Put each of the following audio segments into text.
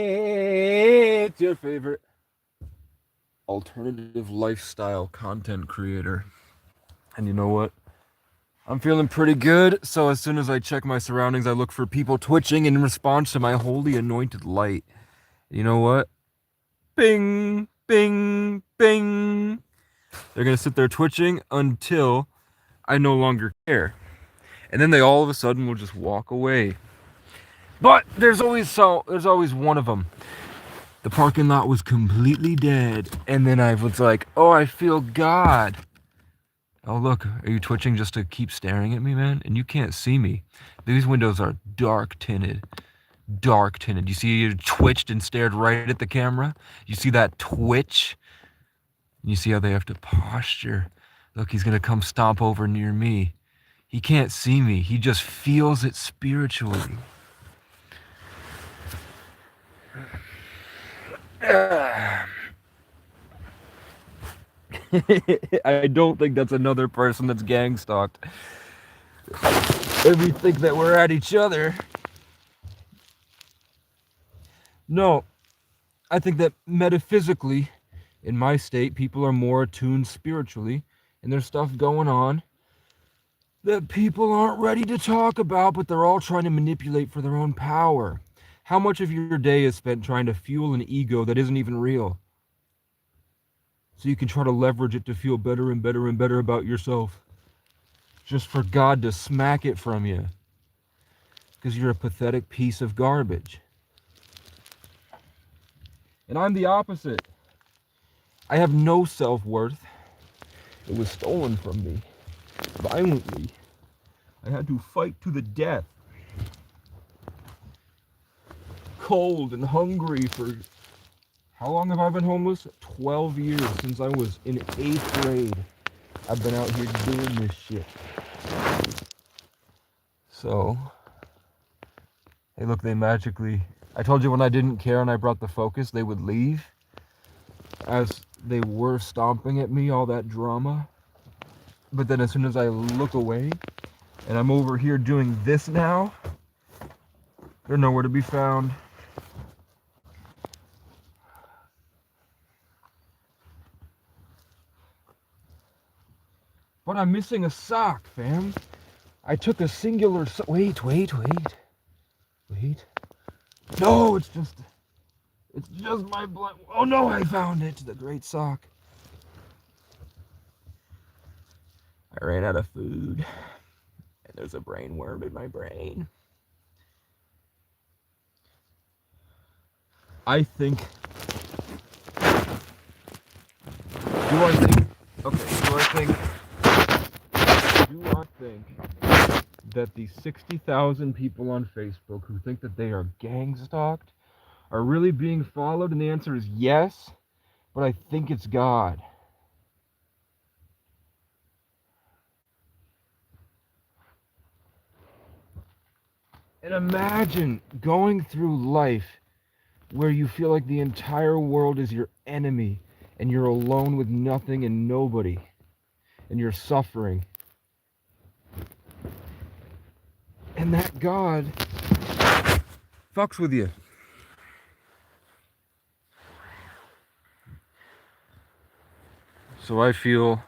It's your favorite alternative lifestyle content creator. And you know what? I'm feeling pretty good, so as soon as I check my surroundings, I look for people twitching in response to my holy anointed light. You know what? Bing, bing, bing. They're gonna sit there twitching until I no longer care. And then they all of a sudden will just walk away. But there's always one of them. The parking lot was completely dead, and then I was like, "Oh, I feel God." Oh, look, are you twitching just to keep staring at me, man? And you can't see me. These windows are dark tinted. Dark tinted. You see you twitched and stared right at the camera? You see that twitch? You see how they have to posture? Look, he's gonna come stomp over near me. He can't see me. He just feels it spiritually. I don't think that's another person that's gang stalked. If we think that we're at each other. No, I think that metaphysically, in my state, people are more attuned spiritually, and there's stuff going on that people aren't ready to talk about, but they're all trying to manipulate for their own power. How much of your day is spent trying to fuel an ego that isn't even real? So you can try to leverage it to feel better and better and better about yourself. Just for God to smack it from you. Because you're a pathetic piece of garbage. And I'm the opposite. I have no self-worth. It was stolen from me. Violently. I had to fight to the death. Cold and hungry for... How long have I been homeless? 12 years, since I was in 8th grade. I've been out here doing this shit. So... Hey, look, they magically... I told you when I didn't care and I brought the focus, they would leave. As they were stomping at me, all that drama. But then as soon as I look away, and I'm over here doing this now, they're nowhere to be found. But I'm missing a sock, fam. I took a singular wait. No, it's just my blood. Oh no, I found it. The great sock. I ran out of food. And there's a brain worm in my brain. I think... Do I think that the 60,000 people on Facebook who think that they are gang stalked are really being followed? And the answer is yes, but I think it's God. And imagine going through life where you feel like the entire world is your enemy and you're alone with nothing and nobody and you're suffering. And that God fucks with you. So I feel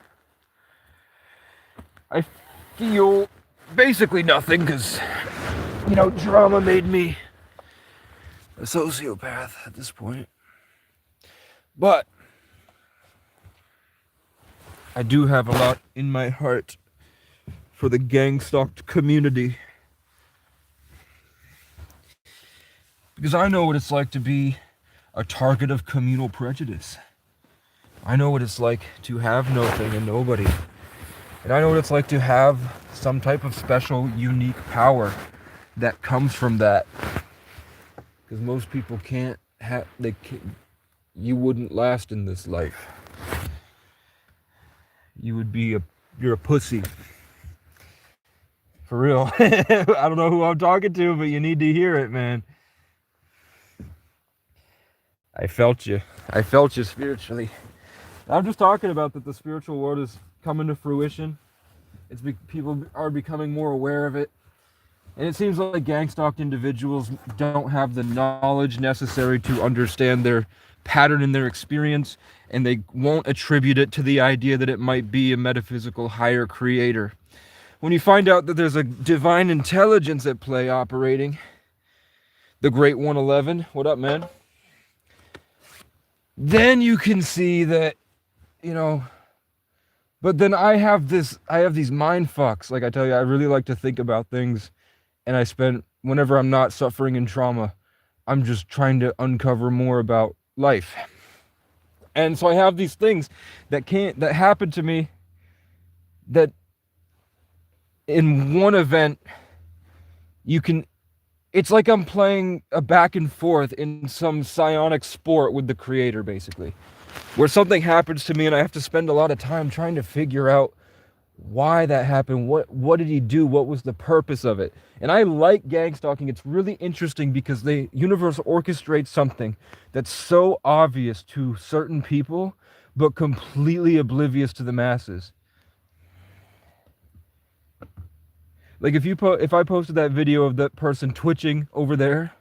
basically nothing because, drama made me a sociopath at this point. But I do have a lot in my heart for the gang-stalked community. Because I know what it's like to be a target of communal prejudice. I know what it's like to have nothing and nobody. And I know what it's like to have some type of special, unique power that comes from that. Because most people can't have... You wouldn't last in this life. You're a pussy. For real. I don't know who I'm talking to, but you need to hear it, man. I felt you spiritually. I'm just talking about that the spiritual world is coming to fruition. People are becoming more aware of it. And it seems like gang-stalked individuals don't have the knowledge necessary to understand their pattern in their experience, and they won't attribute it to the idea that it might be a metaphysical higher creator. When you find out that there's a divine intelligence at play operating, the Great 111, what up, man? Then you can see that, you know, but then I have these mind fucks. Like I tell you, I really like to think about things, and whenever I'm not suffering in trauma, I'm just trying to uncover more about life. And so I have these things that happen to me, that in one event it's like I'm playing a back and forth in some psionic sport with the creator, basically, where something happens to me and I have to spend a lot of time trying to figure out why that happened. What did he do? What was the purpose of it? And I like gang stalking. It's really interesting because the universe orchestrates something that's so obvious to certain people but completely oblivious to the masses. Like if I posted that video of that person twitching over there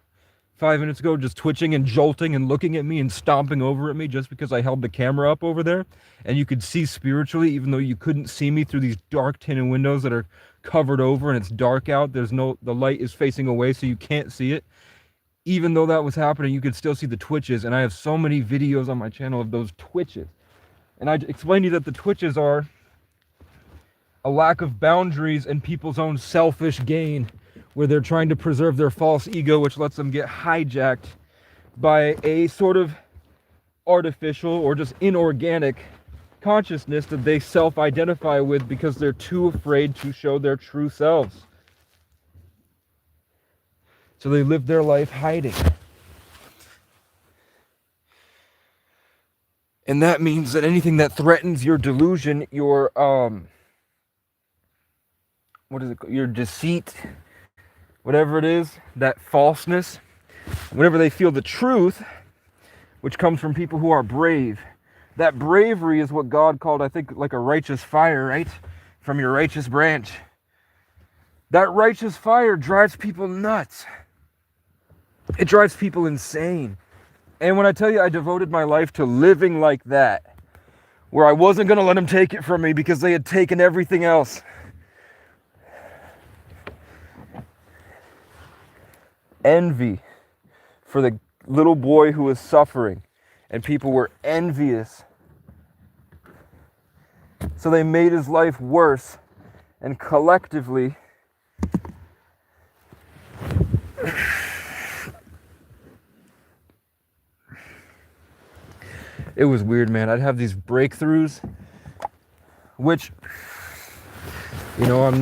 5 minutes ago, just twitching and jolting and looking at me and stomping over at me just because I held the camera up over there, and you could see spiritually, even though you couldn't see me through these dark tinted windows that are covered over and it's dark out, the light is facing away so you can't see it. Even though that was happening, you could still see the twitches, and I have so many videos on my channel of those twitches. And I explained to you that the twitches are a lack of boundaries and people's own selfish gain, where they're trying to preserve their false ego, which lets them get hijacked by a sort of artificial or just inorganic consciousness that they self-identify with because they're too afraid to show their true selves. So they live their life hiding. And that means that anything that threatens your delusion, your your deceit, whatever it is, that falseness, whenever they feel the truth, which comes from people who are brave, that bravery is what God called, I think, like a righteous fire, right? From your righteous branch. That righteous fire drives people nuts. It drives people insane. And when I tell you I devoted my life to living like that, where I wasn't going to let them take it from me because they had taken everything else. Envy for the little boy who was suffering, and people were envious. So they made his life worse, and collectively it was weird, man. I'd have these breakthroughs, which, you know, I'm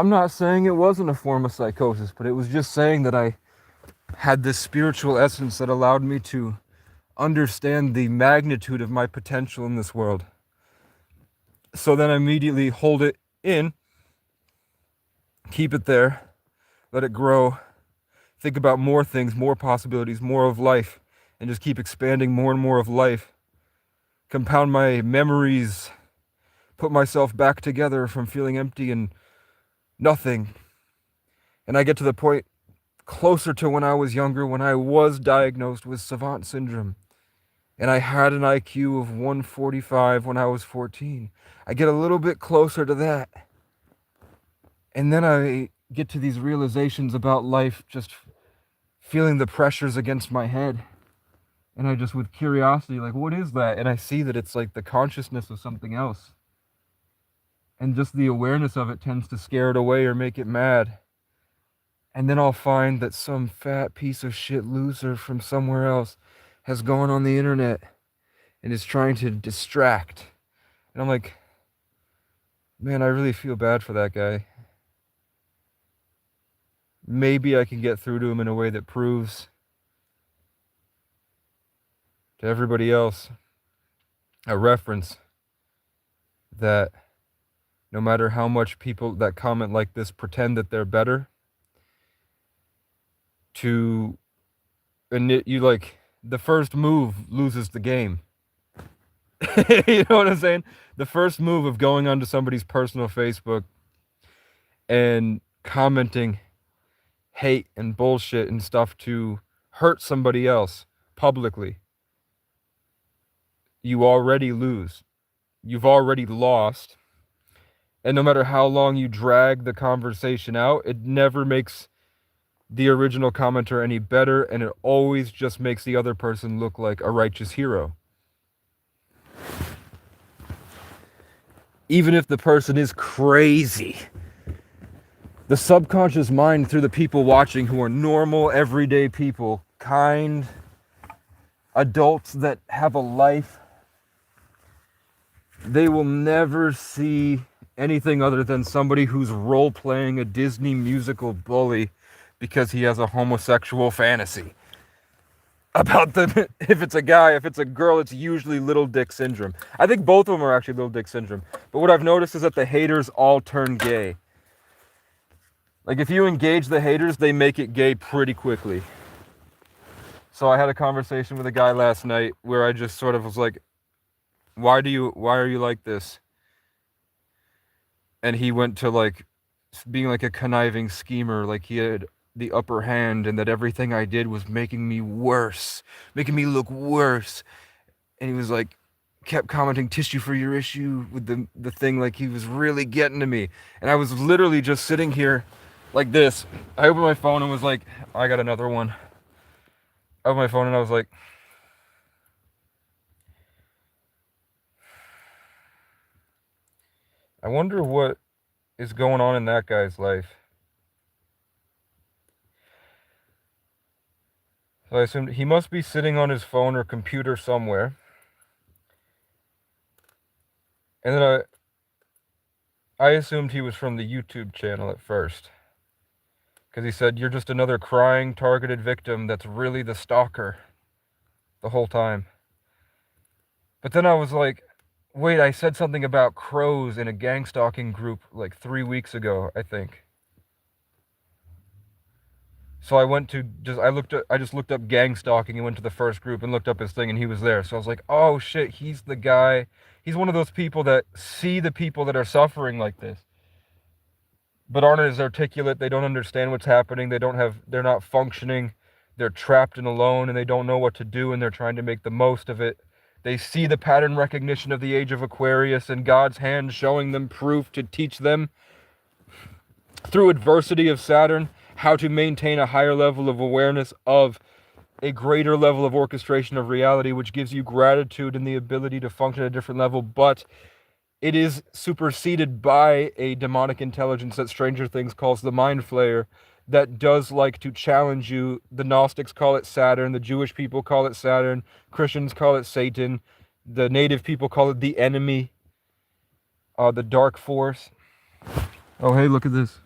not saying it wasn't a form of psychosis, but it was just saying that I had this spiritual essence that allowed me to understand the magnitude of my potential in this world. So then I immediately hold it in, keep it there, let it grow, think about more things, more possibilities, more of life, and just keep expanding more and more of life. Compound my memories, put myself back together from feeling empty and nothing. And I get to the point closer to when I was younger, when I was diagnosed with savant syndrome. And I had an IQ of 145 when I was 14. I get a little bit closer to that. And then I get to these realizations about life, just feeling the pressures against my head. And I just, with curiosity, like, what is that? And I see that it's like the consciousness of something else. And just the awareness of it tends to scare it away or make it mad. And then I'll find that some fat piece of shit loser from somewhere else has gone on the internet and is trying to distract. And I'm like, man, I really feel bad for that guy. Maybe I can get through to him in a way that proves to everybody else a reference that no matter how much people that comment like this pretend that they're better, you like, the first move loses the game. You know what I'm saying? The first move of going onto somebody's personal Facebook and commenting hate and bullshit and stuff to hurt somebody else publicly, you already lose. You've already lost. And no matter how long you drag the conversation out, it never makes the original commenter any better, and it always just makes the other person look like a righteous hero. Even if the person is crazy, the subconscious mind, through the people watching who are normal, everyday people, kind adults that have a life, they will never see anything other than somebody who's role-playing a Disney musical bully because he has a homosexual fantasy. About the, if it's a guy, if it's a girl, it's usually little dick syndrome. I think both of them are actually little dick syndrome. But what I've noticed is that the haters all turn gay. Like, if you engage the haters, they make it gay pretty quickly. So I had a conversation with a guy last night where I just sort of was like, why are you like this? And he went to like being like a conniving schemer, like he had the upper hand and that everything I did was making me worse, making me look worse. And he was like, kept commenting tissue for your issue with the thing, like he was really getting to me. And I was literally just sitting here like this. I opened my phone and was like, I got another one. I opened my phone and I was like, I wonder what is going on in that guy's life. So I assumed he must be sitting on his phone or computer somewhere. And then I assumed he was from the YouTube channel at first. Because he said, you're just another crying, targeted victim that's really the stalker the whole time. But then I was like, wait, I said something about crows in a gang stalking group like 3 weeks ago, I think. So I just looked up gang stalking and went to the first group and looked up his thing and he was there. So I was like, oh shit, he's the guy. He's one of those people that see the people that are suffering like this, but aren't as articulate. They don't understand what's happening. They're not functioning. They're trapped and alone and they don't know what to do and they're trying to make the most of it. They see the pattern recognition of the age of Aquarius and God's hand showing them proof to teach them through adversity of Saturn how to maintain a higher level of awareness of a greater level of orchestration of reality, which gives you gratitude and the ability to function at a different level, but it is superseded by a demonic intelligence that Stranger Things calls the Mind Flayer, that does like to challenge you. The Gnostics call it Saturn, the Jewish people call it Saturn, Christians call it Satan, the native people call it the enemy, the dark force. Oh, hey, look at this.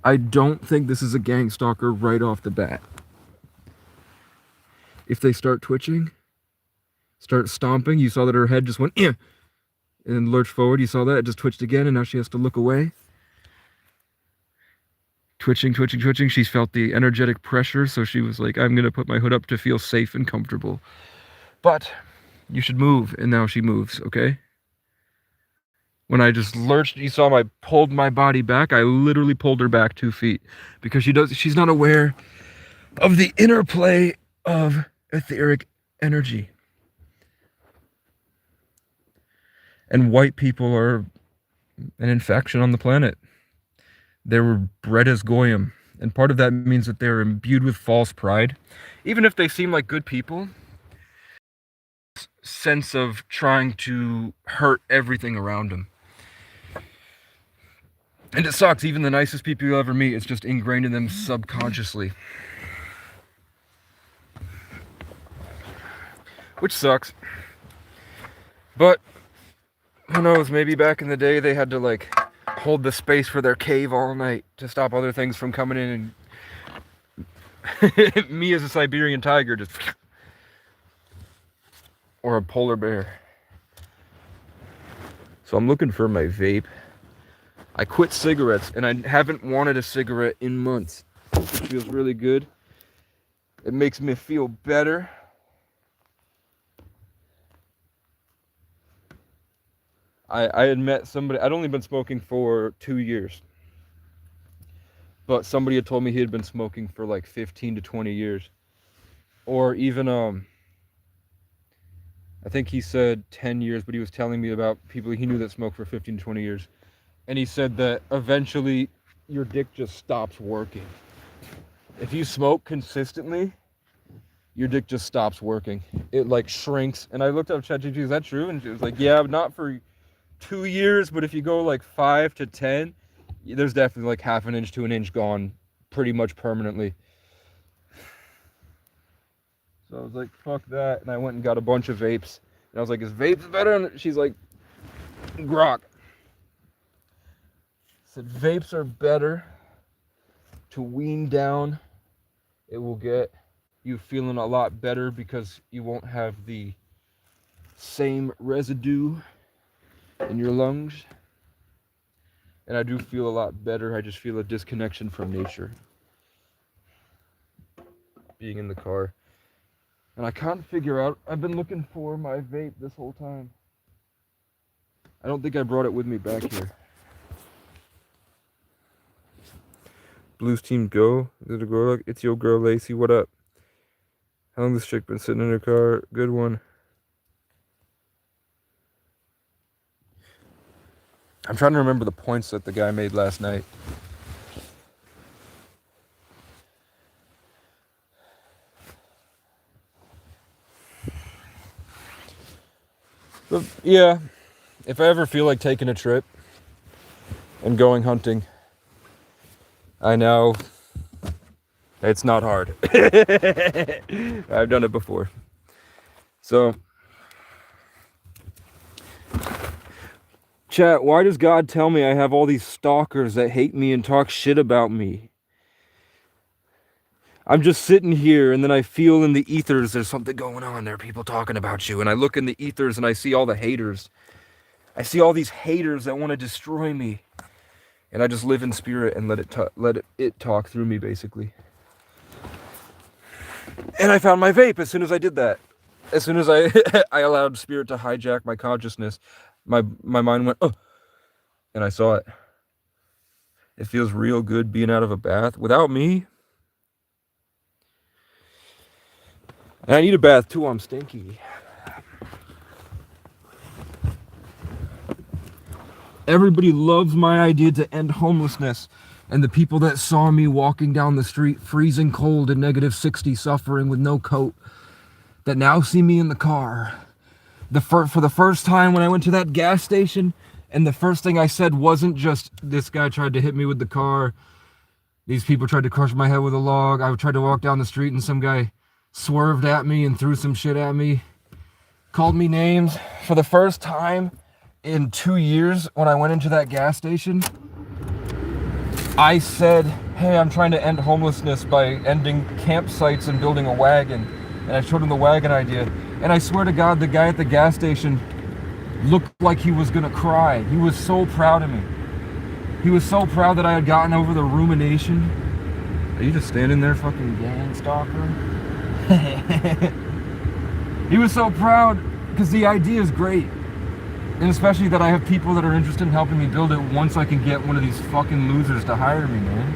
I don't think this is a gang stalker right off the bat. If they start twitching, start stomping, you saw that her head just went, and then lurched forward, you saw that, it just twitched again, and now she has to look away. Twitching. She's felt the energetic pressure, so she was like, I'm gonna put my hood up to feel safe and comfortable. But you should move, and now she moves, okay? When I just lurched, you saw I pulled my body back. I literally pulled her back 2 feet because she's not aware of the interplay of etheric energy. And white people are an infection on the planet. They were bred as Goyim. And part of that means that they're imbued with false pride. Even if they seem like good people, sense of trying to hurt everything around them. And it sucks. Even the nicest people you'll ever meet, it's just ingrained in them subconsciously. Which sucks. But who knows, maybe back in the day they had to like hold the space for their cave all night to stop other things from coming in, and me as a Siberian tiger just, or a polar bear. So I'm looking for my vape. I quit cigarettes and I haven't wanted a cigarette in months. It feels really good. It makes me feel better. I had met somebody. I'd only been smoking for 2 years, but somebody had told me he had been smoking for like 15 to 20 years, or even I think he said 10 years, but he was telling me about people he knew that smoked for 15 to 20 years. And he said that eventually your dick just stops working. If you smoke consistently, your dick just stops working. It like shrinks. And I looked up ChatGPT, is that true? And she was like, yeah, not for 2 years, but if you go like 5 to 10, there's definitely like half an inch to an inch gone pretty much permanently. So I was like, fuck that. And I went and got a bunch of vapes. And I was like, is vapes better? And she's like, grok. I said, vapes are better to wean down. It will get you feeling a lot better because you won't have the same residue in your lungs. And I do feel a lot better. I just feel a disconnection from nature. Being in the car. And I can't figure out, I've been looking for my vape this whole time. I don't think I brought it with me back here. Blues Team Go. Is it a girl? It's your girl Lacey. What up? How long this chick been sitting in her car? Good one. I'm trying to remember the points that the guy made last night. But yeah, if I ever feel like taking a trip and going hunting, I know it's not hard. I've done it before. So, chat, why does God tell me I have all these stalkers that hate me and talk shit about me? I'm just sitting here and then I feel in the ethers there's something going on. There are people talking about you. And I look in the ethers and I see all the haters. I see all these haters that want to destroy me. And I just live in spirit and let it talk through me, basically. And I found my vape as soon as I did that. As soon as I allowed spirit to hijack my consciousness, my mind went, oh, and I saw it. It feels real good being out of a bath without me. And I need a bath too, I'm stinky. Everybody loves my idea to end homelessness. And the people that saw me walking down the street, freezing cold and -60, suffering with no coat, that now see me in the car. For the first time when I went to that gas station, and the first thing I said wasn't just, this guy tried to hit me with the car, these people tried to crush my head with a log, I tried to walk down the street and some guy swerved at me and threw some shit at me, called me names. For the first time in 2 years, when I went into that gas station, I said, hey, I'm trying to end homelessness by ending campsites and building a wagon. And I showed him the wagon idea. And I swear to God, the guy at the gas station looked like he was gonna cry. He was so proud of me. He was so proud that I had gotten over the rumination. Are you just standing there, fucking gang stalker? He was so proud because the idea is great. And especially that I have people that are interested in helping me build it once I can get one of these fucking losers to hire me, man.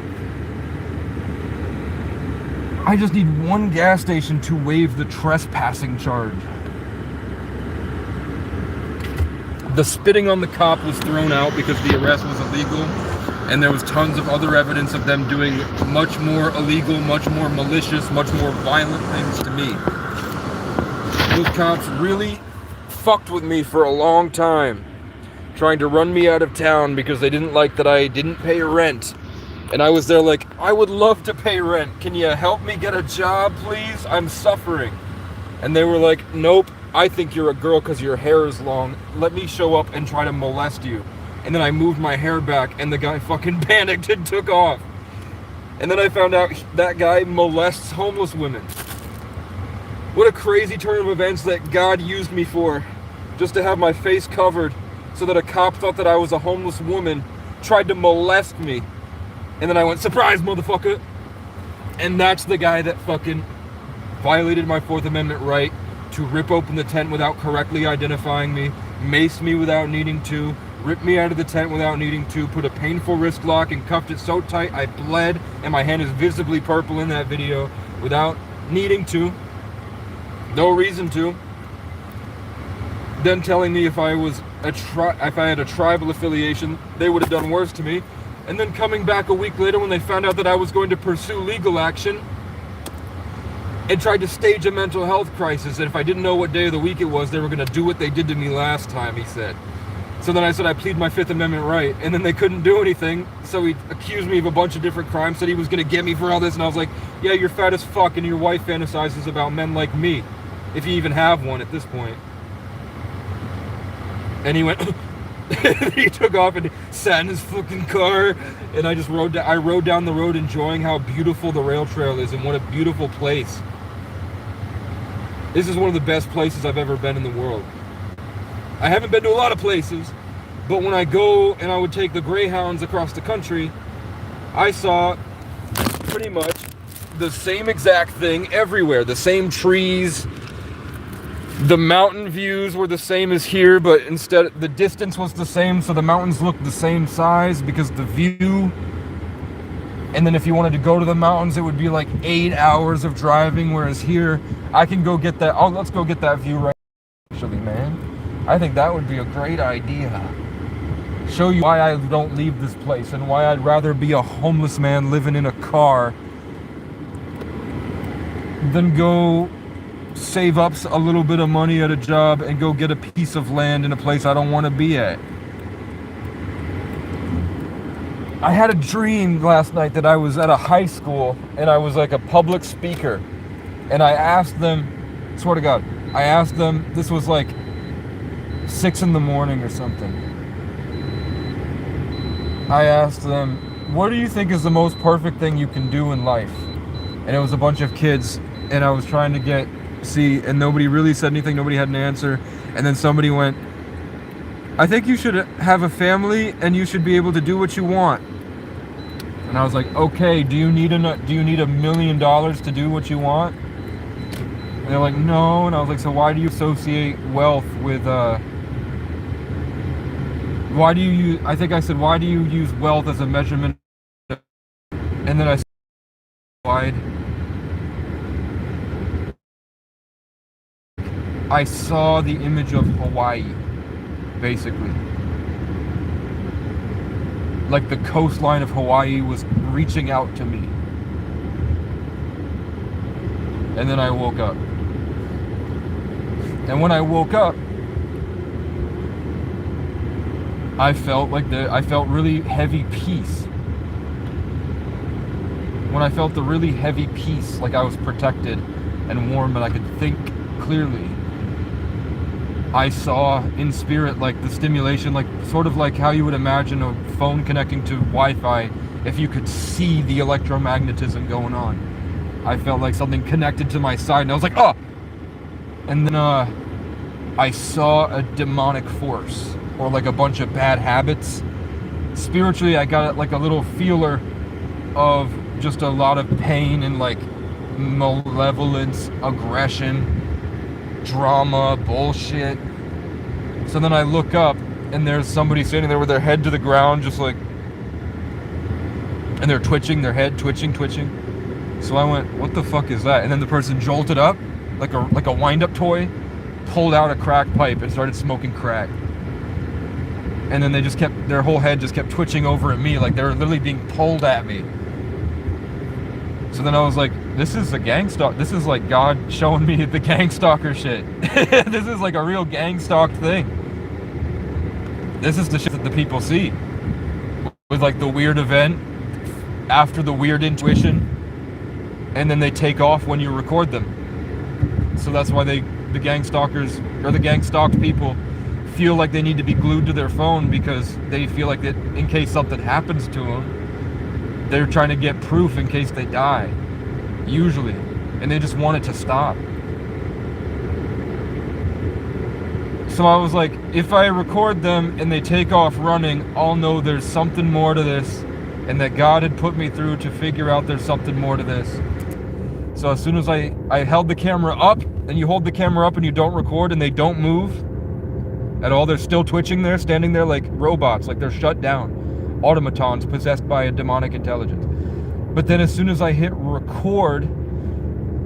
I just need one gas station to waive the trespassing charge. The spitting on the cop was thrown out because the arrest was illegal, and there was tons of other evidence of them doing much more illegal, much more malicious, much more violent things to me. Those cops really fucked with me for a long time, trying to run me out of town because they didn't like that I didn't pay rent. And I was there like, I would love to pay rent. Can you help me get a job, please? I'm suffering. And they were like, nope, I think you're a girl because your hair is long. Let me show up and try to molest you. And then I moved my hair back and the guy fucking panicked and took off. And then I found out that guy molests homeless women. What a crazy turn of events that God used me for. Just to have my face covered so that a cop thought that I was a homeless woman, tried to molest me. And then I went, surprise, motherfucker. And that's the guy that fucking violated my Fourth Amendment right to rip open the tent without correctly identifying me, maced me without needing to, ripped me out of the tent without needing to, put a painful wrist lock and cuffed it so tight I bled, and my hand is visibly purple in that video without needing to. No reason to. Then telling me if I had a tribal affiliation, they would have done worse to me. And then coming back a week later when they found out that I was going to pursue legal action and tried to stage a mental health crisis, and if I didn't know what day of the week it was, they were going to do what they did to me last time, he said. So then I said I plead my Fifth Amendment right, and then they couldn't do anything, so he accused me of a bunch of different crimes, said he was going to get me for all this, and I was like, yeah, you're fat as fuck, and your wife fantasizes about men like me, if you even have one at this point. And he went, he took off and sat in his fucking car, and I just rode down the road enjoying how beautiful the rail trail is, and what a beautiful place. This is one of the best places I've ever been in the world. I haven't been to a lot of places, but when I go and I would take the Greyhounds across the country, I saw pretty much the same exact thing everywhere. The same trees. The mountain views were the same as here, but instead the distance was the same, so the mountains looked the same size because the view. And then if you wanted to go to the mountains, it would be like 8 hours of driving, whereas here, I can go get that. Oh, let's go get that view right now, actually, man. I think that would be a great idea. Show you why I don't leave this place and why I'd rather be a homeless man living in a car than go save up a little bit of money at a job and go get a piece of land in a place I don't want to be at. I had a dream last night that I was at a high school and I was like a public speaker, and I asked them, swear to God, I asked them, this was like 6 in the morning or something. I asked them, what do you think is the most perfect thing you can do in life? And it was a bunch of kids, and I was trying to see, and nobody really said anything, nobody had an answer. And then somebody went, I think you should have a family and you should be able to do what you want. And I was like, okay, do you need $1 million to do what you want? And they're like, no. And I was like, so why do you associate wealth with why do you use, I think I said, why do you use wealth as a measurement? And then I said, I saw the image of Hawaii, basically. Like the coastline of Hawaii was reaching out to me. And then I woke up. And when I woke up, I felt really heavy peace. When I felt the really heavy peace, like I was protected and warm and I could think clearly, I saw in spirit like the stimulation, like sort of like how you would imagine a phone connecting to Wi-Fi if you could see the electromagnetism going on. I felt like something connected to my side and I was like, oh! And then I saw a demonic force or like a bunch of bad habits. Spiritually, I got like a little feeler of just a lot of pain and like malevolence, aggression, drama, bullshit. So then I look up and there's somebody standing there with their head to the ground, just like, and they're twitching, their head twitching. So I went, what the fuck is that? And then the person jolted up like a wind-up toy, pulled out a crack pipe and started smoking crack. And then their whole head just kept twitching over at me, like they were literally being pulled at me. So then I was like, this is a gang stalk. This is like God showing me the gang stalker shit. This is like a real gang stalk thing. This is the shit that the people see. With like the weird event, after the weird intuition, and then they take off when you record them. So that's why the gang stalkers, or the gang stalked people, feel like they need to be glued to their phone because they feel like that in case something happens to them, they're trying to get proof in case they die, usually, and they just want it to stop. So I was like, if I record them and they take off running, I'll know there's something more to this, and that God had put me through to figure out there's something more to this. So as soon as I held the camera up, and you hold the camera up and you don't record and they don't move, at all. They're still twitching there, standing there like robots, like they're shut down, automatons possessed by a demonic intelligence. But then as soon as I hit record,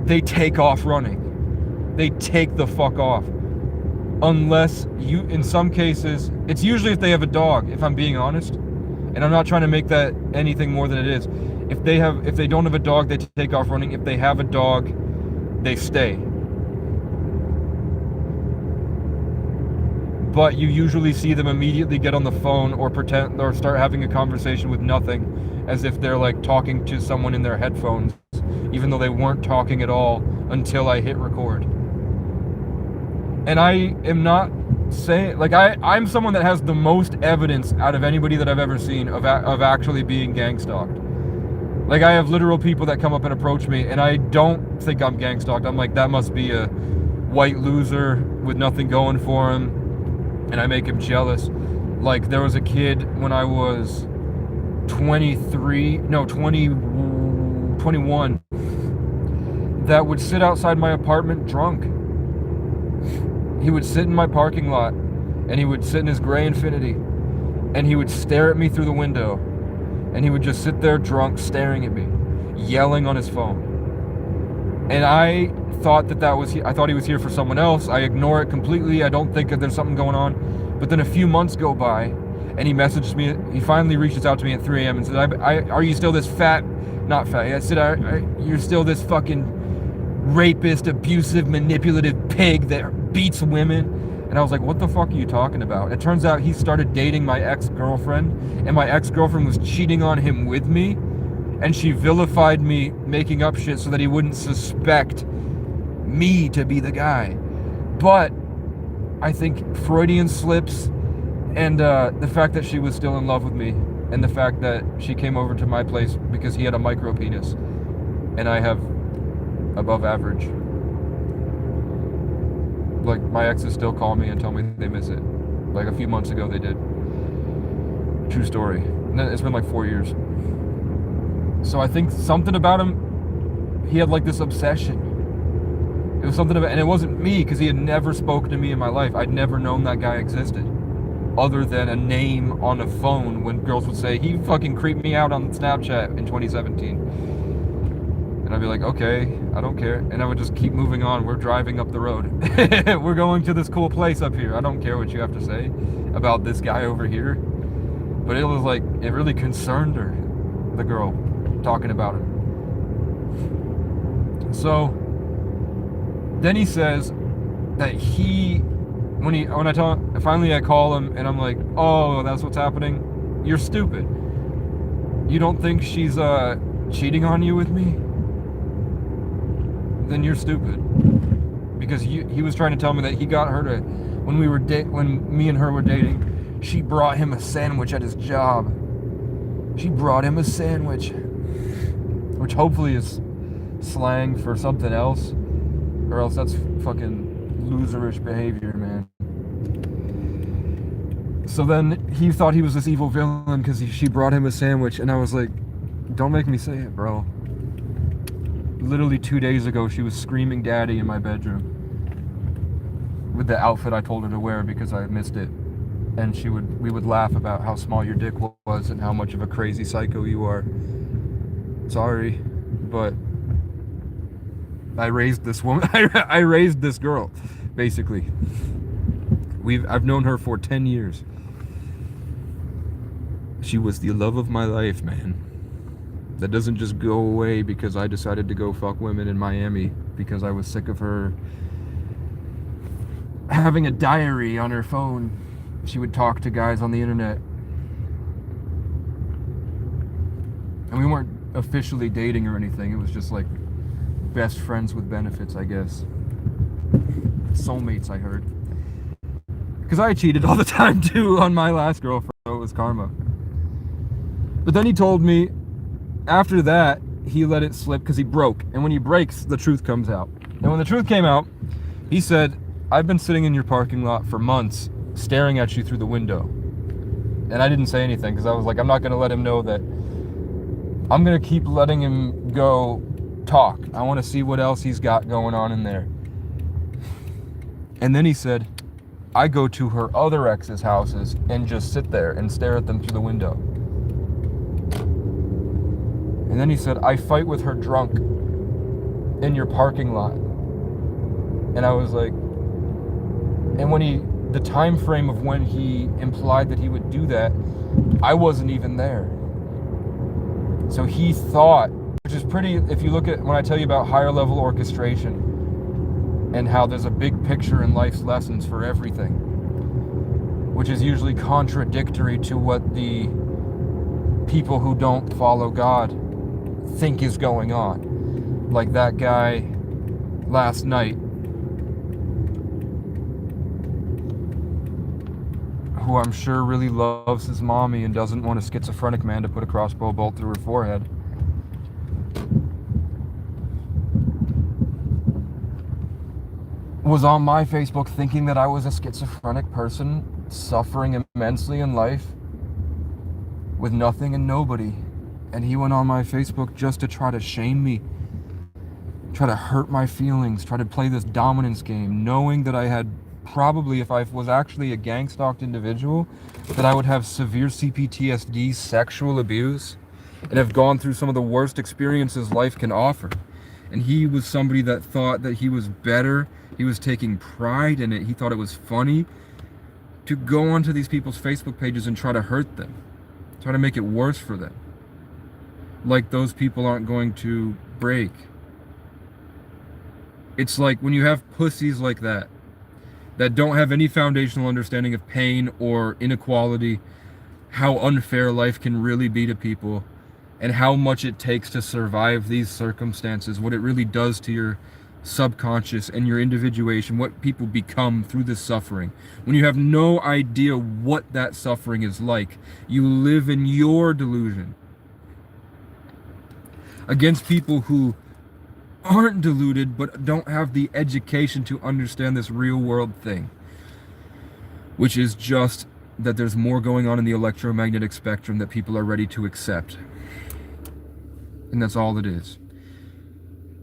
they take off running. They take the fuck off. Unless you, in some cases, it's usually if they have a dog, if I'm being honest. And I'm not trying to make that anything more than it is. If they don't have a dog, they take off running. If they have a dog, they stay. But you usually see them immediately get on the phone or pretend or start having a conversation with nothing, as if they're like talking to someone in their headphones, even though they weren't talking at all until I hit record. And I am not saying, like, I'm someone that has the most evidence out of anybody that I've ever seen of actually being gang stalked. Like, I have literal people that come up and approach me, and I don't think I'm gang stalked. I'm like, that must be a white loser with nothing going for him, and I make him jealous. Like, there was a kid when I was 21, that would sit outside my apartment drunk. He would sit in my parking lot, and he would sit in his gray Infiniti, and he would stare at me through the window, and he would just sit there drunk, staring at me, yelling on his phone. And I thought I thought he was here for someone else. I ignore it completely. I don't think that there's something going on. But then a few months go by, and he messages me. He finally reaches out to me at 3 a.m. and says, "Are you still this not fat?" I said, "You're still this fucking rapist, abusive, manipulative pig that beats women." And I was like, what the fuck are you talking about? It turns out he started dating my ex-girlfriend, and my ex-girlfriend was cheating on him with me, and she vilified me making up shit so that he wouldn't suspect me to be the guy. But I think Freudian slips, and the fact that she was still in love with me, and the fact that she came over to my place because he had a micro penis, and I have above average. Like, my exes still call me and tell me they miss it. Like, a few months ago they did. True story. And it's been like 4 years. So I think something about him, he had like this obsession. It was something about, and it wasn't me, because he had never spoken to me in my life. I'd never known that guy existed, other than a name on a phone when girls would say, he fucking creeped me out on Snapchat in 2017. And I'd be like, okay, I don't care. And I would just keep moving on. We're driving up the road. We're going to this cool place up here. I don't care what you have to say about this guy over here. But it was like, it really concerned her, the girl, talking about him. So then he says that finally I call him and I'm like, oh, that's what's happening? You're stupid. You don't think she's cheating on you with me? Then you're stupid. Because he was trying to tell me that he got her to, when me and her were dating, she brought him a sandwich at his job. She brought him a sandwich, which hopefully is slang for something else, or else that's fucking loserish behavior, man. So then he thought he was this evil villain because she brought him a sandwich, and I was like, don't make me say it, bro. Literally 2 days ago, she was screaming daddy in my bedroom with the outfit I told her to wear because I missed it. And we would laugh about how small your dick was and how much of a crazy psycho you are. Sorry, but I raised this woman. I raised this girl, basically. I've known her for 10 years. She was the love of my life, man. That doesn't just go away because I decided to go fuck women in Miami because I was sick of her having a diary on her phone. She would talk to guys on the internet. And we weren't officially dating or anything. It was just like best friends with benefits, I guess. Soulmates, I heard. Because I cheated all the time too on my last girlfriend, so it was karma. But then he told me, after that, he let it slip because he broke. And when he breaks, the truth comes out. And when the truth came out, he said, I've been sitting in your parking lot for months, staring at you through the window. And I didn't say anything because I was like, I'm not going to let him know that. I'm going to keep letting him go talk. I want to see what else he's got going on in there. And then he said, I go to her other ex's houses and just sit there and stare at them through the window. And then he said, I fight with her drunk in your parking lot. And I was like, and when the time frame of when he implied that he would do that, I wasn't even there. So he thought, which is pretty, if you look at, when I tell you about higher level orchestration and how there's a big picture in life's lessons for everything, which is usually contradictory to what the people who don't follow God think is going on. Like that guy last night who I'm sure really loves his mommy and doesn't want a schizophrenic man to put a crossbow bolt through her forehead. Was on my Facebook thinking that I was a schizophrenic person suffering immensely in life with nothing and nobody. And he went on my Facebook just to try to shame me, try to hurt my feelings, try to play this dominance game, knowing that I had probably, if I was actually a gang-stalked individual, that I would have severe CPTSD, sexual abuse, and have gone through some of the worst experiences life can offer. And he was somebody that thought that he was better. He was taking pride in it. He thought it was funny to go onto these people's Facebook pages and try to hurt them, try to make it worse for them. Like those people aren't going to break. It's like when you have pussies like that don't have any foundational understanding of pain or inequality, how unfair life can really be to people, and how much it takes to survive these circumstances, what it really does to your subconscious and your individuation, what people become through this suffering. When you have no idea what that suffering is like, you live in your delusion against people who aren't deluded but don't have the education to understand this real world thing, which is just that there's more going on in the electromagnetic spectrum that people are ready to accept. And that's all it is.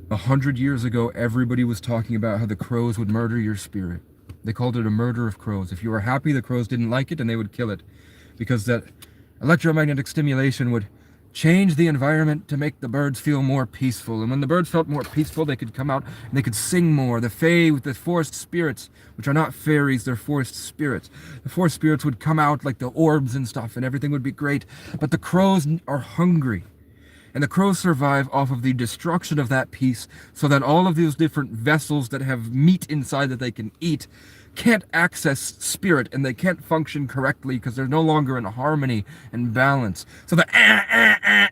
100 years ago, everybody was talking about how the crows would murder your spirit. They called it a murder of crows. If you were happy, the crows didn't like it and they would kill it, because that electromagnetic stimulation would change the environment to make the birds feel more peaceful. And when the birds felt more peaceful, they could come out and they could sing more. The fae with the forest spirits, which are not fairies, they're forest spirits. The forest spirits would come out like the orbs and stuff, and everything would be great. But the crows are hungry. And the crows survive off of the destruction of that peace, so that all of these different vessels that have meat inside that they can eat can't access spirit, and they can't function correctly because they're no longer in harmony and balance. So the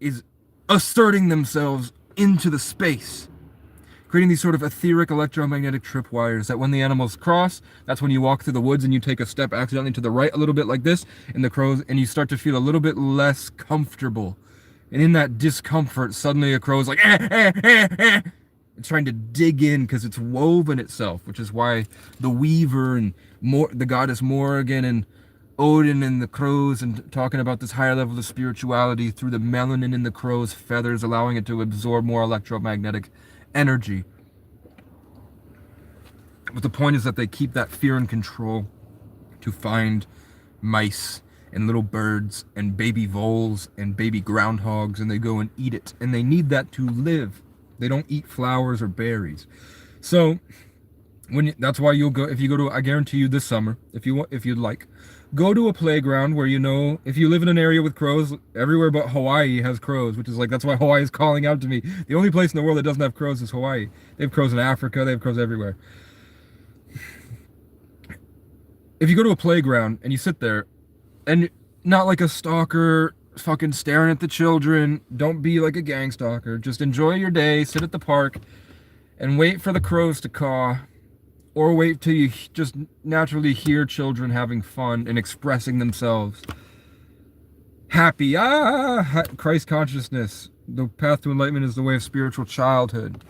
is asserting themselves into the space, creating these sort of etheric electromagnetic tripwires that when the animals cross, that's when you walk through the woods and you take a step accidentally to the right a little bit like this, and the crows, and you start to feel a little bit less comfortable. And in that discomfort, suddenly a crow's like, it's trying to dig in because it's woven itself, which is why the weaver and the goddess Morrigan and Odin and the crows, and talking about this higher level of spirituality through the melanin in the crow's feathers, allowing it to absorb more electromagnetic energy. But the point is that they keep that fear and control to find mice and little birds and baby voles and baby groundhogs, and they go and eat it. And they need that to live. They don't eat flowers or berries. So that's why you'll go, if you go to, I guarantee you this summer, if you'd like, go to a playground where, if you live in an area with crows, everywhere but Hawaii has crows, which is like, that's why Hawaii is calling out to me. The only place in the world that doesn't have crows is Hawaii. They have crows in Africa, they have crows everywhere. If you go to a playground and you sit there, and not like a stalker fucking staring at the children, don't be like a gang stalker, just enjoy your day, sit at the park, and wait for the crows to caw, or wait till you just naturally hear children having fun and expressing themselves. Happy, Christ consciousness. The path to enlightenment is the way of spiritual childhood.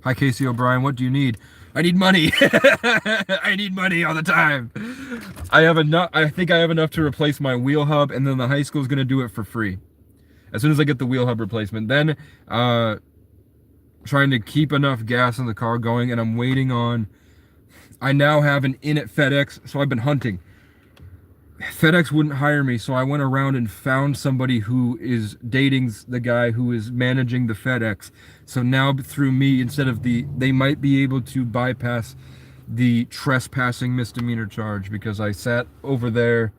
Hi, Casey O'Brien, what do you need? I need money. I need money all the time. I have enough. I think I have enough to replace my wheel hub, and then the high school is going to do it for free. As soon as I get the wheel hub replacement, then trying to keep enough gas in the car going, and I'm waiting on I now have an in at FedEx, so I've been hunting. FedEx wouldn't hire me, so I went around and found somebody who is dating the guy who is managing the FedEx. So now through me, instead of they might be able to bypass the trespassing misdemeanor charge because I sat over there.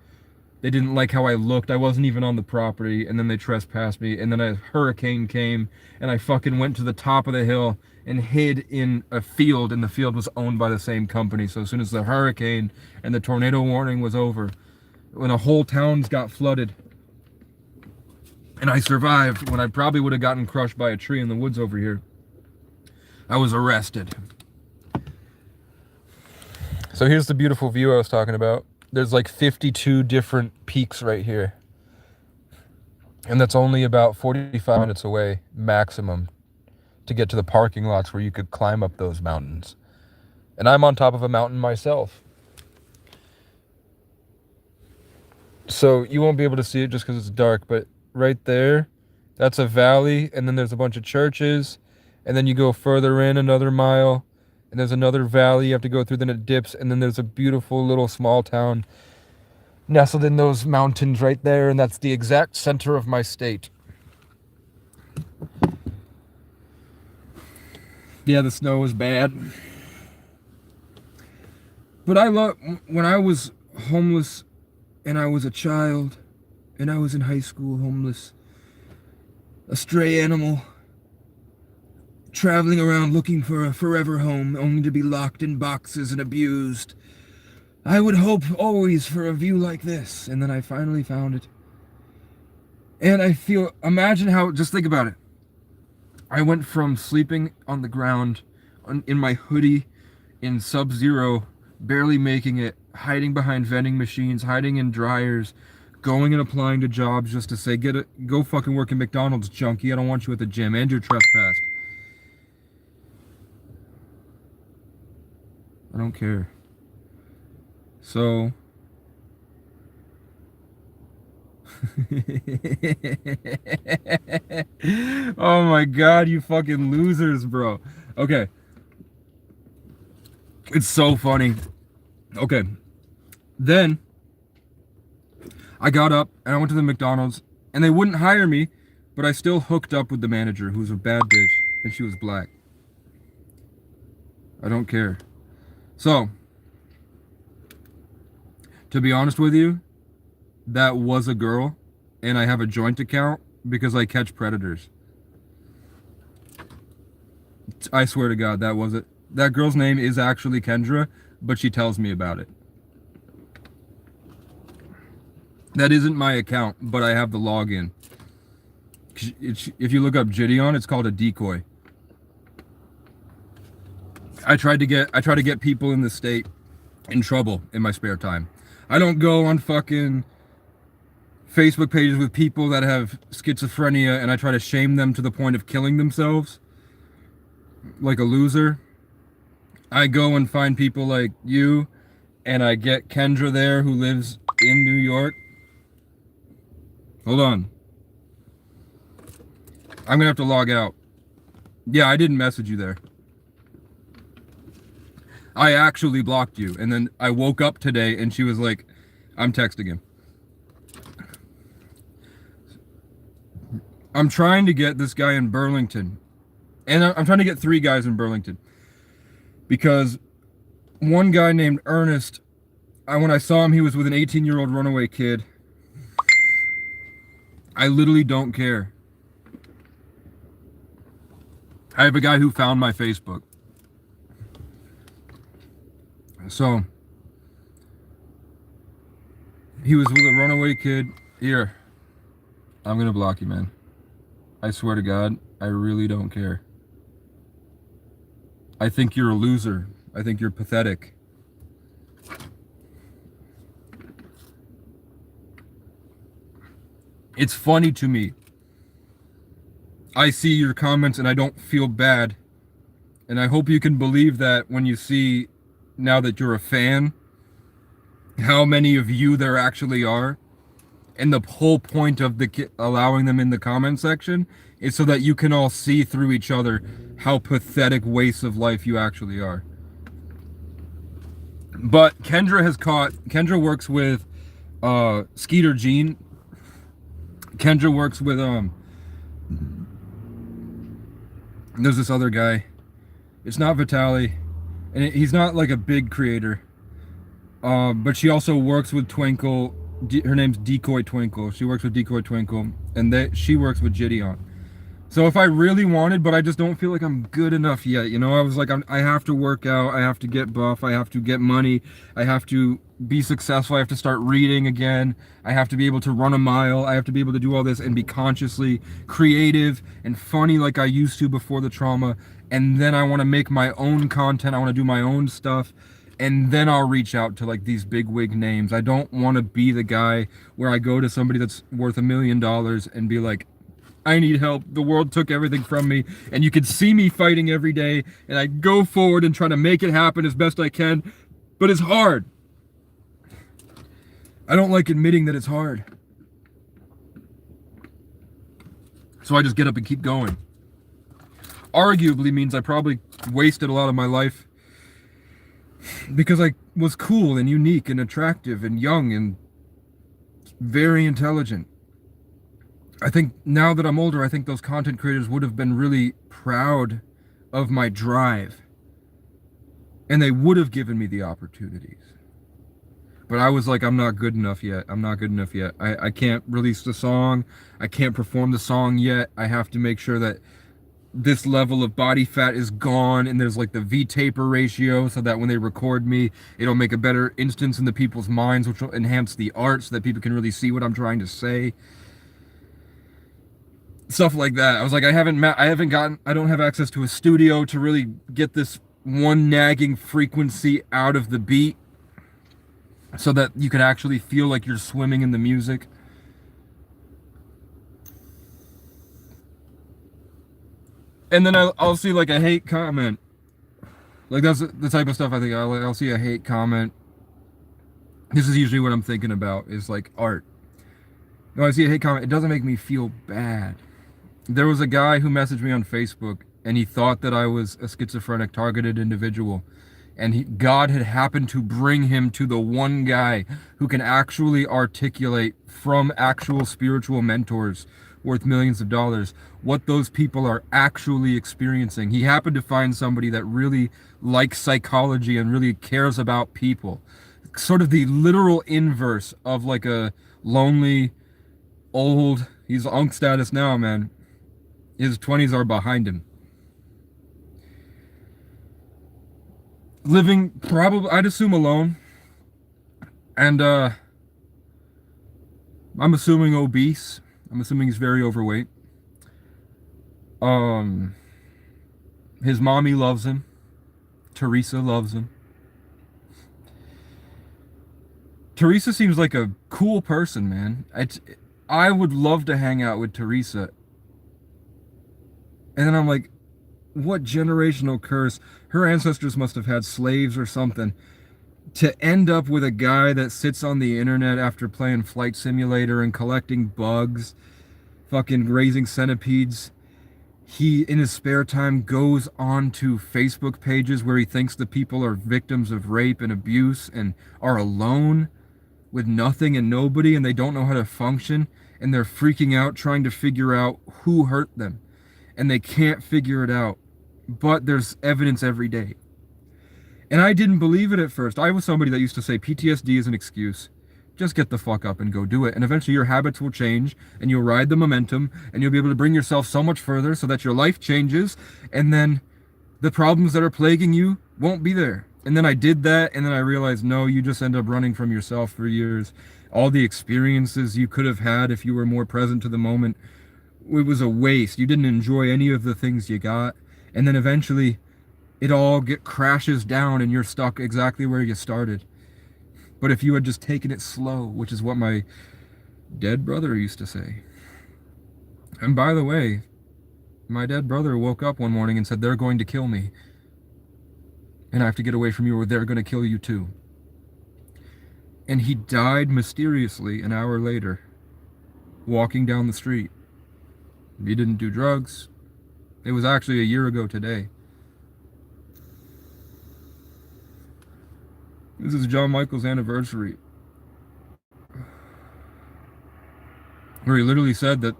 They didn't like how I looked. I wasn't even on the property, and then they trespassed me, and then a hurricane came, and I fucking went to the top of the hill and hid in a field, and the field was owned by the same company. So as soon as the hurricane and the tornado warning was over, when a whole town's got flooded, and I survived when I probably would have gotten crushed by a tree in the woods over here, I was arrested. So here's the beautiful view I was talking about. There's like 52 different peaks right here. And that's only about 45 minutes away, maximum, to get to the parking lots where you could climb up those mountains. And I'm on top of a mountain myself. So you won't be able to see it just because it's dark, but right there, that's a valley, and then there's a bunch of churches, and then you go further in another mile, and there's another valley you have to go through, then it dips, and then there's a beautiful little small town nestled in those mountains right there, and that's the exact center of my state. Yeah, the snow was bad. But when I was homeless, and I was a child, and I was in high school homeless, a stray animal, traveling around looking for a forever home, only to be locked in boxes and abused. I would hope always for a view like this, and then I finally found it. And I feel, imagine how, just think about it. I went from sleeping on the ground, in my hoodie, in sub-zero, barely making it, hiding behind vending machines, hiding in dryers, going and applying to jobs just to say, go fucking work at McDonald's, junkie. I don't want you at the gym, and you're trespassed. I don't care. So oh my god, you fucking losers, bro. Okay. It's so funny. Okay. Then I got up and I went to the McDonald's, and they wouldn't hire me, but I still hooked up with the manager, who was a bad bitch, and she was black. I don't care. So, to be honest with you, that was a girl, and I have a joint account because I catch predators. I swear to God, that was it. That girl's name is actually Kendra, but she tells me about it. That isn't my account, but I have the login. If you look up Gideon, it's called a decoy. I try to get people in the state in trouble in my spare time. I don't go on fucking Facebook pages with people that have schizophrenia and I try to shame them to the point of killing themselves like a loser. I go and find people like you, and I get Kendra there, who lives in New York. Hold on. I'm gonna have to log out. Yeah, I didn't message you there. I actually blocked you, and then I woke up today and she was like, I'm texting him. I'm trying to get this guy in Burlington, and I'm trying to get 3 guys in Burlington, because one guy named Ernest, when I saw him, he was with an 18-year-old runaway kid. I literally don't care. I have a guy who found my Facebook. So, he was with a runaway kid. Here, I'm gonna block you, man. I swear to God, I really don't care. I think you're a loser. I think you're pathetic. It's funny to me. I see your comments and I don't feel bad. And I hope you can believe that when you see, now that you're a fan, how many of you there actually are. And the whole point of allowing them in the comment section is so that you can all see through each other how pathetic wastes of life you actually are. But Kendra works with Skeeter Jean. Kendra works with there's this other guy. It's not Vitaly, and he's not like a big creator. But she also works with Twinkle. Her name's Decoy Twinkle. She works with Decoy Twinkle, and she works with Gideon. So if I really wanted, but I just don't feel like I'm good enough yet, you know, I was like, I have to work out, I have to get buff, I have to get money, I have to be successful, I have to start reading again, I have to be able to run a mile, I have to be able to do all this and be consciously creative and funny like I used to before the trauma. And then I want to make my own content, I want to do my own stuff. And then I'll reach out to like these big wig names. I don't want to be the guy where I go to somebody that's worth $1 million and be like, I need help. The world took everything from me. And you can see me fighting every day. And I go forward and try to make it happen as best I can. But it's hard. I don't like admitting that it's hard. So I just get up and keep going. Arguably means I probably wasted a lot of my life because I was cool and unique and attractive and young and very intelligent. I think now that I'm older, I think those content creators would have been really proud of my drive. And they would have given me the opportunities. But I was like, I'm not good enough yet. I'm not good enough yet. I can't release the song. I can't perform the song yet. I have to make sure that this level of body fat is gone and there's like the V-taper ratio so that when they record me, it'll make a better instance in the people's minds, which will enhance the art so that people can really see what I'm trying to say. Stuff like that. I was like, I don't have access to a studio to really get this one nagging frequency out of the beat so that you can actually feel like you're swimming in the music. And then I'll see like a hate comment. Like that's the type of stuff I think I'll see a hate comment. This is usually what I'm thinking about is like art. When I see a hate comment, it doesn't make me feel bad. There was a guy who messaged me on Facebook and he thought that I was a schizophrenic targeted individual. And God had happened to bring him to the one guy who can actually articulate from actual spiritual mentors worth millions of dollars what those people are actually experiencing. He happened to find somebody that really likes psychology and really cares about people. Sort of the literal inverse of like a lonely, old, he's unk status now, man. His 20s are behind him. Living probably, I'd assume alone. And I'm assuming obese. I'm assuming he's very overweight. His mommy loves him. Teresa loves him. Teresa seems like a cool person, man. I would love to hang out with Teresa. And then I'm like, what generational curse? Her ancestors must have had slaves or something. To end up with a guy that sits on the internet after playing Flight Simulator and collecting bugs, fucking raising centipedes. He, in his spare time, goes on to Facebook pages where he thinks the people are victims of rape and abuse and are alone with nothing and nobody and they don't know how to function and they're freaking out trying to figure out who hurt them. And they can't figure it out. But there's evidence every day. And I didn't believe it at first. I was somebody that used to say PTSD is an excuse. Just get the fuck up and go do it. And eventually your habits will change and you'll ride the momentum and you'll be able to bring yourself so much further so that your life changes and then the problems that are plaguing you won't be there. And then I did that and then I realized, no, you just end up running from yourself for years. All the experiences you could have had if you were more present to the moment, it was a waste. You didn't enjoy any of the things you got. And then eventually it all crashes down and you're stuck exactly where you started. But if you had just taken it slow, which is what my dead brother used to say. And by the way, my dead brother woke up one morning and said, they're going to kill me. And I have to get away from you or they're going to kill you too. And he died mysteriously an hour later, walking down the street. He didn't do drugs. It was actually a year ago today. This is John Michael's anniversary, where he literally said that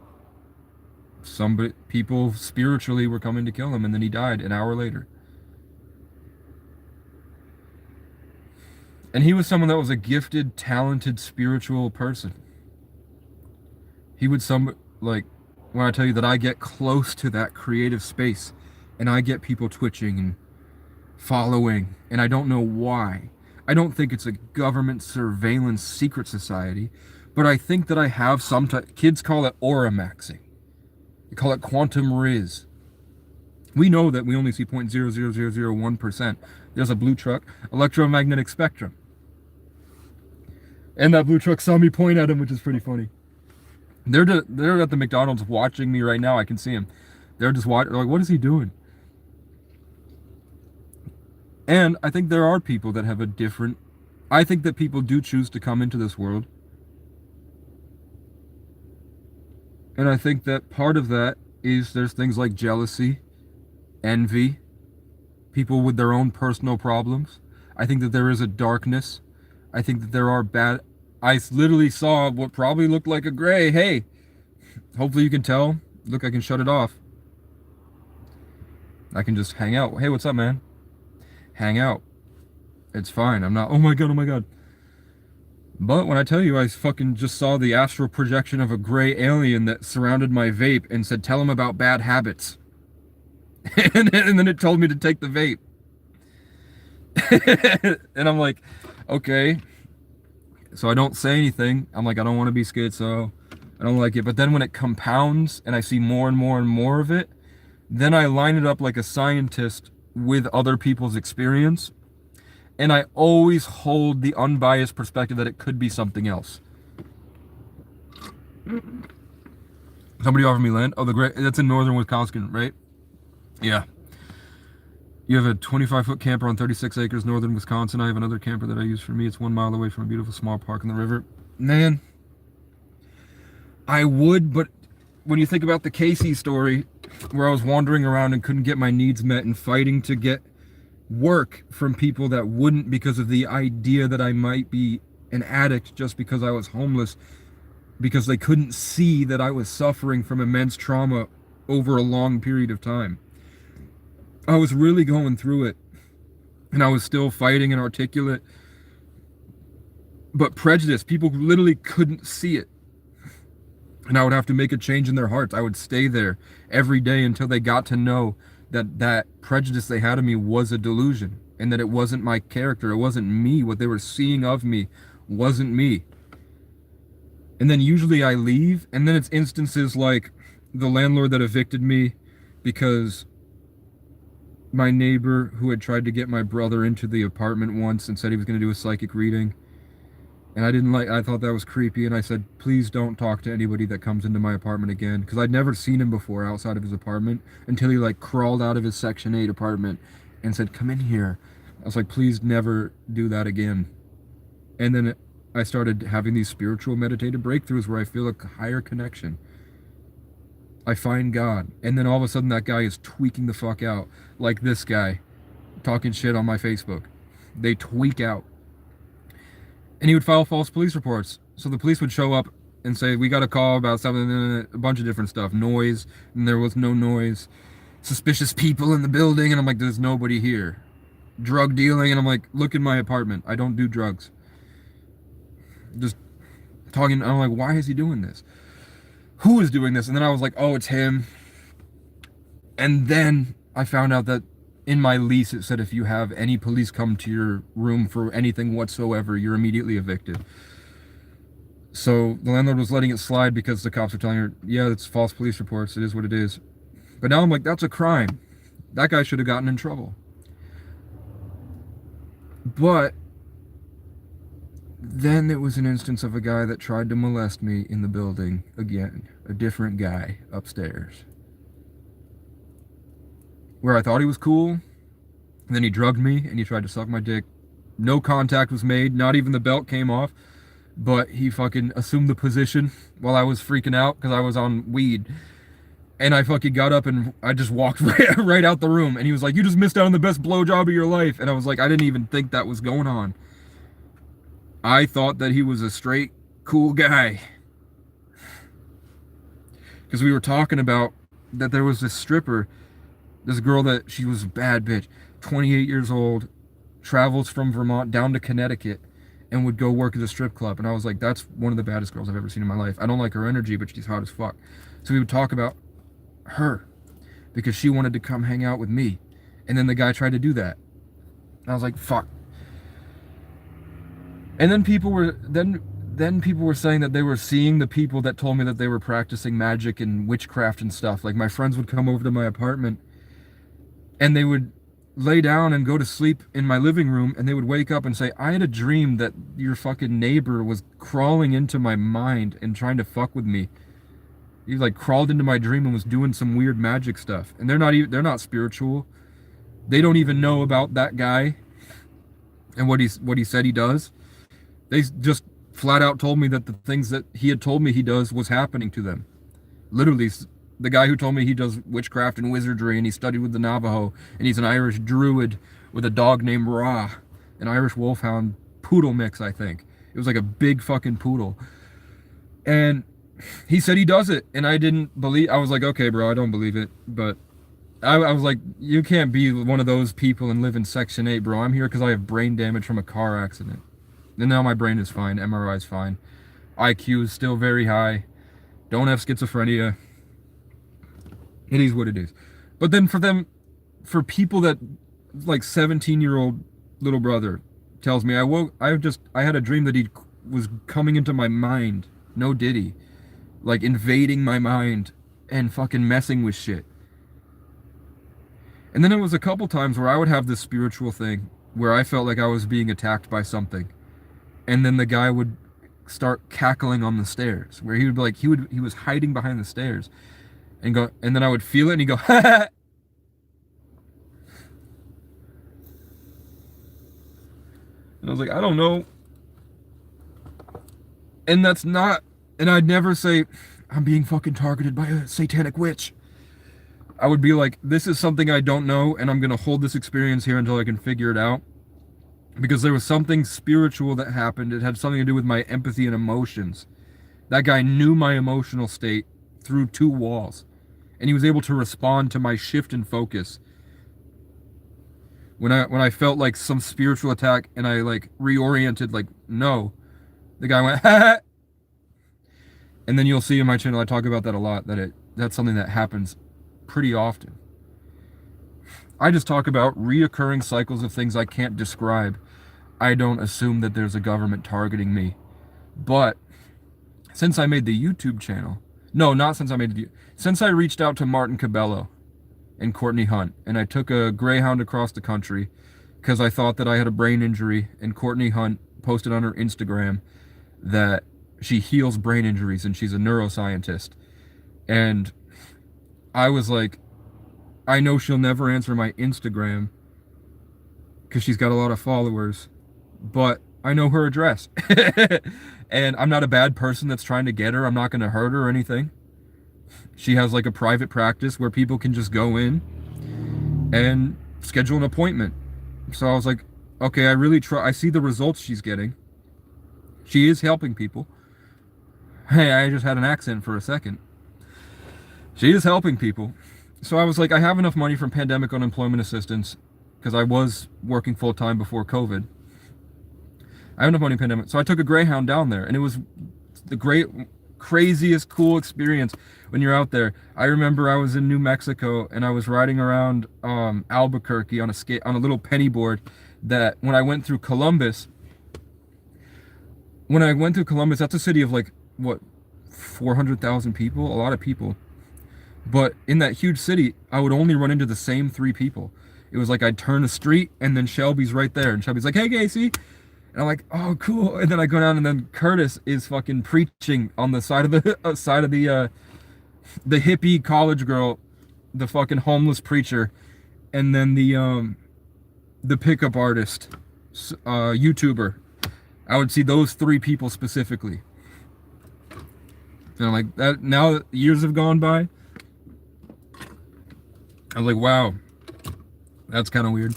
people spiritually were coming to kill him, and then he died an hour later. And he was someone that was a gifted, talented, spiritual person. He would like, when I tell you that I get close to that creative space, and I get people twitching and following, and I don't know why. I don't think it's a government surveillance secret society, but I think that I have kids call it aura maxing. They call it quantum riz. We know that we only see 0.00001%. There's a blue truck, electromagnetic spectrum. And that blue truck saw me point at him, which is pretty funny. They're at the McDonald's watching me right now. I can see him. They're just watching. Like, what is he doing? And I think there are people that have I think that people do choose to come into this world. And I think that part of that is there's things like jealousy, envy, people with their own personal problems. I think that there is a darkness. I think that there are I literally saw what probably looked like a gray. Hey, hopefully you can tell. Look, I can shut it off. I can just hang out. Hey, what's up, man? Hang out. It's fine. I'm not, oh my God. But when I tell you, I fucking just saw the astral projection of a gray alien that surrounded my vape and said, tell him about bad habits. and then it told me to take the vape. And I'm like, okay. So I don't say anything. I'm like, I don't want to be scared, so I don't like it. But then when it compounds and I see more and more and more of it, then I line it up like a scientist with other people's experience. And I always hold the unbiased perspective that it could be something else. Somebody offered me land. Oh, that's in northern Wisconsin, right? Yeah. You have a 25-foot camper on 36 acres, northern Wisconsin. I have another camper that I use for me. It's 1 mile away from a beautiful small park in the river. Man, I would, but when you think about the Casey story, where I was wandering around and couldn't get my needs met and fighting to get work from people that wouldn't, because of the idea that I might be an addict just because I was homeless, because they couldn't see that I was suffering from immense trauma over a long period of time. I was really going through it, and I was still fighting and articulate, but prejudice, people literally couldn't see it. And I would have to make a change in their hearts. I would stay there every day until they got to know that prejudice they had of me was a delusion, and that it wasn't my character, it wasn't me. What they were seeing of me wasn't me. And then usually I leave, and then it's instances like the landlord that evicted me because my neighbor who had tried to get my brother into the apartment once and said he was going to do a psychic reading. And I thought that was creepy, and I said, please don't talk to anybody that comes into my apartment again, because I'd never seen him before outside of his apartment until he like crawled out of his Section 8 apartment and said, come in here. I was like, please never do that again. And then I started having these spiritual meditative breakthroughs where I feel a higher connection. I find God, and then all of a sudden that guy is tweaking the fuck out, like this guy talking shit on my Facebook. They tweak out. And he would file false police reports. So the police would show up and say, we got a call about something, a bunch of different stuff. Noise, and there was no noise. Suspicious people in the building, and I'm like, there's nobody here. Drug dealing, and I'm like, look in my apartment. I don't do drugs. Just talking, I'm like, why is he doing this? Who is doing this? And then I was like, oh, it's him. And then I found out that in my lease, it said if you have any police come to your room for anything whatsoever, you're immediately evicted. So the landlord was letting it slide because the cops were telling her, yeah, it's false police reports. It is what it is. But now I'm like, that's a crime. That guy should have gotten in trouble. But then there was an instance of a guy that tried to molest me in the building again. A different guy upstairs. Where I thought he was cool. And then he drugged me and he tried to suck my dick. No contact was made. Not even the belt came off. But he fucking assumed the position while I was freaking out because I was on weed. And I fucking got up and I just walked right out the room. And he was like, you just missed out on the best blowjob of your life. And I was like, I didn't even think that was going on. I thought that he was a straight, cool guy. Because we were talking about that there was this stripper, this girl that she was a bad bitch, 28 years old, travels from Vermont down to Connecticut and would go work at a strip club. And I was like, that's one of the baddest girls I've ever seen in my life. I don't like her energy, but she's hot as fuck. So we would talk about her because she wanted to come hang out with me. And then the guy tried to do that. And I was like, fuck. And then people were people were saying that they were seeing the people that told me that they were practicing magic and witchcraft and stuff. Like my friends would come over to my apartment and they would lay down and go to sleep in my living room, and they would wake up and say, I had a dream that your fucking neighbor was crawling into my mind and trying to fuck with me. He like crawled into my dream and was doing some weird magic stuff. And they're not spiritual. They don't even know about that guy and what he said he does. They just flat out told me that the things that he had told me he does was happening to them. Literally, the guy who told me he does witchcraft and wizardry and he studied with the Navajo and he's an Irish druid with a dog named Ra, an Irish wolfhound poodle mix, I think. It was like a big fucking poodle. And he said he does it, and I didn't believe. I was like, okay, bro, I don't believe it. But I was like, you can't be one of those people and live in Section 8, bro. I'm here because I have brain damage from a car accident. And now my brain is fine. MRI is fine. IQ is still very high. Don't have schizophrenia. It is what it is. But then for people that, like 17-year-old little brother tells me, I had a dream that he was coming into my mind. No diddy. Like invading my mind and fucking messing with shit. And then it was a couple times where I would have this spiritual thing where I felt like I was being attacked by something. And then the guy would start cackling on the stairs, where he would be like, he was hiding behind the stairs and go, and then I would feel it and he'd go, ha ha. And I was like, I don't know. And that's not, and I'd never say, I'm being fucking targeted by a satanic witch. I would be like, this is something I don't know, and I'm going to hold this experience here until I can figure it out. Because there was something spiritual that happened. It had something to do with my empathy and emotions. That guy knew my emotional state through 2 walls. And he was able to respond to my shift in focus. When I felt like some spiritual attack and I like reoriented, like, no. The guy went, ha ha. And then you'll see in my channel, I talk about that a lot, that's something that happens pretty often. I just talk about reoccurring cycles of things I can't describe. I don't assume that there's a government targeting me. But since I made the YouTube channel, no, not since I made the, since I reached out to Martin Cabello and Courtney Hunt, and I took a Greyhound across the country because I thought that I had a brain injury, and Courtney Hunt posted on her Instagram that she heals brain injuries and she's a neuroscientist. And I was like, I know she'll never answer my Instagram because she's got a lot of followers, but I know her address. And I'm not a bad person that's trying to get her. I'm not going to hurt her or anything. She has like a private practice where people can just go in and schedule an appointment. So I was like, okay, I see the results she's getting. She is helping people. Hey, I just had an accent for a second. She is helping people. So I was like, I have enough money from pandemic unemployment assistance because I was working full-time before COVID. I have enough money in pandemic. So I took a Greyhound down there, and it was the craziest cool experience when you're out there. I remember I was in New Mexico and I was riding around Albuquerque on a little penny board that when I went through Columbus, that's a city of like, what, 400,000 people? A lot of people. But in that huge city, I would only run into the same 3 people. It was like I'd turn a street and then Shelby's right there. And Shelby's like, hey, Casey. And I'm like, oh, cool. And then I go down and then Curtis is fucking preaching on the side of the hippie college girl, the fucking homeless preacher. And then the pickup artist, YouTuber. I would see those 3 people specifically. And I'm like, that now that years have gone by, I was like, wow, that's kind of weird.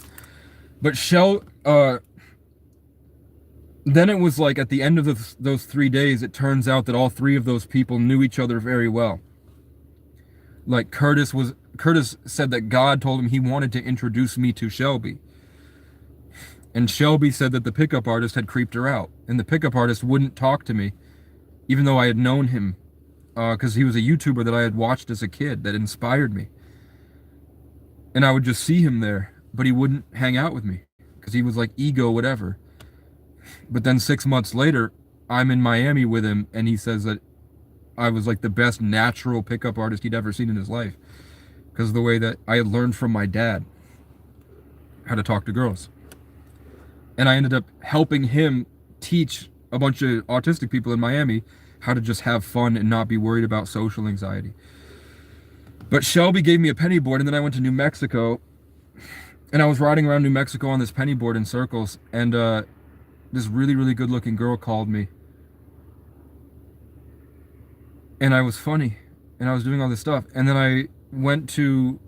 But Then it was like at the end of those 3 days, it turns out that all three of those people knew each other very well. Like Curtis said that God told him he wanted to introduce me to Shelby. And Shelby said that the pickup artist had creeped her out. And the pickup artist wouldn't talk to me, even though I had known him, because he was a YouTuber that I had watched as a kid that inspired me. And I would just see him there, but he wouldn't hang out with me because he was like ego, whatever. But then 6 months later, I'm in Miami with him, and he says that I was like the best natural pickup artist he'd ever seen in his life because of the way that I had learned from my dad how to talk to girls. And I ended up helping him teach a bunch of autistic people in Miami how to just have fun and not be worried about social anxiety. But Shelby gave me a penny board, and then I went to New Mexico, and I was riding around New Mexico on this penny board in circles, and this really, really good looking girl called me. And I was funny, and I was doing all this stuff. And then I went to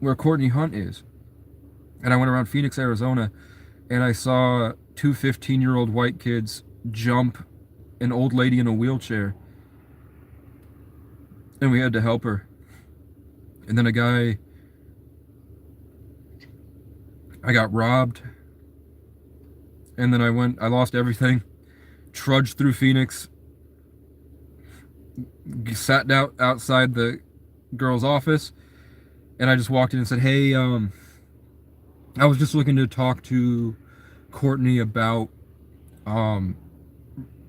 where Courtney Hunt is, and I went around Phoenix, Arizona, and I saw two 15-year-old white kids jump an old lady in a wheelchair, and we had to help her. And then I got robbed, and then I lost everything, trudged through Phoenix, sat down outside the girl's office, and I just walked in and said, hey, I was just looking to talk to Courtney about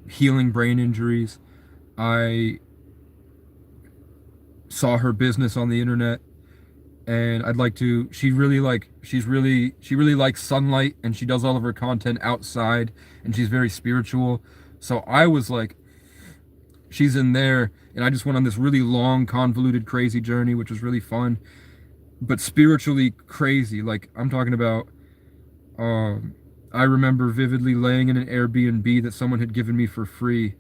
healing brain injuries. I saw her business on the internet, and I'd like to, she really likes sunlight, and she does all of her content outside, and she's very spiritual. So I was like, she's in there, and I just went on this really long, convoluted, crazy journey, which was really fun, but spiritually crazy. Like, I'm talking about, I remember vividly laying in an Airbnb that someone had given me for free,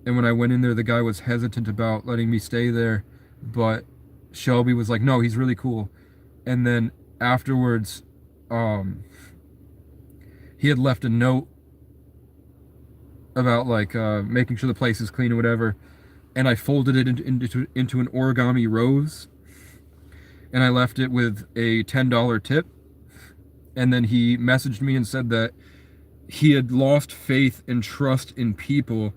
and when I went in there, the guy was hesitant about letting me stay there, but Shelby was like, no, he's really cool. And then afterwards, he had left a note about like making sure the place is clean or whatever, and I folded it into an origami rose, and I left it with a $10 tip. And then he messaged me and said that he had lost faith and trust in people,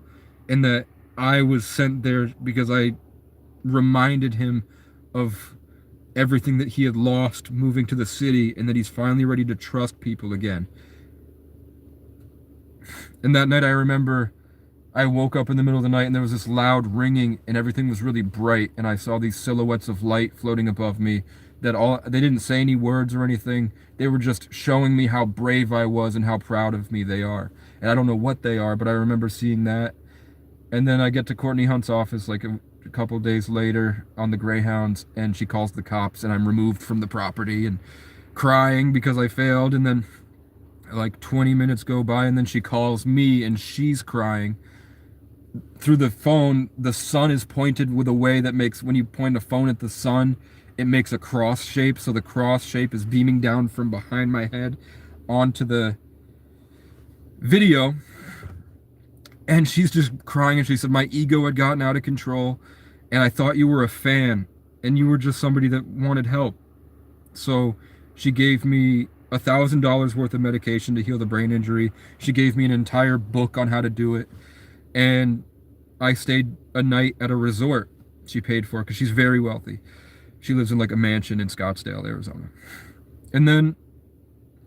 and that I was sent there because I reminded him of everything that he had lost moving to the city, and that he's finally ready to trust people again. And that night, I remember I woke up in the middle of the night, and there was this loud ringing, and everything was really bright, and I saw these silhouettes of light floating above me they didn't say any words or anything. They were just showing me how brave I was and how proud of me they are. And I don't know what they are, but I remember seeing that. And then I get to Courtney Hunt's office like a couple days later on the Greyhounds, and she calls the cops, and I'm removed from the property and crying because I failed. And then like 20 minutes go by, and then she calls me, and she's crying. Through the phone, the sun is pointed with a way that makes, when you point a phone at the sun, it makes a cross shape. So the cross shape is beaming down from behind my head onto the video. And she's just crying, and she said, my ego had gotten out of control, and I thought you were a fan, and you were just somebody that wanted help. So she gave me $1,000 worth of medication to heal the brain injury. She gave me an entire book on how to do it. And I stayed a night at a resort she paid for, because she's very wealthy. She lives in like a mansion in Scottsdale, Arizona. And then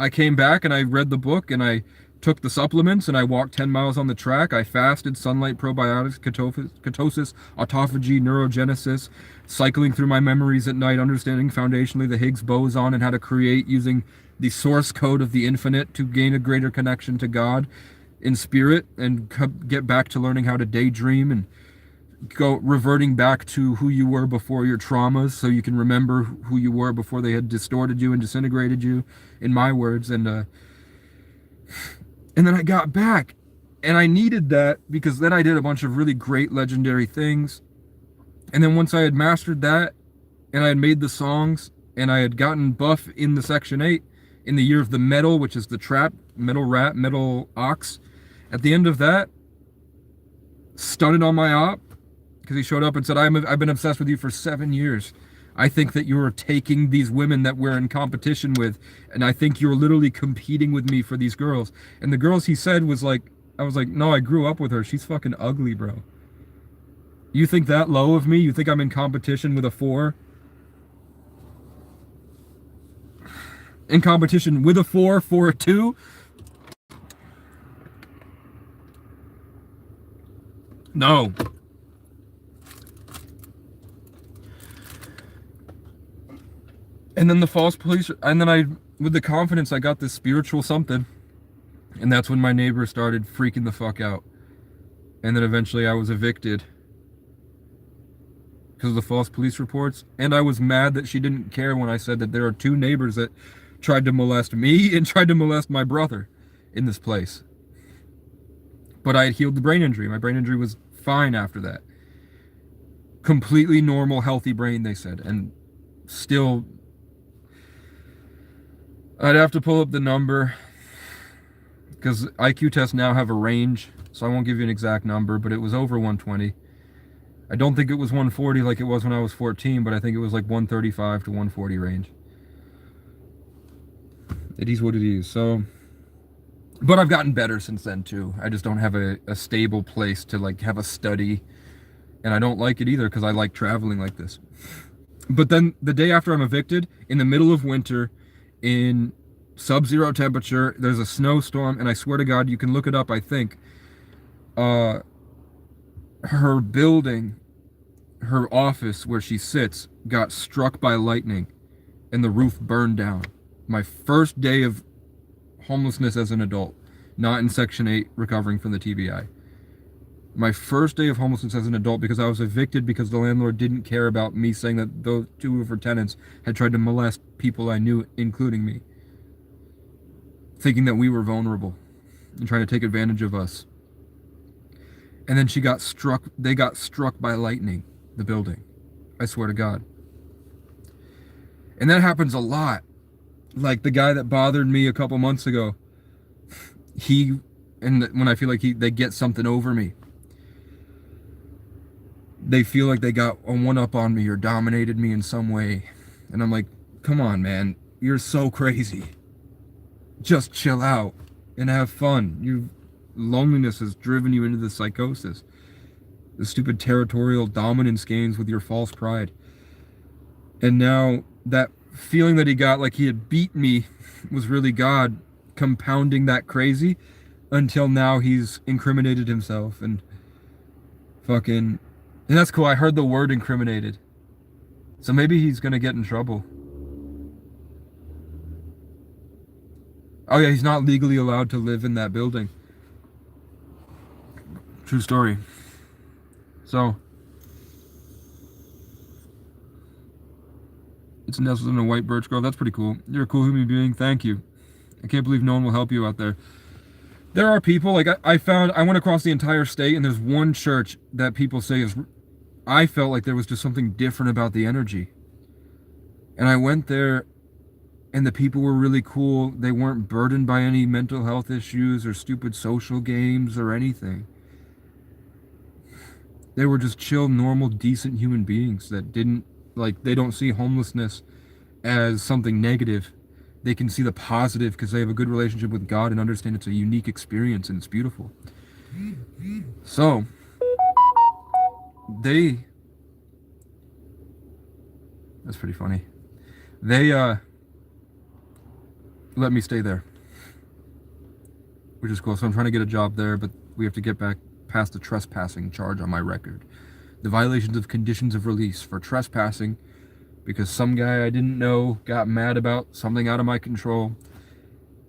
I came back, and I read the book, and I took the supplements, and I walked 10 miles on the track. I fasted, sunlight, probiotics, ketosis, autophagy, neurogenesis, cycling through my memories at night, understanding foundationally the Higgs boson and how to create using the source code of the infinite to gain a greater connection to God in spirit, and get back to learning how to daydream and reverting back to who you were before your traumas, so you can remember who you were before they had distorted you and disintegrated you, in my words. And then I got back, and I needed that, because then I did a bunch of really great legendary things. And then once I had mastered that, and I had made the songs, and I had gotten buff in the Section 8, in the year of the metal, which is the trap, metal rat, metal ox. At the end of that, stunted on my op because he showed up and said, I've been obsessed with you for 7 years. I think that you're taking these women that we're in competition with, and I think you're literally competing with me for these girls. And the girls he said was like, I was like, no, I grew up with her. She's fucking ugly, bro. You think that low of me? You think I'm in competition with a 4? In competition with a 4 for a 2? No. And then the false police, and then with the confidence, I got this spiritual something. And that's when my neighbor started freaking the fuck out. And then eventually I was evicted because of the false police reports. And I was mad that she didn't care when I said that there are 2 neighbors that tried to molest me and tried to molest my brother in this place. But I had healed the brain injury. My brain injury was fine after that. Completely normal, healthy brain, they said. And still, I'd have to pull up the number because IQ tests now have a range, so I won't give you an exact number, but it was over 120. I don't think it was 140 like it was when I was 14, but I think it was like 135 to 140 range. It is what it is. So, but I've gotten better since then too. I just don't have a stable place to like have a study, and I don't like it either because I like traveling like this. But then the day after I'm evicted, in the middle of winter, in sub-zero temperature, there's a snowstorm, and I swear to God, you can look it up, I think. Her building, her office where she sits, got struck by lightning, and the roof burned down. My first day of homelessness as an adult, not in Section 8 recovering from the TBI. My first day of homelessness as an adult because I was evicted because the landlord didn't care about me saying that those 2 of her tenants had tried to molest people I knew, including me. Thinking that we were vulnerable and trying to take advantage of us. And then they got struck by lightning, the building. I swear to God. And that happens a lot. Like the guy that bothered me a couple months ago, when I feel like they get something over me, they feel like they got a one-up on me or dominated me in some way. And I'm like, come on, man, you're so crazy. Just chill out and have fun. Loneliness has driven you into the psychosis. The stupid territorial dominance games with your false pride. And now that feeling that he got like he had beat me was really God compounding that crazy until now he's incriminated himself and fucking... And that's cool. I heard the word incriminated. So maybe he's going to get in trouble. Oh yeah, he's not legally allowed to live in that building. True story. So, it's nestled in a white birch grove. That's pretty cool. You're a cool human being. Thank you. I can't believe no one will help you out there. There are people, like I went across the entire state and there's one church that people say is, I felt like there was just something different about the energy. And I went there and the people were really cool. They weren't burdened by any mental health issues or stupid social games or anything. They were just chill, normal, decent human beings that they don't see homelessness as something negative. They can see the positive because they have a good relationship with God and understand it's a unique experience and it's beautiful. So, that's pretty funny. They, let me stay there, which is cool. So I'm trying to get a job there, but we have to get back past the trespassing charge on my record. The violations of conditions of release for trespassing because some guy I didn't know got mad about something out of my control.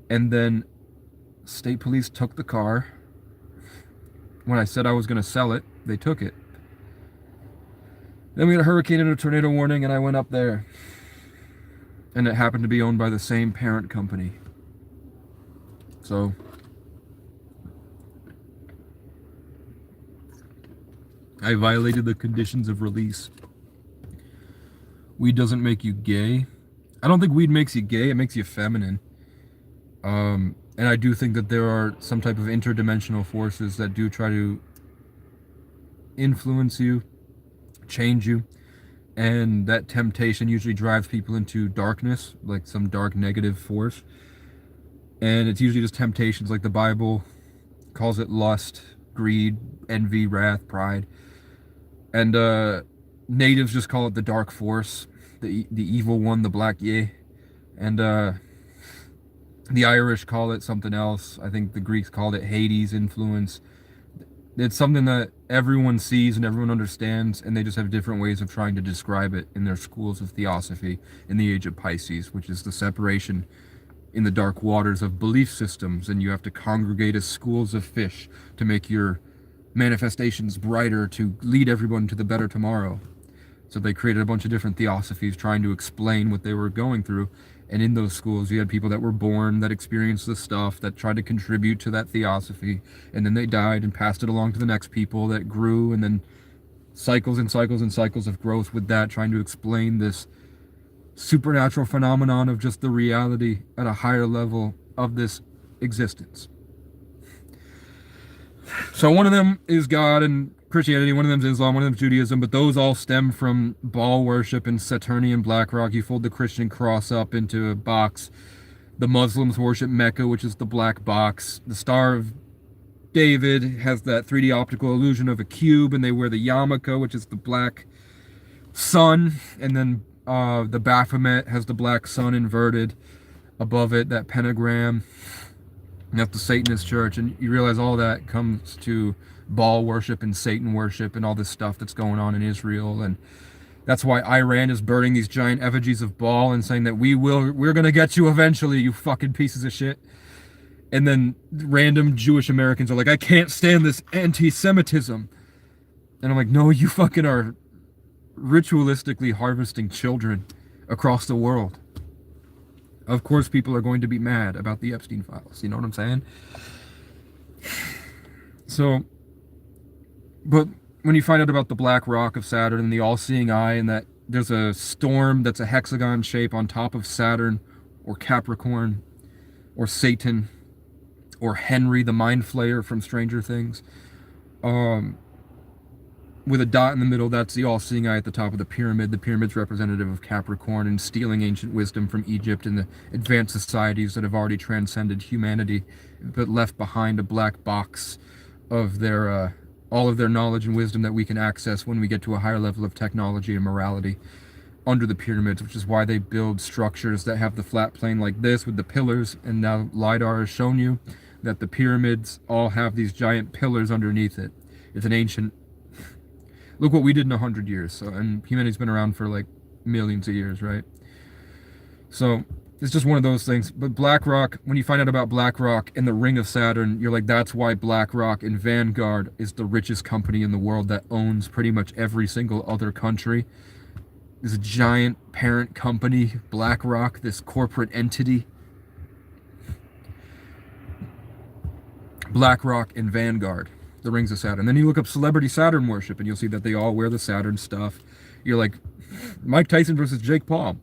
And then state police took the car. When I said I was going to sell it, they took it. Then we had a hurricane and a tornado warning, and I went up there. And it happened to be owned by the same parent company. So, I violated the conditions of release. Weed doesn't make you gay. I don't think weed makes you gay, it makes you feminine. And I do think that there are some type of interdimensional forces that do try to influence you, change you, and that temptation usually drives people into darkness, like some dark negative force. And it's usually just temptations, like the Bible calls it lust, greed, envy, wrath, pride. And natives just call it the dark force, the evil one, the black ye. And the Irish call it something else. I think the Greeks called it Hades influence. It's something that everyone sees and everyone understands, and they just have different ways of trying to describe it in their schools of theosophy in the age of Pisces, which is the separation in the dark waters of belief systems, and you have to congregate as schools of fish to make your manifestations brighter, to lead everyone to the better tomorrow. So they created a bunch of different theosophies trying to explain what they were going through. And in those schools, you had people that were born, that experienced the stuff, that tried to contribute to that theosophy, and then they died and passed it along to the next people that grew, and then cycles and cycles and cycles of growth with that, trying to explain this supernatural phenomenon of just the reality at a higher level of this existence. So one of them is God and Christianity, one of them is Islam, one of them is Judaism, but those all stem from Baal worship and Saturnian blackrock. You fold the Christian cross up into a box. The Muslims worship Mecca, which is the black box. The Star of David has that 3D optical illusion of a cube, and they wear the yarmulke, which is the black sun. And then the Baphomet has the black sun inverted above it, that pentagram. And that's the Satanist church, and you realize all that comes to Baal worship and Satan worship and all this stuff that's going on in Israel. And that's why Iran is burning these giant effigies of Baal and saying that we're gonna get you eventually, you fucking pieces of shit. And then random Jewish Americans are like, I can't stand this anti-Semitism. And I'm like, no, you fucking are ritualistically harvesting children across the world. Of course people are going to be mad about the Epstein files, you know what I'm saying? So, but when you find out about the black rock of Saturn and the all-seeing eye, and that there's a storm that's a hexagon shape on top of Saturn, or Capricorn, or Satan, or Henry the Mind Flayer from Stranger Things, with a dot in the middle, that's the all-seeing eye at the top of the pyramid. The pyramid's representative of Capricorn and stealing ancient wisdom from Egypt and the advanced societies that have already transcended humanity, but left behind a black box of their all of their knowledge and wisdom that we can access when we get to a higher level of technology and morality under the pyramids, which is why they build structures that have the flat plane like this with the pillars. And now LiDAR has shown you that the pyramids all have these giant pillars underneath it. It's an ancient... Look what we did in 100 years. So, and humanity's been around for like millions of years, right? So it's just one of those things. But BlackRock, when you find out about BlackRock and the Ring of Saturn, you're like, that's why BlackRock and Vanguard is the richest company in the world that owns pretty much every single other country. This giant parent company, BlackRock, this corporate entity. BlackRock and Vanguard, the Rings of Saturn. Then you look up celebrity Saturn worship, and you'll see that they all wear the Saturn stuff. You're like, Mike Tyson versus Jake Paul.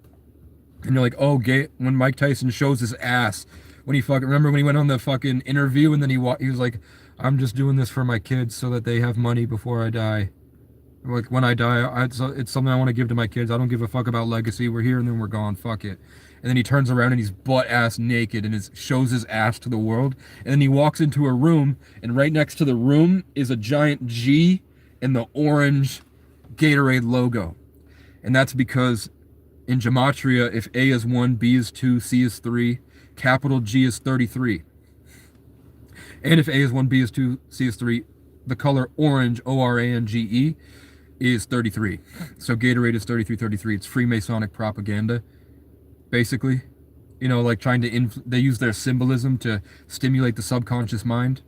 And you're like, oh, when Mike Tyson shows his ass, when he fucking, remember when he went on the fucking interview, and then he was like, I'm just doing this for my kids so that they have money before I die. Like, when I die, it's something I want to give to my kids. I don't give a fuck about legacy. We're here and then we're gone. Fuck it. And then he turns around and he's butt-ass naked and shows his ass to the world. And then he walks into a room, and right next to the room is a giant G and the orange Gatorade logo. And that's because in Gematria, if A is 1, B is 2, C is 3, capital G is 33. And if A is 1, B is 2, C is 3, the color orange, O-R-A-N-G-E, is 33. So Gatorade is 3333. It's Freemasonic propaganda, basically. You know, like trying to they use their symbolism to stimulate the subconscious mind,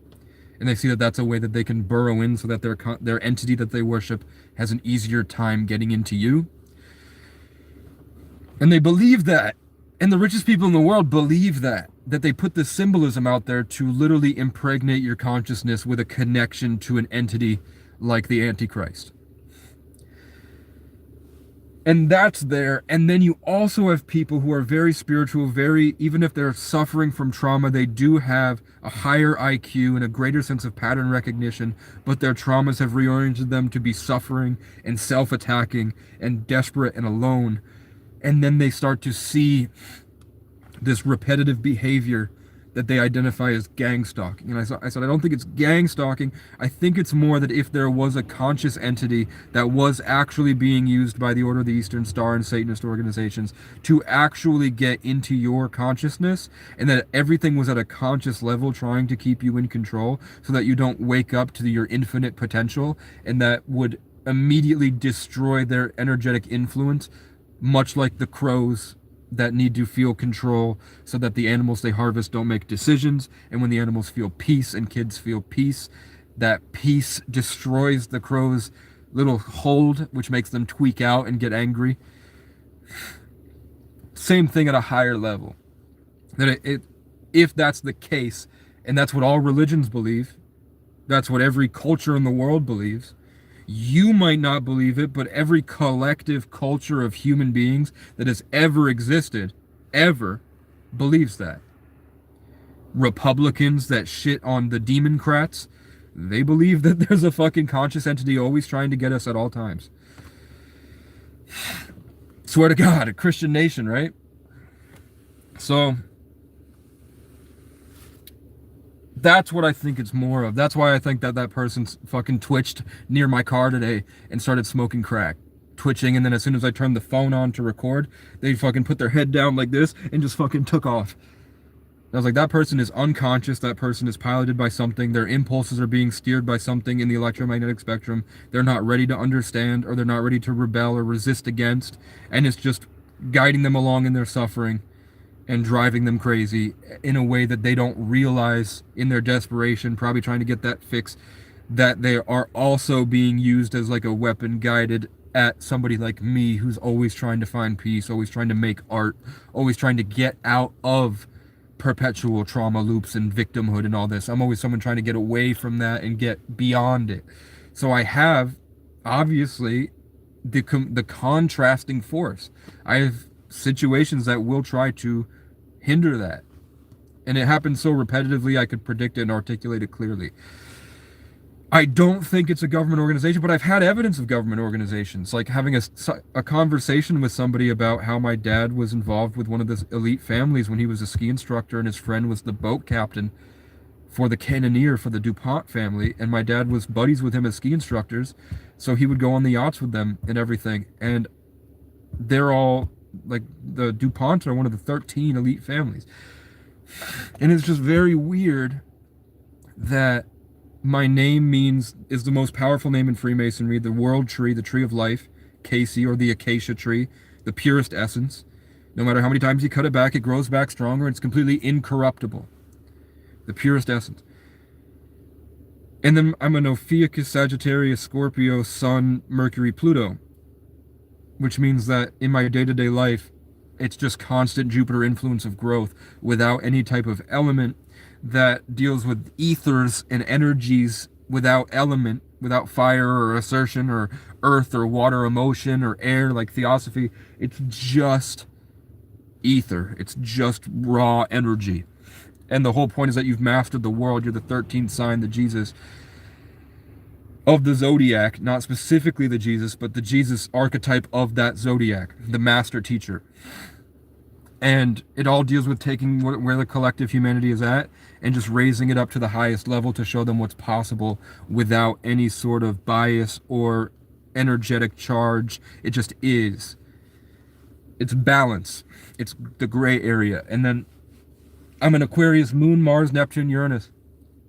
and they see that that's a way that they can burrow in so that their entity that they worship has an easier time getting into you. And they believe that, and the richest people in the world believe that they put this symbolism out there to literally impregnate your consciousness with a connection to an entity like the Antichrist. And that's there. And then you also have people who are very spiritual, very, even if they're suffering from trauma, they do have a higher IQ and a greater sense of pattern recognition, but their traumas have reoriented them to be suffering and self-attacking and desperate and alone. And then they start to see this repetitive behavior that they identify as gang stalking. And I said, I don't think it's gang stalking. I think it's more that if there was a conscious entity that was actually being used by the Order of the Eastern Star and Satanist organizations to actually get into your consciousness, and that everything was at a conscious level trying to keep you in control so that you don't wake up to your infinite potential, and that would immediately destroy their energetic influence, much like the crows that need to feel control so that the animals they harvest don't make decisions. And when the animals feel peace and kids feel peace, that peace destroys the crow's little hold, which makes them tweak out and get angry. Same thing at a higher level. That if that's the case, and that's what all religions believe, that's what every culture in the world believes, you might not believe it, but every collective culture of human beings that has ever existed, ever, believes that. Republicans that shit on the Democrats, they believe that there's a fucking conscious entity always trying to get us at all times. Swear to God, a Christian nation, right? So that's what I think it's more of. That's why I think that that person fucking twitched near my car today and started smoking crack. Twitching, and then as soon as I turned the phone on to record, they fucking put their head down like this and just fucking took off. I was like, that person is unconscious. That person is piloted by something. Their impulses are being steered by something in the electromagnetic spectrum. They're not ready to understand, or they're not ready to rebel or resist against. And it's just guiding them along in their suffering and driving them crazy in a way that they don't realize in their desperation, probably trying to get that fix, that they are also being used as like a weapon guided at somebody like me who's always trying to find peace, always trying to make art, always trying to get out of perpetual trauma loops and victimhood and all this. I'm always someone trying to get away from that and get beyond it. So I have, obviously, the contrasting force. I have situations that will try to hinder that. And it happens so repetitively, I could predict it and articulate it clearly. I don't think it's a government organization, but I've had evidence of government organizations, like having a conversation with somebody about how my dad was involved with one of the elite families when he was a ski instructor, and his friend was the boat captain for the Cannoneer for the DuPont family, and my dad was buddies with him as ski instructors, so he would go on the yachts with them and everything. And they're all, like, the DuPonts are one of the 13 elite families. And it's just very weird that my name is the most powerful name in Freemasonry, the world tree, the tree of life, Casey, or the acacia tree, the purest essence. No matter how many times you cut it back, it grows back stronger. It's completely incorruptible. The purest essence. And then I'm an Ophiuchus, Sagittarius, Scorpio, Sun, Mercury, Pluto, which means that in my day-to-day life, it's just constant Jupiter influence of growth without any type of element that deals with ethers and energies without element, without fire or assertion or earth or water, emotion or air, like theosophy. It's just ether. It's just raw energy. And the whole point is that you've mastered the world. You're the 13th sign, the Jesus of the zodiac, not specifically the Jesus, but the Jesus archetype of that zodiac, the master teacher. And it all deals with taking where the collective humanity is at and just raising it up to the highest level to show them what's possible without any sort of bias or energetic charge. It just is. It's balance. It's the gray area. And then I'm an Aquarius, Moon, Mars, Neptune, Uranus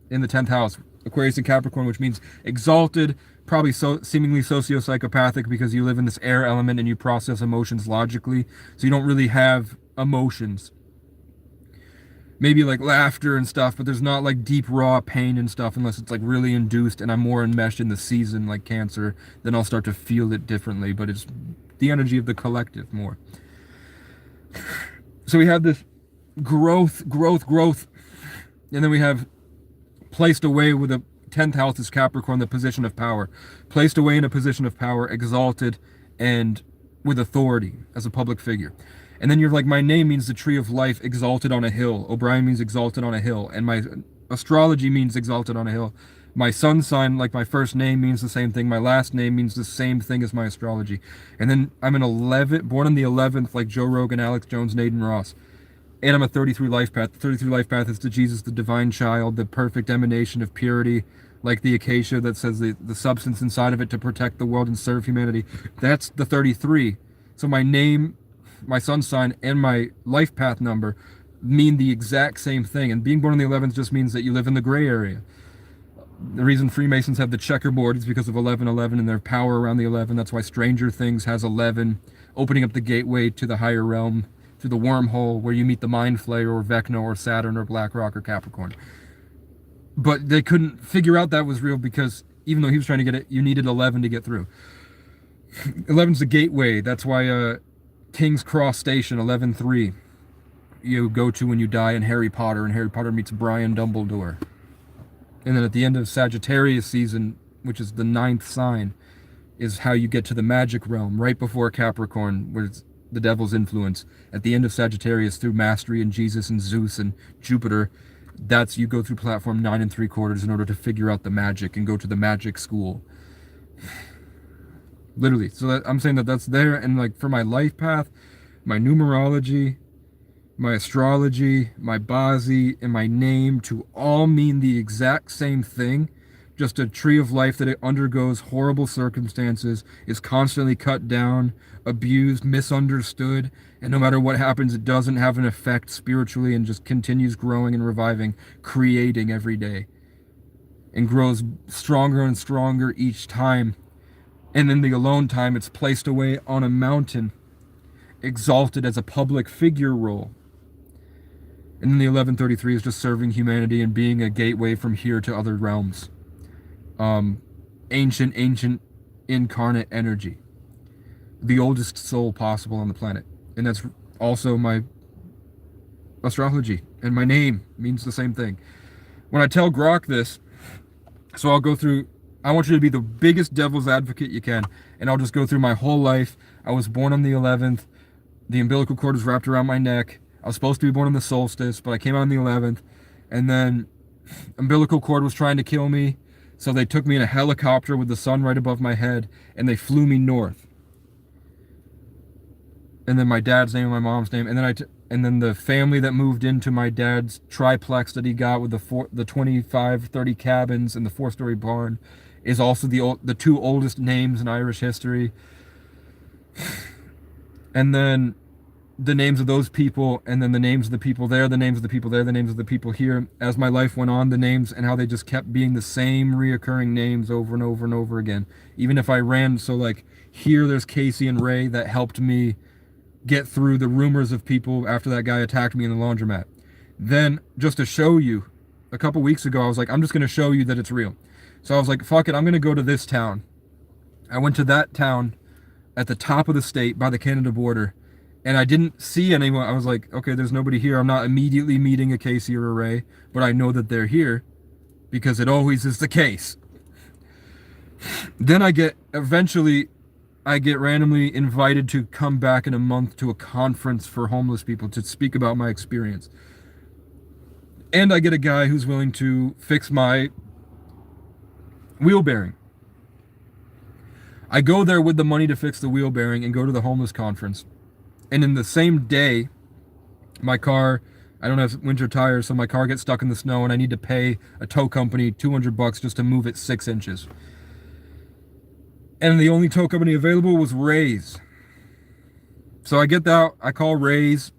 in the 10th house. Aquarius and Capricorn, which means exalted, probably seemingly socio-psychopathic, because you live in this air element and you process emotions logically. So you don't really have emotions. Maybe like laughter and stuff, but there's not like deep raw pain and stuff unless it's like really induced and I'm more enmeshed in the season, like Cancer. Then I'll start to feel it differently, but it's the energy of the collective more. So we have this growth, and then we have placed away with the 10th house is Capricorn, the position of power. Placed away in a position of power, exalted and with authority as a public figure. And then you're like, my name means the tree of life exalted on a hill. O'Brien means exalted on a hill. And my astrology means exalted on a hill. My sun sign, like my first name, means the same thing. My last name means the same thing as my astrology. And then I'm an 11, born on the 11th, like Joe Rogan, Alex Jones, Nathan Ross. And I'm a 33 life path. The 33 life path is to Jesus, the divine child, the perfect emanation of purity, like the acacia that says the substance inside of it to protect the world and serve humanity. That's the 33. So my name, my sun sign, and my life path number mean the exact same thing. And being born on the 11th just means that you live in the gray area. The reason Freemasons have the checkerboard is because of 1111 and their power around the 11. That's why Stranger Things has 11, opening up the gateway to the higher realm, through the wormhole where you meet the Mind Flayer or Vecna or Saturn or BlackRock or Capricorn. But they couldn't figure out that was real because even though he was trying to get it, you needed 11 to get through. 11's the gateway. That's why King's Cross Station, 11-3, you go to when you die in Harry Potter, and Harry Potter meets Brian Dumbledore. And then at the end of Sagittarius season, which is the 9th sign, is how you get to the magic realm, right before Capricorn, where it's the devil's influence. At the end of Sagittarius, through mastery and Jesus and Zeus and Jupiter, that's you go through platform 9 3/4 in order to figure out the magic and go to the magic school. Literally. So that, I'm saying that that's there. And like for my life path, my numerology, my astrology, my Bazi, and my name to all mean the exact same thing. Just a tree of life that it undergoes horrible circumstances, is constantly cut down, abused, misunderstood, and no matter what happens, it doesn't have an effect spiritually and just continues growing and reviving, creating every day, and grows stronger and stronger each time. And in the alone time, it's placed away on a mountain, exalted as a public figure role. And then the 1133 is just serving humanity and being a gateway from here to other realms. Ancient incarnate energy. The oldest soul possible on the planet. And that's also my astrology. And my name means the same thing. When I tell Grok this, so I'll go through, I want you to be the biggest devil's advocate you can. And I'll just go through my whole life. I was born on the 11th. The umbilical cord was wrapped around my neck. I was supposed to be born on the solstice, but I came out on the 11th. And then umbilical cord was trying to kill me. So they took me in a helicopter with the sun right above my head, and they flew me north. And then my dad's name and my mom's name, and then the family that moved into my dad's triplex that he got with the 25, 30 cabins and the 4-story barn is also the 2 oldest names in Irish history. And then the names of those people, and then the names of the people there, the names of the people there, the names of the people here. As my life went on, the names and how they just kept being the same reoccurring names over and over and over again. Even if I ran, so like here there's Casey and Ray that helped me get through the rumors of people after that guy attacked me in the laundromat. Then, just to show you, a couple weeks ago, I was like, I'm just going to show you that it's real. So I was like, fuck it, I'm going to go to this town. I went to that town at the top of the state by the Canada border, and I didn't see anyone. I was like, okay, there's nobody here. I'm not immediately meeting a Casey or a Ray, but I know that they're here because it always is the case. Then I get randomly invited to come back in a month to a conference for homeless people to speak about my experience. And I get a guy who's willing to fix my wheel bearing. I go there with the money to fix the wheel bearing and go to the homeless conference. And in the same day, my car, I don't have winter tires, so my car gets stuck in the snow and I need to pay a tow company $200 just to move it 6 inches. And the only tow company available was Ray's. So I get that, I call Ray's.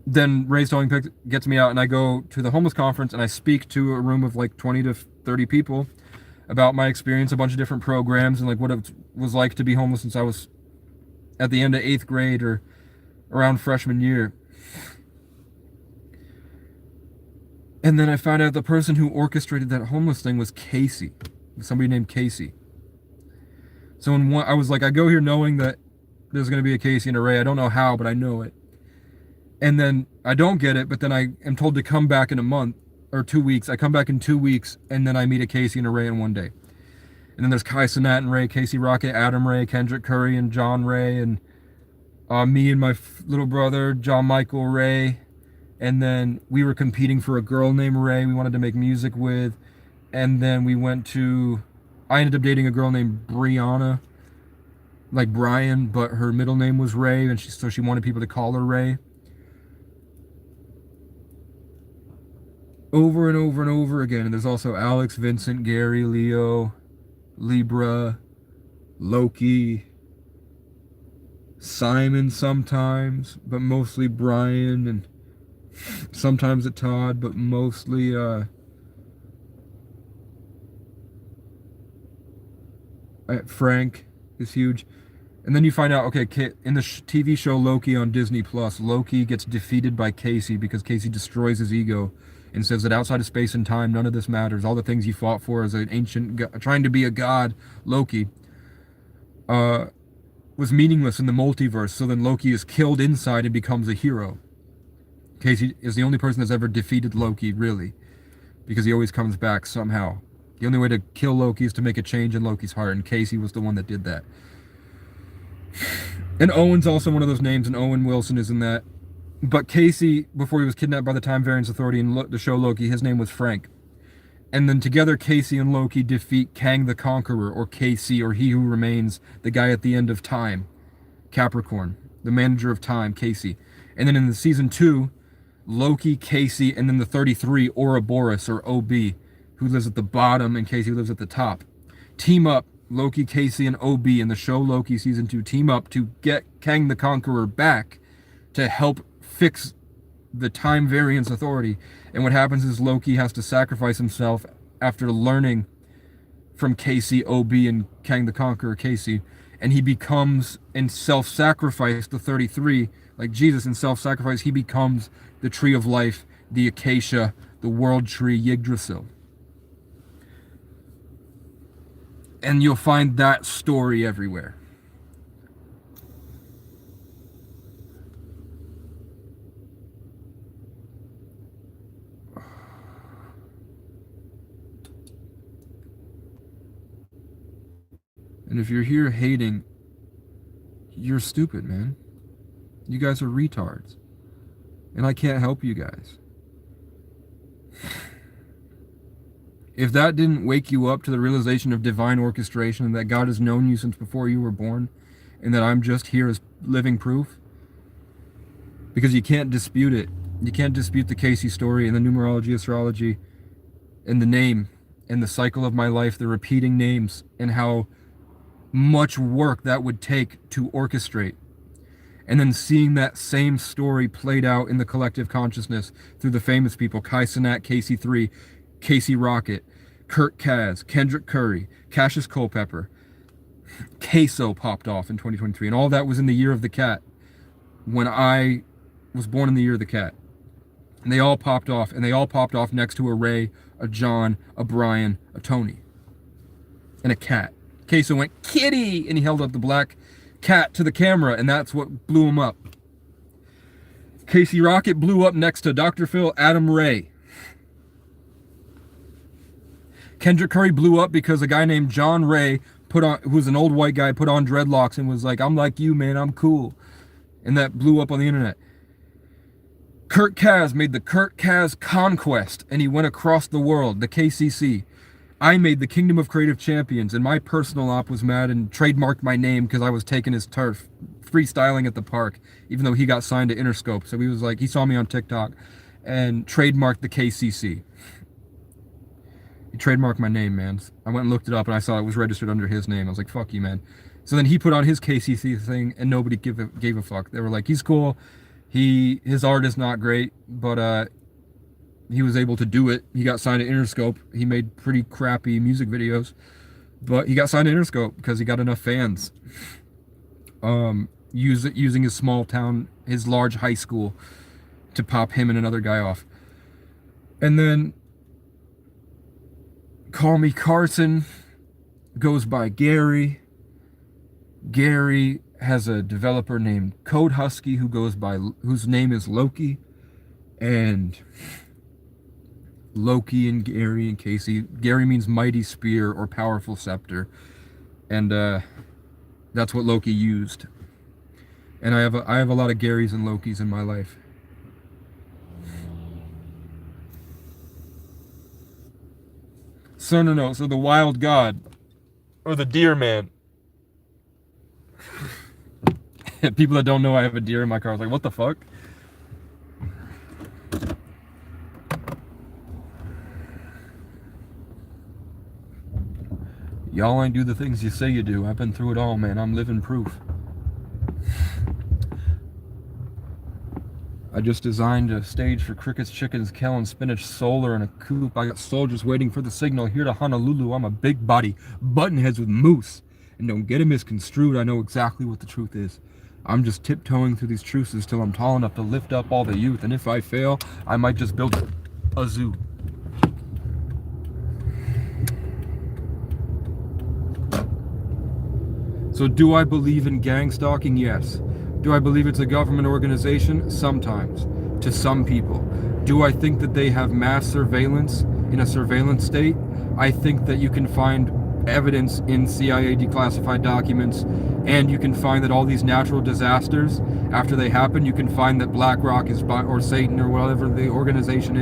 Then Ray's towing gets me out, and I go to the homeless conference and I speak to a room of like 20 to 30 people about my experience, a bunch of different programs, and like what it was like to be homeless since I was at the end of 8th grade or around freshman year. And then I found out the person who orchestrated that homeless thing was Casey, somebody named Casey. So I was like, I go here knowing that there's going to be a Casey and a Ray. I don't know how, but I know it. And then I don't get it, but then I am told to come back in a month or 2 weeks. I come back in 2 weeks, and then I meet a Casey and a Ray in one day. And then there's Kai Cenat and Ray, Casey Rocket, Adam Ray, Kendrick Curry, and John Ray, and me and my little brother, John Michael Ray. And then we were competing for a girl named Ray we wanted to make music with. And then I ended up dating a girl named Brianna, like Brian, but her middle name was Ray, and so she wanted people to call her Ray. Over and over and over again. And there's also Alex, Vincent, Gary, Leo, Libra, Loki, Simon sometimes, but mostly Brian, and sometimes a Todd, but mostly Frank is huge. And then you find out, okay, in the TV show Loki on Disney Plus, Loki gets defeated by Casey because Casey destroys his ego and says that outside of space and time, none of this matters. All the things you fought for as an ancient, trying to be a god, Loki, was meaningless in the multiverse. So then Loki is killed inside and becomes a hero. Casey is the only person that's ever defeated Loki, really, because he always comes back somehow. The only way to kill Loki is to make a change in Loki's heart, and Casey was the one that did that. And Owen's also one of those names, and Owen Wilson is in that. But Casey, before he was kidnapped by the Time Variance Authority in the show Loki, his name was Frank. And then together, Casey and Loki defeat Kang the Conqueror, or Casey, or He Who Remains, the guy at the end of time, Capricorn, the manager of time, Casey. And then in the season 2, Loki, Casey, and then the 33, Ouroboros, or OB, who lives at the bottom and Casey lives at the top, team up. Loki, Casey, and OB in the show Loki season 2 team up to get Kang the Conqueror back to help fix the Time Variance Authority. And what happens is Loki has to sacrifice himself after learning from Casey, OB, and Kang the Conqueror, Casey. And he becomes, in self-sacrifice, the 33, like Jesus in self-sacrifice, he becomes the Tree of Life, the Acacia, the World Tree, Yggdrasil. And you'll find that story everywhere. And if you're here hating, you're stupid, man. You guys are retards. And I can't help you guys. If that didn't wake you up to the realization of divine orchestration and that God has known you since before you were born, and that I'm just here as living proof, because you can't dispute it. You can't dispute the Casey story and the numerology, astrology, and the name, and the cycle of my life, the repeating names, and how much work that would take to orchestrate. And then seeing that same story played out in the collective consciousness through the famous people, Kai Cenat, Casey 3, Casey Rocket, Kurt Kaz, Kendrick Curry, Cassius Culpepper, Queso popped off in 2023, and all that was in the year of the cat, when I was born in the year of the cat. And they all popped off, and they all popped off next to a Ray, a John, a Brian, a Tony, and a cat. Queso went, kitty, and he held up the black cat to the camera, and that's what blew him up. Casey Rocket blew up next to Dr. Phil, Adam Ray. Kendrick Curry blew up because a guy named John Ray who was an old white guy, put on dreadlocks and was like, I'm like you, man, I'm cool. And that blew up on the internet. Kurt Kaz made the Kurt Kaz Conquest, and he went across the world, the KCC. I made the Kingdom of Creative Champions, and my personal op was mad and trademarked my name because I was taking his turf, freestyling at the park, even though he got signed to Interscope. So he was like, he saw me on TikTok and trademarked the KCC. He trademarked my name, man. I went and looked it up, and I saw it was registered under his name. I was like, fuck you, man. So then he put on his KCC thing, and nobody gave a fuck. They were like, he's cool. His art is not great, but he was able to do it. He got signed to Interscope. He made pretty crappy music videos, but he got signed to Interscope because he got enough fans. Using his small town, his large high school, to pop him and another guy off. And then Call Me Carson goes by Gary. Gary has a developer named Code Husky whose name is Loki. And Loki and Gary and Casey. Gary means mighty spear or powerful scepter, and that's what Loki used. And I have a lot of Garys and Lokis in my life. Cernunnos, or the wild god, or the deer man. People that don't know I have a deer in my car, I was like, what the fuck? Y'all ain't do the things you say you do. I've been through it all, man. I'm living proof. I just designed a stage for crickets, chickens, kale, and spinach, solar, and a coop. I got soldiers waiting for the signal. Here to Honolulu, I'm a big body, button heads with moose. And don't get it misconstrued, I know exactly what the truth is. I'm just tiptoeing through these truces till I'm tall enough to lift up all the youth. And if I fail, I might just build a zoo. So do I believe in gang stalking? Yes. Do I believe it's a government organization? Sometimes. To some people. Do I think that they have mass surveillance in a surveillance state? I think that you can find evidence in CIA declassified documents, and you can find that all these natural disasters, after they happen, you can find that BlackRock is or Satan or whatever the organization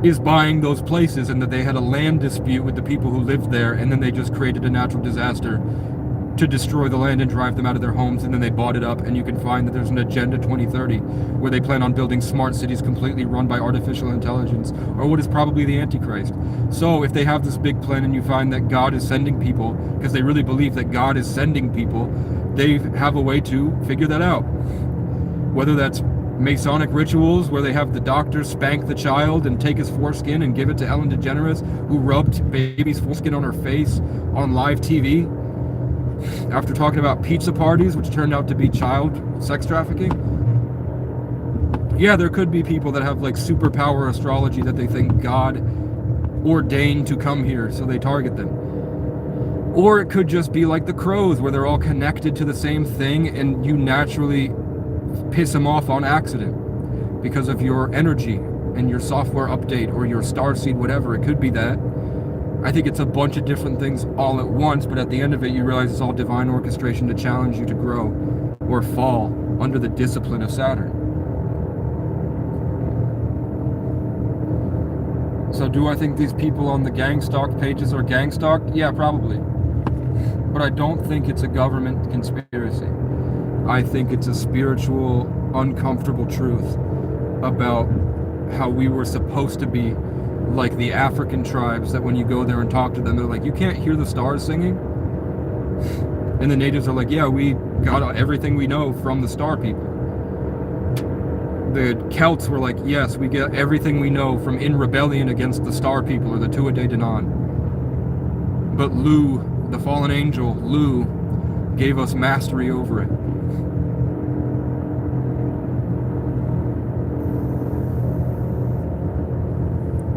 is buying those places, and that they had a land dispute with the people who lived there, and then they just created a natural disaster to destroy the land and drive them out of their homes, and then they bought it up. And you can find that there's an Agenda 2030 where they plan on building smart cities completely run by artificial intelligence, or what is probably the Antichrist. So if they have this big plan and you find that God is sending people, because they really believe that God is sending people, they have a way to figure that out. Whether that's Masonic rituals where they have the doctor spank the child and take his foreskin and give it to Ellen DeGeneres, who rubbed baby's foreskin on her face on live TV after talking about pizza parties, which turned out to be child sex trafficking. Yeah, there could be people that have like superpower astrology that they think God ordained to come here, so they target them. Or it could just be like the crows, where they're all connected to the same thing and you naturally piss them off on accident because of your energy and your software update or your starseed, whatever. It could be that. I think it's a bunch of different things all at once, but at the end of it, you realize it's all divine orchestration to challenge you to grow or fall under the discipline of Saturn. So do I think these people on the gang stalk pages are gang stalked? Yeah, probably. But I don't think it's a government conspiracy. I think it's a spiritual, uncomfortable truth about how we were supposed to be like the African tribes, that when you go there and talk to them, they're like, you can't hear the stars singing? And the natives are like, yeah, we got everything we know from the star people. The Celts were like, yes, we get everything we know from in rebellion against the star people, or the Tuatha De Danann. But Lu, the fallen angel, Lu, gave us mastery over it.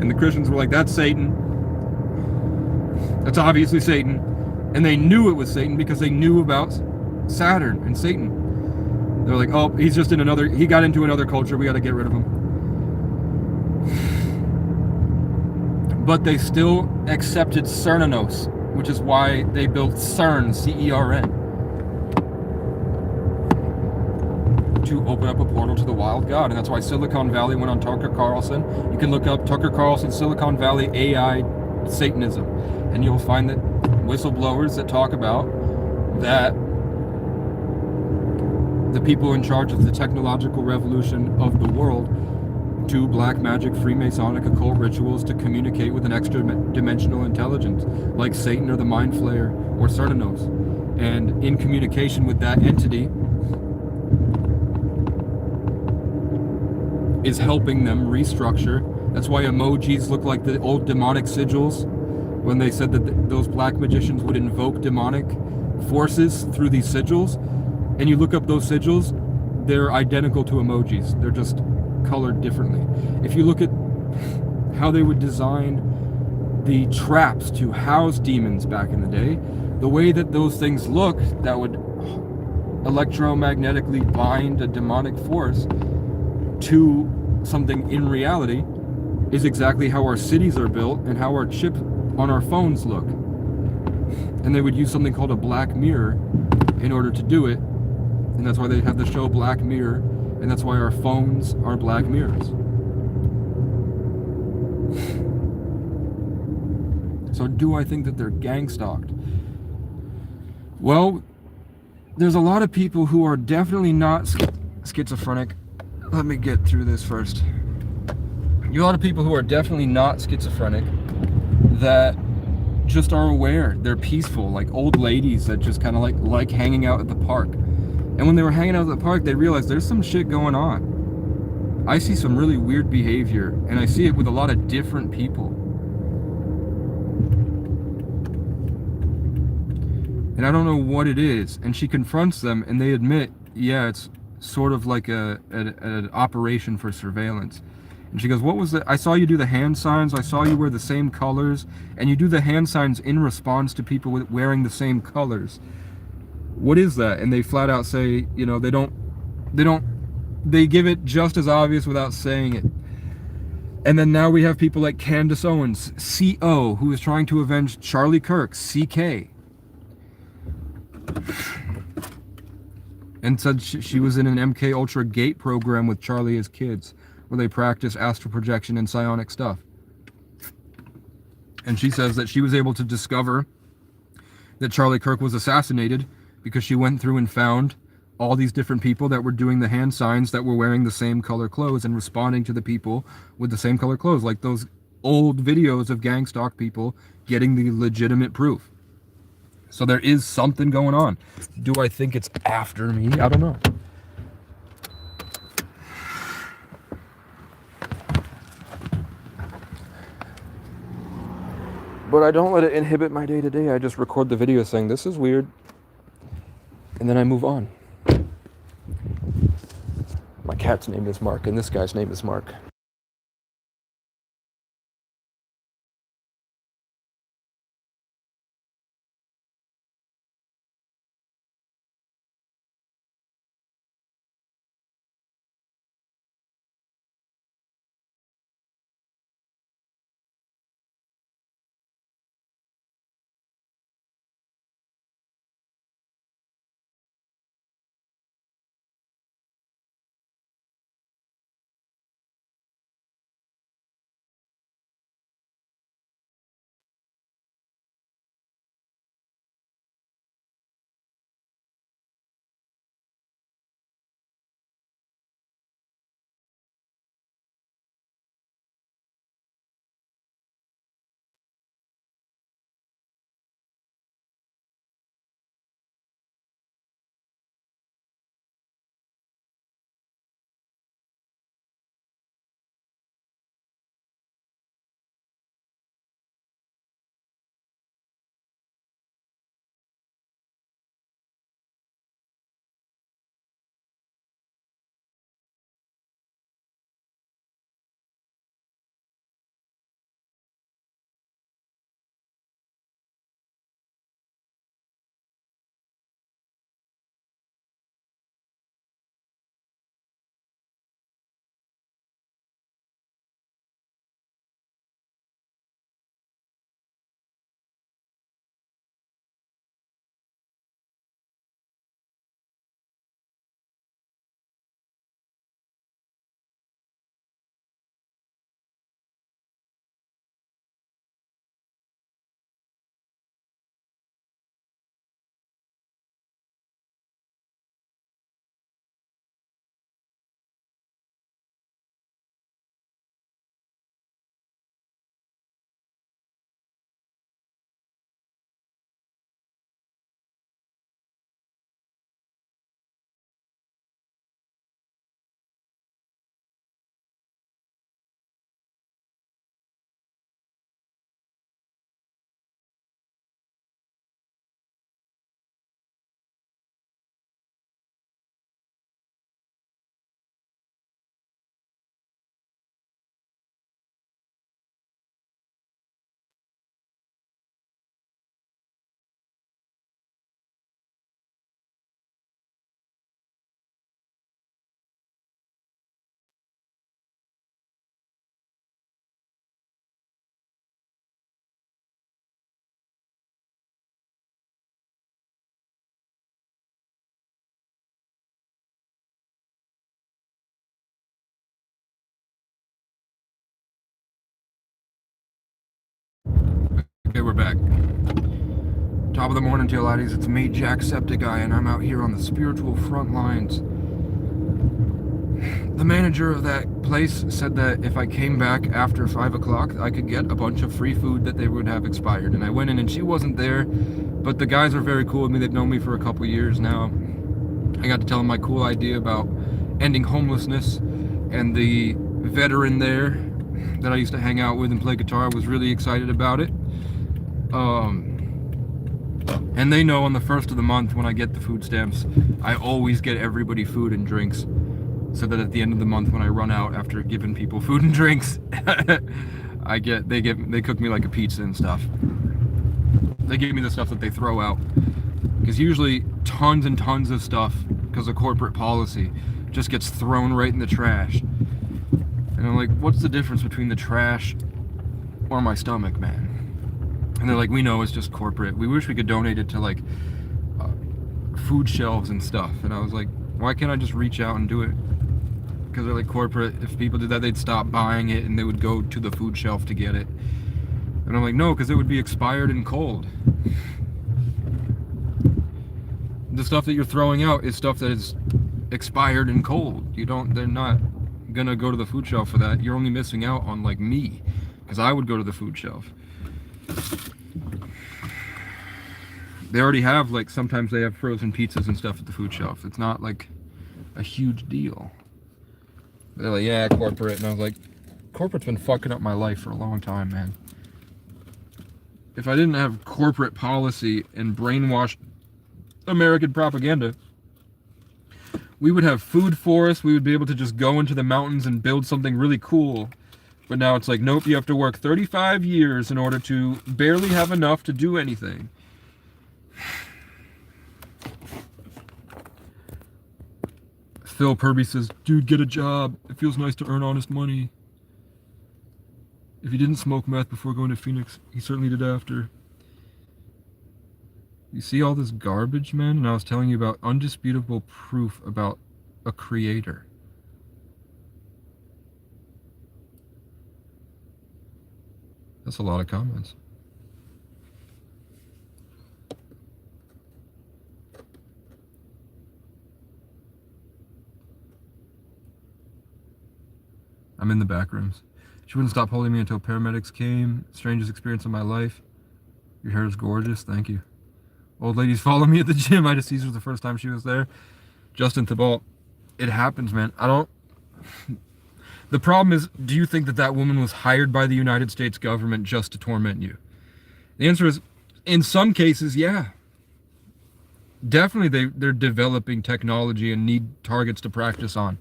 And the Christians were like, that's Satan. That's obviously Satan. And they knew it was Satan because they knew about Saturn and Satan. They're like, oh, he's just he got into another culture, we got to get rid of him. But they still accepted Cernunnos, which is why they built CERN, C-E-R-N, to open up a portal to the wild god. And that's why Silicon Valley went on Tucker Carlson. You can look up Tucker Carlson, Silicon Valley AI Satanism, and you'll find that whistleblowers that talk about that the people in charge of the technological revolution of the world do black magic, Freemasonic, occult rituals to communicate with an extra dimensional intelligence, like Satan or the Mind Flayer or Cernunnos. And in communication with that entity is helping them restructure. That's why emojis look like the old demonic sigils, when they said that those black magicians would invoke demonic forces through these sigils. And you look up those sigils, they're identical to emojis. They're just colored differently. If you look at how they would design the traps to house demons back in the day, the way that those things look that would electromagnetically bind a demonic force to something in reality is exactly how our cities are built and how our chip on our phones look. And they would use something called a black mirror in order to do it. And that's why they have the show Black Mirror. And that's why our phones are black mirrors. So do I think that they're gang stalked? Well, there's a lot of people who are definitely not schizophrenic. Let me get through this first. You have a lot of people who are definitely not schizophrenic that just are aware. They're peaceful, like old ladies that just kind of like hanging out at the park. And when they were hanging out at the park, they realized there's some shit going on. I see some really weird behavior, and I see it with a lot of different people. And I don't know what it is. And she confronts them, and they admit, yeah, it's sort of like an operation for surveillance. And she goes, what was it? I saw you do the hand signs. I saw you wear the same colors. And you do the hand signs in response to people wearing the same colors. What is that? And they flat out say, you know, they give it just as obvious without saying it. And then now we have people like Candace Owens, CO, who is trying to avenge Charlie Kirk, CK. And said she was in an MK Ultra Gate program with Charlie as kids, where they practice astral projection and psionic stuff. And she says that she was able to discover that Charlie Kirk was assassinated because she went through and found all these different people that were doing the hand signs that were wearing the same color clothes and responding to the people with the same color clothes, like those old videos of gang stalk people getting the legitimate proof. So there is something going on. Do I think it's after me? I don't know. But I don't let it inhibit my day-to-day. I just record the video saying, this is weird. And then I move on. My cat's name is Mark, and this guy's name is Mark. Okay, we're back. Top of the morning to you, laddies. It's me, Jacksepticeye, and I'm out here on the spiritual front lines. The manager of that place said that if I came back after 5 o'clock, I could get a bunch of free food that they would have expired. And I went in and she wasn't there, but the guys are very cool with me. They've known me for a couple years now. I got to tell them my cool idea about ending homelessness, and the veteran there that I used to hang out with and play guitar was really excited about it. And they know on the first of the month when I get the food stamps, I always get everybody food and drinks, so that at the end of the month when I run out after giving people food and drinks, they cook me like a pizza and stuff. They give me the stuff that they throw out, because usually tons and tons of stuff, because of corporate policy, just gets thrown right in the trash. And I'm like, what's the difference between the trash or my stomach, man? And they're like, we know it's just corporate. We wish we could donate it to like food shelves and stuff. And I was like, why can't I just reach out and do it? Because they're like, corporate, if people did that, they'd stop buying it and they would go to the food shelf to get it. And I'm like, no, because it would be expired and cold. The stuff that you're throwing out is stuff that is expired and cold. They're not gonna go to the food shelf for that. You're only missing out on like me, because I would go to the food shelf. They already have, like, sometimes they have frozen pizzas and stuff at the food shelf. It's not like a huge deal. They're like, yeah, corporate. And I was like, corporate's been fucking up my life for a long time, man. If I didn't have corporate policy and brainwashed American propaganda, we would have food forests. We would be able to just go into the mountains and build something really cool. But now it's like, nope, you have to work 35 years in order to barely have enough to do anything. Phil Purby says, dude, get a job. It feels nice to earn honest money. If he didn't smoke meth before going to Phoenix, he certainly did after. You see all this garbage, man? And I was telling you about undisputable proof about a creator. That's a lot of comments. I'm in the back rooms. She wouldn't stop holding me until paramedics came. Strangest experience of my life. Your hair is gorgeous. Thank you. Old ladies follow me at the gym. I just sees her the first time she was there. Justin Thibault. It happens, man. The problem is, do you think that that woman was hired by the United States government just to torment you? The answer is, in some cases, yeah. Definitely they're developing technology and need targets to practice on.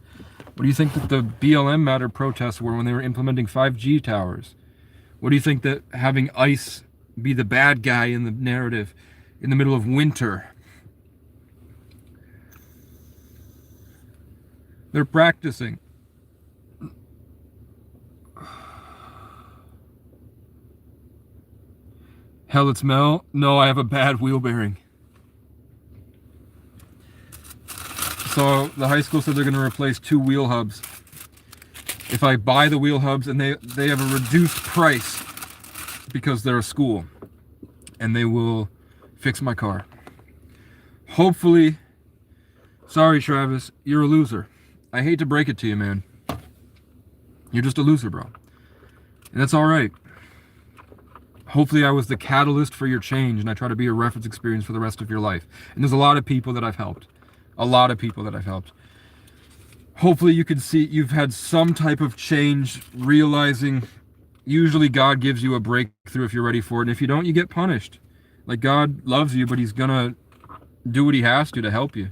What do you think that the BLM Matter protests were when they were implementing 5G towers? What do you think that having ICE be the bad guy in the narrative in the middle of winter? They're practicing. Hell, it's Mel. No, I have a bad wheel bearing. So the high school said they're going to replace 2 wheel hubs. If I buy the wheel hubs, and they have a reduced price because they're a school, and they will fix my car. Hopefully. Sorry, Travis, you're a loser. I hate to break it to you, man. You're just a loser, bro. And that's all right. Hopefully I was the catalyst for your change, and I try to be a reference experience for the rest of your life. And there's a lot of people that I've helped. A lot of people that I've helped. Hopefully you can see you've had some type of change, realizing usually God gives you a breakthrough if you're ready for it. And if you don't, you get punished. Like, God loves you, but he's gonna do what he has to help you.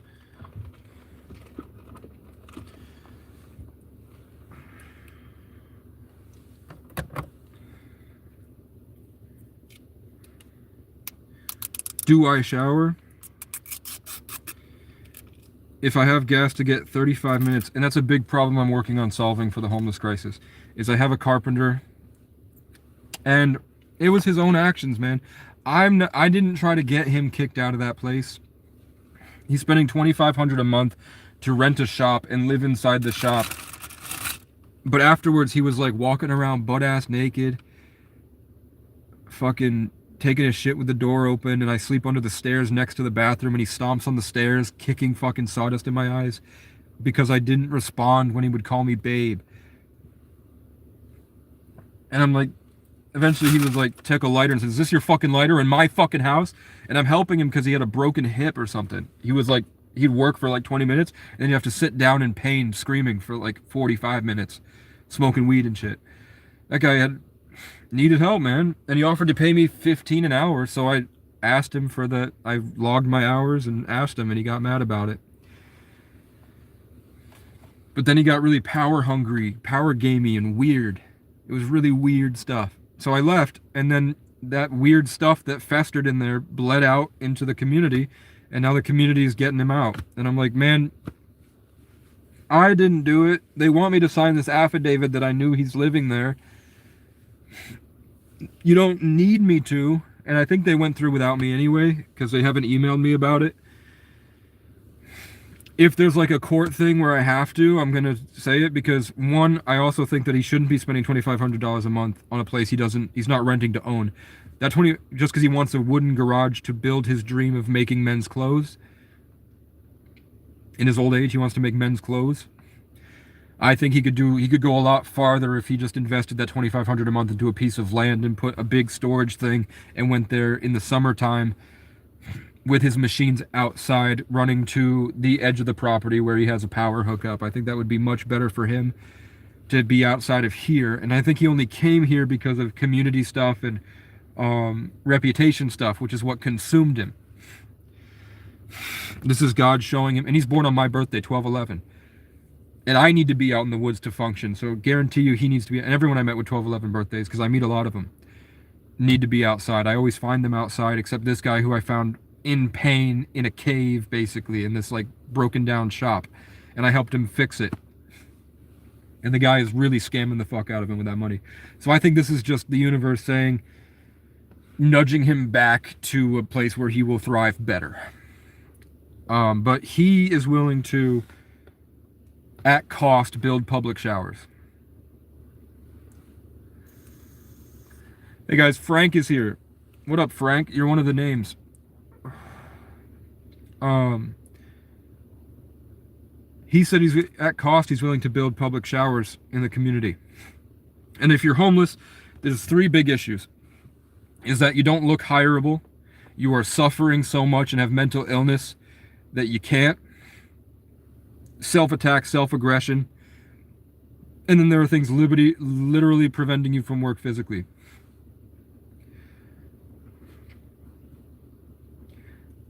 Do I shower? If I have gas to get 35 minutes, and that's a big problem I'm working on solving for the homeless crisis, is I have a carpenter, and it was his own actions, man. I didn't try to get him kicked out of that place. He's spending $2,500 a month to rent a shop and live inside the shop. But afterwards, he was like walking around butt-ass naked, fucking taking a shit with the door open, and I sleep under the stairs next to the bathroom, and he stomps on the stairs, kicking fucking sawdust in my eyes because I didn't respond when he would call me babe. And I'm like, eventually he was like, take a lighter and says, is this your fucking lighter in my fucking house? And I'm helping him because he had a broken hip or something. He was like, he'd work for like 20 minutes, and then you have to sit down in pain screaming for like 45 minutes, smoking weed and shit. That guy had needed help, man. And he offered to pay me $15 an hour, so I asked him for the, I logged my hours and asked him, and he got mad about it. But then he got really power hungry, power gamey, and weird. It was really weird stuff. So I left, and then that weird stuff that festered in there bled out into the community, and now the community is getting him out. And I'm like, man, I didn't do it. They want me to sign this affidavit that I knew he's living there. You don't need me to. And I think they went through without me anyway, because they haven't emailed me about it. If there's like a court thing where I have to, I'm going to say it, because one, I also think that he shouldn't be spending $2,500 a month on a place he's not renting to own. That just because he wants a wooden garage to build his dream of making men's clothes. In his old age, he wants to make men's clothes. I think he could go a lot farther if he just invested that $2,500 a month into a piece of land and put a big storage thing and went there in the summertime with his machines outside running to the edge of the property where he has a power hookup. I think that would be much better for him to be outside of here. And I think he only came here because of community stuff and reputation stuff, which is what consumed him. This is God showing him, and he's born on my birthday, 12/11. And I need to be out in the woods to function, so guarantee you he needs to be, and everyone I met with 12/11 birthdays, because I meet a lot of them, need to be outside. I always find them outside, except this guy who I found in pain in a cave, basically, in this like broken down shop, and I helped him fix it. And the guy is really scamming the fuck out of him with that money. So I think this is just the universe saying, nudging him back to a place where he will thrive better. But he is willing to, at cost, build public showers. Hey guys, Frank is here. What up, Frank? You're one of the names. He said he's at cost, he's willing to build public showers in the community. And if you're homeless, there's 3 big issues. Is that you don't look hireable, you are suffering so much and have mental illness that you can't, self-attack, self-aggression, and then there are things literally preventing you from work physically.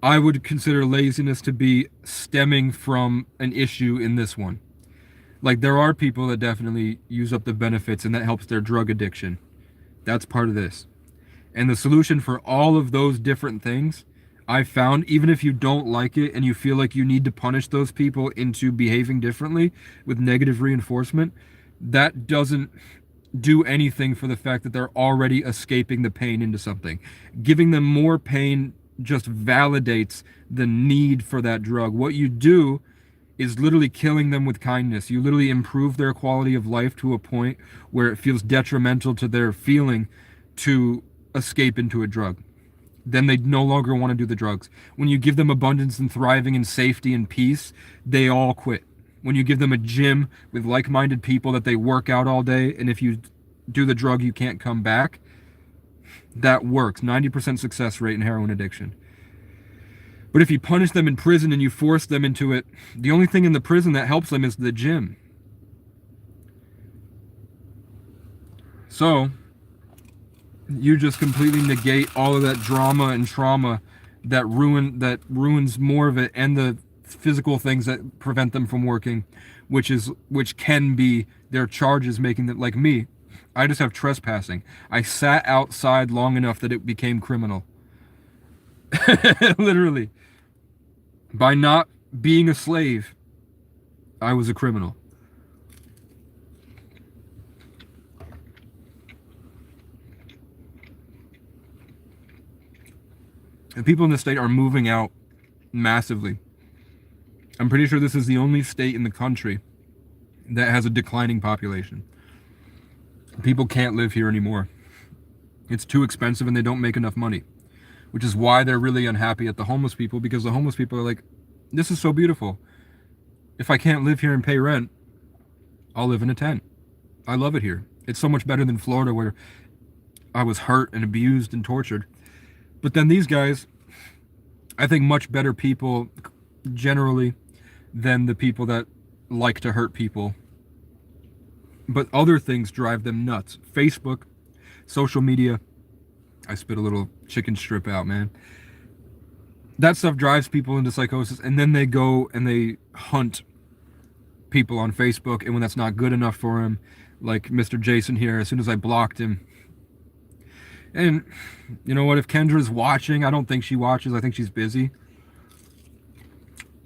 I would consider laziness to be stemming from an issue in this one. Like, there are people that definitely use up the benefits and that helps their drug addiction. That's part of this. And the solution for all of those different things, I've found, even if you don't like it and you feel like you need to punish those people into behaving differently with negative reinforcement, that doesn't do anything for the fact that they're already escaping the pain into something. Giving them more pain just validates the need for that drug. What you do is literally killing them with kindness. You literally improve their quality of life to a point where it feels detrimental to their feeling to escape into a drug. Then they no longer want to do the drugs. When you give them abundance and thriving and safety and peace, they all quit. When you give them a gym with like-minded people that they work out all day, and if you do the drug, you can't come back, that works. 90% success rate in heroin addiction. But if you punish them in prison and you force them into it, the only thing in the prison that helps them is the gym. So you just completely negate all of that drama and trauma that ruins more of it, and the physical things that prevent them from working, which can be their charges making them, like me. I just have trespassing. I sat outside long enough that it became criminal. Literally. By not being a slave, I was a criminal. And people in the state are moving out massively. I'm pretty sure this is the only state in the country that has a declining population. People can't live here anymore. It's too expensive and they don't make enough money, which is why they're really unhappy at the homeless people, because the homeless people are like, this is so beautiful. If I can't live here and pay rent, I'll live in a tent. I love it here. It's so much better than Florida, where I was hurt and abused and tortured. But then these guys, I think much better people generally than the people that like to hurt people. But other things drive them nuts. Facebook, social media. I spit a little chicken strip out, man. That stuff drives people into psychosis, and then they go and they hunt people on Facebook, and when that's not good enough for him, like Mr. Jason here, as soon as I blocked him. And you know what, if Kendra's watching, I don't think she watches, I think she's busy,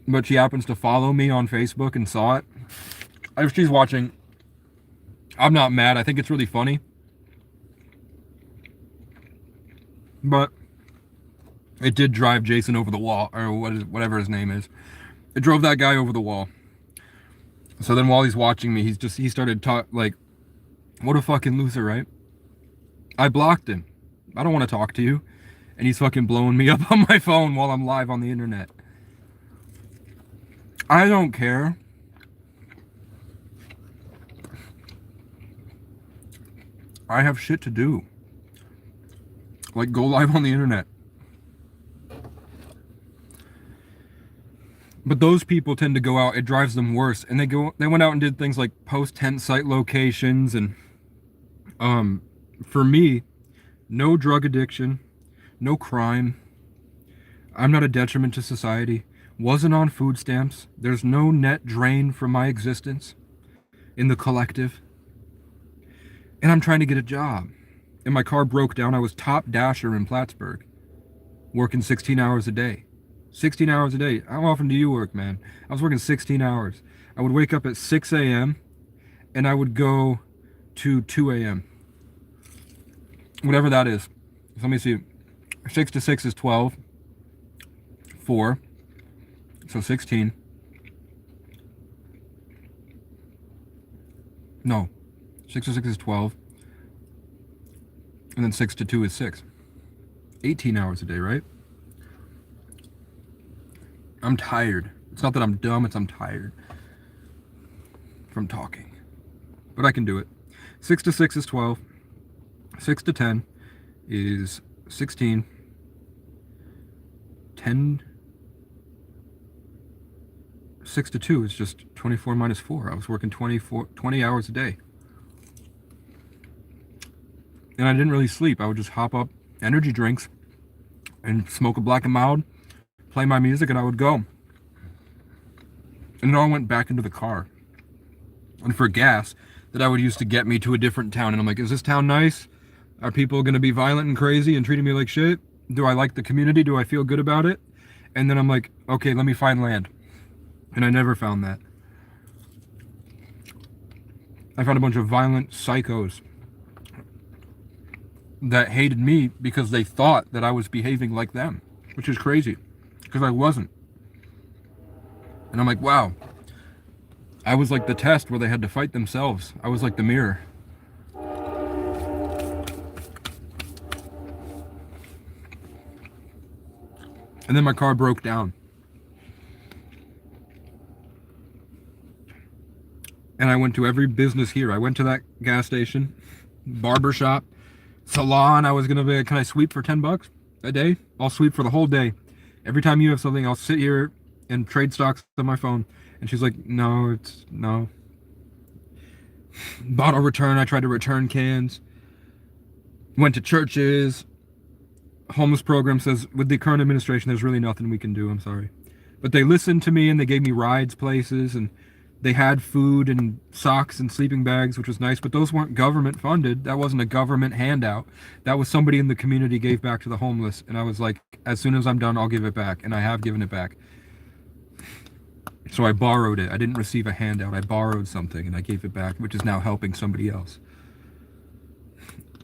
but she happens to follow me on Facebook and saw it. If she's watching, I'm not mad. I think it's really funny, but it did drive Jason over the wall, or whatever his name is. It drove that guy over the wall. So then while he's watching me, he started talk like, what a fucking loser, right? I blocked him. I don't want to talk to you. And he's fucking blowing me up on my phone while I'm live on the internet. I don't care. I have shit to do. Like, go live on the internet. But those people tend to go out, it drives them worse. And they went out and did things like post tent site locations. And for me, no drug addiction, no crime. I'm not a detriment to society. Wasn't on food stamps. There's no net drain from my existence in the collective. And I'm trying to get a job. And my car broke down. I was top dasher in Plattsburgh, working 16 hours a day. 16 hours a day. How often do you work, man? I was working 16 hours. I would wake up at 6 a.m. and I would go to 2 a.m. Whatever that is. So let me see. 6 to 6 is 12. 4. So 16. No. 6 to 6 is 12. And then 6 to 2 is 6. 18 hours a day, right? I'm tired. It's not that I'm dumb, it's I'm tired from talking. But I can do it. 6 to 6 is 12. 6 to 10 is 16. 6 to 2 is just 24 minus 4. I was working 20 hours a day. And I didn't really sleep. I would just hop up energy drinks and smoke a Black and Mild, play my music, and I would go. And then I went back into the car. And for gas that I would use to get me to a different town. And I'm like, is this town nice? Are people going to be violent and crazy and treating me like shit? Do I like the community? Do I feel good about it? And then I'm like, okay, let me find land. And I never found that. I found a bunch of violent psychos that hated me because they thought that I was behaving like them, which is crazy, because I wasn't. And I'm like, wow, I was like the test where they had to fight themselves. I was like the mirror. And then my car broke down. And I went to every business here. I went to that gas station, barber shop, salon. I was going to be, can I sweep for $10 a day? I'll sweep for the whole day. Every time you have something, I'll sit here and trade stocks on my phone. And she's like, no. Bottle return. I tried to return cans. Went to churches. Homeless program says, with the current administration, there's really nothing we can do. I'm sorry. But they listened to me and they gave me rides places, and they had food and socks and sleeping bags, which was nice, but those weren't government funded. That wasn't a government handout. That was somebody in the community gave back to the homeless. And I was like, as soon as I'm done, I'll give it back. And I have given it back. So I borrowed it. I didn't receive a handout. I borrowed something and I gave it back, which is now helping somebody else.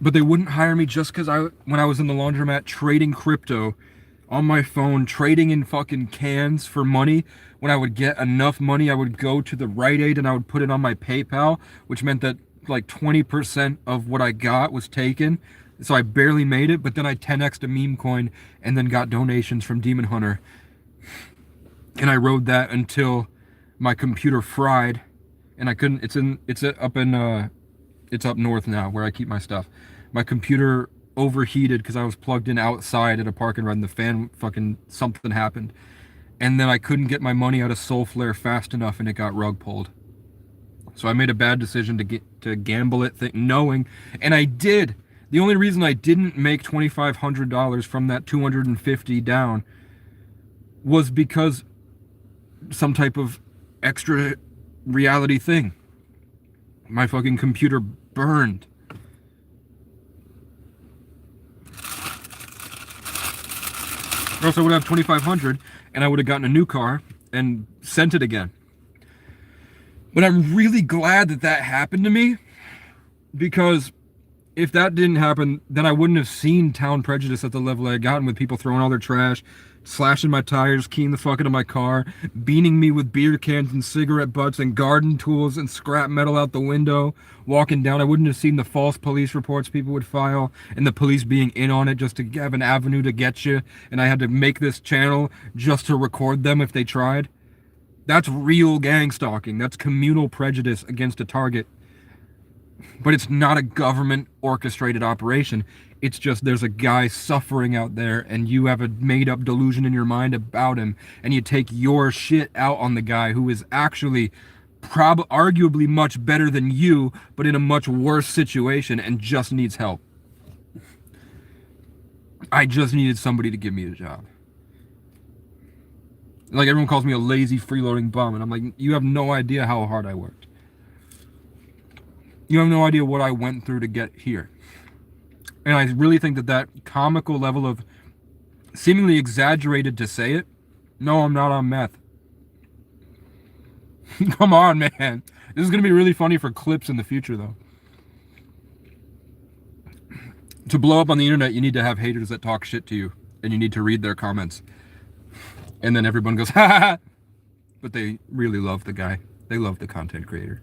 But they wouldn't hire me just because when I was in the laundromat trading crypto on my phone, trading in fucking cans for money. When I would get enough money, I would go to the Rite Aid and I would put it on my PayPal, which meant that like 20% of what I got was taken. So I barely made it, but then I 10x'd a meme coin and then got donations from Demon Hunter. And I rode that until my computer fried and I couldn't, it's up north now where I keep my stuff. My computer overheated because I was plugged in outside at a park and ride and the fan fucking, something happened. And then I couldn't get my money out of Soulflare fast enough and it got rug pulled. So I made a bad decision to gamble it, knowing, and I did. The only reason I didn't make $2,500 from that 250 down was because some type of extra reality thing. My fucking computer burned. Or else I would have 2,500 and I would have gotten a new car and sent it again. But I'm really glad that that happened to me, because if that didn't happen, then I wouldn't have seen Town Prejudice at the level I had gotten, with people throwing all their trash, slashing my tires, keying the fuck into my car, beating me with beer cans and cigarette butts and garden tools and scrap metal out the window, walking down. I wouldn't have seen the false police reports people would file and the police being in on it just to have an avenue to get you. And I had to make this channel just to record them if they tried. That's real gang stalking. That's communal prejudice against a target. But it's not a government orchestrated operation. It's just there's a guy suffering out there and you have a made up delusion in your mind about him, and you take your shit out on the guy who is actually arguably much better than you, but in a much worse situation and just needs help. I just needed somebody to give me a job. Like, everyone calls me a lazy freeloading bum, and I'm like, you have no idea how hard I worked. You have no idea what I went through to get here. And I really think that that comical level of seemingly exaggerated to say it, no, I'm not on meth. Come on, man. This is going to be really funny for clips in the future, though. To blow up on the internet, you need to have haters that talk shit to you, and you need to read their comments. And then everyone goes, ha ha ha. But they really love the guy. They love the content creator.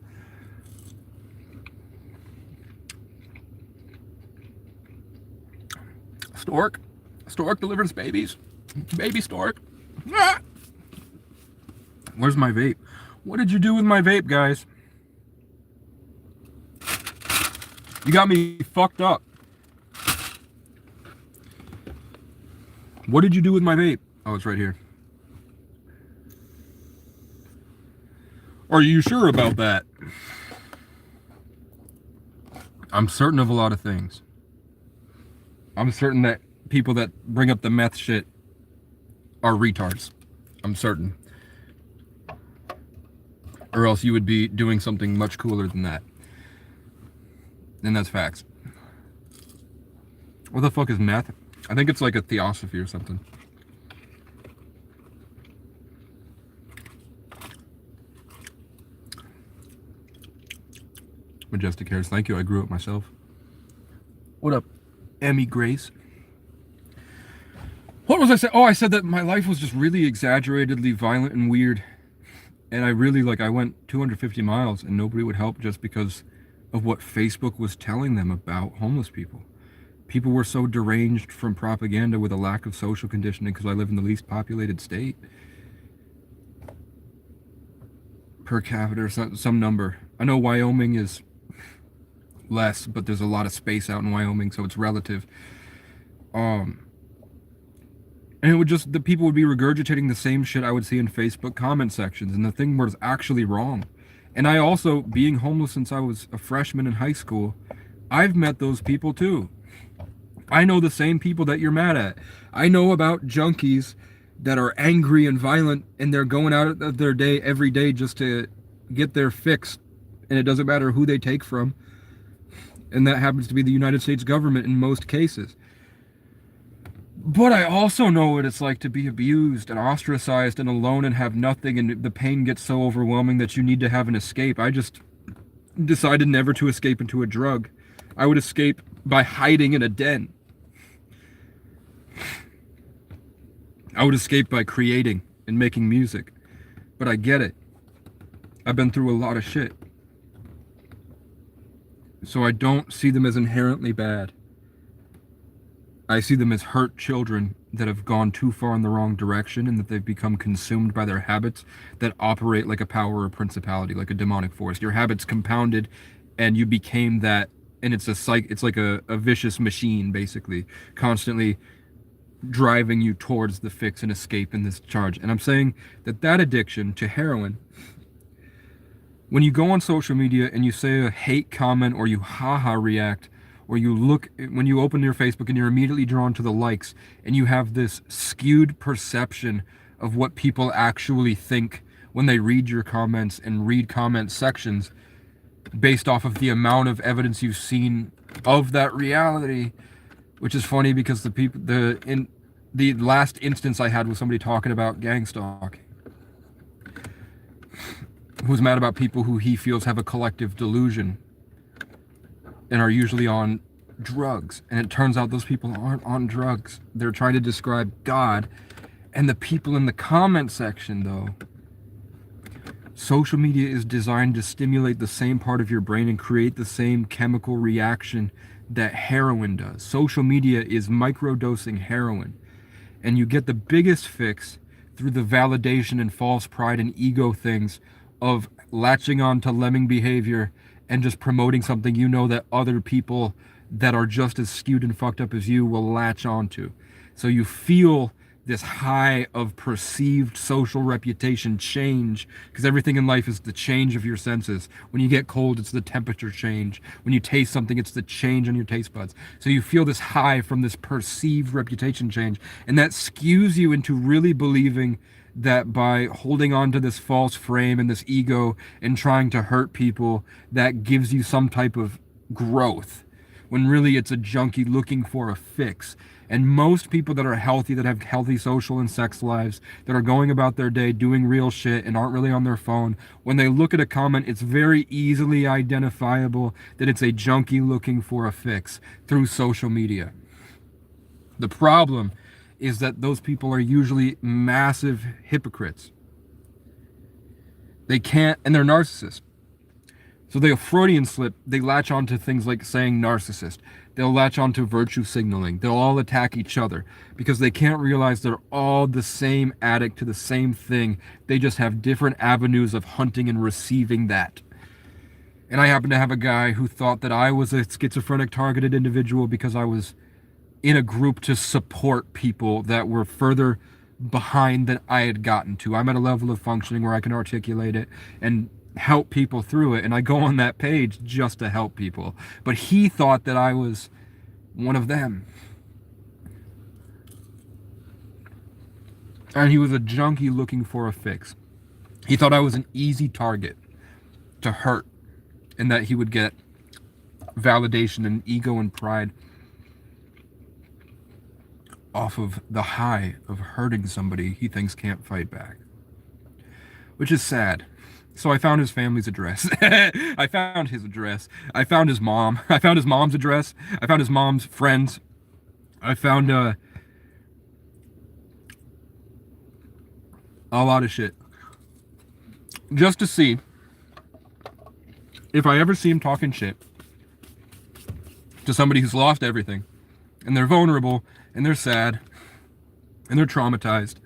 Stork. Stork delivers babies. Baby stork. Ah! Where's my vape? What did you do with my vape, guys? You got me fucked up. What did you do with my vape? Oh, it's right here. Are you sure about that? I'm certain of a lot of things. I'm certain that people that bring up the meth shit are retards. I'm certain. Or else you would be doing something much cooler than that. And that's facts. What the fuck is meth? I think it's like a theosophy or something. Majestic hairs, thank you. I grew it myself. What up, Emmy Grace? What was I saying? Oh, I said that my life was just really exaggeratedly violent and weird. And I really, I went 250 miles and nobody would help just because of what Facebook was telling them about homeless people. People were so deranged from propaganda with a lack of social conditioning because I live in the least populated state. Per capita, some number. I know Wyoming is less, but there's a lot of space out in Wyoming, so it's relative. And it would just, the people would be regurgitating the same shit I would see in Facebook comment sections, and the thing was actually wrong. And I also, being homeless since I was a freshman in high school, I've met those people too. I know the same people that you're mad at. I know about junkies that are angry and violent, and they're going out of their day every day just to get their fix, and it doesn't matter who they take from. And that happens to be the United States government in most cases. But I also know what it's like to be abused and ostracized and alone and have nothing, and the pain gets so overwhelming that you need to have an escape. I just decided never to escape into a drug. I would escape by hiding in a den. I would escape by creating and making music. But I get it. I've been through a lot of shit. So I don't see them as inherently bad. I see them as hurt children that have gone too far in the wrong direction and that they've become consumed by their habits that operate like a power or principality, like a demonic force. Your habits compounded and you became that, and it's like a vicious machine, basically, constantly driving you towards the fix and escape in this charge. And I'm saying that that addiction to heroin, when you go on social media and you say a hate comment or you haha react, or you look when you open your Facebook and you're immediately drawn to the likes and you have this skewed perception of what people actually think when they read your comments and read comment sections based off of the amount of evidence you've seen of that reality, which is funny because the last instance I had was somebody talking about gang stalking, who's mad about people who he feels have a collective delusion and are usually on drugs. And it turns out those people aren't on drugs. They're trying to describe God. And the people in the comment section, though, social media is designed to stimulate the same part of your brain and create the same chemical reaction that heroin does. Social media is microdosing heroin. And you get the biggest fix through the validation and false pride and ego things of latching on to lemming behavior and just promoting something you know that other people that are just as skewed and fucked up as you will latch onto. So you feel this high of perceived social reputation change, because everything in life is the change of your senses. When you get cold, it's the temperature change. When you taste something, it's the change on your taste buds. So you feel this high from this perceived reputation change, and that skews you into really believing that by holding on to this false frame and this ego and trying to hurt people, that gives you some type of growth, when really it's a junkie looking for a fix. And most people that are healthy, that have healthy social and sex lives, that are going about their day doing real shit and aren't really on their phone, when they look at a comment, it's very easily identifiable that it's a junkie looking for a fix through social media. The problem is that those people are usually massive hypocrites. They can't, and they're narcissists. So they'll Freudian slip, they latch onto things like saying narcissist. They'll latch onto virtue signaling. They'll all attack each other because they can't realize they're all the same addict to the same thing. They just have different avenues of hunting and receiving that. And I happen to have a guy who thought that I was a schizophrenic targeted individual because I was in a group to support people that were further behind than I had gotten to. I'm at a level of functioning where I can articulate it and help people through it, and I go on that page just to help people. But he thought that I was one of them. And he was a junkie looking for a fix. He thought I was an easy target to hurt, and that he would get validation and ego and pride off of the high of hurting somebody he thinks can't fight back. Which is sad. So I found his family's address. I found his address. I found his mom. I found his mom's address. I found his mom's friends. I found a lot of shit. Just to see if I ever see him talking shit to somebody who's lost everything, and they're vulnerable, and they're sad, and they're traumatized,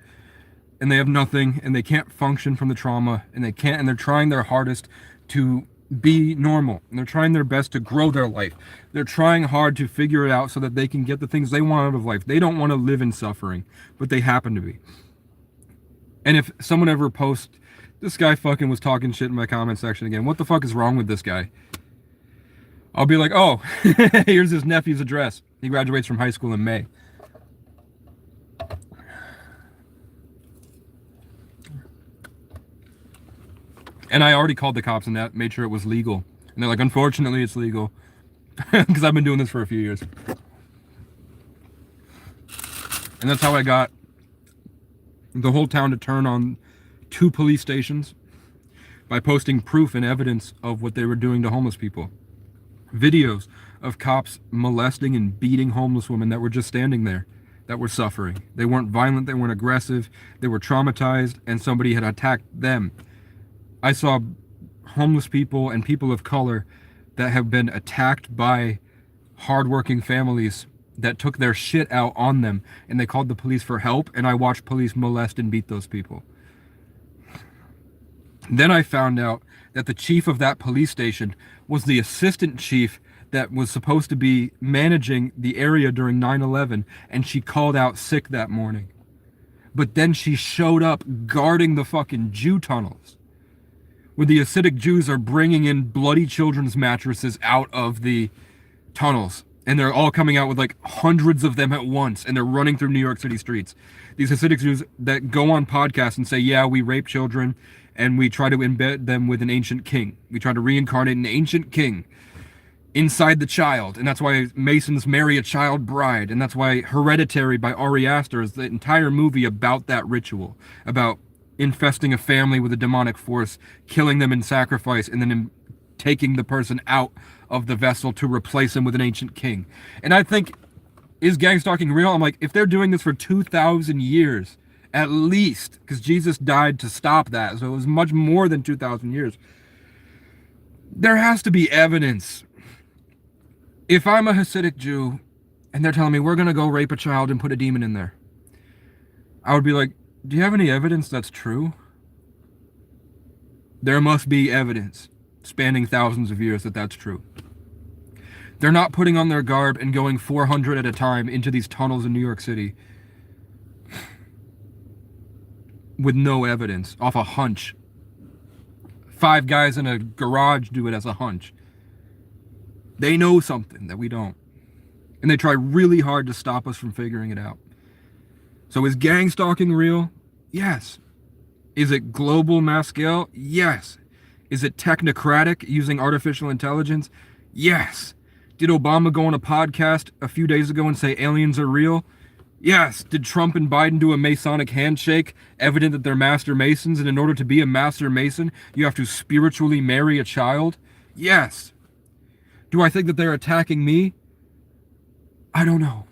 and they have nothing, and they can't function from the trauma, and they're trying their hardest to be normal, and they're trying their best to grow their life. They're trying hard to figure it out so that they can get the things they want out of life. They don't want to live in suffering, but they happen to be. And if someone ever posts, this guy fucking was talking shit in my comment section again, what the fuck is wrong with this guy? I'll be like, oh, here's his nephew's address. He graduates from high school in May. And I already called the cops on that, made sure it was legal. And they're like, unfortunately, it's legal. Because I've been doing this for a few years. And that's how I got the whole town to turn on 2 police stations by posting proof and evidence of what they were doing to homeless people. Videos of cops molesting and beating homeless women that were just standing there, that were suffering. They weren't violent, they weren't aggressive, they were traumatized, and somebody had attacked them. I saw homeless people and people of color that have been attacked by hardworking families that took their shit out on them, and they called the police for help, and I watched police molest and beat those people. Then I found out that the chief of that police station was the assistant chief that was supposed to be managing the area during 9/11, and she called out sick that morning. But then she showed up guarding the fucking Jew tunnels, where the Hasidic Jews are bringing in bloody children's mattresses out of the tunnels. And they're all coming out with like hundreds of them at once, and they're running through New York City streets. These Hasidic Jews that go on podcasts and say, yeah, we rape children, and we try to embed them with an ancient king. We try to reincarnate an ancient king inside the child, and that's why Masons marry a child bride, and that's why Hereditary by Ari Aster is the entire movie about that ritual, about infesting a family with a demonic force, killing them in sacrifice, and then taking the person out of the vessel to replace him with an ancient king. And I think, is gang stalking real? I'm like, if they're doing this for 2,000 years, at least, because Jesus died to stop that, so it was much more than 2,000 years, there has to be evidence. If I'm a Hasidic Jew and they're telling me we're going to go rape a child and put a demon in there, I would be like, do you have any evidence that's true? There must be evidence spanning thousands of years that that's true. They're not putting on their garb and going 400 at a time into these tunnels in New York City with no evidence, off a hunch. 5 guys in a garage do it as a hunch. They know something that we don't. And they try really hard to stop us from figuring it out. So is gang stalking real? Yes. Is it global mass scale? Yes. Is it technocratic, using artificial intelligence? Yes. Did Obama go on a podcast a few days ago and say aliens are real? Yes. Did Trump and Biden do a Masonic handshake, evident that they're master Masons, and in order to be a master Mason, you have to spiritually marry a child? Yes. Do I think that they're attacking me? I don't know.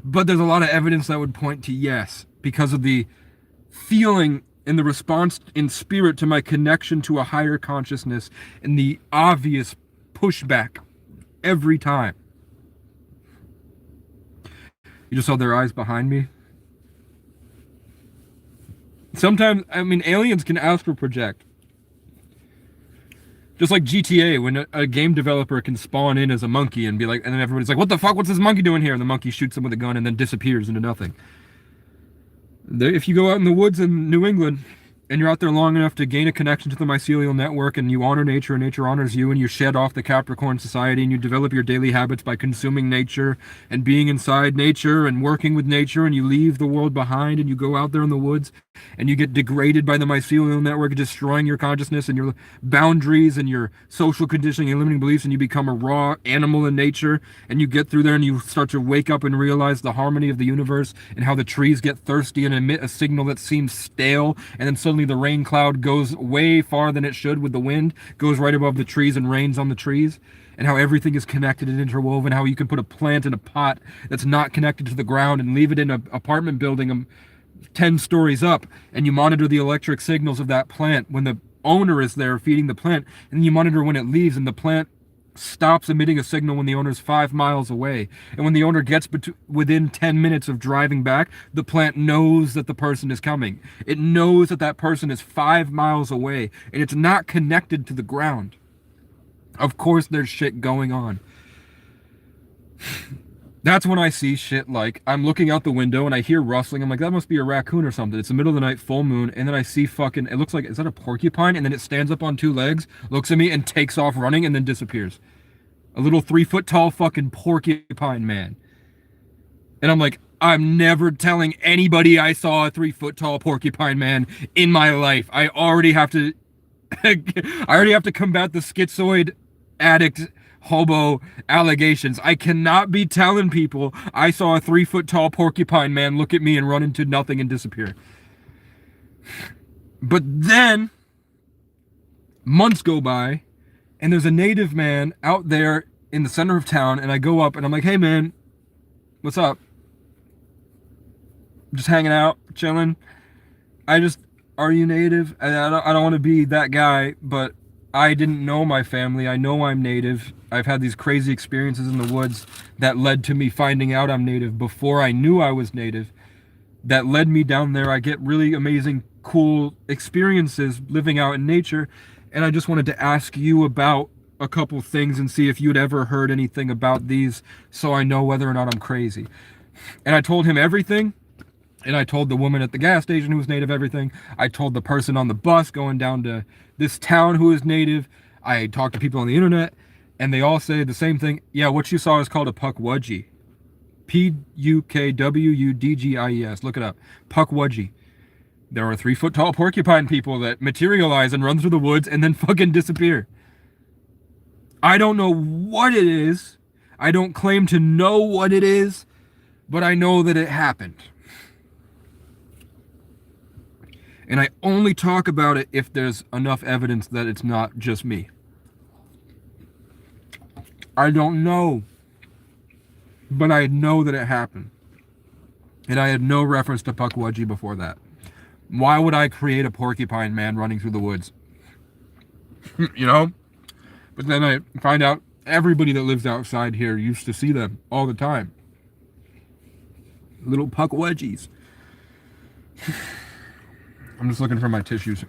But there's a lot of evidence that would point to yes, because of the feeling and the response in spirit to my connection to a higher consciousness and the obvious pushback every time. You just saw their eyes behind me? Sometimes, I mean, aliens can astral project. Just like GTA, when a game developer can spawn in as a monkey and be like, and then everybody's like, what the fuck, what's this monkey doing here? And the monkey shoots him with a gun and then disappears into nothing. If you go out in the woods in New England, and you're out there long enough to gain a connection to the mycelial network, and you honor nature and nature honors you, and you shed off the Capricorn society, and you develop your daily habits by consuming nature and being inside nature and working with nature, and you leave the world behind and you go out there in the woods and you get degraded by the mycelial network, destroying your consciousness and your boundaries and your social conditioning and limiting beliefs, and you become a raw animal in nature, and you get through there and you start to wake up and realize the harmony of the universe and how the trees get thirsty and emit a signal that seems stale, and then suddenly the rain cloud goes way farther than it should with the wind, goes right above the trees and rains on the trees, and how everything is connected and interwoven, how you can put a plant in a pot that's not connected to the ground and leave it in an apartment building 10 stories up, and you monitor the electric signals of that plant when the owner is there feeding the plant, and you monitor when it leaves, and the plant stops emitting a signal when the owner's 5 miles away. And when the owner gets within 10 minutes of driving back, the plant knows that the person is coming. It knows that that person is 5 miles away, and it's not connected to the ground. Of course there's shit going on. That's when I see shit like, I'm looking out the window and I hear rustling. I'm like, that must be a raccoon or something. It's the middle of the night, full moon, and then I see fucking, it looks like, is that a porcupine? And then it stands up on 2 legs, looks at me, and takes off running, and then disappears. A little 3-foot tall fucking porcupine man. And I'm like, I'm never telling anybody I saw a 3-foot tall porcupine man in my life. I already have to combat the schizoid addict hobo allegations. I cannot be telling people I saw a 3-foot tall porcupine man look at me and run into nothing and disappear. But then months go by, and there's a native man out there in the center of town, and I go up and I'm like, hey man, what's up? Just hanging out, chilling. Are you native? I don't want to be that guy, but I didn't know my family. I know I'm Native. I've had these crazy experiences in the woods that led to me finding out I'm Native before I knew I was Native. That led me down there. I get really amazing, cool experiences living out in nature. And I just wanted to ask you about a couple things and see if you'd ever heard anything about these so I know whether or not I'm crazy. And I told him everything. And I told the woman at the gas station who was Native everything. I told the person on the bus going down to this town who is Native. I talked to people on the internet, and they all say the same thing. Yeah, what you saw is called a Pukwudgie. Pukwudgies. Look it up. Pukwudgie. There are 3-foot tall porcupine people that materialize and run through the woods and then fucking disappear. I don't know what it is. I don't claim to know what it is, but I know that it happened. And I only talk about it if there's enough evidence that it's not just me. I don't know. But I know that it happened. And I had no reference to Pukwudgie before that. Why would I create a porcupine man running through the woods? You know? But then I find out everybody that lives outside here used to see them all the time. Little Pukwudgies. I'm just looking for my tissues.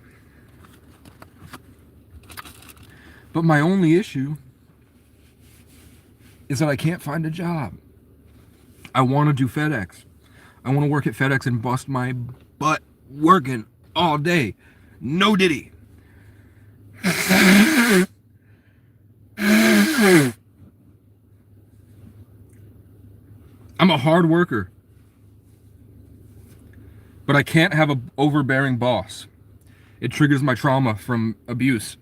But my only issue is that I can't find a job. I want to do FedEx. I want to work at FedEx and bust my butt working all day. No diddy. I'm a hard worker. But I can't have an overbearing boss. It triggers my trauma from abuse.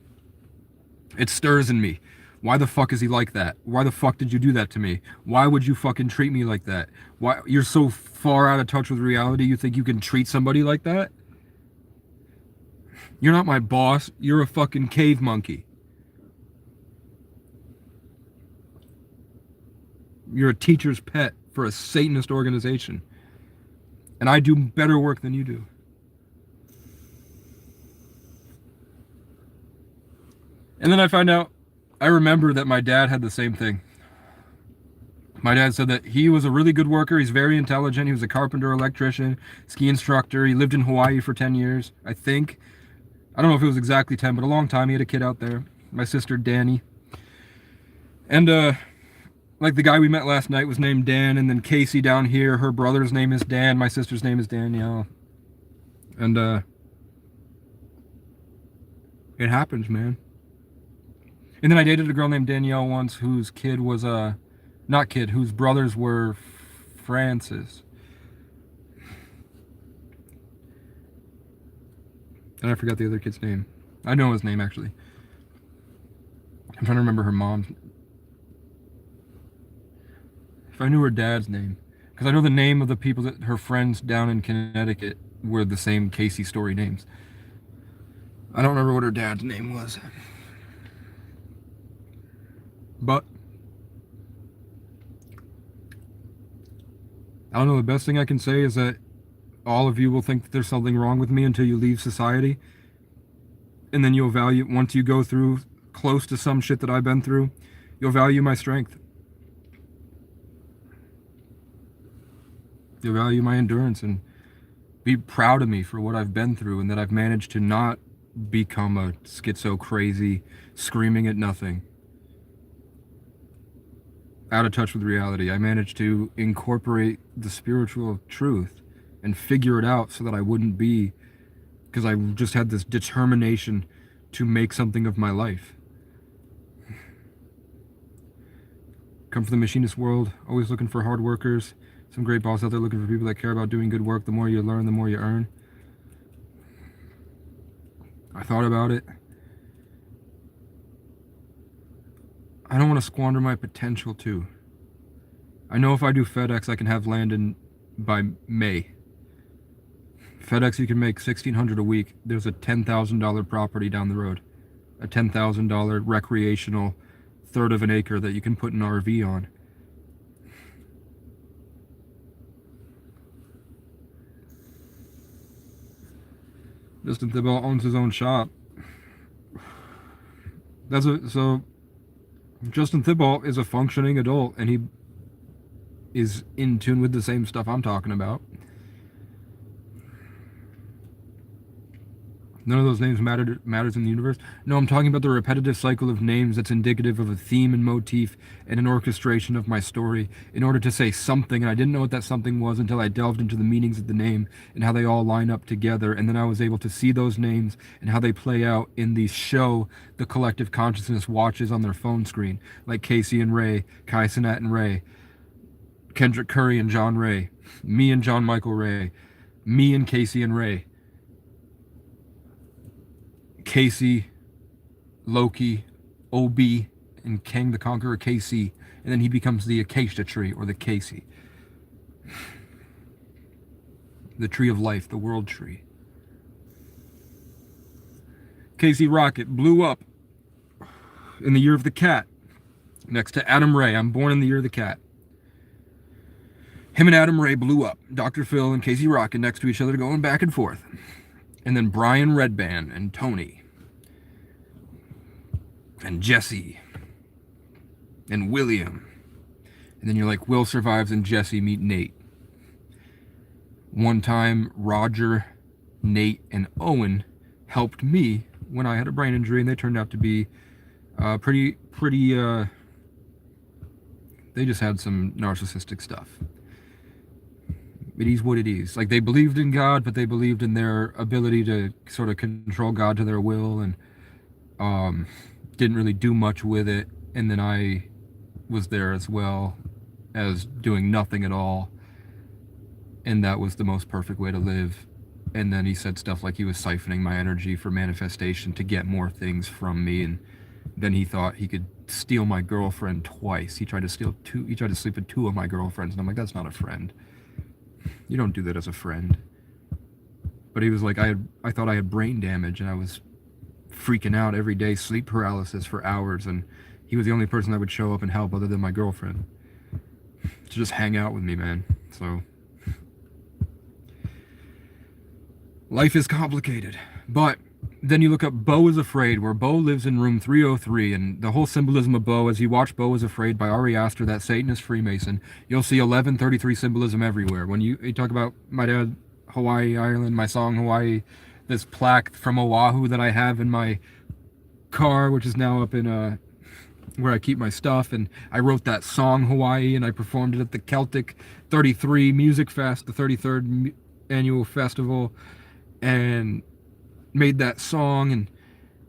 It stirs in me. Why the fuck is he like that? Why the fuck did you do that to me? Why would you fucking treat me like that? Why you're so far out of touch with reality you think you can treat somebody like that? You're not my boss. You're a fucking cave monkey. You're a teacher's pet for a Satanist organization. And I do better work than you do. And then I find out, I remember that my dad had the same thing. My dad said that he was a really good worker. He's very intelligent. He was a carpenter, electrician, ski instructor. He lived in Hawaii for 10 years, I think. I don't know if it was exactly 10, but a long time. He had a kid out there. My sister, Danny. And, like the guy we met last night was named Dan, and then Casey down here, her brother's name is Dan, my sister's name is Danielle. And it happens, man. And then I dated a girl named Danielle once whose kid was whose brothers were Francis. And I forgot the other kid's name. I know his name actually. I'm trying to remember her mom's. If I knew her dad's name. Because I know the name of the people that her friends down in Connecticut were the same Casey Story names. I don't remember what her dad's name was. But I don't know, the best thing I can say is that all of you will think that there's something wrong with me until you leave society. And then you'll value, once you go through close to some shit that I've been through, you'll value my strength. You'll value my endurance and be proud of me for what I've been through and that I've managed to not become a schizo crazy, screaming at nothing. Out of touch with reality. I managed to incorporate the spiritual truth and figure it out so that I wouldn't be, because I just had this determination to make something of my life. Come from the machinist world, always looking for hard workers. Some great boss out there looking for people that care about doing good work. The more you learn, the more you earn. I thought about it. I don't want to squander my potential too. I know if I do FedEx, I can have land in by May. FedEx, you can make $1,600 a week. There's a $10,000 property down the road. A $10,000 recreational third of an acre that you can put an RV on. Justin Thibault owns his own shop. So Justin Thibault is a functioning adult, and he is in tune with the same stuff I'm talking about. None of those names matters in the universe. No, I'm talking about the repetitive cycle of names that's indicative of a theme and motif and an orchestration of my story in order to say something. And I didn't know what that something was until I delved into the meanings of the name and how they all line up together. And then I was able to see those names and how they play out in the show the collective consciousness watches on their phone screen, like Casey and Ray, Kai Cenat and Ray, Kendrick Curry and John Ray, me and John Michael Ray, me and Casey and Ray. Casey, Loki, Obi, and Kang the Conqueror Casey, and then he becomes the Acacia tree, or the Casey. The tree of life, the world tree. Casey Rocket blew up in the year of the cat, next to Adam Ray. I'm born in the year of the cat. Him and Adam Ray blew up. Dr. Phil and Casey Rocket next to each other going back and forth. And then Brian Redband and Tony and Jesse and William. And then you're like, Will survives and Jesse meet Nate. One time, Roger, Nate, and Owen helped me when I had a brain injury, and they turned out to be pretty, they just had some narcissistic stuff. It is what it is. Like, they believed in God, but they believed in their ability to sort of control God to their will, and didn't really do much with it. And then I was there as well as doing nothing at all, and that was the most perfect way to live. And then he said stuff like he was siphoning my energy for manifestation to get more things from me, and then he thought he could steal my girlfriend twice. He tried to sleep with two of my girlfriends, and I'm like, that's not a friend. You don't do that as a friend. But he was like, I thought I had brain damage, and I was freaking out every day, sleep paralysis for hours, and he was the only person that would show up and help other than my girlfriend to just hang out with me, man. So life is complicated. But then you look up Beau is Afraid, where Beau lives in room 303, and the whole symbolism of Beau, as you watch Beau is Afraid by Ari Aster, that Satanist Freemason, you'll see 1133 symbolism everywhere. When you talk about my dad, Hawaii, Ireland, my song Hawaii, this plaque from Oahu that I have in my car, which is now up in where I keep my stuff, and I wrote that song Hawaii, and I performed it at the Celtic 33 Music Fest, the 33rd annual festival, and made that song, and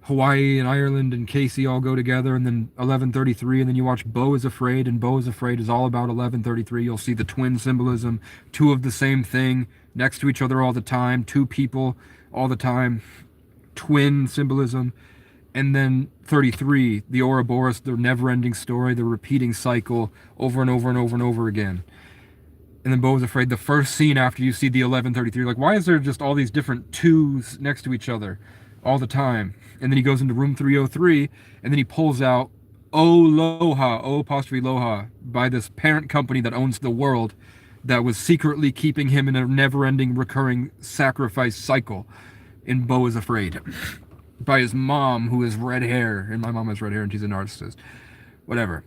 Hawaii and Ireland and Casey all go together, and then 1133, and then you watch Beau is Afraid, and Beau is Afraid is all about 1133. You'll see the twin symbolism, two of the same thing next to each other all the time, two people all the time, twin symbolism. And then 33, the Ouroboros, the never-ending story, the repeating cycle over and over and over and over again. And then Beau is Afraid, the first scene after you see the 1133, like, why is there just all these different twos next to each other all the time? And then he goes into room 303, and then he pulls out Aloha, O''Loha, by this parent company that owns the world, that was secretly keeping him in a never-ending recurring sacrifice cycle in Beau is Afraid. By his mom, who has red hair, and my mom has red hair and she's a narcissist. Whatever.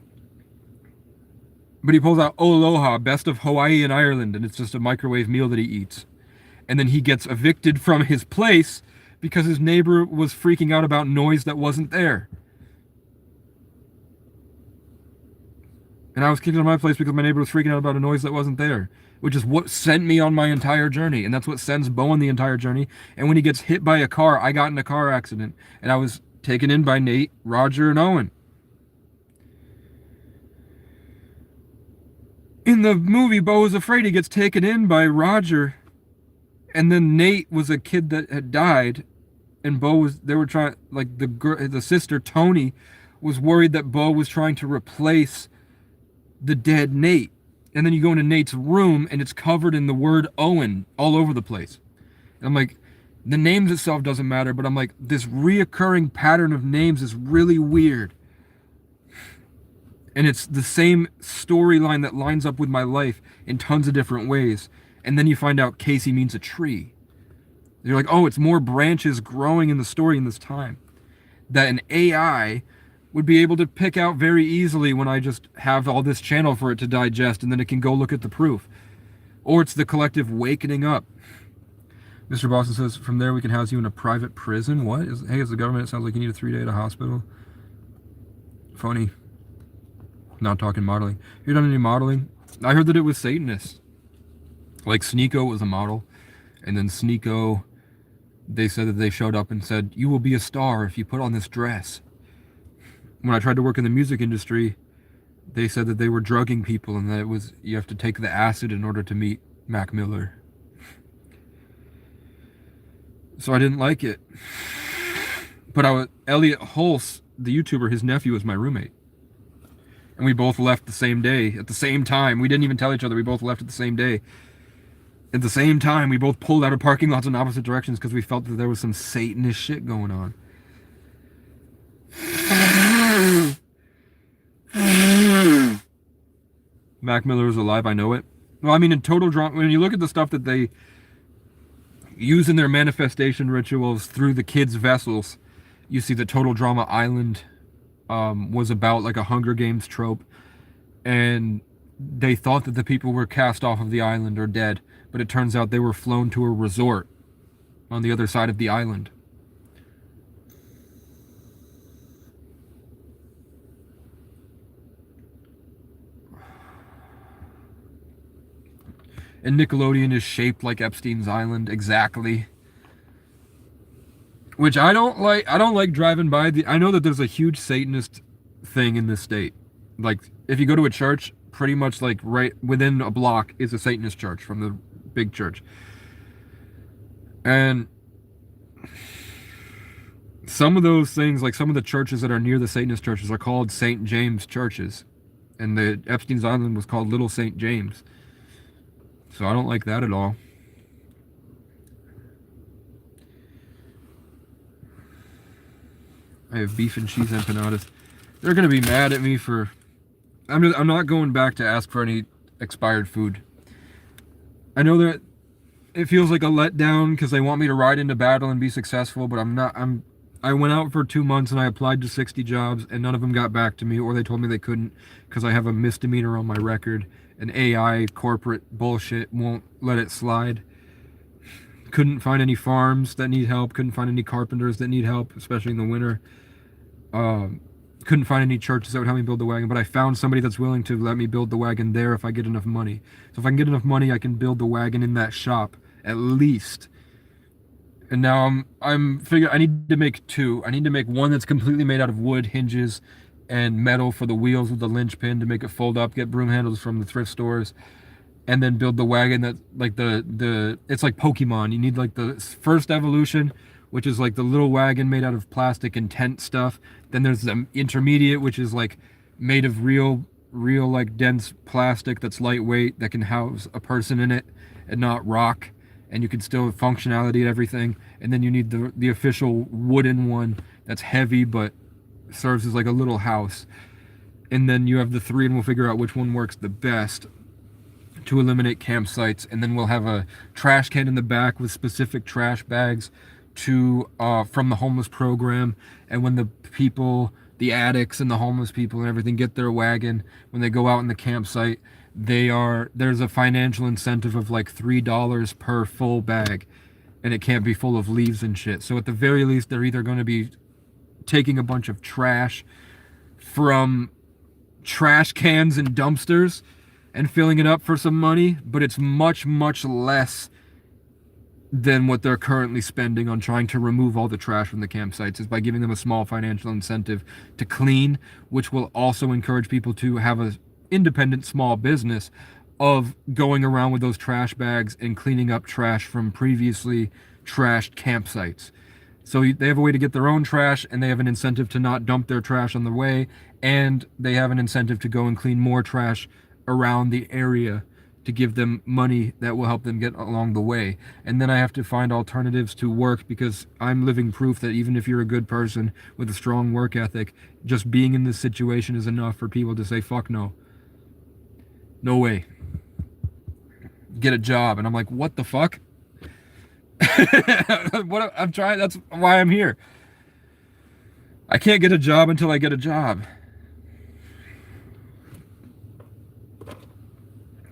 But he pulls out Aloha, best of Hawaii and Ireland, and it's just a microwave meal that he eats. And then he gets evicted from his place because his neighbor was freaking out about noise that wasn't there. And I was kicked out of my place because my neighbor was freaking out about a noise that wasn't there, which is what sent me on my entire journey. And that's what sends Beau on the entire journey. And when he gets hit by a car, I got in a car accident, and I was taken in by Nate, Roger, and Owen. In the movie Beau is Afraid, he gets taken in by Roger, and then Nate was a kid that had died, and they were trying, like, the sister, Tony, was worried that Beau was trying to replace the dead Nate. And then you go into Nate's room, and it's covered in the word Owen all over the place. And I'm like, the names itself doesn't matter, but I'm like, this reoccurring pattern of names is really weird. And it's the same storyline that lines up with my life in tons of different ways. And then you find out Casey means a tree. You're like, oh, it's more branches growing in the story in this time. That an AI would be able to pick out very easily when I just have all this channel for it to digest, and then it can go look at the proof. Or it's the collective wakening up. Mr. Boston says, from there we can house you in a private prison. What? Hey, as the government, it sounds like you need a 3-day at a hospital. Funny. Not talking modeling. You done any modeling? I heard that it was Satanists. Like Sneeko was a model. And then Sneeko, they said that they showed up and said, you will be a star if you put on this dress. When I tried to work in the music industry, they said that they were drugging people and that it was, you have to take the acid in order to meet Mac Miller. So I didn't like it. But Elliot Hulse, the YouTuber, his nephew was my roommate. And we both left the same day, at the same time. We didn't even tell each other, we both left at the same day. At the same time, we both pulled out of parking lots in opposite directions because we felt that there was some Satanist shit going on. Mac Miller is alive, I know it. Well, I mean, in total drama, when you look at the stuff that they use in their manifestation rituals through the kids' vessels, you see that Total Drama Island was about like a Hunger Games trope, and they thought that the people were cast off of the island or dead, but it turns out they were flown to a resort on the other side of the island. And Nickelodeon is shaped like Epstein's Island, exactly. Which I don't like. I don't like driving by. I know that there's a huge Satanist thing in this state. Like, if you go to a church, pretty much like right within a block is a Satanist church from the big church. And some of those things, like some of the churches that are near the Satanist churches, are called St. James churches. And the Epstein's Island was called Little St. James. So I don't like that at all. I have beef and cheese empanadas. They're going to be mad at me for... I'm not going back to ask for any expired food. I know that it feels like a letdown because they want me to ride into battle and be successful, but I'm not... I went out for 2 months and I applied to 60 jobs and none of them got back to me, or they told me they couldn't because I have a misdemeanor on my record. And AI corporate bullshit won't let it slide. Couldn't find any farms that need help. Couldn't find any carpenters that need help, especially in the winter. Couldn't find any churches that would help me build the wagon. But I found somebody that's willing to let me build the wagon there if I get enough money. So if I can get enough money, I can build the wagon in that shop at least. And now I'm figuring I need to make two. I need to make one that's completely made out of wood hinges and metal for the wheels with the linchpin to make it fold up, get broom handles from the thrift stores, and then build the wagon that like it's like Pokemon. You need like the first evolution, which is like the little wagon made out of plastic and tent stuff. Then there's the intermediate, which is like made of real like dense plastic that's lightweight that can house a person in it and not rock, and you can still have functionality and everything. And then you need the official wooden one that's heavy but serves as like a little house. And then you have the three, and we'll figure out which one works the best to eliminate campsites. And then we'll have a trash can in the back with specific trash bags to from the homeless program. And when the people, the addicts and the homeless people and everything get their wagon, when they go out in the campsite, there's a financial incentive of like $3 per full bag, and it can't be full of leaves and shit. So at the very least, they're either going to be taking a bunch of trash from trash cans and dumpsters and filling it up for some money, but it's much, much less than what they're currently spending on trying to remove all the trash from the campsites, is by giving them a small financial incentive to clean, which will also encourage people to have a independent small business of going around with those trash bags and cleaning up trash from previously trashed campsites. So they have a way to get their own trash, and they have an incentive to not dump their trash on the way, and they have an incentive to go and clean more trash around the area to give them money that will help them get along the way. And then I have to find alternatives to work, because I'm living proof that even if you're a good person with a strong work ethic, just being in this situation is enough for people to say, fuck no. No way. Get a job. And I'm like, what the fuck? I'm trying. That's why I'm here. I can't get a job until I get a job.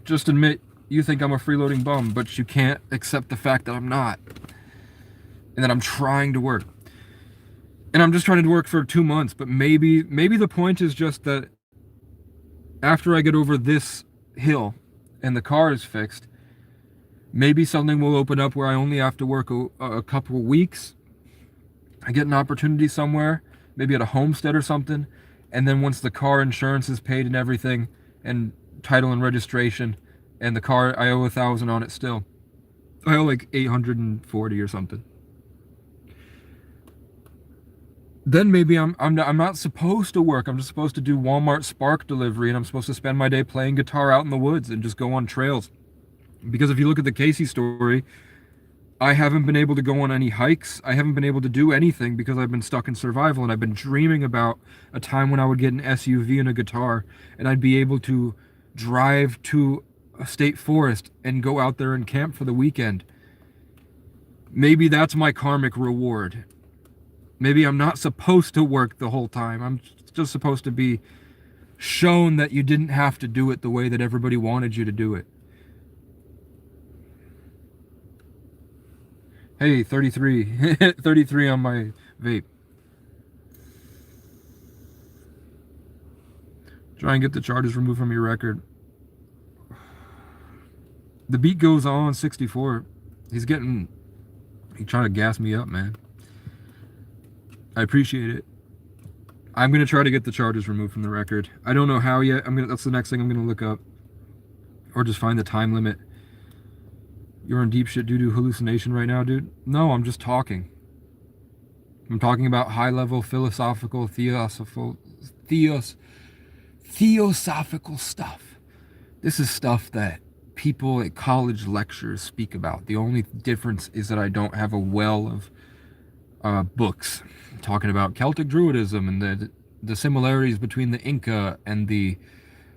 Just admit you think I'm a freeloading bum, but you can't accept the fact that I'm not. And that I'm trying to work. And I'm just trying to work for 2 months, but maybe the point is just that after I get over this hill and the car is fixed, maybe something will open up where I only have to work a couple of weeks. I get an opportunity somewhere, maybe at a homestead or something, and then once the car insurance is paid and everything, and title and registration, and the car, I owe $1,000 on it still. I owe like 840 or something. Then maybe I'm not supposed to work. I'm just supposed to do Walmart Spark delivery, and I'm supposed to spend my day playing guitar out in the woods and just go on trails. Because if you look at the Casey story, I haven't been able to go on any hikes. I haven't been able to do anything because I've been stuck in survival, and I've been dreaming about a time when I would get an SUV and a guitar, and I'd be able to drive to a state forest and go out there and camp for the weekend. Maybe that's my karmic reward. Maybe I'm not supposed to work the whole time. I'm just supposed to be shown that you didn't have to do it the way that everybody wanted you to do it. Hey, 33. 33 on my vape. Try and get the charges removed from your record. The beat goes on 64. He's trying to gas me up, man. I appreciate it. I'm gonna try to get the charges removed from the record. I don't know how yet. That's the next thing I'm gonna look up, or just find the time limit. You're in deep shit doo-doo hallucination right now, dude. No, I'm just talking. I'm talking about high-level philosophical, theosophical stuff. This is stuff that people at college lectures speak about. The only difference is that I don't have a well of books talking about Celtic Druidism and the similarities between the Inca and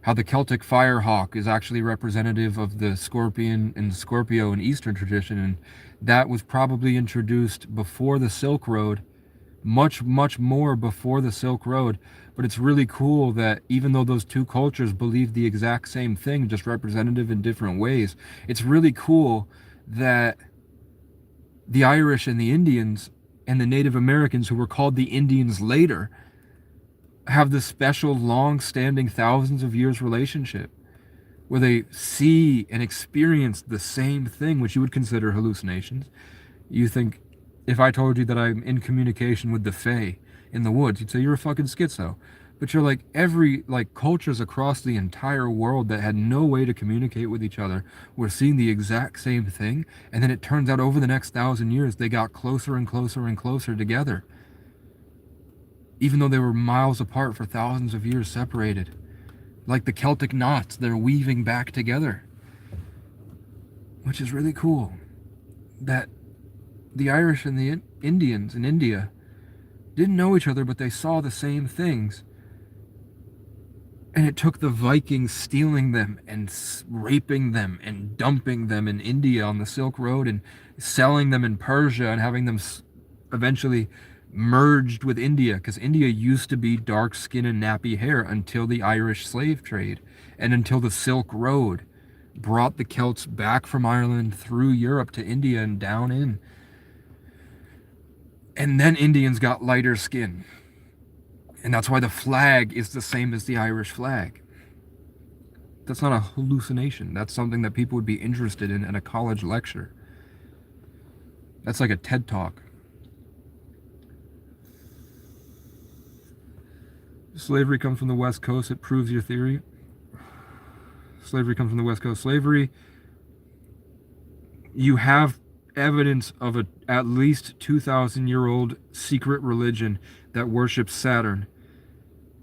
how the Celtic firehawk is actually representative of the scorpion and Scorpio in Eastern tradition, and that was probably introduced before the Silk Road, much more before the Silk Road. But it's really cool that even though those two cultures believe the exact same thing, just representative in different ways, it's really cool that the Irish and the Indians and the Native Americans, who were called the Indians later, have this special, long-standing, thousands of years relationship where they see and experience the same thing, which you would consider hallucinations. You think, if I told you that I'm in communication with the Fae in the woods, you'd say you're a fucking schizo. But you're like cultures across the entire world that had no way to communicate with each other were seeing the exact same thing, and then it turns out over the next 1,000 years they got closer and closer and closer together, even though they were miles apart for thousands of years separated. Like the Celtic knots, they're weaving back together, which is really cool. That the Irish and the Indians in India didn't know each other, but they saw the same things. And it took the Vikings stealing them and raping them and dumping them in India on the Silk Road and selling them in Persia and having them eventually merged with India, because India used to be dark skin and nappy hair until the Irish slave trade and until the Silk Road brought the Celts back from Ireland through Europe to India and down in. And then Indians got lighter skin. And that's why the flag is the same as the Irish flag. That's not a hallucination. That's something that people would be interested in at a college lecture. That's like a TED Talk. Slavery comes from the West Coast. It proves your theory. Slavery comes from the West Coast. Slavery, you have evidence of a at least 2,000-year-old secret religion that worships Saturn,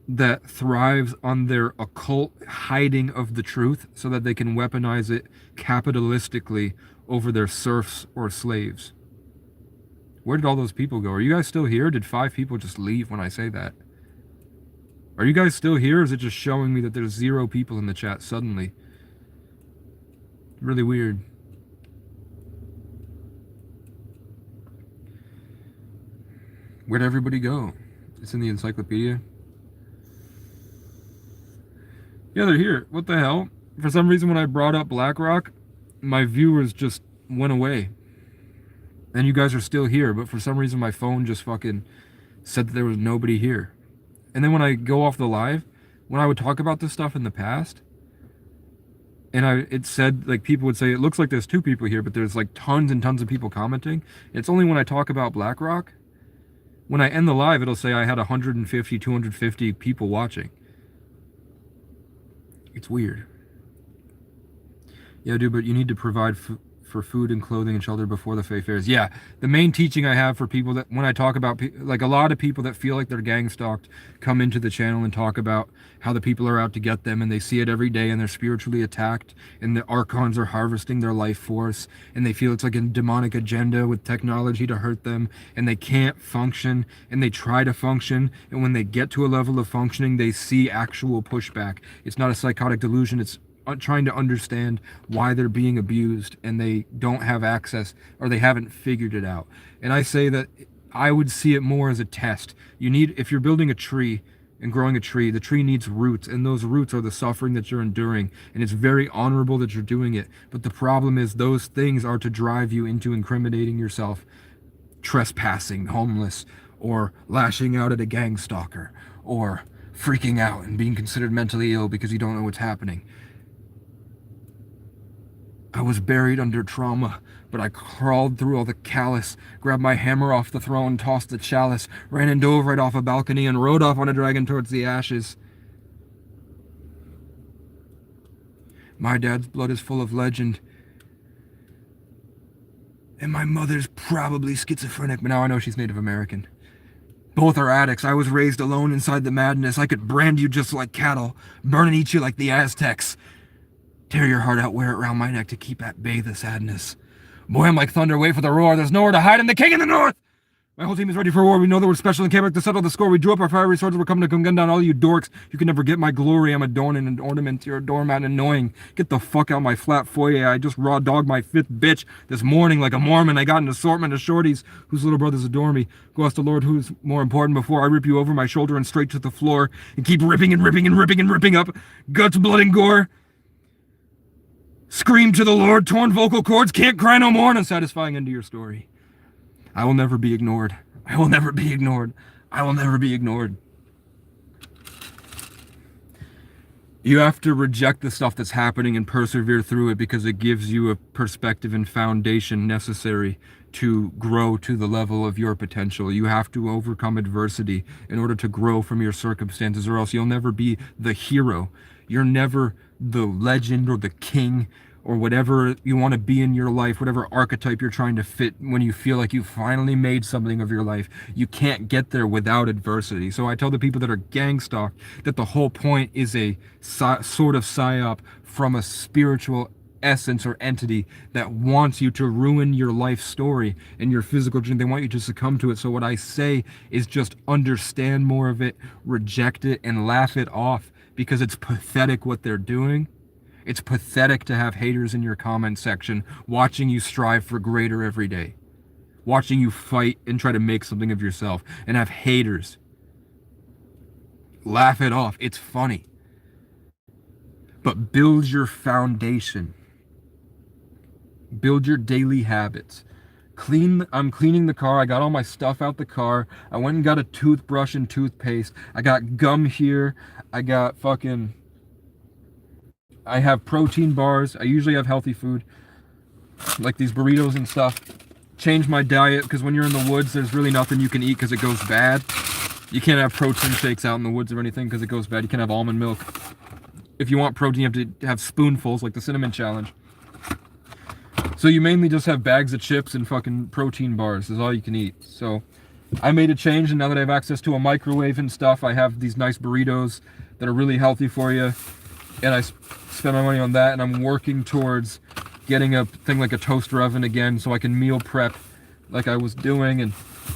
that thrives on their occult hiding of the truth so that they can weaponize it capitalistically over their serfs or slaves. Where did all those people go? Are you guys still here? Did 5 people just leave when I say that? Are you guys still here, or is it just showing me that there's 0 people in the chat suddenly? Really weird. Where'd everybody go? It's in the encyclopedia. Yeah, they're here. What the hell? For some reason, when I brought up BlackRock, my viewers just went away. And you guys are still here, but for some reason my phone just fucking said that there was nobody here. And then when I go off the live, when I would talk about this stuff in the past, and it said, like, people would say, it looks like there's 2 people here, but there's like tons and tons of people commenting. It's only when I talk about BlackRock. When I end the live, it'll say I had 150, 250 people watching. It's weird. Yeah, dude, but you need to provide for food and clothing and shelter before the Fae fairs. Yeah, the main teaching I have for people that, when I talk about, like, a lot of people that feel like they're gang stalked come into the channel and talk about how the people are out to get them, and they see it every day, and they're spiritually attacked, and the archons are harvesting their life force, and they feel it's like a demonic agenda with technology to hurt them, and they can't function, and they try to function, and when they get to a level of functioning, they see actual pushback. It's not a psychotic delusion, it's trying to understand why they're being abused, and they don't have access, or they haven't figured it out. And I say that I would see it more as a test. You need, if you're building a tree and growing a tree, the tree needs roots, and those roots are the suffering that you're enduring, and it's very honorable that you're doing it. But the problem is those things are to drive you into incriminating yourself, trespassing, homeless, or lashing out at a gang stalker, or freaking out and being considered mentally ill because you don't know what's happening. I was buried under trauma, but I crawled through all the callous, grabbed my hammer off the throne, tossed the chalice, ran and dove right off a balcony, and rode off on a dragon towards the ashes. My dad's blood is full of legend, and my mother's probably schizophrenic, but now I know she's Native American. Both are addicts. I was raised alone inside the madness. I could brand you just like cattle, burn and eat you like the Aztecs. Tear your heart out, wear it round my neck to keep at bay the sadness. Boy, I'm like thunder, wait for the roar. There's nowhere to hide. I'm the king in the north! My whole team is ready for war. We know that we're special in Quebec to settle the score. We drew up our fiery swords. We're coming to come gun down all you dorks. You can never get my glory. I'm adorning and ornament. You're a doormat and annoying. Get the fuck out my flat foyer. I just raw dogged my 5th bitch this morning like a Mormon. I got an assortment of shorties whose little brothers adore me. Go ask the Lord who's more important before I rip you over my shoulder and straight to the floor and keep ripping and ripping and ripping and ripping up guts, blood, and gore. Scream to the Lord, torn vocal cords, can't cry no more, and unsatisfying end to your story. I will never be ignored. I will never be ignored. I will never be ignored. You have to reject the stuff that's happening and persevere through it because it gives you a perspective and foundation necessary to grow to the level of your potential. You have to overcome adversity in order to grow from your circumstances, or else you'll never be the hero. You're never the legend or the king or whatever you want to be in your life, whatever archetype you're trying to fit when you feel like you finally made something of your life. You can't get there without adversity. So I tell the people that are gang stalked that the whole point is a sort of psyop from a spiritual essence or entity that wants you to ruin your life story and your physical journey. They want you to succumb to it. So what I say is just understand more of it, reject it, and laugh it off, because it's pathetic what they're doing. It's pathetic to have haters in your comment section watching you strive for greater every day, watching you fight and try to make something of yourself, and have haters. Laugh it off. It's funny. But build your foundation. Build your daily habits. I'm cleaning the car. I got all my stuff out the car. I went and got a toothbrush and toothpaste. I got gum here. I got I have protein bars. I usually have healthy food, like these burritos and stuff. Change my diet, because when you're in the woods, there's really nothing you can eat because it goes bad. You can't have protein shakes out in the woods or anything because it goes bad. You can't have almond milk. If you want protein, you have to have spoonfuls, like the cinnamon challenge. So you mainly just have bags of chips and fucking protein bars is all you can eat. So I made a change, and now that I have access to a microwave and stuff, I have these nice burritos that are really healthy for you. And I spend my money on that, and I'm working towards getting a thing like a toaster oven again so I can meal prep like I was doing, and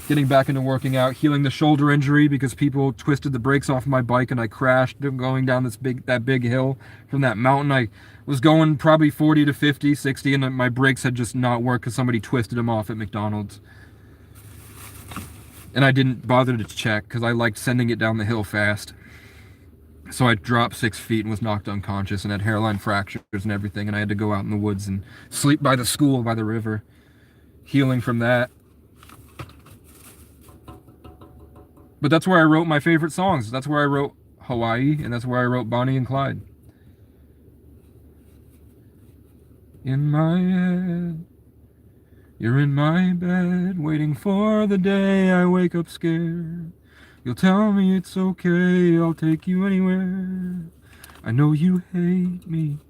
getting back into working out, healing the shoulder injury because people twisted the brakes off my bike and I crashed going down that big hill from that mountain. I was going probably 40 to 50, 60, and my brakes had just not worked because somebody twisted them off at McDonald's. And I didn't bother to check because I liked sending it down the hill fast. So I dropped 6 feet and was knocked unconscious and had hairline fractures and everything. And I had to go out in the woods and sleep by the school, by the river, healing from that. But that's where I wrote my favorite songs. That's where I wrote Hawaii, and that's where I wrote Bonnie and Clyde. In my head, you're in my bed, waiting for the day I wake up scared. You'll tell me it's okay, I'll take you anywhere. I know you hate me,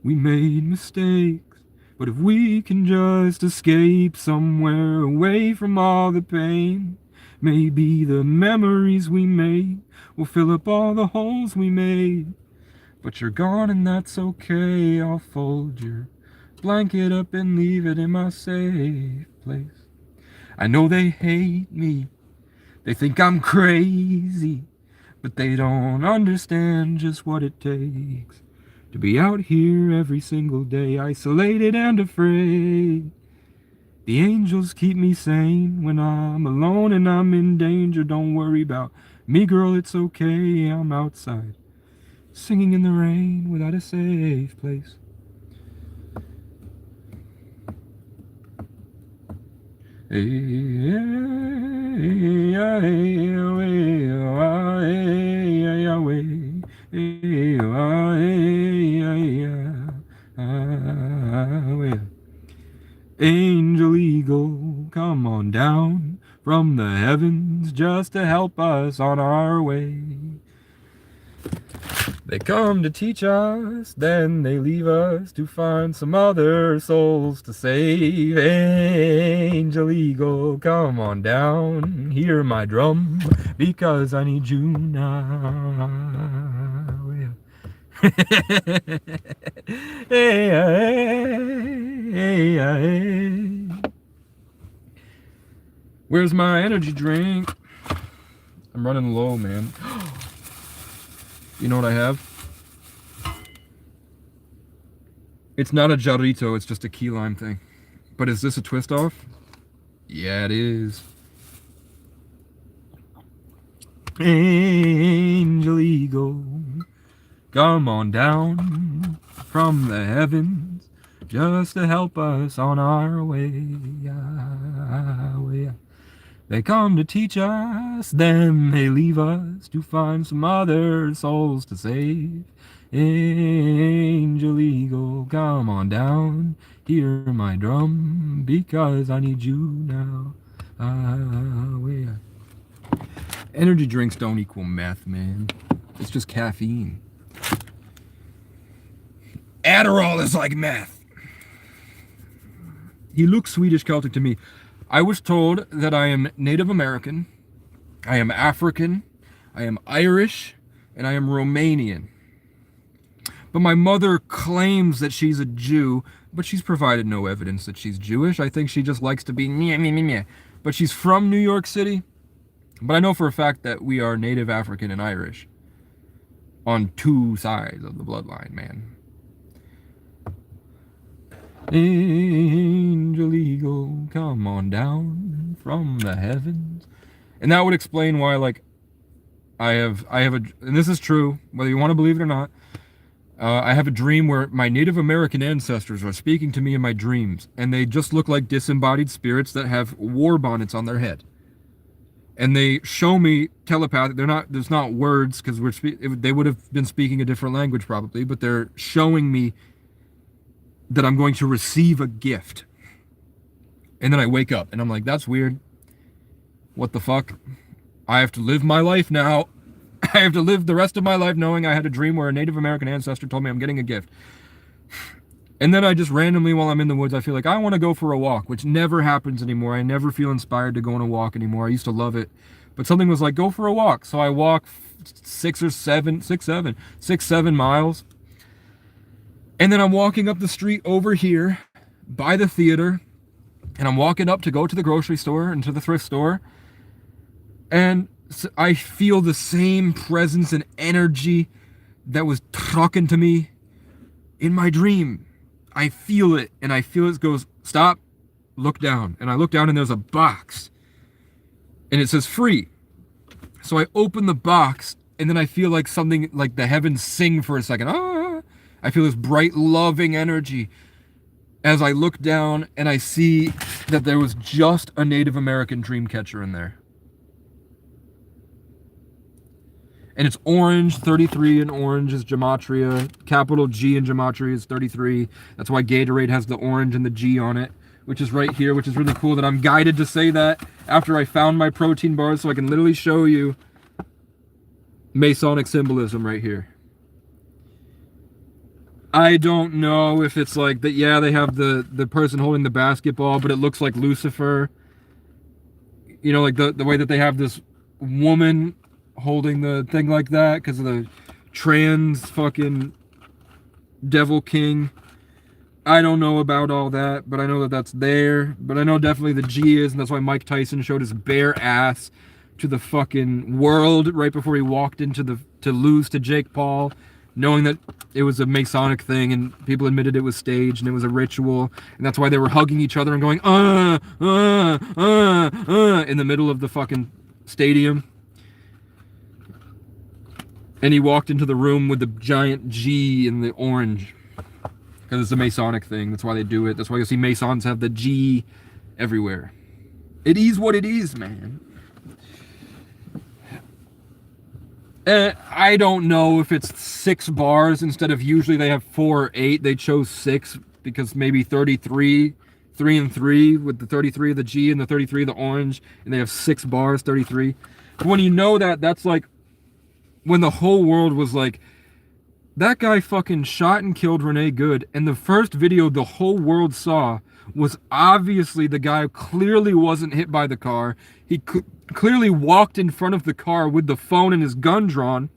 we made mistakes, but if we can just escape somewhere away from all the pain, maybe the memories we made will fill up all the holes we made. But you're gone and that's okay, I'll fold your blanket up and leave it in my safe place. I know they hate me, they think I'm crazy, but they don't understand just what it takes to be out here every single day, isolated and afraid. The angels keep me sane when I'm alone and I'm in danger. Don't worry about me, girl, it's okay, I'm outside, singing in the rain without a safe place. Angel eagle, come on down from the heavens just to help us on our way. They come to teach us, then they leave us to find some other souls to save. Angel eagle, come on down, hear my drum, because I need you now. Hey, hey, hey. Where's my energy drink? I'm running low, man. You know what I have? It's not a jarrito, it's just a key lime thing. But is this a twist off? Yeah, it is. Angel eagle, come on down from the heavens just to help us on our way. They come to teach us, then they leave us to find some other souls to save. Angel eagle, come on down, hear my drum, because I need you now. Energy drinks don't equal meth, man. It's just caffeine. Adderall is like meth. He looks Swedish Celtic to me. I was told that I am Native American, I am African, I am Irish, and I am Romanian. But my mother claims that she's a Jew, but she's provided no evidence that she's Jewish. I think she just likes to be meh, meh, meh, meh. But she's from New York City. But I know for a fact that we are Native African and Irish on two sides of the bloodline, man. Angel eagle, come on down from the heavens. And that would explain why, like, I have and this is true, whether you want to believe it or not, I have a dream where my Native American ancestors are speaking to me in my dreams, and they just look like disembodied spirits that have war bonnets on their head. And they show me telepathic. There's not words, because they would have been speaking a different language probably, but they're showing me that I'm going to receive a gift. And then I wake up and I'm like, that's weird. What the fuck? I have to live my life now. I have to live the rest of my life knowing I had a dream where a Native American ancestor told me I'm getting a gift. And then I just randomly, while I'm in the woods, I feel like I want to go for a walk, which never happens anymore. I never feel inspired to go on a walk anymore. I used to love it. But something was like, go for a walk. So I walk 7 miles. And then I'm walking up the street over here by the theater. And I'm walking up to go to the grocery store and to the thrift store. And I feel the same presence and energy that was talking to me in my dream. I feel it, and I feel it goes, stop, look down. And I look down and there's a box. and it says free. So I open the box, and then I feel like something, like the heavens sing for a second. Ah! I feel this bright, loving energy as I look down and I see that there was just a Native American dream catcher in there. And it's orange, 33 in orange is gematria. Capital G in gematria is 33. That's why Gatorade has the orange and the G on it, which is right here, which is really cool that I'm guided to say that after I found my protein bars, so I can literally show you Masonic symbolism right here. I don't know if it's like that. Yeah, they have the person holding the basketball, but it looks like Lucifer. You know, like the way that they have this woman holding the thing like that because of the trans fucking devil king. I don't know about all that, but I know that that's there. But I know definitely the G is, and that's why Mike Tyson showed his bare ass to the fucking world right before he walked into to lose to Jake Paul, knowing that it was a Masonic thing and people admitted it was staged and it was a ritual, and that's why they were hugging each other and going in the middle of the fucking stadium. And he walked into the room with the giant G in the orange. Because it's a Masonic thing. That's why they do it. That's why you'll see Masons have the G everywhere. It is what it is, man. I don't know if it's 6 bars instead of usually they have 4 or 8. They chose 6 because maybe 33, 3 and 3 with the 33 of the G and the 33 of the orange. And they have 6 bars, 33. But when you know that, that's like when the whole world was like, that guy fucking shot and killed Renee Good, and the first video the whole world saw was obviously the guy clearly wasn't hit by the car. He clearly walked in front of the car with the phone and his gun drawn.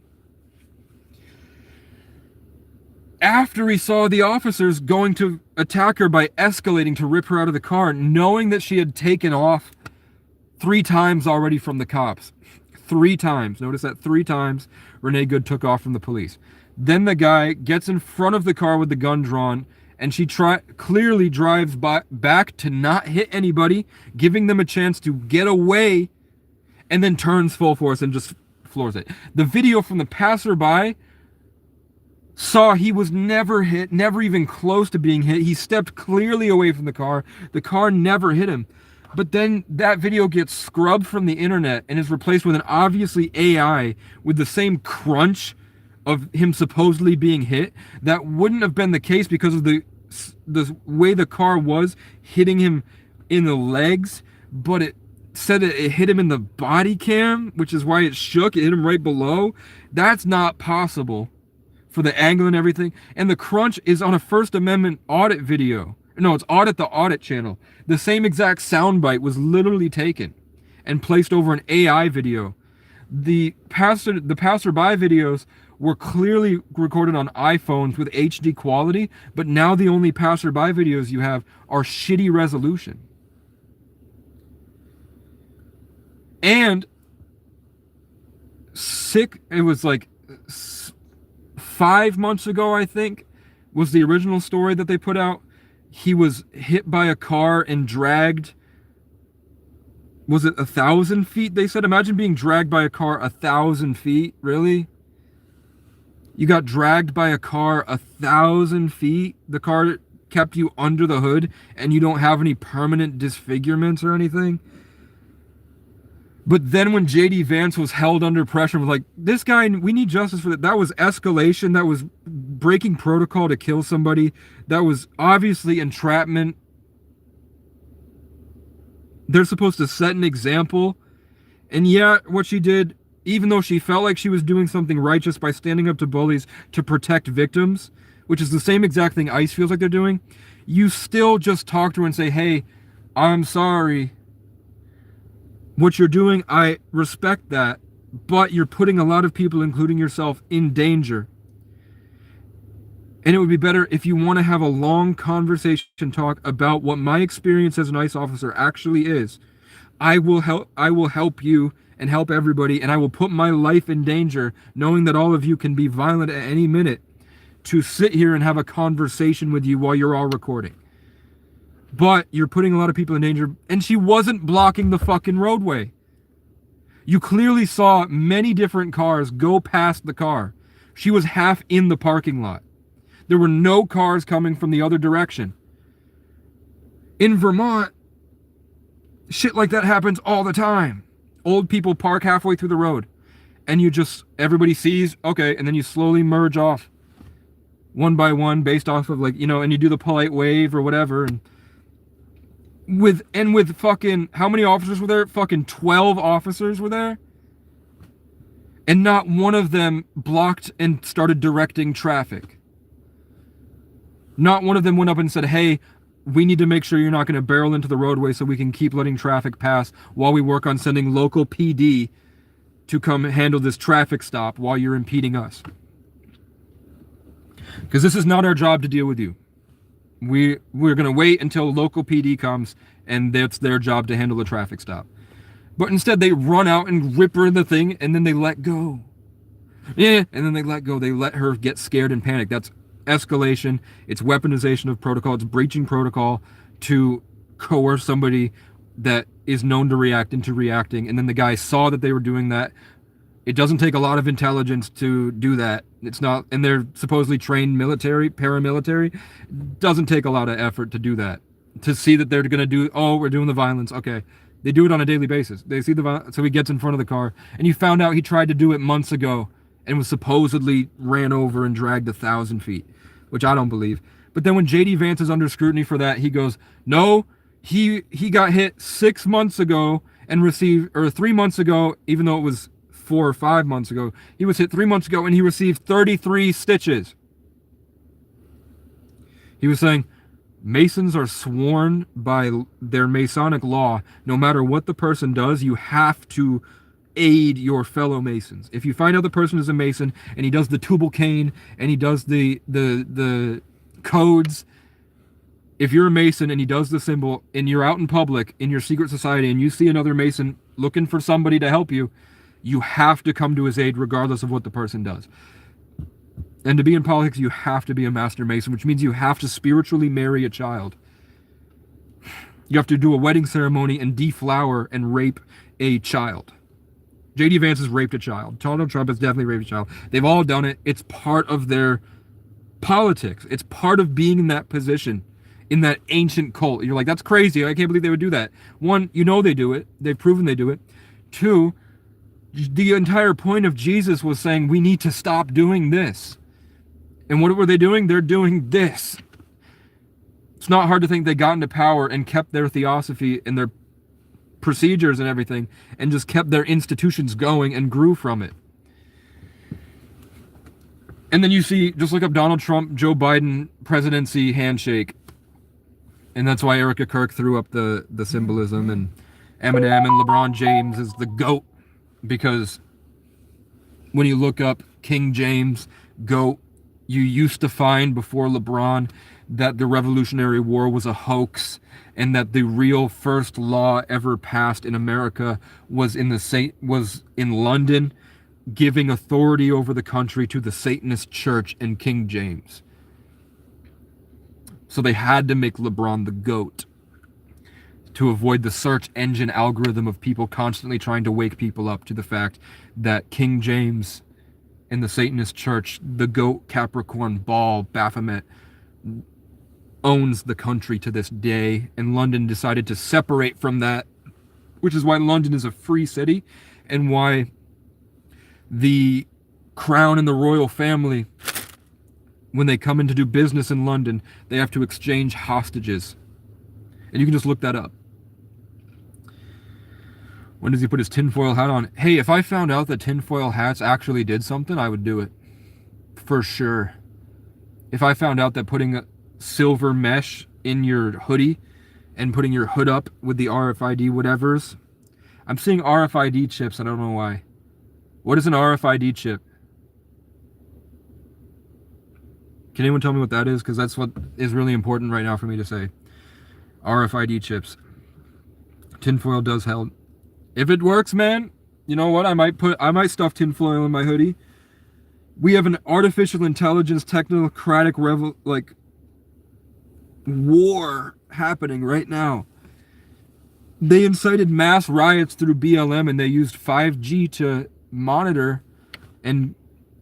After he saw the officers going to attack her by escalating to rip her out of the car, knowing that she had taken off 3 times already from the cops. 3 times. Notice that 3 times Renee Good took off from the police. Then the guy gets in front of the car with the gun drawn, and she clearly drives back to not hit anybody, giving them a chance to get away, and then turns full force and just floors it. The video from the passerby saw he was never hit, never even close to being hit. He stepped clearly away from the car. The car never hit him. But then that video gets scrubbed from the internet and is replaced with an obviously AI with the same crunch of him supposedly being hit. That wouldn't have been the case because of the way the car was hitting him in the legs, but it said it hit him in the body cam, which is why it shook. It hit him right below. That's not possible for the angle and everything. And the crunch is on a First Amendment audit video. No, it's Audit the Audit channel. The same exact soundbite was literally taken and placed over an AI video. The passerby videos were clearly recorded on iPhones with HD quality, but now the only passerby videos you have are shitty resolution. And it was like 5 months ago, I think, was the original story that they put out. He was hit by a car and dragged, was it 1,000 feet? They said, imagine being dragged by a car 1,000 feet. Really? You got dragged by a car 1,000 feet? The car kept you under the hood and you don't have any permanent disfigurements or anything? But then when JD Vance was held under pressure, was like, this guy, we need justice for that. That was escalation. That was breaking protocol to kill somebody. That was obviously entrapment. They're supposed to set an example. And yeah, what she did, even though she felt like she was doing something righteous by standing up to bullies to protect victims, which is the same exact thing ICE feels like they're doing, you still just talk to her and say, hey, I'm sorry. What you're doing, I respect that, but you're putting a lot of people, including yourself, in danger. And it would be better if you want to have a long conversation talk about what my experience as an ICE officer actually is. I will help you and help everybody, and I will put my life in danger knowing that all of you can be violent at any minute to sit here and have a conversation with you while you're all recording. But you're putting a lot of people in danger, and she wasn't blocking the fucking roadway. You clearly saw many different cars go past the car. She was half in the parking lot. There were no cars coming from the other direction. In Vermont, shit like that happens all the time. Old people park halfway through the road, and everybody sees, okay, and then you slowly merge off one by one based off of and you do the polite wave or whatever. And with fucking, how many officers were there? Fucking 12 officers were there. And not one of them blocked and started directing traffic. Not one of them went up and said, hey, we need to make sure you're not going to barrel into the roadway so we can keep letting traffic pass while we work on sending local PD to come handle this traffic stop while you're impeding us. Because this is not our job to deal with you. We're going to wait until local PD comes, and that's their job to handle the traffic stop. But instead, they run out and rip her in the thing, and then they let go. Yeah, and then they let go. They let her get scared and panic. That's escalation. It's weaponization of protocol. It's breaching protocol to coerce somebody that is known to react into reacting. And then the guy saw that they were doing that. It doesn't take a lot of intelligence to do that. It's not, and they're supposedly trained military, paramilitary. It doesn't take a lot of effort to do that. To see that they're going to do, oh, we're doing the violence. Okay. They do it on a daily basis. They see the violence. So he gets in front of the car, and you found out he tried to do it months ago and was supposedly ran over and dragged 1,000 feet, which I don't believe. But then when JD Vance is under scrutiny for that, he goes, no, he got hit 6 months ago and received, or 3 months ago, even though it was 4 or 5 months ago, he was hit 3 months ago and he received 33 stitches. He was saying, Masons are sworn by their Masonic law, no matter what the person does, you have to aid your fellow Masons. If you find out the person is a Mason and he does the Tubal Cain and he does the codes, if you're a Mason and he does the symbol and you're out in public in your secret society and you see another Mason looking for somebody to help you, you have to come to his aid regardless of what the person does. And to be in politics, you have to be a Master Mason, which means you have to spiritually marry a child. You have to do a wedding ceremony and deflower and rape a child. J.D. Vance has raped a child. Donald Trump has definitely raped a child. They've all done it. It's part of their politics. It's part of being in that position, in that ancient cult. You're like, that's crazy. I can't believe they would do that. One, you know they do it. They've proven they do it. Two, the entire point of Jesus was saying we need to stop doing this. And what were they doing? They're doing this. It's not hard to think they got into power and kept their theosophy and their procedures and everything and just kept their institutions going and grew from it. And then you see, just look up Donald Trump, Joe Biden presidency handshake. And that's why Erica Kirk threw up the symbolism, and Eminem and LeBron James is the GOAT, because when you look up King James, GOAT, you used to find before LeBron that the Revolutionary War was a hoax and that the real first law ever passed in America was in London, giving authority over the country to the Satanist Church and King James. So they had to make LeBron the GOAT to avoid the search engine algorithm of people constantly trying to wake people up to the fact that King James and the Satanist Church, the GOAT, Capricorn, Baal, Baphomet, owns the country to this day, and London decided to separate from that, which is why London is a free city, and why the crown and the royal family, when they come in to do business in London, they have to exchange hostages. And you can just look that up. When does he put his tinfoil hat on? Hey, if I found out that tinfoil hats actually did something, I would do it. For sure. If I found out that putting a silver mesh in your hoodie and putting your hood up with the RFID whatevers. I'm seeing RFID chips, I don't know why. What is an RFID chip? Can anyone tell me what that is? Because that's what is really important right now for me to say. RFID chips. Tinfoil does help. If it works, man, you know what? I might stuff tinfoil in my hoodie. We have an artificial intelligence technocratic war happening right now. They incited mass riots through BLM, and they used 5G to monitor and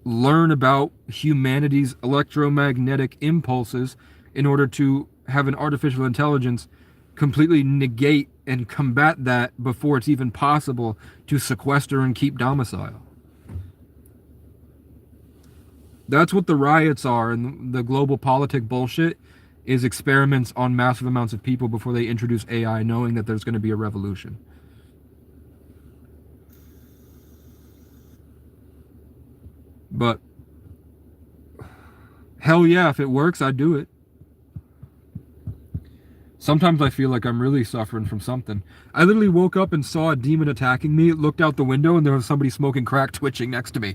learn about humanity's electromagnetic impulses in order to have an artificial intelligence completely negate and combat that before it's even possible to sequester and keep domicile. That's what the riots are, and the global politic bullshit is experiments on massive amounts of people before they introduce AI, knowing that there's going to be a revolution. But hell yeah, if it works, I'd do it. Sometimes I feel like I'm really suffering from something. I literally woke up and saw a demon attacking me, looked out the window, and there was somebody smoking crack twitching next to me.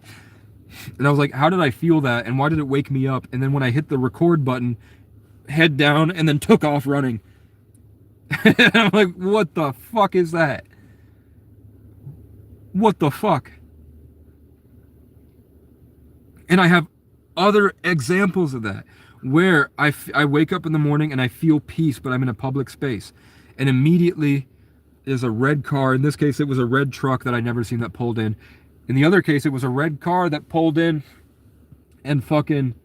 And I was like, how did I feel that? And why did it wake me up? And then when I hit the record button, head down, and then took off running. And I'm like, what the fuck is that? What the fuck? And I have other examples of that, where I wake up in the morning and I feel peace, but I'm in a public space. And immediately there's a red car. In this case, it was a red truck that I'd never seen that pulled in. In the other case, it was a red car that pulled in and fucking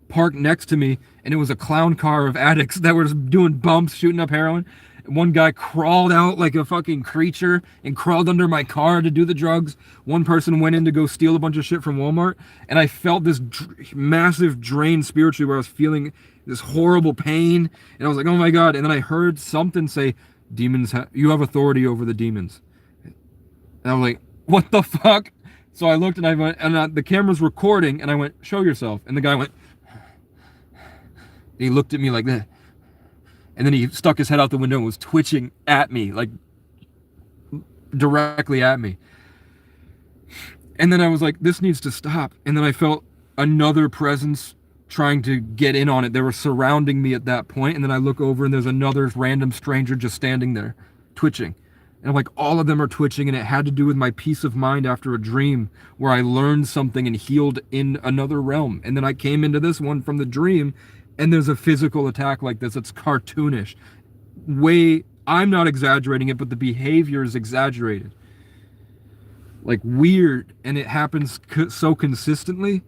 parked next to me. And it was a clown car of addicts that were doing bumps, shooting up heroin. One guy crawled out like a fucking creature and crawled under my car to do the drugs. One person went in to go steal a bunch of shit from Walmart. And I felt this massive drain spiritually, where I was feeling this horrible pain. And I was like, oh my God. And then I heard something say, demons, you have authority over the demons. And I was like, what the fuck? So I looked and I went, and the camera's recording, and I went, show yourself. And the guy went, and he looked at me like that. And then he stuck his head out the window and was twitching at me, like directly at me. And then I was like, this needs to stop. And then I felt another presence trying to get in on it. They were surrounding me at that point. And then I look over and there's another random stranger just standing there, twitching. And I'm like, all of them are twitching, and it had to do with my peace of mind after a dream where I learned something and healed in another realm. And then I came into this one from the dream, and there's a physical attack like this. It's cartoonish. I'm not exaggerating it, but the behavior is exaggerated. Like weird, and it happens so consistently.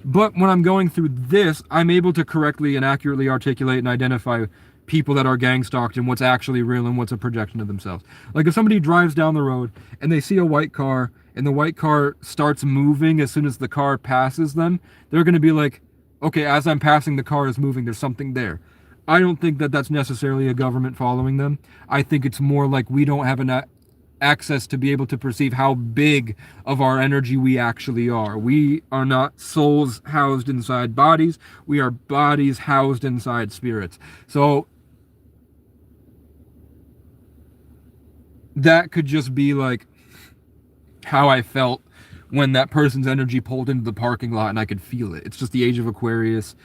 But when I'm going through this, I'm able to correctly and accurately articulate and identify people that are gang stalked and what's actually real and what's a projection of themselves. Like if somebody drives down the road and they see a white car and the white car starts moving as soon as the car passes them, they're going to be like, okay, as I'm passing, the car is moving, there's something there. I don't think that that's necessarily a government following them. I think it's more like we don't have access to be able to perceive how big of our energy we actually are. We are not souls housed inside bodies. We are bodies housed inside spirits. So that could just be like how I felt when that person's energy pulled into the parking lot and I could feel it. It's just the age of Aquarius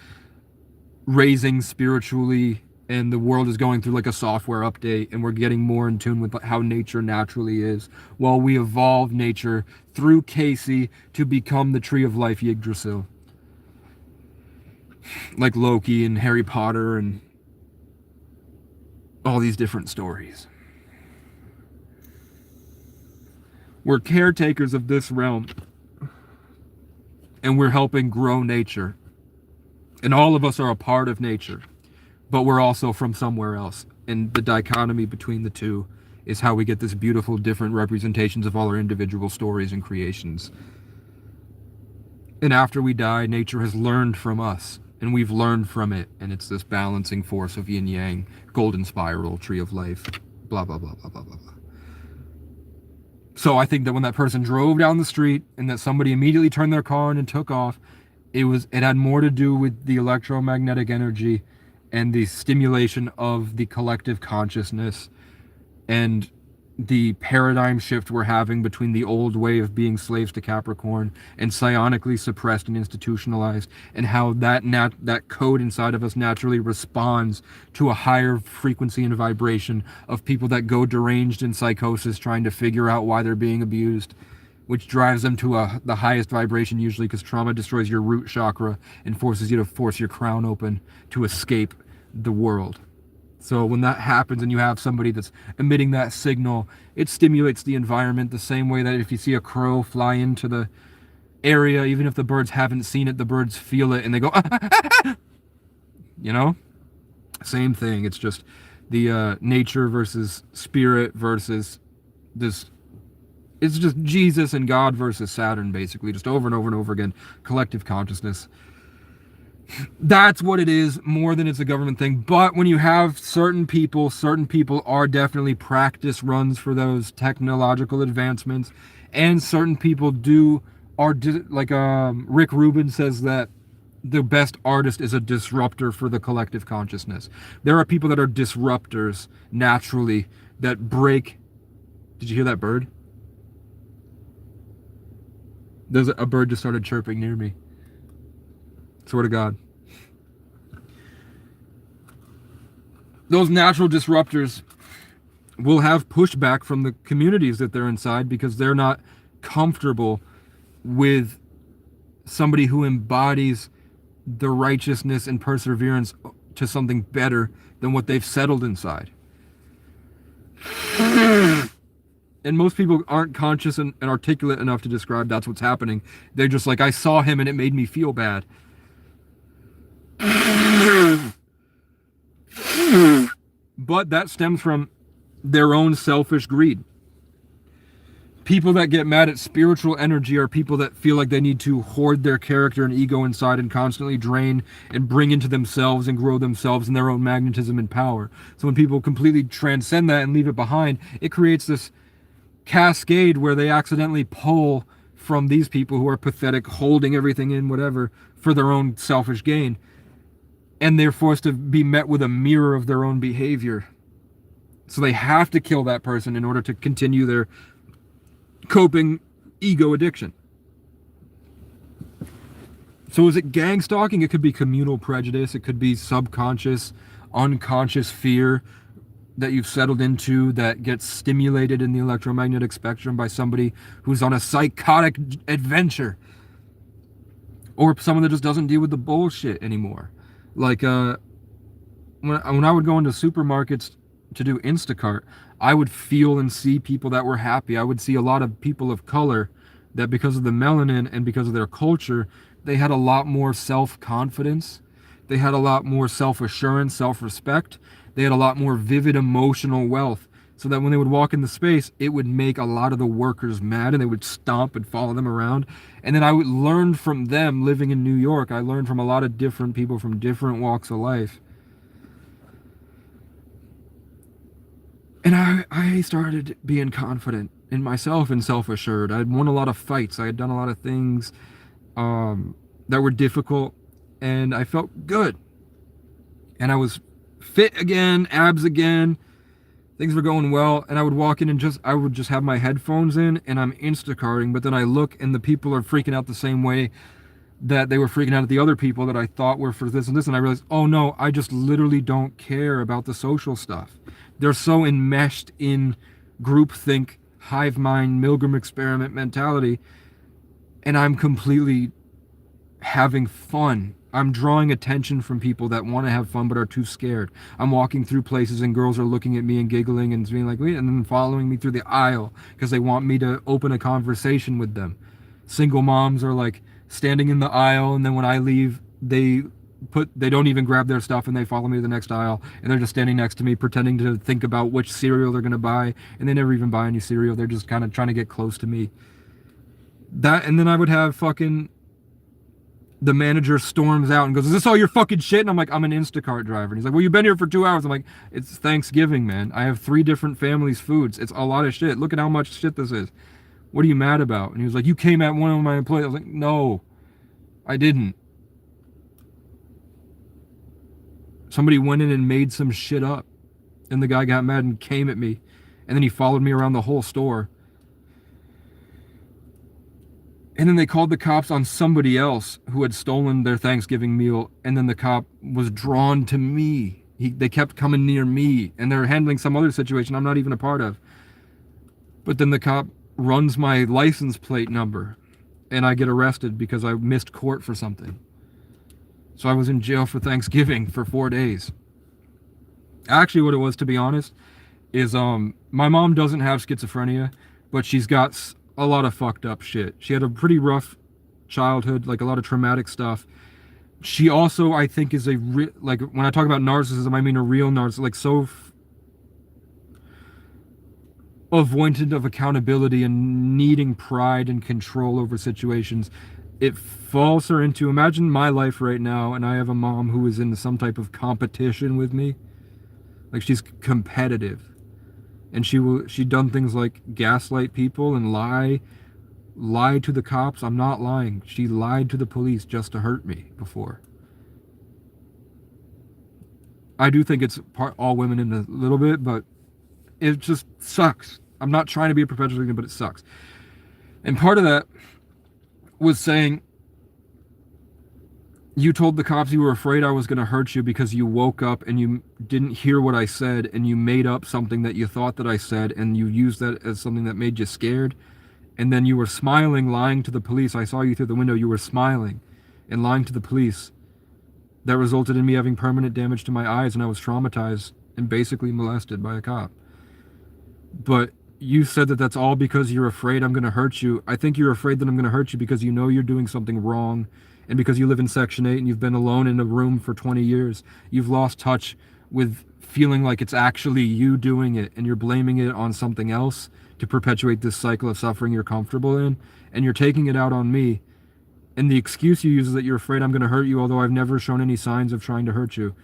raising spiritually, and the world is going through like a software update, and we're getting more in tune with how nature naturally is, while we evolve nature through Casey to become the tree of life Yggdrasil. Like Loki and Harry Potter and all these different stories. We're caretakers of this realm, and we're helping grow nature. And all of us are a part of nature, but we're also from somewhere else. And the dichotomy between the two is how we get this beautiful, different representations of all our individual stories and creations. And after we die, nature has learned from us, and we've learned from it. And it's this balancing force of yin yang, golden spiral, tree of life, blah, blah, blah, blah, blah, blah, blah. So I think that when that person drove down the street and that somebody immediately turned their car on and took off, it had more to do with the electromagnetic energy and the stimulation of the collective consciousness and the paradigm shift we're having between the old way of being slaves to Capricorn and psionically suppressed and institutionalized, and how that code inside of us naturally responds to a higher frequency and vibration of people that go deranged in psychosis trying to figure out why they're being abused, which drives them to the highest vibration usually, because trauma destroys your root chakra and forces you to force your crown open to escape the world. So when that happens and you have somebody that's emitting that signal, it stimulates the environment the same way that if you see a crow fly into the area, even if the birds haven't seen it, the birds feel it and they go, you know? Same thing. It's just the nature versus spirit versus this. It's just Jesus and God versus Saturn, basically, just over and over and over again. Collective consciousness. That's what it is, more than it's a government thing. But when you have certain people are definitely practice runs for those technological advancements, and certain people like Rick Rubin says that the best artist is a disruptor for the collective consciousness. There are people that are disruptors naturally that break. Did you hear that bird? There's a bird just started chirping near me. Swear to God. Those natural disruptors will have pushback from the communities that they're inside because they're not comfortable with somebody who embodies the righteousness and perseverance to something better than what they've settled inside. And most people aren't conscious and articulate enough to describe that's what's happening. They're just like, I saw him and it made me feel bad. But that stems from their own selfish greed. People that get mad at spiritual energy are people that feel like they need to hoard their character and ego inside and constantly drain and bring into themselves and grow themselves in their own magnetism and power. So when people completely transcend that and leave it behind, it creates this cascade where they accidentally pull from these people who are pathetic, holding everything in, whatever, for their own selfish gain. And they're forced to be met with a mirror of their own behavior. So they have to kill that person in order to continue their coping ego addiction. So is it gang stalking? It could be communal prejudice. It could be subconscious, unconscious fear that you've settled into that gets stimulated in the electromagnetic spectrum by somebody who's on a psychotic adventure. Or someone that just doesn't deal with the bullshit anymore. Like when I would go into supermarkets to do Instacart, I would feel and see people that were happy. I would see a lot of people of color that because of the melanin and because of their culture, they had a lot more self-confidence. They had a lot more self-assurance, self-respect. They had a lot more vivid emotional wealth. So that when they would walk in the space, it would make a lot of the workers mad and they would stomp and follow them around. And then I would learn from them living in New York. I learned from a lot of different people from different walks of life. And I started being confident in myself and self-assured. I'd won a lot of fights. I had done a lot of things that were difficult, and I felt good. And I was fit again, abs again. Things were going well, and I would walk in and I would just have my headphones in, and I'm Instacarting, but then I look, and the people are freaking out the same way that they were freaking out at the other people that I thought were for this and this, and I realized, oh no, I just literally don't care about the social stuff. They're so enmeshed in groupthink, hive mind, Milgram experiment mentality, and I'm completely having fun. I'm drawing attention from people that want to have fun but are too scared. I'm walking through places and girls are looking at me and giggling and being like, wait, and then following me through the aisle because they want me to open a conversation with them. Single moms are like standing in the aisle, and then when I leave, they don't even grab their stuff and they follow me to the next aisle, and they're just standing next to me pretending to think about which cereal they're going to buy, and they never even buy any cereal. They're just kind of trying to get close to me. And then I would have fucking the manager storms out and goes, is this all your fucking shit? And I'm like, I'm an Instacart driver. And he's like, well, you've been here for 2 hours. I'm like, it's Thanksgiving, man. I have 3 different families' foods. It's a lot of shit. Look at how much shit this is. What are you mad about? And he was like, you came at one of my employees. I was like, no, I didn't. Somebody went in and made some shit up. And the guy got mad and came at me. And then he followed me around the whole store. And then they called the cops on somebody else who had stolen their Thanksgiving meal. And then the cop was drawn to me. They kept coming near me. And they're handling some other situation I'm not even a part of. But then the cop runs my license plate number. And I get arrested because I missed court for something. So I was in jail for Thanksgiving for 4 days. Actually, what it was, to be honest, is my mom doesn't have schizophrenia, but she's got a lot of fucked up shit. She had a pretty rough childhood, like a lot of traumatic stuff. She also, I think, is like, when I talk about narcissism, I mean a real narcissist, like so avoidant of accountability and needing pride and control over situations. It falls her into, imagine my life right now, and I have a mom who is in some type of competition with me. Like, she's competitive, and she done things like gaslight people and lie to the cops. I'm not lying. She lied to the police just to hurt me before. I do think it's all women in a little bit, but it just sucks. I'm not trying to be a perpetual victim, but it sucks. And part of that was saying, you told the cops you were afraid I was going to hurt you because you woke up and you didn't hear what I said, and you made up something that you thought that I said, and you used that as something that made you scared. And then you were smiling, lying to the police. I saw you through the window. You were smiling and lying to the police. That resulted in me having permanent damage to my eyes, and I was traumatized and basically molested by a cop. But you said that that's all because you're afraid I'm going to hurt you. I think you're afraid that I'm going to hurt you because you know you're doing something wrong, and because you live in Section 8 and you've been alone in a room for 20 years. You've lost touch with feeling like it's actually you doing it, and you're blaming it on something else to perpetuate this cycle of suffering you're comfortable in, and you're taking it out on me. And the excuse you use is that you're afraid I'm going to hurt you, although I've never shown any signs of trying to hurt you.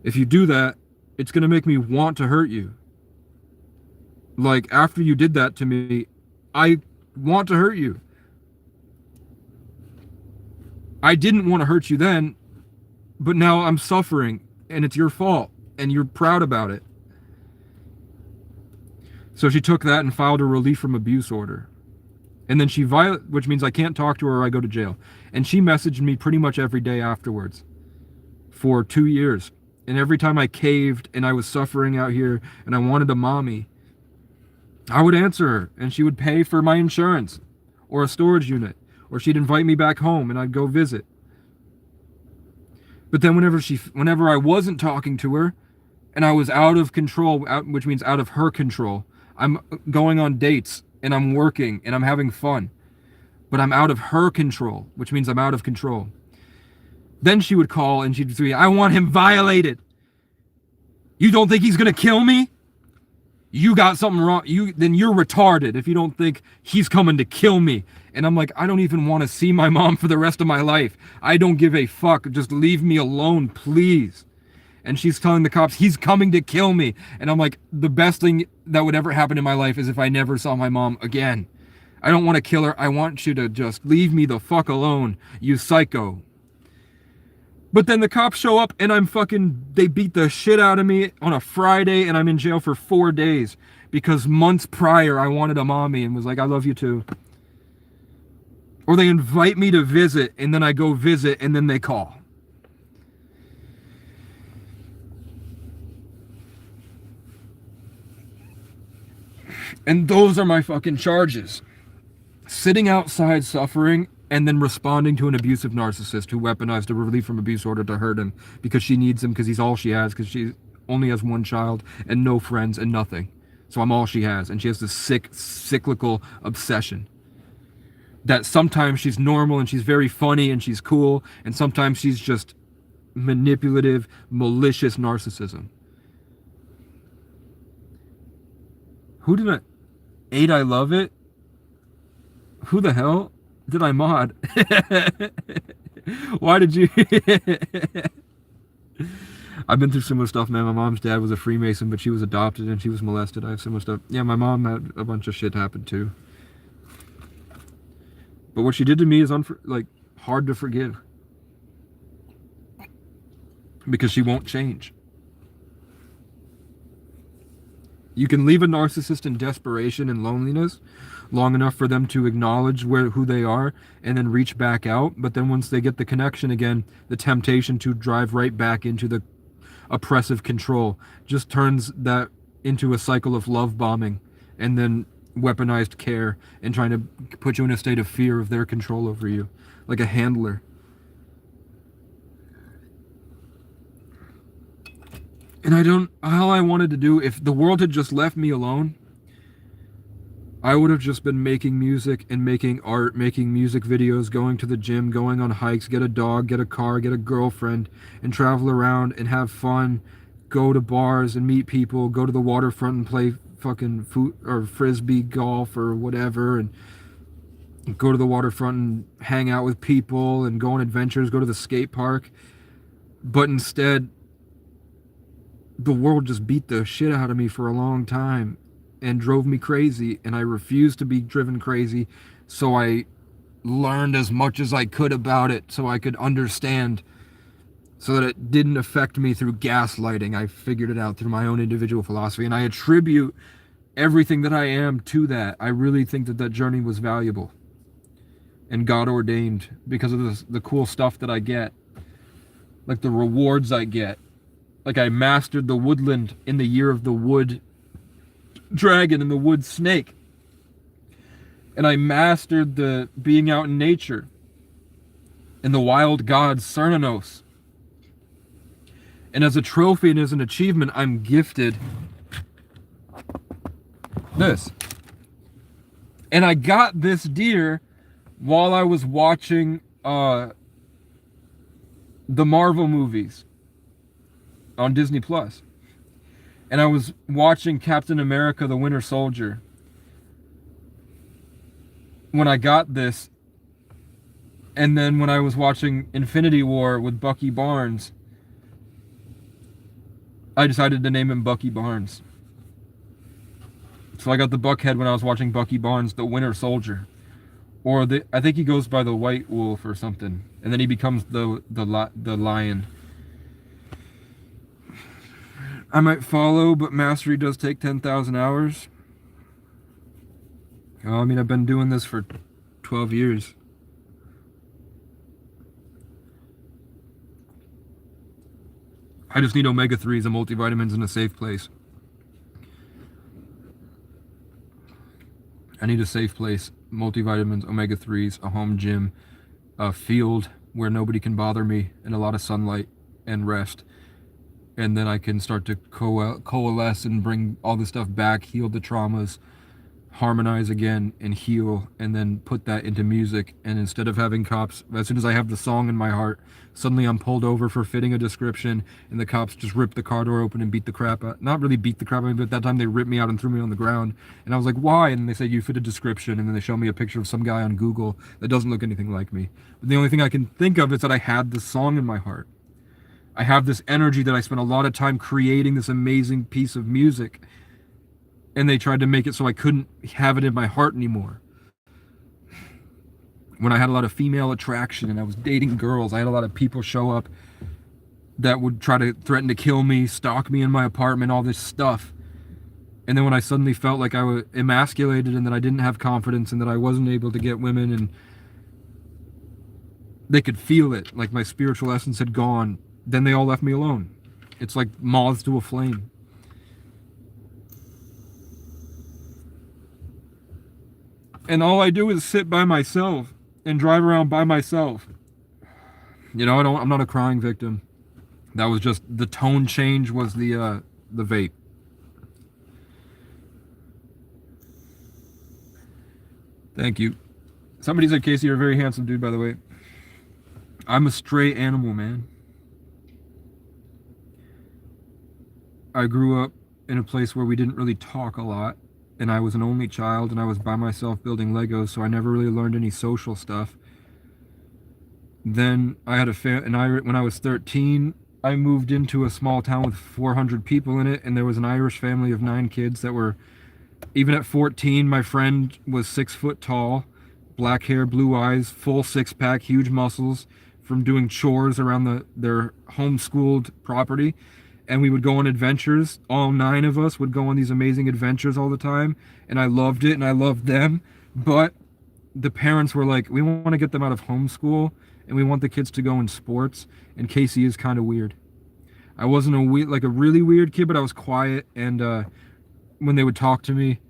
If you do that, it's going to make me want to hurt you. Like, after you did that to me, I want to hurt you. I didn't want to hurt you then, but now I'm suffering, and it's your fault, and you're proud about it. So she took that and filed a relief from abuse order. And then which means I can't talk to her or I go to jail. And she messaged me pretty much every day afterwards for 2 years. And every time I caved and I was suffering out here and I wanted a mommy, I would answer her, and she would pay for my insurance or a storage unit, or she'd invite me back home and I'd go visit. But then whenever I wasn't talking to her and I was out of control, which means out of her control, I'm going on dates and I'm working and I'm having fun, but I'm out of her control, which means I'm out of control. Then she would call and she'd say, I want him violated. You don't think he's going to kill me? You got something wrong. Then you're retarded if you don't think he's coming to kill me. And I'm like, I don't even want to see my mom for the rest of my life. I don't give a fuck. Just leave me alone, please. And she's telling the cops, he's coming to kill me. And I'm like, the best thing that would ever happen in my life is if I never saw my mom again. I don't want to kill her. I want you to just leave me the fuck alone, you psycho. But then the cops show up and they beat the shit out of me on a Friday, and I'm in jail for 4 days because months prior I wanted a mommy and was like, I love you too. Or they invite me to visit, and then I go visit, and then they call. And those are my fucking charges. Sitting outside suffering and then responding to an abusive narcissist who weaponized a relief from abuse order to hurt him because she needs him, because he's all she has, because she only has one child and no friends and nothing. So I'm all she has. And she has this sick, cyclical obsession that sometimes she's normal and she's very funny and she's cool, and sometimes she's just manipulative, malicious narcissism. Who did I love it? Who the hell did I mod? Why did you? I've been through similar stuff, man. My mom's dad was a Freemason, but she was adopted and she was molested. I have similar stuff. Yeah, my mom had a bunch of shit happen too. But what she did to me is hard to forgive. Because she won't change. You can leave a narcissist in desperation and loneliness long enough for them to acknowledge who they are and then reach back out. But then once they get the connection again, the temptation to drive right back into the oppressive control just turns that into a cycle of love bombing and then weaponized care and trying to put you in a state of fear of their control over you, like a handler. And all I wanted to do, if the world had just left me alone, I would have just been making music and making art, making music videos, going to the gym, going on hikes, get a dog, get a car, get a girlfriend, and travel around and have fun, go to bars and meet people, go to the waterfront and play fucking foot or frisbee golf or whatever, and go to the waterfront and hang out with people and go on adventures, go to the skate park. But instead, the world just beat the shit out of me for a long time and drove me crazy, and I refused to be driven crazy, so I learned as much as I could about it so I could understand, so that it didn't affect me through gaslighting. I figured it out through my own individual philosophy, and I attribute everything that I am to that. I really think that that journey was valuable and God ordained because of the cool stuff that I get, like the rewards I get. Like I mastered the woodland in the year of the wood dragon and the wood snake. And I mastered the being out in nature and the wild god Cernunnos. And as a trophy and as an achievement, I'm gifted this. And I got this deer while I was watching the Marvel movies on Disney Plus. And I was watching Captain America the Winter Soldier when I got this. And then when I was watching Infinity War with Bucky Barnes, I decided to name him Bucky Barnes. So I got the Buckhead when I was watching Bucky Barnes the Winter Soldier. Or I think he goes by the White Wolf or something. And then he becomes the lion. I might follow, but mastery does take 10,000 hours. I mean, I've been doing this for 12 years. I just need omega-3s and multivitamins in a safe place. I need a safe place, multivitamins, omega-3s, a home gym, a field where nobody can bother me, and a lot of sunlight and rest. And then I can start to coalesce and bring all this stuff back, heal the traumas, harmonize again and heal, and then put that into music. And instead of having cops, as soon as I have the song in my heart, suddenly I'm pulled over for fitting a description, and the cops just rip the car door open and beat the crap out. Not really beat the crap out of me, but at that time they ripped me out and threw me on the ground. And I was like, why? And they say, you fit a description. And then they show me a picture of some guy on Google that doesn't look anything like me. But the only thing I can think of is that I had the song in my heart. I have this energy that I spent a lot of time creating this amazing piece of music, and they tried to make it so I couldn't have it in my heart anymore. When I had a lot of female attraction and I was dating girls, I had a lot of people show up that would try to threaten to kill me, stalk me in my apartment, all this stuff. And then when I suddenly felt like I was emasculated and that I didn't have confidence and that I wasn't able to get women, and they could feel it, like my spiritual essence had gone, then they all left me alone. It's like moths to a flame. And all I do is sit by myself and drive around by myself. You know, I'm not a crying victim. That was just the tone change was the vape. Thank you. Somebody said, Casey, you're a very handsome dude, by the way. I'm a stray animal, man. I grew up in a place where we didn't really talk a lot, and I was an only child, and I was by myself building Legos, so I never really learned any social stuff. Then I had when I was 13, I moved into a small town with 400 people in it, and there was an Irish family of 9 kids that were, even at 14, my friend was 6 foot tall, black hair, blue eyes, full 6-pack, huge muscles from doing chores around their homeschooled property. And we would go on adventures. All 9 of us would go on these amazing adventures all the time. And I loved it and I loved them. But the parents were like, we want to get them out of homeschool and we want the kids to go in sports. And Casey is kind of weird. I wasn't a really weird kid, but I was quiet. And when they would talk to me,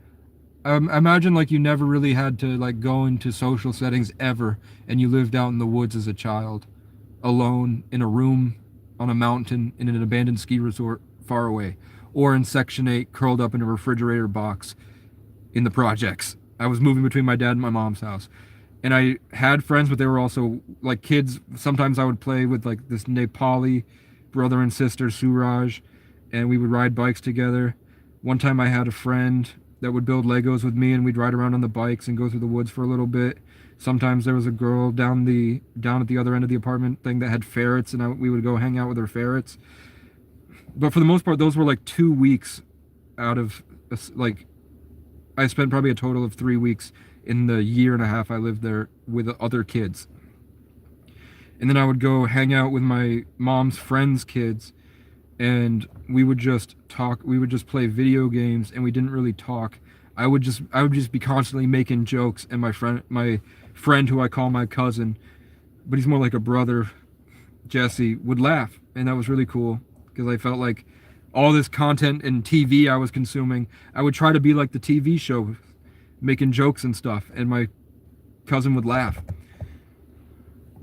imagine like you never really had to like go into social settings ever. And you lived out in the woods as a child, alone in a room on a mountain in an abandoned ski resort far away, or in Section 8, curled up in a refrigerator box in the projects. I was moving between my dad and my mom's house. And I had friends, but they were also like kids. Sometimes I would play with like this Nepali brother and sister, Suraj, and we would ride bikes together. One time I had a friend that would build Legos with me, and we'd ride around on the bikes and go through the woods for a little bit. Sometimes there was a girl down at the other end of the apartment thing that had ferrets, and we would go hang out with her ferrets. But for the most part, those were like 2 weeks out of like, I spent probably a total of 3 weeks in the year and a half I lived there with other kids. And then I would go hang out with my mom's friends' kids, and we would just talk. We would just play video games, and we didn't really talk. I would just be constantly making jokes, and my friend who I call my cousin, but he's more like a brother, Jesse, would laugh, and that was really cool because I felt like all this content and TV I was consuming, I would try to be like the TV show, making jokes and stuff, and my cousin would laugh.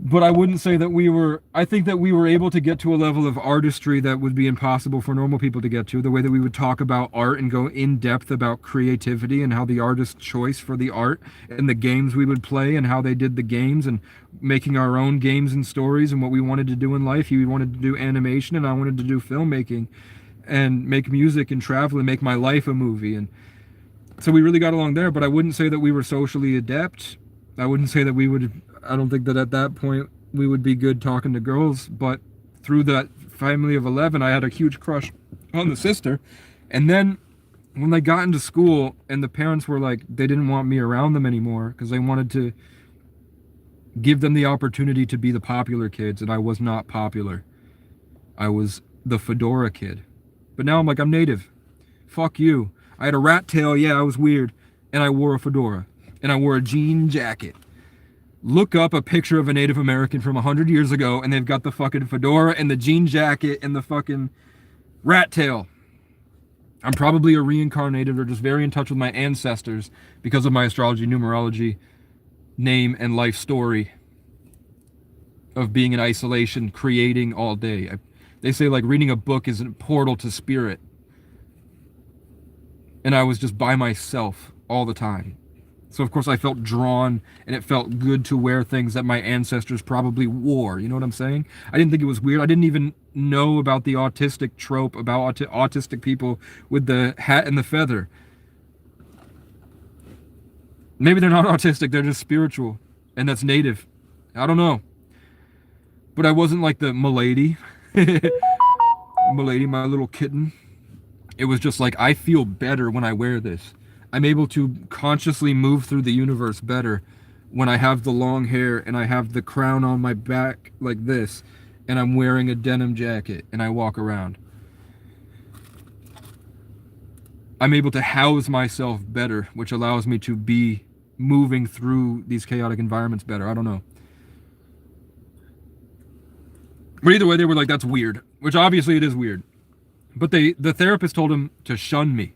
But I wouldn't say that I think that we were able to get to a level of artistry that would be impossible for normal people to get to. The way that we would talk about art and go in depth about creativity and how the artist's choice for the art and the games we would play and how they did the games and making our own games and stories and what we wanted to do in life. He wanted to do animation and I wanted to do filmmaking and make music and travel and make my life a movie. And so we really got along there, but I wouldn't say that we were socially adept. I wouldn't say that I don't think that at that point we would be good talking to girls, but through that family of 11, I had a huge crush on the sister. And then when they got into school and the parents were like, they didn't want me around them anymore because they wanted to give them the opportunity to be the popular kids, and I was not popular. I was the fedora kid. But now I'm like, I'm native. Fuck you. I had a rat tail, yeah, I was weird, and I wore a fedora. And I wore a jean jacket. Look up a picture of a Native American from 100 years ago, and they've got the fucking fedora and the jean jacket and the fucking rat tail. I'm probably a reincarnated or just very in touch with my ancestors because of my astrology, numerology, name, and life story of being in isolation, creating all day. They say like reading a book is a portal to spirit. And I was just by myself all the time. So of course I felt drawn, and it felt good to wear things that my ancestors probably wore. You know what I'm saying? I didn't think it was weird. I didn't even know about the autistic trope about autistic people with the hat and the feather. Maybe they're not autistic, they're just spiritual, and that's native. I don't know. But I wasn't like the Milady. Milady, my little kitten. It was just like, I feel better when I wear this. I'm able to consciously move through the universe better when I have the long hair and I have the crown on my back like this and I'm wearing a denim jacket and I walk around. I'm able to house myself better, which allows me to be moving through these chaotic environments better. I don't know. But either way, they were like, that's weird, which obviously it is weird. But the therapist told him to shun me.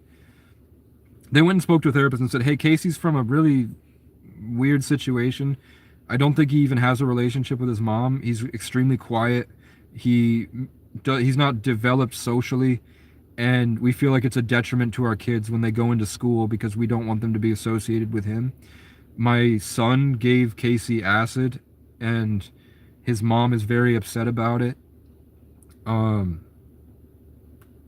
They went and spoke to a therapist and said, hey, Casey's from a really weird situation. I don't think he even has a relationship with his mom. He's extremely quiet. He's not developed socially. And we feel like it's a detriment to our kids when they go into school because we don't want them to be associated with him. My son gave Casey acid, and his mom is very upset about it.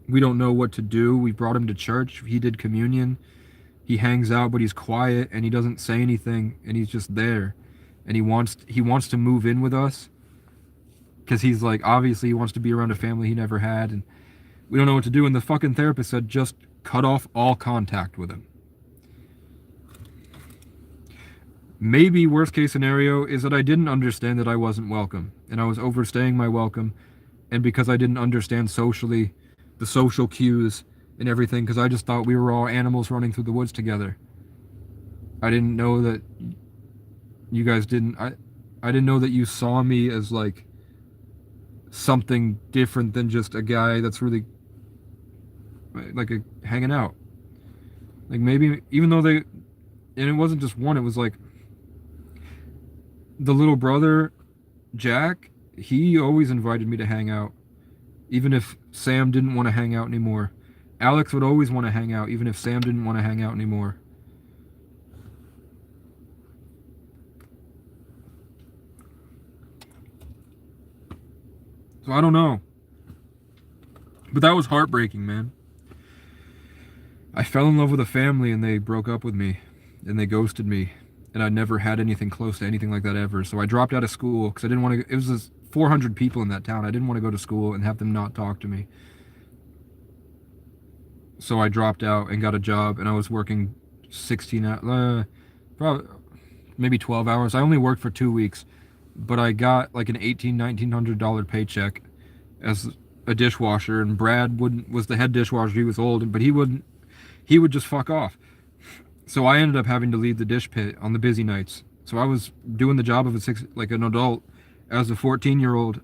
We don't know what to do. We brought him to church. He did communion. He hangs out, but he's quiet and he doesn't say anything, and he's just there. And he wants to move in with us because he's like, obviously he wants to be around a family he never had, and we don't know what to do. And the fucking therapist said, just cut off all contact with him. Maybe worst case scenario is that I didn't understand that I wasn't welcome, and I was overstaying my welcome, and because I didn't understand socially the social cues and everything, because I just thought we were all animals running through the woods together. I didn't know that you guys didn't. I didn't know that you saw me as like something different than just a guy that's really like hanging out. Like maybe even though and it wasn't just one. It was like the little brother, Jack. He always invited me to hang out. even if Sam didn't want to hang out anymore. Alex would always want to hang out, even if Sam didn't want to hang out anymore. So I don't know. But that was heartbreaking, man. I fell in love with a family and they broke up with me and they ghosted me, and I never had anything close to anything like that ever. So I dropped out of school because I didn't want to. It was just 400 people in that town. I didn't want to go to school and have them not talk to me. So I dropped out and got a job, and I was working 16 hours, probably maybe 12 hours. I only worked for 2 weeks, but I got like an $1,900 paycheck as a dishwasher, and Brad was the head dishwasher. He was old, but he would just fuck off. So I ended up having to leave the dish pit on the busy nights. So I was doing the job of an adult as a 14-year-old,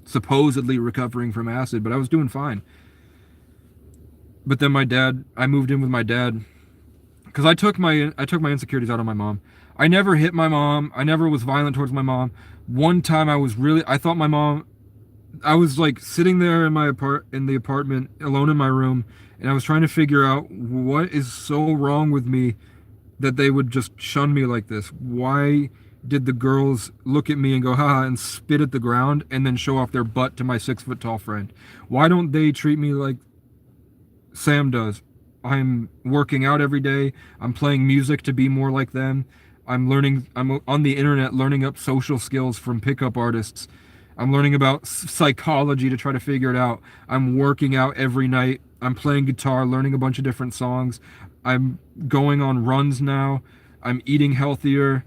supposedly recovering from acid, but I was doing fine. But then I moved in with my dad because I took my insecurities out on my mom. I never hit my mom. I never was violent towards my mom. One time I thought my mom, I was like sitting there in the apartment alone in my room, and I was trying to figure out what is so wrong with me that they would just shun me like this. Why did the girls look at me and go haha and spit at the ground and then show off their butt to my 6-foot-tall friend? Why don't they treat me like Sam does? I'm working out every day. I'm playing music to be more like them. I'm on the internet learning up social skills from pickup artists. I'm learning about psychology to try to figure it out. I'm working out every night. I'm playing guitar, learning a bunch of different songs. I'm going on runs now. I'm eating healthier.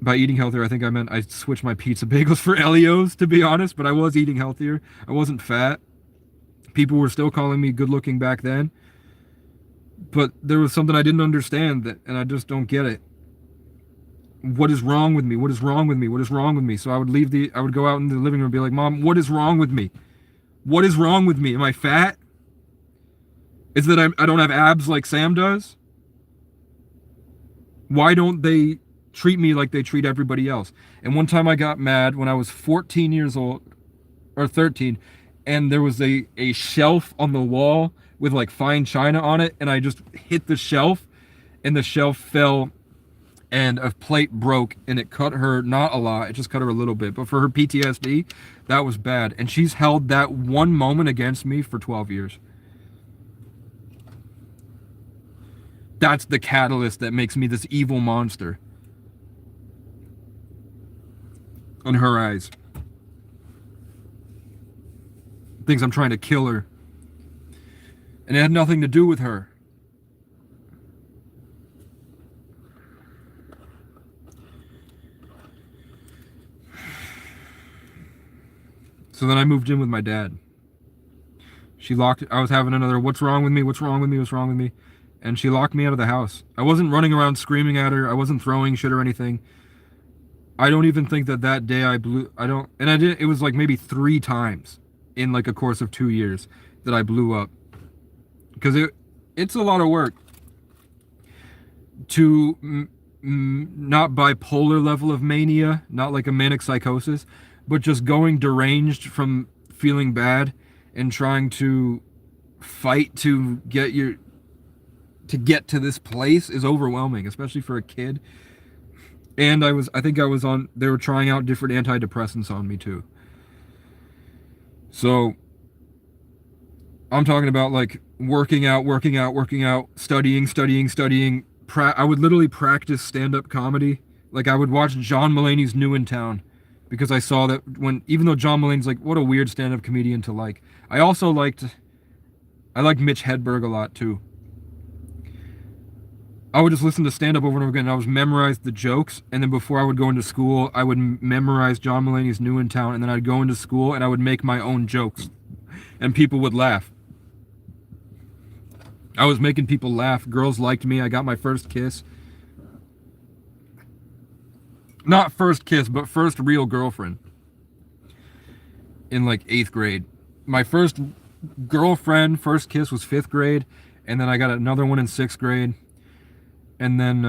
By eating healthier, I think I meant I switched my pizza bagels for Elio's, to be honest, but I was eating healthier. I wasn't fat. People were still calling me good looking back then. But there was something I didn't understand, and I just don't get it. What is wrong with me? What is wrong with me? What is wrong with me? So I would go out in the living room and be like, Mom, what is wrong with me? What is wrong with me? Am I fat? Is that I don't have abs like Sam does? Why don't they treat me like they treat everybody else? And one time I got mad when I was 14 years old, or 13, and there was a shelf on the wall with like fine china on it, and I just hit the shelf, and the shelf fell, and a plate broke, and it cut her not a lot, it just cut her a little bit, but for her PTSD, that was bad. And she's held that one moment against me for 12 years. That's the catalyst that makes me this evil monster in her eyes. Thinks I'm trying to kill her. And it had nothing to do with her. So then I moved in with my dad. I was having another, what's wrong with me? What's wrong with me? What's wrong with me? And she locked me out of the house. I wasn't running around screaming at her. I wasn't throwing shit or anything. I don't even think that day it was like maybe 3 times in like a course of 2 years that I blew up. Because it's a lot of work to not bipolar level of mania, not like a manic psychosis, but just going deranged from feeling bad and trying to fight to get to this place is overwhelming, especially for a kid. And they were trying out different antidepressants on me too. So I'm talking about like working out, studying. I would literally practice stand-up comedy. Like I would watch John Mulaney's New in Town because I saw that even though John Mulaney's like, what a weird stand-up comedian to like. I liked Mitch Hedberg a lot too. I would just listen to stand-up over and over again, and I would memorize the jokes, and then before I would go into school, I would memorize John Mulaney's New in Town, and then I'd go into school, and I would make my own jokes, and people would laugh. I was making people laugh. Girls liked me. I got my first kiss. Not first kiss, but first real girlfriend. In like 8th grade. My first girlfriend, first kiss was 5th grade, and then I got another one in 6th grade. And then,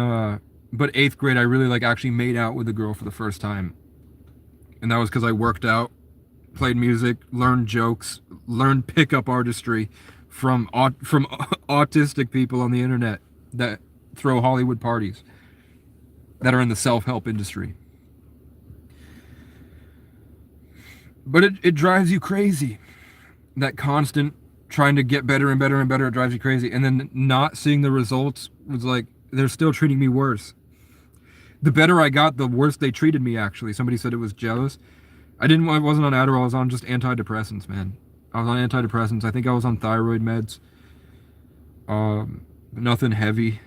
but 8th grade, I really like actually made out with a girl for the first time. And that was because I worked out played music, learned jokes, learned pickup artistry from autistic people on the internet that throw Hollywood parties that are in the self-help industry. But it drives you crazy. That constant trying to get better and better and better, it drives you crazy. And then not seeing the results was like, they're still treating me worse. The better I got, the worse they treated me, actually. Somebody said it was jealous. I wasn't on Adderall, I was on just antidepressants, man. I was on antidepressants. I think I was on thyroid meds. Nothing heavy.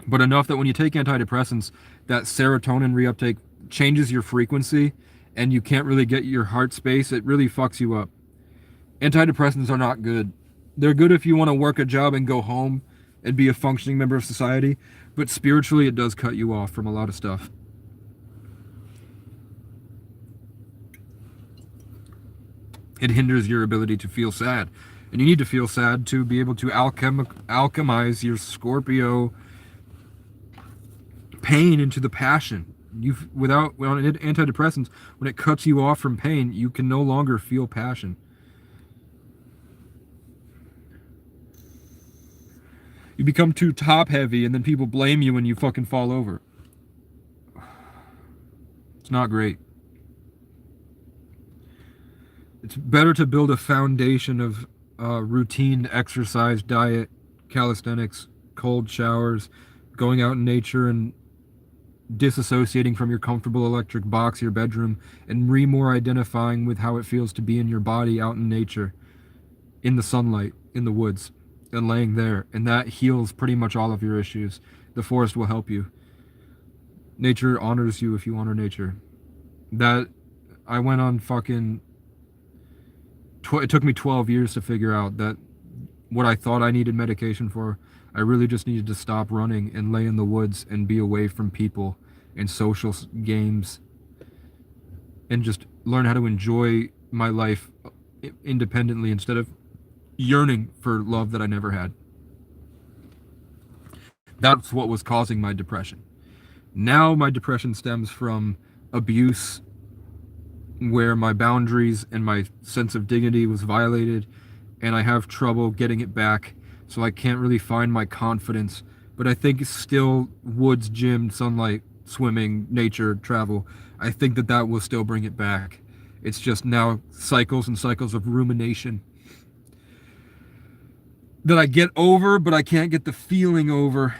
But enough that when you take antidepressants, that serotonin reuptake changes your frequency and you can't really get your heart space. It really fucks you up. Antidepressants are not good. They're good if you want to work a job and go home and be a functioning member of society, but spiritually it does cut you off from a lot of stuff. It hinders your ability to feel sad. And you need to feel sad to be able to alchemize your Scorpio pain into the passion. Without antidepressants, when it cuts you off from pain, you can no longer feel passion. You become too top heavy and then people blame you when you fucking fall over. It's not great. It's better to build a foundation of routine exercise, diet, calisthenics, cold showers, going out in nature and disassociating from your comfortable electric box, your bedroom, and more identifying with how it feels to be in your body out in nature, in the sunlight, in the woods, and laying there. And that heals pretty much all of your issues. The forest will help you. Nature honors you if you honor nature. That, I went on fucking... It took me 12 years to figure out that what I thought I needed medication for, I really just needed to stop running and lay in the woods and be away from people and social games and just learn how to enjoy my life independently instead of yearning for love that I never had. That's what was causing my depression. Now my depression stems from abuse, where my boundaries and my sense of dignity was violated, and I have trouble getting it back, so I can't really find my confidence. But I think still woods, gym, sunlight, swimming, nature, travel, I think that will still bring it back. It's just now cycles and cycles of rumination that I get over, but I can't get the feeling over,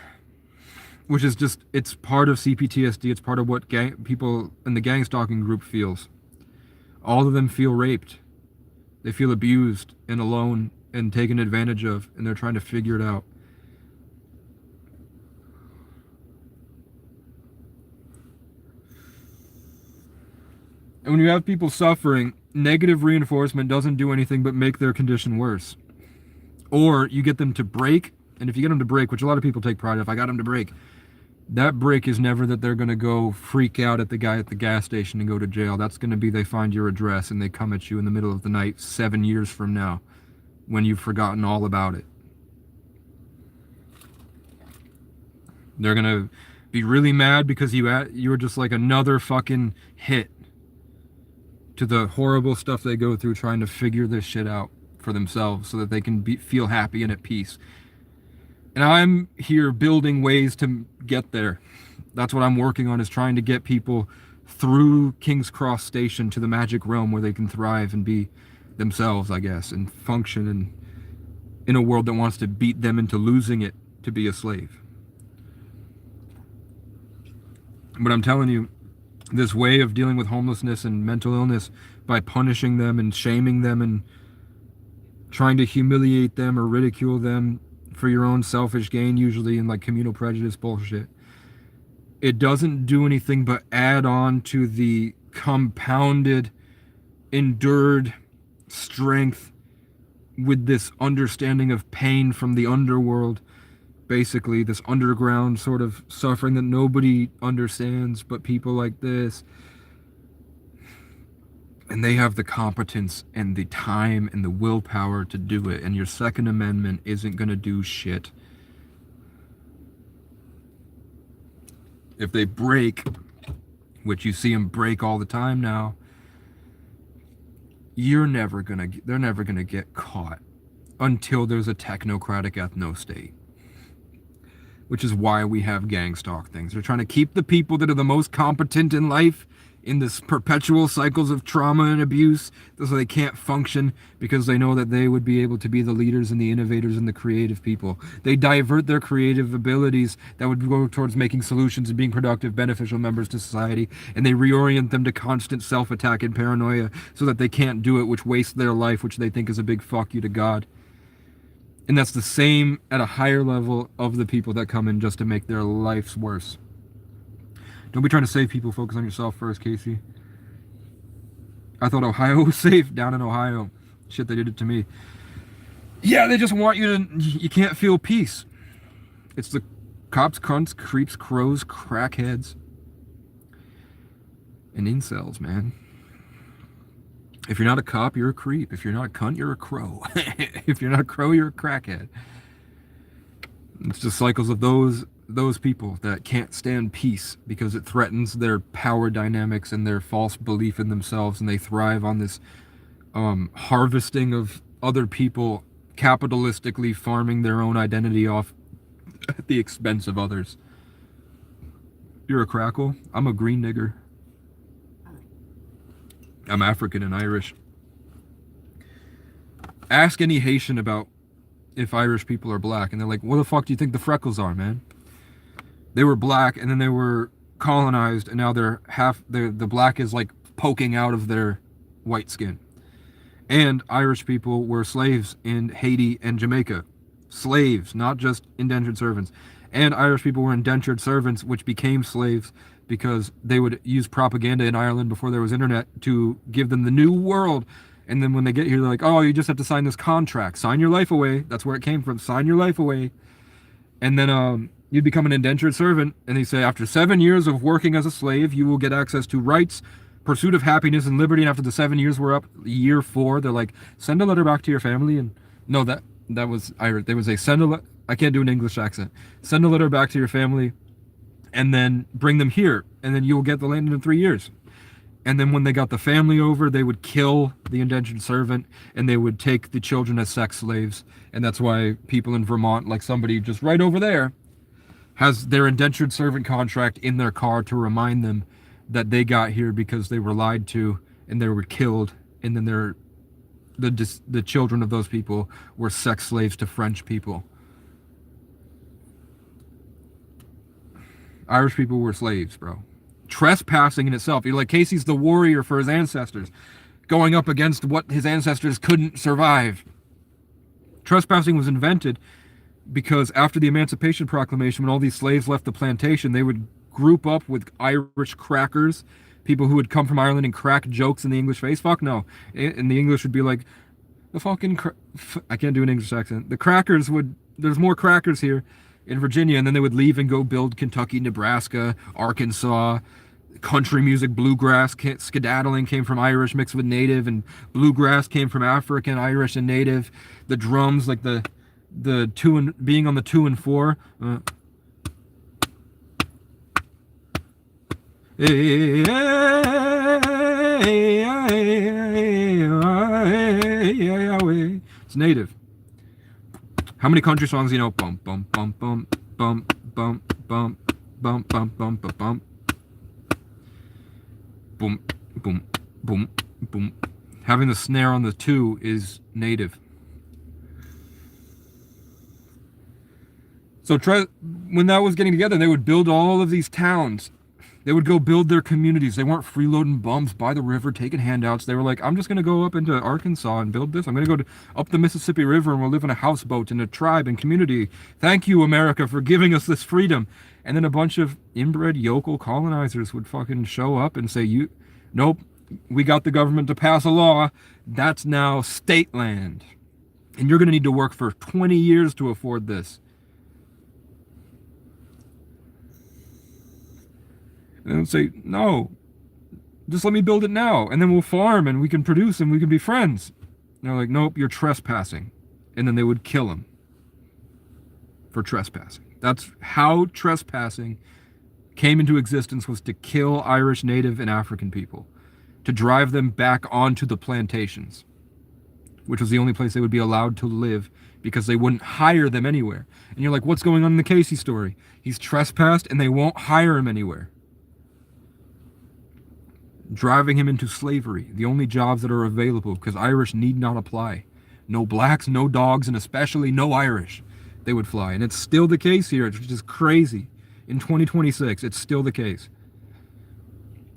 which is just, it's part of CPTSD. It's part of what people in the gang stalking group feels. All of them feel raped. They feel abused and alone and taken advantage of, and they're trying to figure it out. And when you have people suffering, negative reinforcement doesn't do anything but make their condition worse. Or you get them to break, and if you get them to break, which a lot of people take pride in, if I got them to break, that break is never that they're going to go freak out at the guy at the gas station and go to jail. That's going to be they find your address and they come at you in the middle of the night 7 years from now when you've forgotten all about it. They're going to be really mad because you were just like another fucking hit to the horrible stuff they go through trying to figure this shit out for themselves so that they can feel happy and at peace. And I'm here building ways to get there. That's what I'm working on, is trying to get people through King's Cross Station to the magic realm where they can thrive and be themselves, I guess, and function in a world that wants to beat them into losing it to be a slave. But I'm telling you, this way of dealing with homelessness and mental illness by punishing them and shaming them and trying to humiliate them or ridicule them for your own selfish gain, usually in like communal prejudice bullshit, it doesn't do anything but add on to the compounded, endured strength with this understanding of pain from the underworld, basically this underground sort of suffering that nobody understands but people like this. And they have the competence and the time and the willpower to do it. And your Second Amendment isn't going to do shit. If they break, which you see them break all the time now, they're never gonna get caught until there's a technocratic ethno-state. Which is why we have gang stalk things. They're trying to keep the people that are the most competent in life in this perpetual cycles of trauma and abuse, so they can't function because they know that they would be able to be the leaders and the innovators and the creative people. They divert their creative abilities that would go towards making solutions and being productive, beneficial members to society, and they reorient them to constant self-attack and paranoia so that they can't do it, which wastes their life, which they think is a big fuck you to God. And that's the same at a higher level of the people that come in just to make their lives worse. Don't be trying to save people. Focus on yourself first, Casey. I thought Ohio was safe down in Ohio. Shit, they did it to me. Yeah, they just want you to... You can't feel peace. It's the cops, cunts, creeps, crows, crackheads, and incels, man. If you're not a cop, you're a creep. If you're not a cunt, you're a crow. If you're not a crow, you're a crackhead. It's just cycles of those people that can't stand peace because it threatens their power dynamics and their false belief in themselves, and they thrive on this harvesting of other people, capitalistically farming their own identity off at the expense of others. You're a crackle. I'm a green nigger. I'm African and Irish. Ask any Haitian about if Irish people are black, and they're like, what the fuck do you think the freckles are, man? They were black, and then they were colonized, and now the black is like poking out of their white skin. And Irish people were slaves in Haiti and Jamaica. Slaves, not just indentured servants. And Irish people were indentured servants, which became slaves because they would use propaganda in Ireland before there was internet to give them the new world. And then when they get here, they're like, oh, you just have to sign this contract. Sign your life away. That's where it came from. Sign your life away. And then you'd become an indentured servant. And they say, after 7 years of working as a slave, you will get access to rights, pursuit of happiness, and liberty. And after the 7 years were up, year 4, they're like, send a letter back to your family. And no, that was Irish. They would say, I can't do an English accent. Send a letter back to your family and then bring them here. And then you will get the land in 3 years. And then when they got the family over, they would kill the indentured servant and they would take the children as sex slaves. And that's why people in Vermont, like somebody just right over there, has their indentured servant contract in their car to remind them that they got here because they were lied to and they were killed. And then the children of those people were sex slaves to French people. Irish people were slaves, bro. Trespassing in itself. You're like, Casey's the warrior for his ancestors, going up against what his ancestors couldn't survive. Trespassing was invented because after the Emancipation Proclamation, when all these slaves left the plantation, they would group up with Irish crackers, people who would come from Ireland and crack jokes in the English face. Fuck no. And the English would be like, the fucking... I can't do an English accent. The crackers would... There's more crackers here in Virginia, and then they would leave and go build Kentucky, Nebraska, Arkansas. Country music, bluegrass, skedaddling came from Irish mixed with Native, and bluegrass came from African, Irish, and Native. The drums, like the being on the 2 and 4. It's Native. How many country songs do you know? Bum bum bum bum bum bum bum bum bum bum bum bum. Boom, boom, boom, boom. Having the snare on the 2 is Native. So when that was getting together, they would build all of these towns. They would go build their communities. They weren't freeloading bums by the river, taking handouts. They were like, I'm just going to go up into Arkansas and build this. I'm going to go up the Mississippi River and we'll live in a houseboat in a tribe and community. Thank you, America, for giving us this freedom. And then a bunch of inbred yokel colonizers would fucking show up and say, nope, we got the government to pass a law. That's now state land. And you're going to need to work for 20 years to afford this. And they'd say, no, just let me build it now. And then we'll farm and we can produce and we can be friends. And they're like, nope, you're trespassing. And then they would kill him for trespassing. That's how trespassing came into existence, was to kill Irish, Native, and African people. to drive them back onto the plantations, which was the only place they would be allowed to live because they wouldn't hire them anywhere. And you're like, what's going on in the Casey story? He's trespassed and they won't hire him anywhere. Driving him into slavery, the only jobs that are available, because Irish need not apply. No blacks, no dogs, and especially no Irish. They would fly. And it's still the case here, which is crazy. In 2026, it's still the case.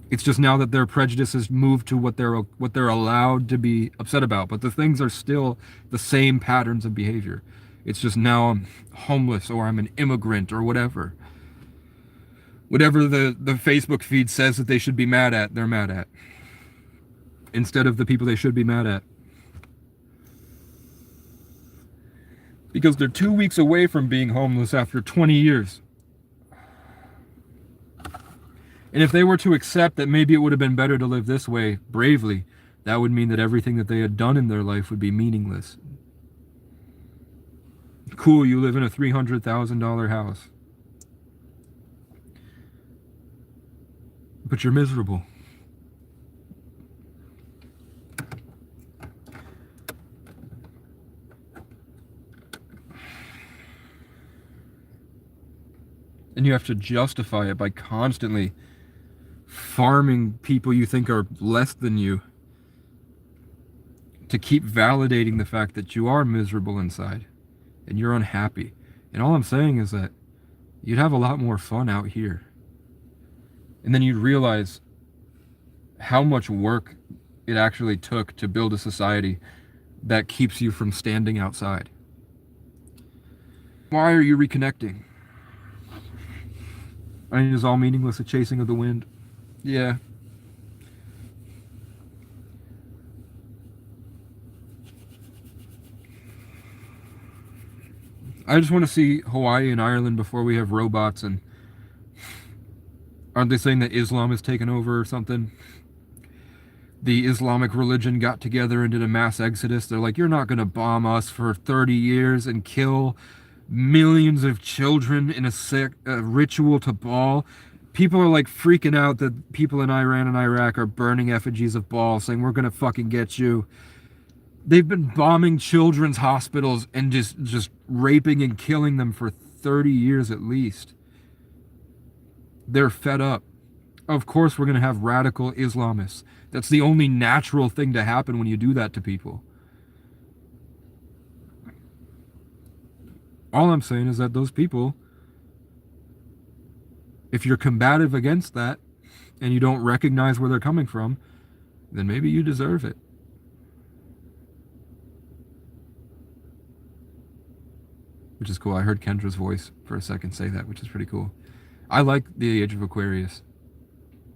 It's just now that their prejudice has moved to what they're allowed to be upset about. But the things are still the same patterns of behavior. It's just now I'm homeless or I'm an immigrant or whatever. Whatever the Facebook feed says that they should be mad at, they're mad at. Instead of the people they should be mad at. Because they're 2 weeks away from being homeless after 20 years. And if they were to accept that maybe it would have been better to live this way bravely, that would mean that everything that they had done in their life would be meaningless. Cool, you live in a $300,000 house. But you're miserable. And you have to justify it by constantly farming people you think are less than you to keep validating the fact that you are miserable inside and you're unhappy. And all I'm saying is that you'd have a lot more fun out here. And then you'd realize how much work it actually took to build a society that keeps you from standing outside. Why are you reconnecting? I mean, it's all meaningless, a chasing of the wind. Yeah. I just want to see Hawaii and Ireland before we have robots. And aren't they saying that Islam has taken over or something? The Islamic religion got together and did a mass exodus. They're like, you're not going to bomb us for 30 years and kill millions of children in a ritual to Baal. People are like freaking out that people in Iran and Iraq are burning effigies of Baal, saying we're gonna fucking get you. They've been bombing children's hospitals and just raping and killing them for 30 years at least. They're fed up. Of course we're gonna have radical Islamists. That's the only natural thing to happen when you do that to people. All I'm saying is that those people, if you're combative against that and you don't recognize where they're coming from, then maybe you deserve it. Which is cool. I heard Kendra's voice for a second say that, which is pretty cool. I like the Age of Aquarius.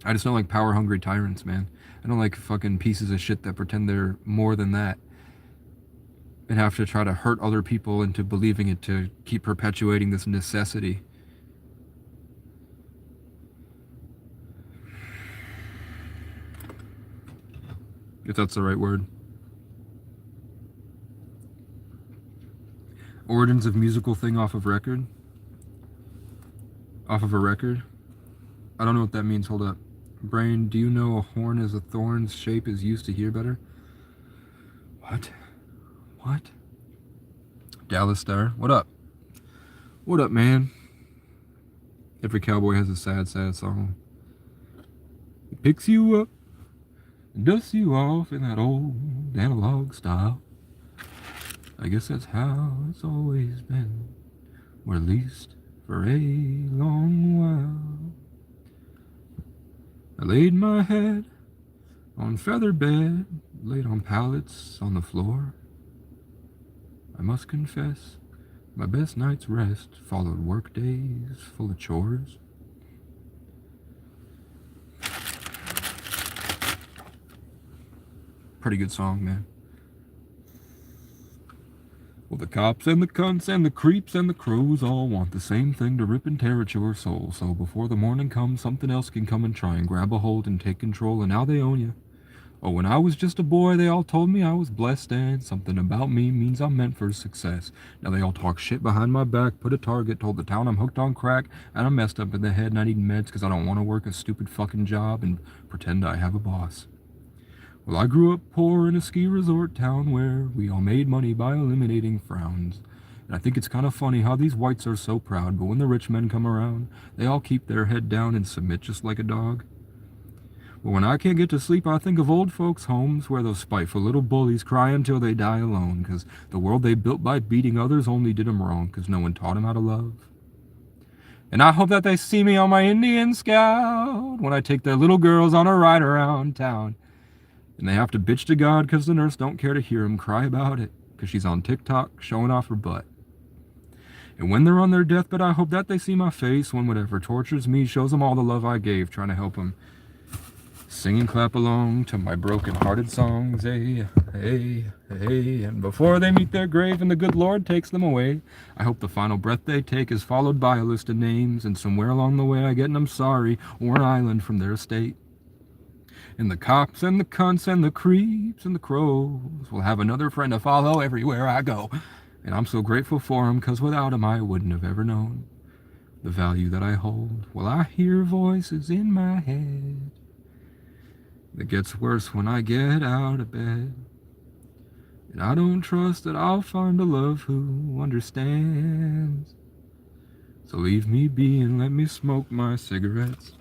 I just don't like power-hungry tyrants, man. I don't like fucking pieces of shit that pretend they're more than that and have to try to hurt other people into believing it to keep perpetuating this necessity. If that's the right word. Origins of musical thing off of record? Off of a record? I don't know what that means. Hold up. Brain, do you know a horn as a thorn's shape is used to hear better? What? What? Dallas Star, what up? What up, man? Every cowboy has a sad, sad song. It picks you up and dusts you off in that old analog style. I guess that's how it's always been, or at least for a long while. I laid my head on feather bed, laid on pallets on the floor. I must confess, my best night's rest followed work days full of chores. Pretty good song, man. Well, the cops and the cunts and the creeps and the crows all want the same thing to rip and tear at your soul. So before the morning comes, something else can come and try and grab a hold and take control, and now they own you. Oh, when I was just a boy, they all told me I was blessed, and something about me means I'm meant for success. Now they all talk shit behind my back, put a target, told the town I'm hooked on crack, and I'm messed up in the head and I need meds because I don't want to work a stupid fucking job and pretend I have a boss. Well, I grew up poor in a ski resort town where we all made money by eliminating frowns. And I think it's kind of funny how these whites are so proud, but when the rich men come around, they all keep their head down and submit just like a dog. But when I can't get to sleep, I think of old folks' homes where those spiteful little bullies cry until they die alone, 'cause the world they built by beating others only did 'em wrong, 'cause no one taught 'em how to love. And I hope that they see me on my Indian Scout when I take their little girls on a ride around town. And they have to bitch to God 'cause the nurse don't care to hear 'em cry about it, 'cause she's on TikTok showing off her butt. And when they're on their deathbed, I hope that they see my face when whatever tortures me shows 'em all the love I gave, trying to help 'em sing and clap along to my broken-hearted songs. Hey, hey, hey. And before they meet their grave and the good Lord takes them away, I hope the final breath they take is followed by a list of names, and somewhere along the way I get an I'm sorry or an island from their estate. And the cops and the cunts and the creeps and the crows will have another friend to follow everywhere I go. And I'm so grateful for 'em, 'cause without 'em I wouldn't have ever known the value that I hold. Well, I hear voices in my head that gets worse when I get out of bed. And I don't trust that I'll find a love who understands. So leave me be and let me smoke my cigarettes.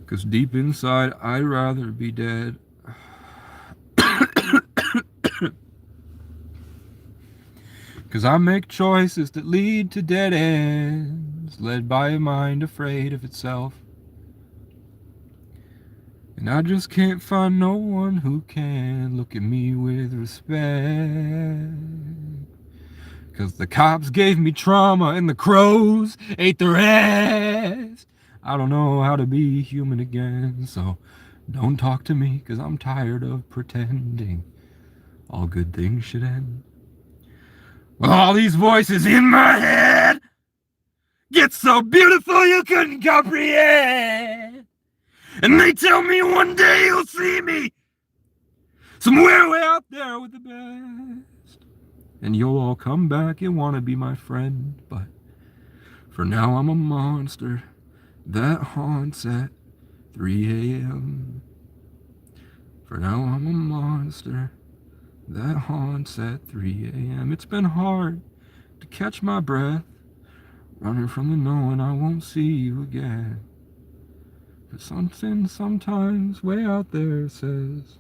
'Cause deep inside, I'd rather be dead. 'Cause I make choices that lead to dead ends, led by a mind afraid of itself. And I just can't find no one who can look at me with respect. 'Cause the cops gave me trauma and the crows ate the rest. I don't know how to be human again, so don't talk to me, 'cause I'm tired of pretending all good things should end. Well, all these voices in my head get so beautiful you couldn't comprehend. And they tell me one day you'll see me somewhere way out there with the best. And you'll all come back and want to be my friend. But for now I'm a monster that haunts at 3 a.m. For now I'm a monster that haunts at 3 a.m. It's been hard to catch my breath, running from the knowing I won't see you again. But something sometimes way out there says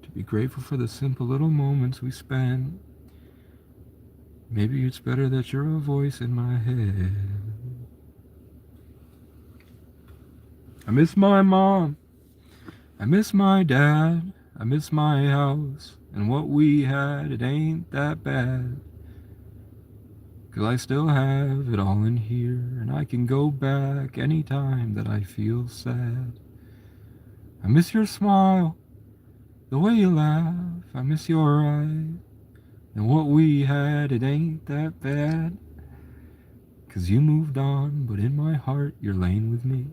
to be grateful for the simple little moments we spend. Maybe it's better that you're a voice in my head. I miss my mom, I miss my dad, I miss my house, and what we had, it ain't that bad. 'Cause I still have it all in here, and I can go back anytime that I feel sad. I miss your smile, the way you laugh, I miss your eyes, and what we had, it ain't that bad. 'Cause you moved on, but in my heart you're laying with me.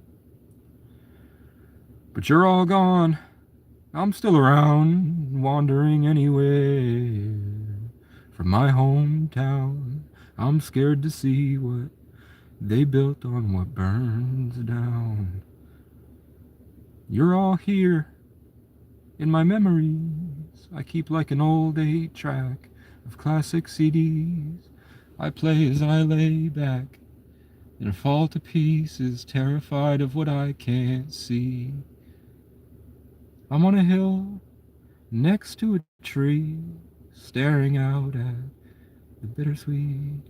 But you're all gone, I'm still around, wandering anywhere from my hometown. I'm scared to see what they built on what burns down. You're all here in my memories. I keep like an old 8-track of classic CDs. I play as I lay back and fall to pieces, terrified of what I can't see. I'm on a hill next to a tree, staring out at the bittersweet.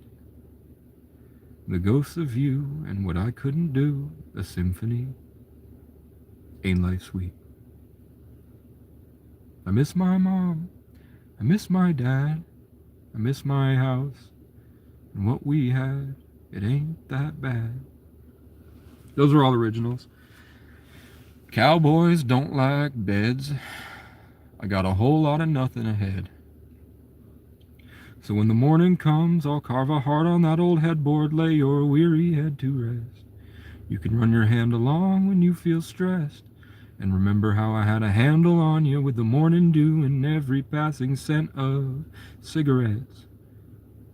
The ghosts of you and what I couldn't do, a symphony. Ain't life sweet? I miss my mom, I miss my dad, I miss my house, and what we had, it ain't that bad. Those are all originals. Cowboys don't like beds. I got a whole lot of nothing ahead. So when the morning comes, I'll carve a heart on that old headboard, lay your weary head to rest. You can run your hand along when you feel stressed, and remember how I had a handle on you with the morning dew and every passing scent of cigarettes.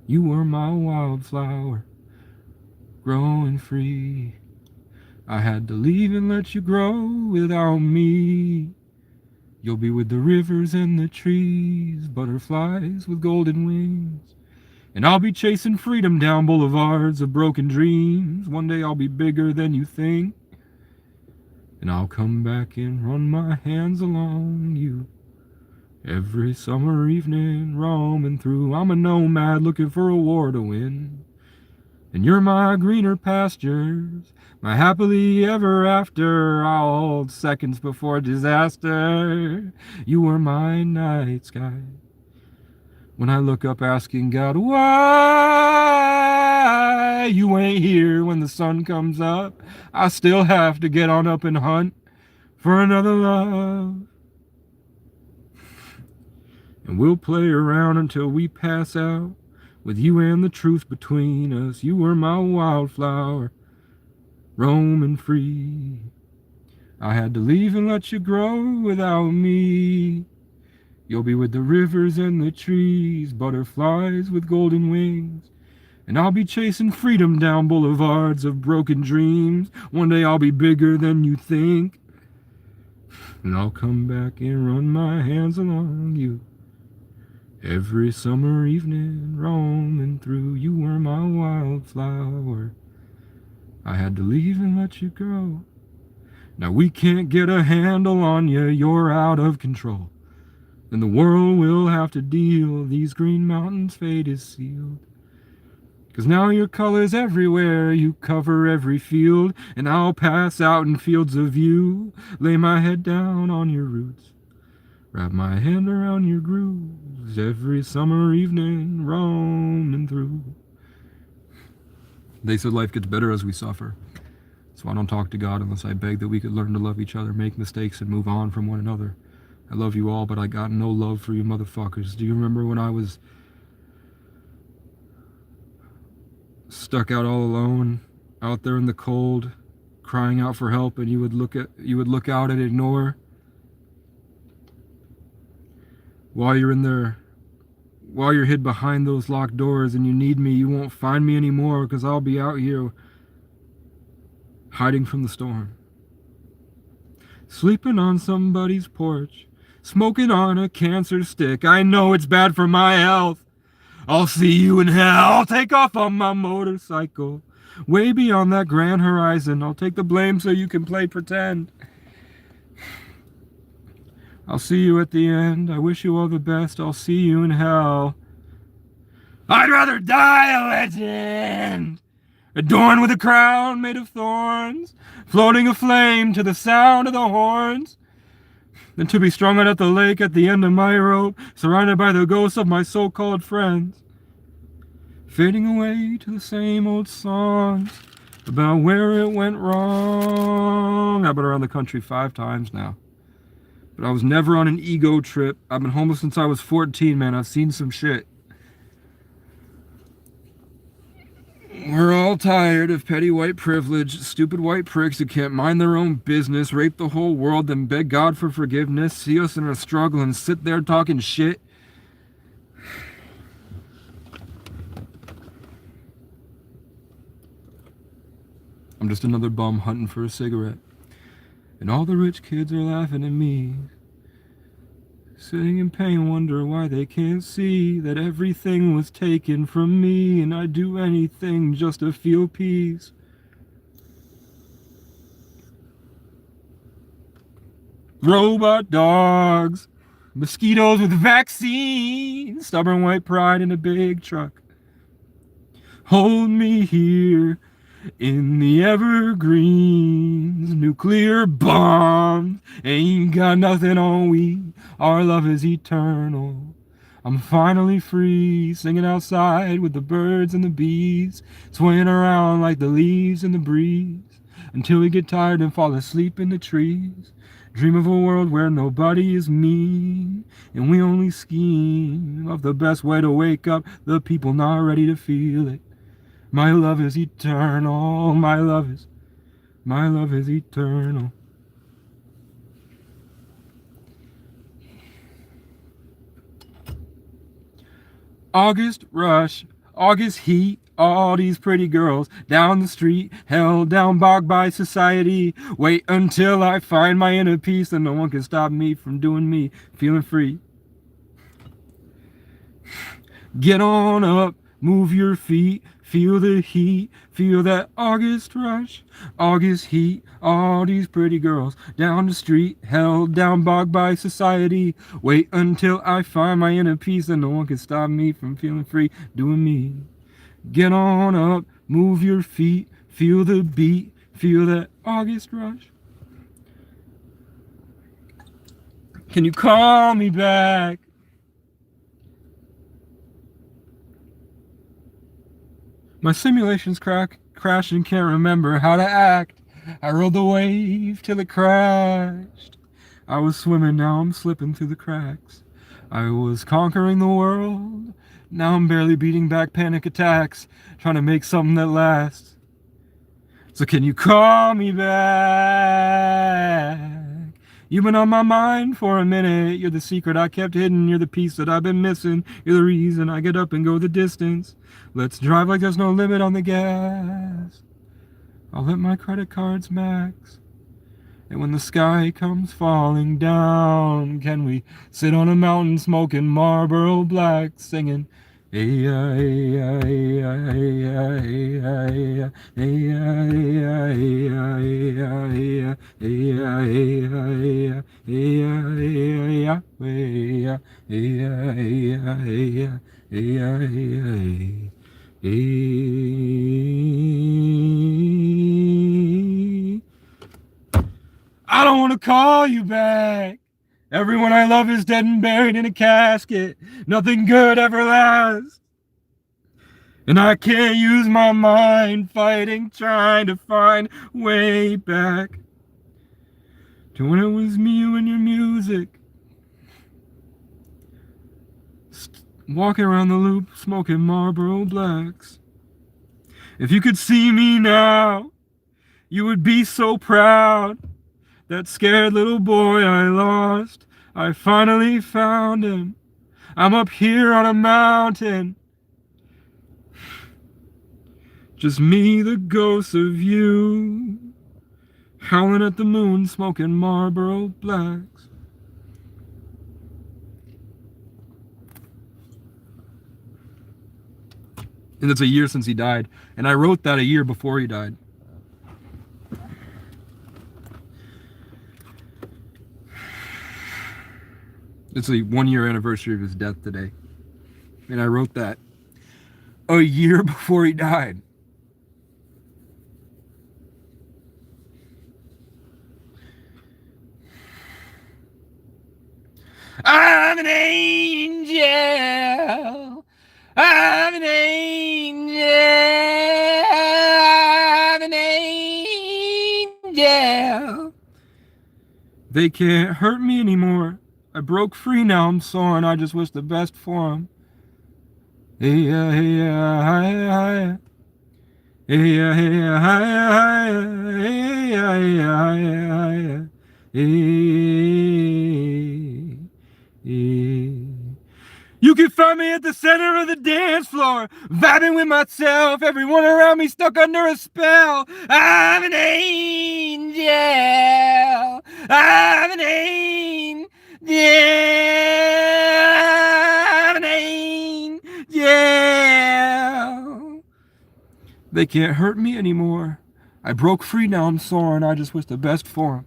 You were my wildflower, growing free. I had to leave and let you grow without me. You'll be with the rivers and the trees, butterflies with golden wings. And I'll be chasing freedom down boulevards of broken dreams. One day I'll be bigger than you think. And I'll come back and run my hands along you. Every summer evening, roaming through. I'm a nomad looking for a war to win. And you're my greener pastures, my happily ever after, all seconds before disaster. You were my night sky. When I look up asking God why you ain't here when the sun comes up, I still have to get on up and hunt for another love. And we'll play around until we pass out, with you and the truth between us. You were my wildflower, roaming free. I had to leave and let you grow without me. You'll be with the rivers and the trees, butterflies with golden wings. And I'll be chasing freedom down boulevards of broken dreams. One day I'll be bigger than you think. And I'll come back and run my hands along you. Every summer evening, roaming through. You were my wildflower. I had to leave and let you go. Now we can't get a handle on you, you're out of control. Then the world will have to deal, these green mountains' fate is sealed. 'Cause now your color's everywhere, you cover every field. And I'll pass out in fields of view, lay my head down on your roots, wrap my hand around your grooves, every summer evening, roaming through. They said life gets better as we suffer. So I don't talk to God unless I beg that we could learn to love each other, make mistakes, and move on from one another. I love you all, but I got no love for you motherfuckers. Do you remember when I was stuck out all alone, out there in the cold, crying out for help, and you would look out and ignore? While you're in there, while you're hid behind those locked doors and you need me, you won't find me anymore, because I'll be out here hiding from the storm. Sleeping on somebody's porch, smoking on a cancer stick. I know it's bad for my health. I'll see you in hell. I'll take off on my motorcycle, way beyond that grand horizon. I'll take the blame so you can play pretend. I'll see you at the end. I wish you all the best. I'll see you in hell. I'd rather die a legend, adorned with a crown made of thorns, floating aflame to the sound of the horns, than to be strung out at the lake at the end of my rope, surrounded by the ghosts of my so-called friends, fading away to the same old songs about where it went wrong. I've been around the country 5 times now, but I was never on an ego trip. I've been homeless since I was 14, man. I've seen some shit. We're all tired of petty white privilege, stupid white pricks who can't mind their own business, rape the whole world, then beg God for forgiveness, see us in a struggle and sit there talking shit. I'm just another bum hunting for a cigarette, and all the rich kids are laughing at me, sitting in pain, wonder why they can't see that everything was taken from me, and I'd do anything just to feel peace. Robot dogs, mosquitoes with vaccines, stubborn white pride in a big truck. Hold me here in the evergreens, nuclear bombs, ain't got nothing on we, our love is eternal. I'm finally free, singing outside with the birds and the bees, swaying around like the leaves in the breeze, until we get tired and fall asleep in the trees. Dream of a world where nobody is mean, and we only scheme of the best way to wake up the people not ready to feel it. My love is eternal, my love is eternal. August rush, August heat, all these pretty girls down the street, held down, bogged by society. Wait until I find my inner peace, and no one can stop me from doing me, feeling free. Get on up, move your feet, feel the heat, feel that August rush, August heat. All these pretty girls down the street, held down, bogged by society. Wait until I find my inner peace, and no one can stop me from feeling free, doing me. Get on up, move your feet, feel the beat, feel that August rush. Can you call me back? My simulation's crashed and can't remember how to act. I rode the wave till it crashed. I was swimming, now I'm slipping through the cracks. I was conquering the world, now I'm barely beating back panic attacks, trying to make something that lasts. So can you call me back? You've been on my mind for a minute. You're the secret I kept hidden. You're the piece that I've been missing. You're the reason I get up and go the distance. Let's drive like there's no limit on the gas. I'll let my credit cards max. And when the sky comes falling down, can we sit on a mountain smoking Marlboro Black, singing hey-ya, hey-ya, hey-ya, hey-ya, hey-ya, hey-ya, hey-ya, hey-ya, hey-ya, hey-ya, hey-ya, hey-ya, hey-ya, hey-ya, hey-ya, hey-ya, hey-ya, I don't want to call you back. Everyone I love is dead and buried in a casket. Nothing good ever lasts. And I can't use my mind fighting, trying to find way back to when it was me, you, and your music. Walking around the loop, smoking Marlboro Blacks. If you could see me now, you would be so proud. That scared little boy I lost, I finally found him. I'm up here on a mountain. Just me, the ghost of you, howling at the moon, smoking Marlboro Blacks. And it's a year since he died. And I wrote that a year before he died. It's the 1 year anniversary of his death today. And I wrote that a year before he died. I'm an angel. I'm an angel. I'm an angel. They can't hurt me anymore. I broke free, now I'm soaring. I just wish the best for him. Hey yeah, hey yeah, hi hi. Hey yeah, hey yeah, hi hi. Hey yeah, hey yeah, hi hi. Hey. You can find me at the center of the dance floor, vibing with myself, everyone around me stuck under a spell. I'm an angel. I'm an angel. I'm an angel. They can't hurt me anymore. I broke free, now I'm soaring. I just wish the best for them.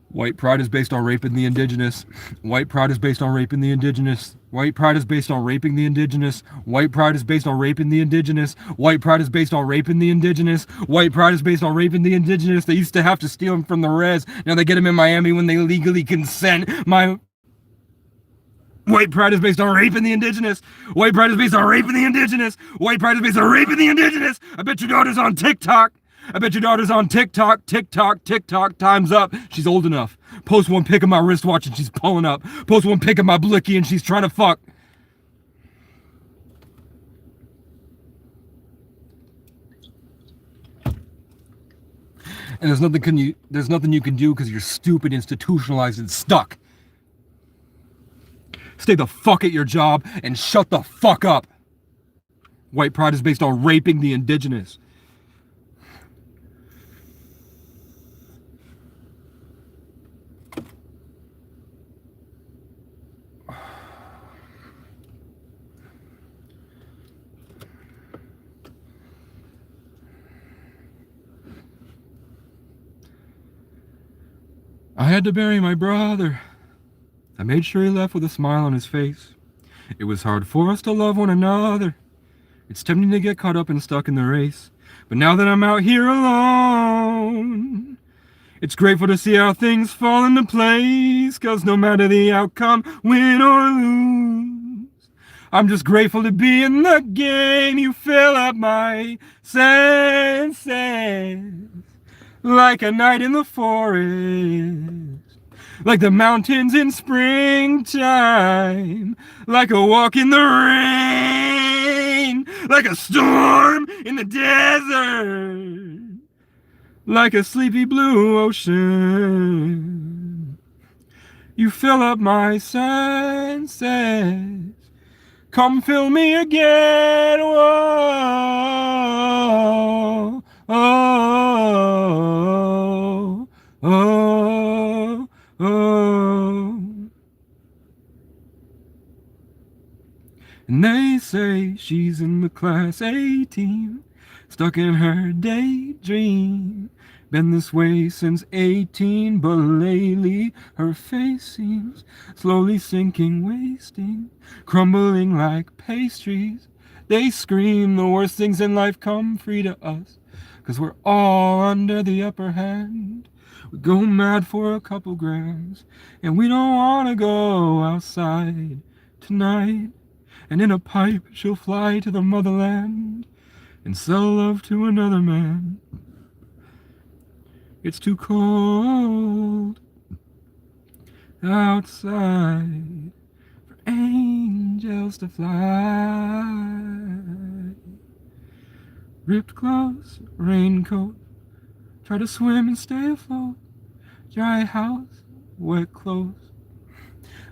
White pride is based on raping the indigenous. White pride is based on raping the indigenous. White pride is based on raping the indigenous. White pride is based on raping the indigenous. White pride is based on raping the indigenous. White pride is based on raping the indigenous. They used to have to steal them from the res. Now they get them in Miami when they legally consent. My white pride is based on raping the indigenous. White pride is based on raping the indigenous. White pride is based on raping the indigenous. I bet your daughter's on TikTok. I bet your daughter's on TikTok, TikTok, TikTok, time's up. She's old enough. Post one pic of my wristwatch and she's pulling up. Post one pic of my blicky and she's trying to fuck. And there's nothing you can do because you're stupid, institutionalized, and stuck. Stay the fuck at your job and shut the fuck up. White pride is based on raping the indigenous. I had to bury my brother. I made sure he left with a smile on his face. It was hard for us to love one another. It's tempting to get caught up and stuck in the race. But now that I'm out here alone, it's grateful to see how things fall into place. 'Cause no matter the outcome, win or lose, I'm just grateful to be in the game. You fill up my senses like a night in the forest, like the mountains in springtime, like a walk in the rain, like a storm in the desert, like a sleepy blue ocean. You fill up my senses. Come fill me again. Whoa, oh, oh, oh. And they say she's in the class 18, stuck in her daydream. Been this way since 18, but lately her face seems slowly sinking, wasting, crumbling like pastries. They scream the worst things in life come free to us, 'cause we're all under the upper hand. We go mad for a couple grams, and we don't wanna go outside tonight. And in a pipe she'll fly to the motherland and sell love to another man. It's too cold outside for angels to fly. Ripped clothes, raincoat, try to swim and stay afloat. Dry house, wet clothes,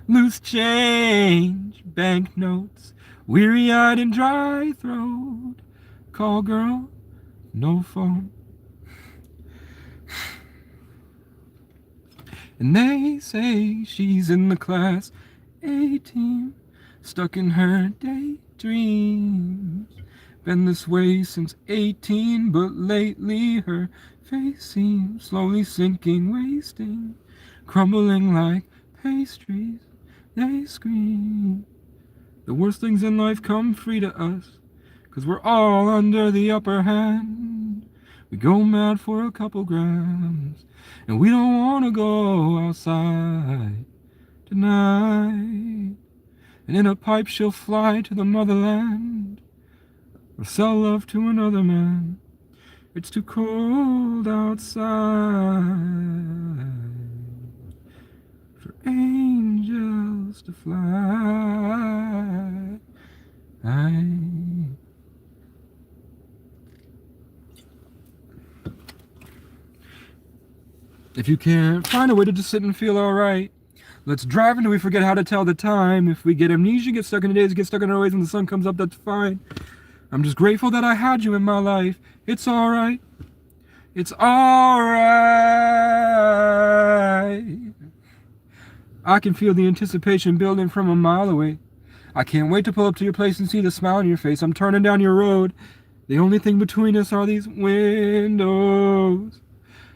loose change, banknotes, weary-eyed and dry throat. Call girl, no phone. And they say she's in the class 18, stuck in her daydreams. Been this way since 18, but lately her face seems slowly sinking, wasting, crumbling like pastries. They scream the worst things in life come free to us, 'cause we're all under the upper hand. We go mad for a couple grams, and we don't want to go outside tonight. And in a pipe she'll fly to the motherland, or sell love to another man. It's too cold outside for angels to fly. If you can't find a way to just sit and feel alright, let's drive until we forget how to tell the time. If we get amnesia, get stuck in the days, get stuck in our ways when the sun comes up, that's fine. I'm just grateful that I had you in my life. It's alright. It's alright. I can feel the anticipation building from a mile away. I can't wait to pull up to your place and see the smile on your face. I'm turning down your road. The only thing between us are these windows.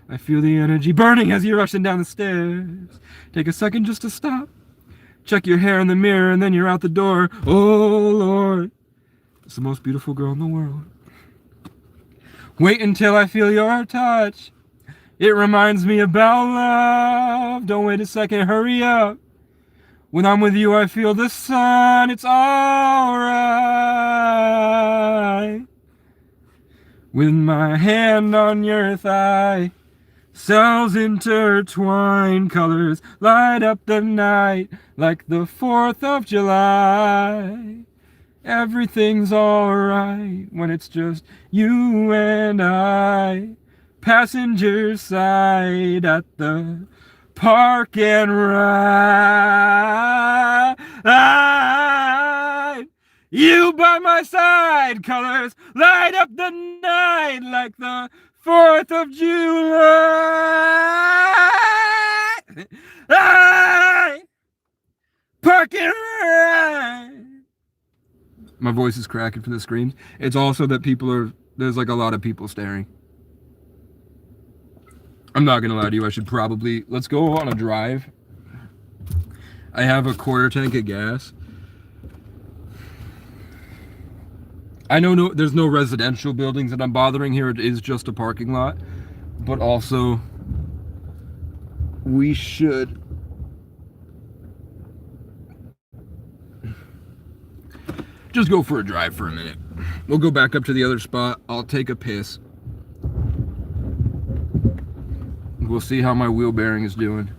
I feel the energy burning as you're rushing down the stairs. Take a second just to stop. Check your hair in the mirror and then you're out the door. Oh Lord, it's the most beautiful girl in the world. Wait until I feel your touch. It reminds me about love. Don't wait a second, hurry up. When I'm with you, I feel the sun. It's alright. With my hand on your thigh, cells intertwine, colors light up the night like the 4th of July. Everything's alright when it's just you and I. Passenger side at the Park and ride. You by my side, colors light up the night like the 4th of July. Park and ride. My voice is cracking from the screams. It's also that there's like a lot of people staring. I'm not gonna lie to you, let's go on a drive. I have a quarter tank of gas. I know there's no residential buildings that I'm bothering here, it is just a parking lot. But also, we should just go for a drive for a minute. We'll go back up to the other spot, I'll take a piss. We'll see how my wheel bearing is doing.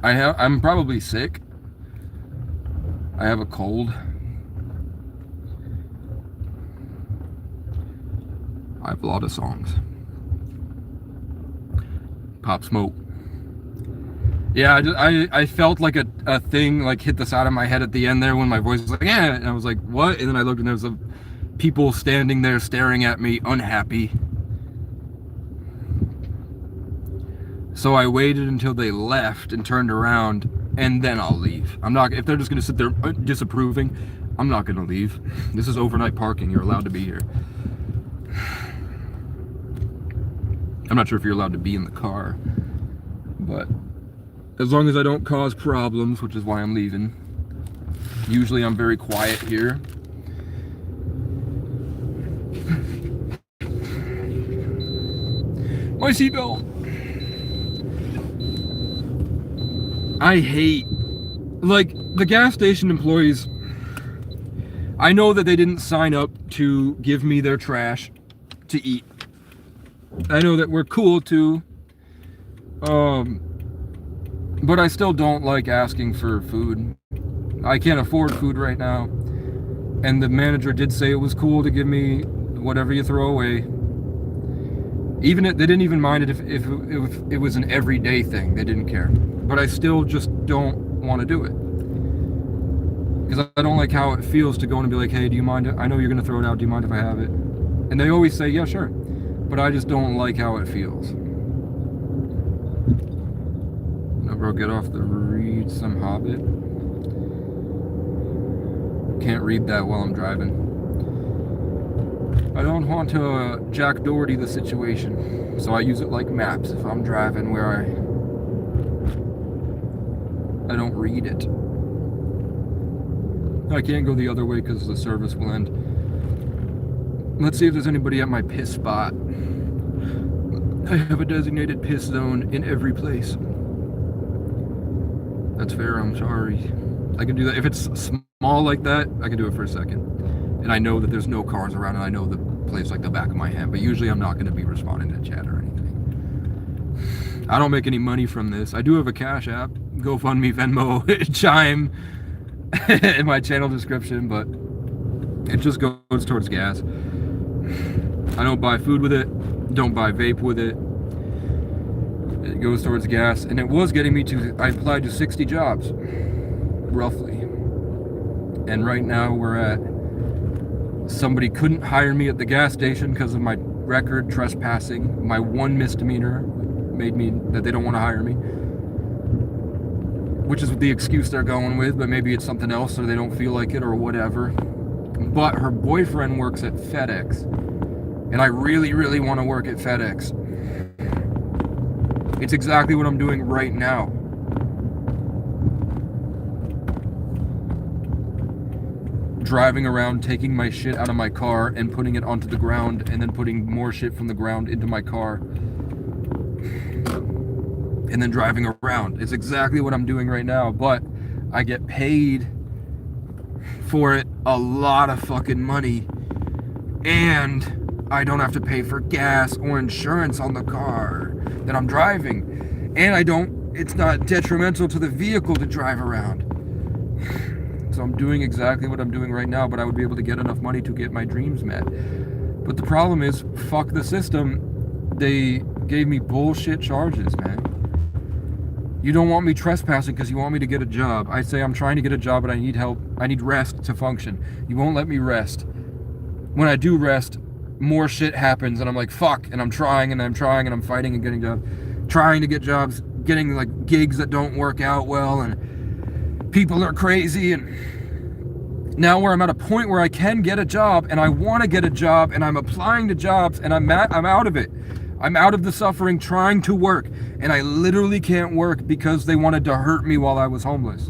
I'm probably sick. I have a cold. I have a lot of songs. Pop Smoke. Yeah, I felt like a thing like hit the side of my head at the end there when my voice was like, yeah, and I was like, what? And then I looked and there was people standing there staring at me, unhappy. So I waited until they left and turned around, and then I'll leave. If they're just gonna sit there disapproving, I'm not gonna leave. This is overnight parking, you're allowed to be here. I'm not sure if you're allowed to be in the car, but as long as I don't cause problems, which is why I'm leaving. Usually I'm very quiet here. My seatbelt. I hate, like, the gas station employees. I know that they didn't sign up to give me their trash to eat. I know that we're cool too. But I still don't like asking for food. I can't afford food right now. And the manager did say it was cool to give me whatever you throw away. They didn't even mind it if it was an everyday thing. They didn't care. But I still just don't want to do it. Because I don't like how it feels to go in and be like, hey, do you mind? I know you're going to throw it out. Do you mind if I have it? And they always say, yeah, sure. But I just don't like how it feels. No, bro, get off the read some Hobbit. Can't read that while I'm driving. I don't want to Jack Doherty the situation, so I use it like maps if I'm driving where I don't read it. I can't go the other way because the service will end. Let's see if there's anybody at my piss spot. I have a designated piss zone in every place. That's fair, I'm sorry. I can do that. If it's small like that, I can do it for a second. And I know that there's no cars around and I know the place like the back of my hand. But usually I'm not going to be responding to chat or anything. I don't make any money from this. I do have a Cash App, GoFundMe, Venmo, Chime in my channel description, but it just goes towards gas. I don't buy food with it, don't buy vape with it. It goes towards gas, and it was getting me I applied to 60 jobs, roughly. And right now we're at, somebody couldn't hire me at the gas station because of my record trespassing. My one misdemeanor made me that they don't want to hire me. Which is the excuse they're going with, but maybe it's something else or they don't feel like it or whatever. But her boyfriend works at FedEx. And I really, really want to work at FedEx. It's exactly what I'm doing right now. Driving around, taking my shit out of my car and putting it onto the ground and then putting more shit from the ground into my car. And then driving around. It's exactly what I'm doing right now, but I get paid for it a lot of fucking money. And I don't have to pay for gas or insurance on the car that I'm driving. And it's not detrimental to the vehicle to drive around. So I'm doing exactly what I'm doing right now, but I would be able to get enough money to get my dreams met. But the problem is, fuck the system. They gave me bullshit charges, man. You don't want me trespassing because you want me to get a job. I say I'm trying to get a job, but I need help. I need rest to function. You won't let me rest. When I do rest, more shit happens, and I'm like, fuck, and I'm trying, and I'm fighting and getting jobs, trying to get jobs, getting like gigs that don't work out well, and people are crazy, and now where I'm at a point where I can get a job, and I want to get a job, and I'm applying to jobs, and I'm out of it. I'm out of the suffering trying to work, and I literally can't work because they wanted to hurt me while I was homeless.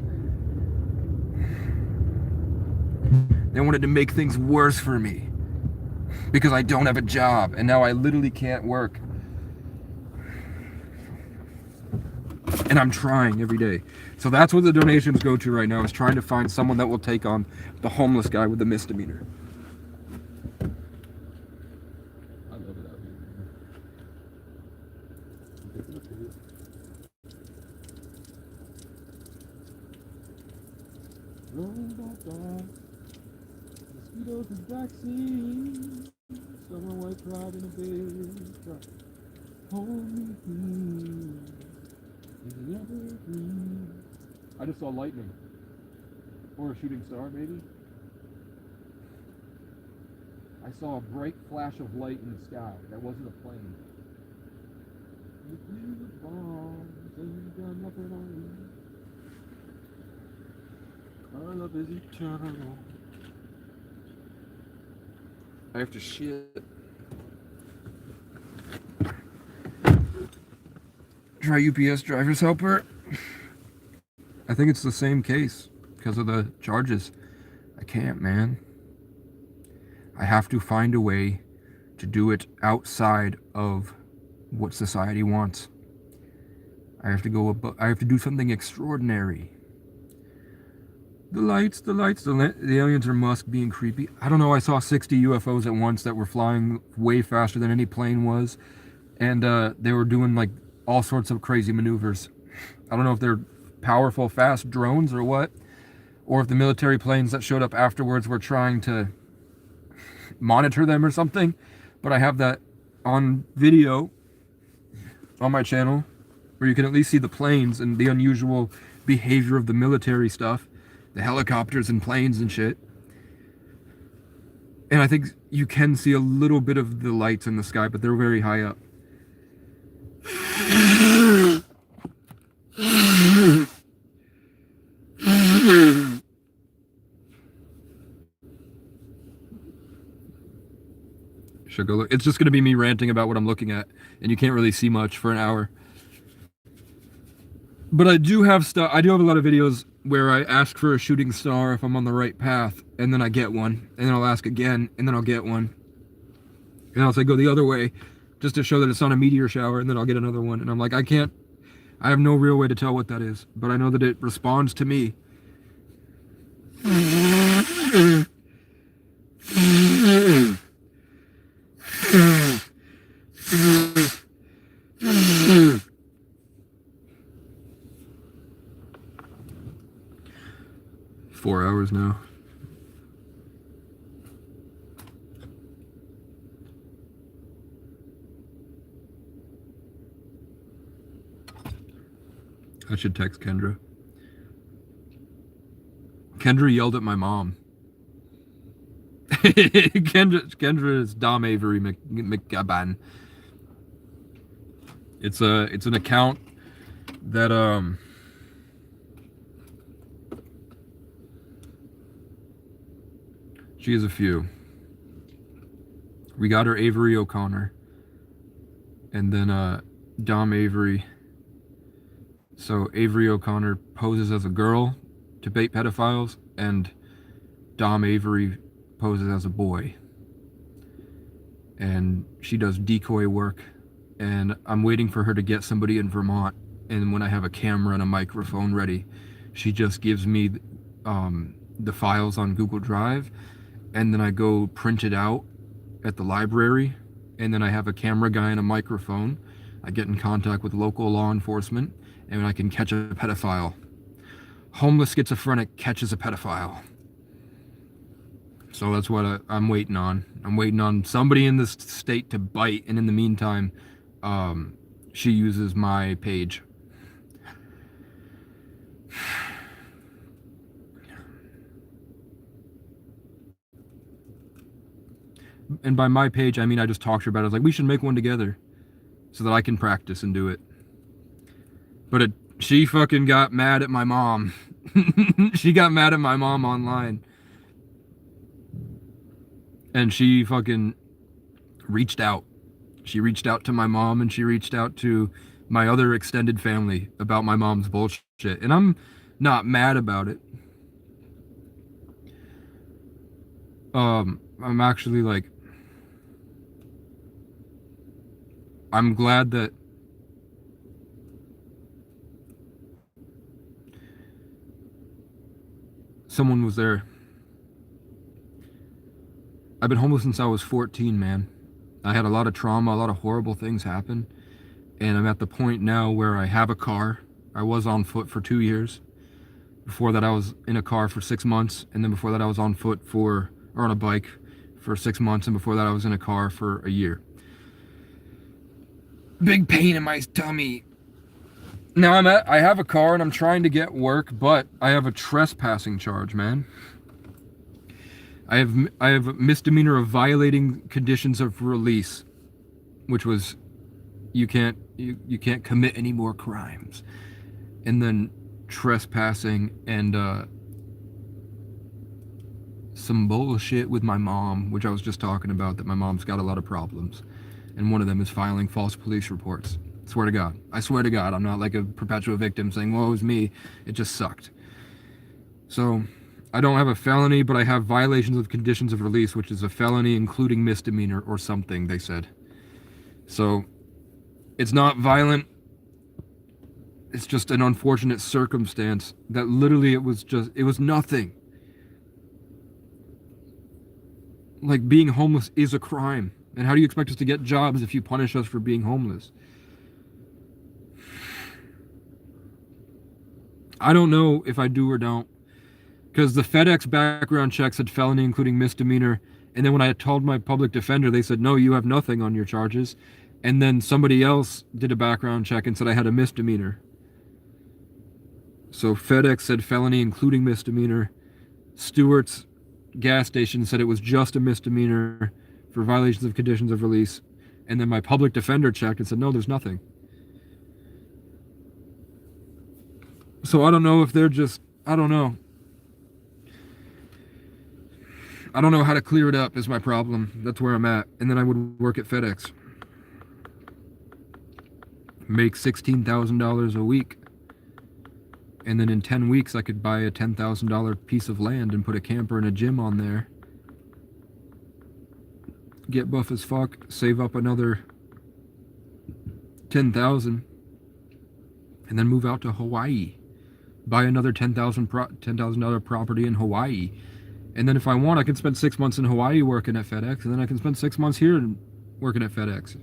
They wanted to make things worse for me because I don't have a job, and now I literally can't work. And I'm trying every day. So that's what the donations go to right now, is trying to find someone that will take on the homeless guy with the misdemeanor. I love it out here. Mosquitoes in the backseat. Someone white pride in a big truck. Hold me here. In the evergreen. I just saw lightning. Or a shooting star, maybe. I saw a bright flash of light in the sky. That wasn't a plane. You blew the bombs and you got nothing on you. Our love is eternal. I have to shit. Try UPS driver's helper. I think it's the same case because of the charges. I can't, man. I have to find a way to do it outside of what society wants. I have to go I have to do something extraordinary. The aliens are Musk being creepy. I don't know, I saw 60 UFOs at once that were flying way faster than any plane was. And they were doing like all sorts of crazy maneuvers. I don't know if they're powerful, fast drones or what. Or if the military planes that showed up afterwards were trying to monitor them or something. But I have that on video on my channel, where you can at least see the planes and the unusual behavior of the military stuff. The helicopters and planes and shit. And I think you can see a little bit of the lights in the sky, but they're very high up. Should go look. It's just going to be me ranting about what I'm looking at, and you can't really see much for an hour. But I do have stuff. I do have a lot of videos where I ask for a shooting star if I'm on the right path, and then I get one, and then I'll ask again, and then I'll get one. And I'll say go the other way, just to show that it's not a meteor shower, and then I'll get another one. And I'm like, I have no real way to tell what that is, but I know that it responds to me. 4 hours now. I should text Kendra. Kendra yelled at my mom. Kendra is Dom Avery McGaban. It's an account that she has a few. We got her Avery O'Connor, and then Dom Avery. So Avery O'Connor poses as a girl to bait pedophiles, and Dom Avery poses as a boy. And she does decoy work, and I'm waiting for her to get somebody in Vermont, and when I have a camera and a microphone ready, she just gives me the files on Google Drive, and then I go print it out at the library, and then I have a camera guy and a microphone. I get in contact with local law enforcement, and I can catch a pedophile. Homeless schizophrenic catches a pedophile. So that's what I'm waiting on. I'm waiting on somebody in this state to bite, and in the meantime, she uses my page. And by my page, I mean I just talked to her about it. I was like, we should make one together so that I can practice and do it. But she fucking got mad at my mom. She got mad at my mom online. And she fucking reached out. She reached out to my mom and she reached out to my other extended family about my mom's bullshit. And I'm not mad about it. I'm actually like, I'm glad that someone was there. I've been homeless since I was 14, man. I had a lot of trauma, a lot of horrible things happen. And I'm at the point now where I have a car. I was on foot for 2 years. Before that, I was in a car for 6 months. And then before that, I was on foot or on a bike for 6 months. And before that, I was in a car for a year. Big pain in my tummy. Now I have a car and I'm trying to get work, but I have a trespassing charge, man. I have a misdemeanor of violating conditions of release, which was you can't commit any more crimes. And then trespassing and some bullshit with my mom, which I was just talking about, that my mom's got a lot of problems. And one of them is filing false police reports. Swear to God. I swear to God, I'm not like a perpetual victim saying, woe is me. It just sucked. So, I don't have a felony, but I have violations of conditions of release, which is a felony including misdemeanor or something, they said. So, it's not violent. It's just an unfortunate circumstance that literally it was nothing. Like, being homeless is a crime. And how do you expect us to get jobs if you punish us for being homeless? I don't know if I do or don't. Because the FedEx background check said felony including misdemeanor. And then when I told my public defender, they said, no, you have nothing on your charges. And then somebody else did a background check and said I had a misdemeanor. So FedEx said felony including misdemeanor. Stewart's gas station said it was just a misdemeanor for violations of conditions of release. And then my public defender checked and said, no, there's nothing. So I don't know if they're just, I don't know. I don't know how to clear it up is my problem. That's where I'm at. And then I would work at FedEx. Make $16,000 a week. And then in 10 weeks, I could buy a $10,000 piece of land and put a camper and a gym on there. Get buff as fuck. Save up another $10,000. And then move out to Hawaii. Buy another $10,000 property in Hawaii. And then if I want, I can spend 6 months in Hawaii working at FedEx. And then I can spend 6 months here working at FedEx.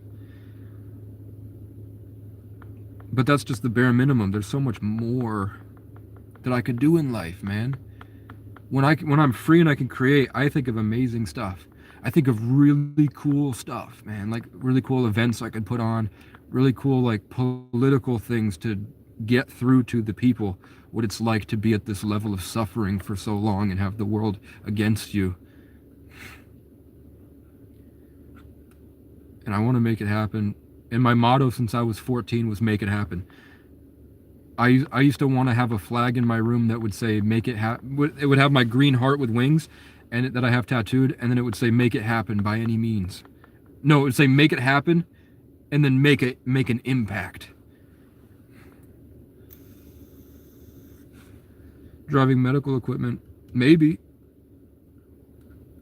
But that's just the bare minimum. There's so much more that I could do in life, man. When I'm free and I can create, I think of amazing stuff. I think of really cool stuff, man. Like really cool events I could put on. Really cool like political things to get through to the people what it's like to be at this level of suffering for so long and have the world against you. And I want to make it happen. And my motto since I was 14 was make it happen. I used to want to have a flag in my room that would say make it happen. It would have my green heart with wings and that I have tattooed, and then it would say make it happen by any means. No, it would say make it happen and then make an impact. Driving medical equipment, maybe.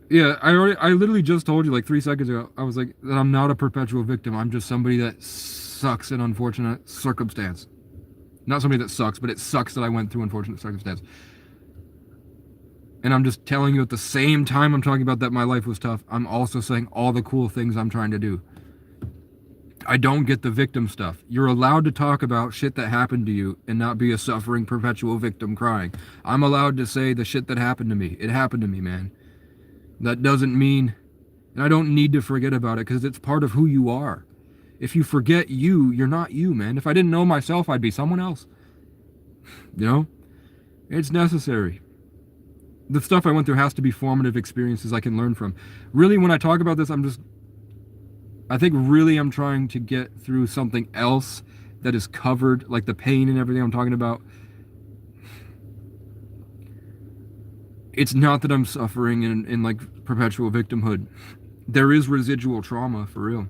Yeah, I literally just told you like 3 seconds ago. I was like that I'm not a perpetual victim. I'm just somebody that sucks in unfortunate circumstance. Not somebody that sucks, but it sucks that I went through unfortunate circumstance. And I'm just telling you at the same time I'm talking about that my life was tough, I'm also saying all the cool things I'm trying to do. I don't get the victim stuff. You're allowed to talk about shit that happened to you and not be a suffering perpetual victim crying. I'm allowed to say the shit that happened to me. It happened to me, man. That doesn't mean, and I don't need to forget about it because it's part of who you are. If you forget you, you're not you, man. If I didn't know myself, I'd be someone else. You know? It's necessary. The stuff I went through has to be formative experiences I can learn from. Really, when I talk about this, I think really I'm trying to get through something else that is covered, like the pain and everything I'm talking about. It's not that I'm suffering in like perpetual victimhood. There is residual trauma, for real.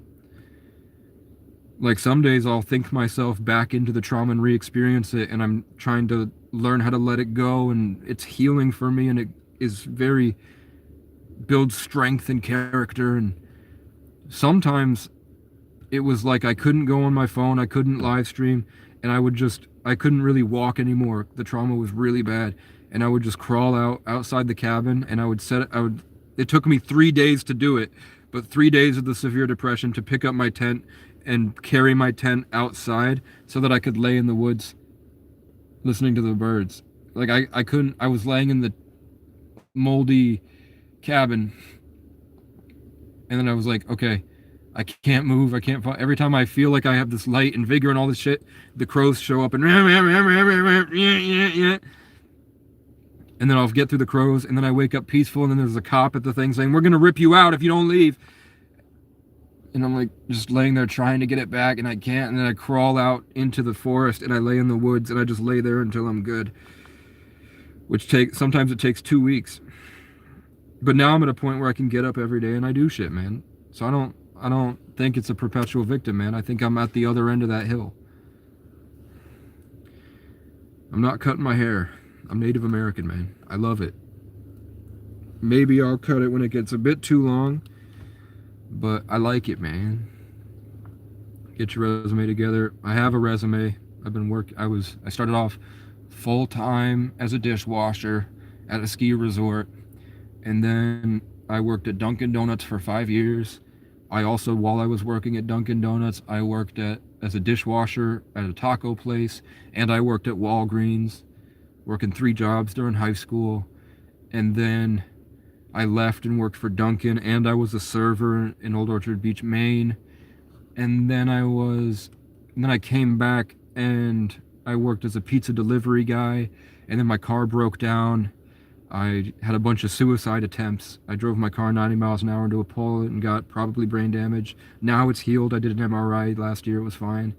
Like some days I'll think myself back into the trauma and re-experience it, and I'm trying to learn how to let it go, and it's healing for me, and it is very builds strength and character. And sometimes it was like I couldn't go on my phone, I couldn't live stream, and I couldn't really walk anymore. The trauma was really bad, and I would just crawl outside the cabin, and it took me 3 days to do it, but 3 days of the severe depression to pick up my tent and carry my tent outside so that I could lay in the woods listening to the birds. Like I was laying in the moldy cabin, and then I was like, okay, I can't move, I can't fall. Every time I feel like I have this light and vigor and all this shit, the crows show up and then I'll get through the crows, and then I wake up peaceful, and then there's a cop at the thing saying, we're gonna rip you out if you don't leave. And I'm like just laying there trying to get it back, and I can't. And then I crawl out into the forest, and I lay in the woods, and I just lay there until I'm good. Sometimes it takes 2 weeks. But now I'm at a point where I can get up every day and I do shit, man. So I don't think it's a perpetual victim, man. I think I'm at the other end of that hill. I'm not cutting my hair. I'm Native American, man. I love it. Maybe I'll cut it when it gets a bit too long, but I like it, man. Get your resume together. I have a resume. I started off full-time as a dishwasher at a ski resort, and then I worked at Dunkin' Donuts for 5 years. I also, while I was working at Dunkin' Donuts, I worked as a dishwasher at a taco place, and I worked at Walgreens, working 3 jobs during high school. And then I left and worked for Dunkin', and I was a server in Old Orchard Beach, Maine. And then I came back and I worked as a pizza delivery guy, and then my car broke down. I had a bunch of suicide attempts. I drove my car 90 miles an hour into a pole and got probably brain damage. Now it's healed. I did an MRI last year. It was fine.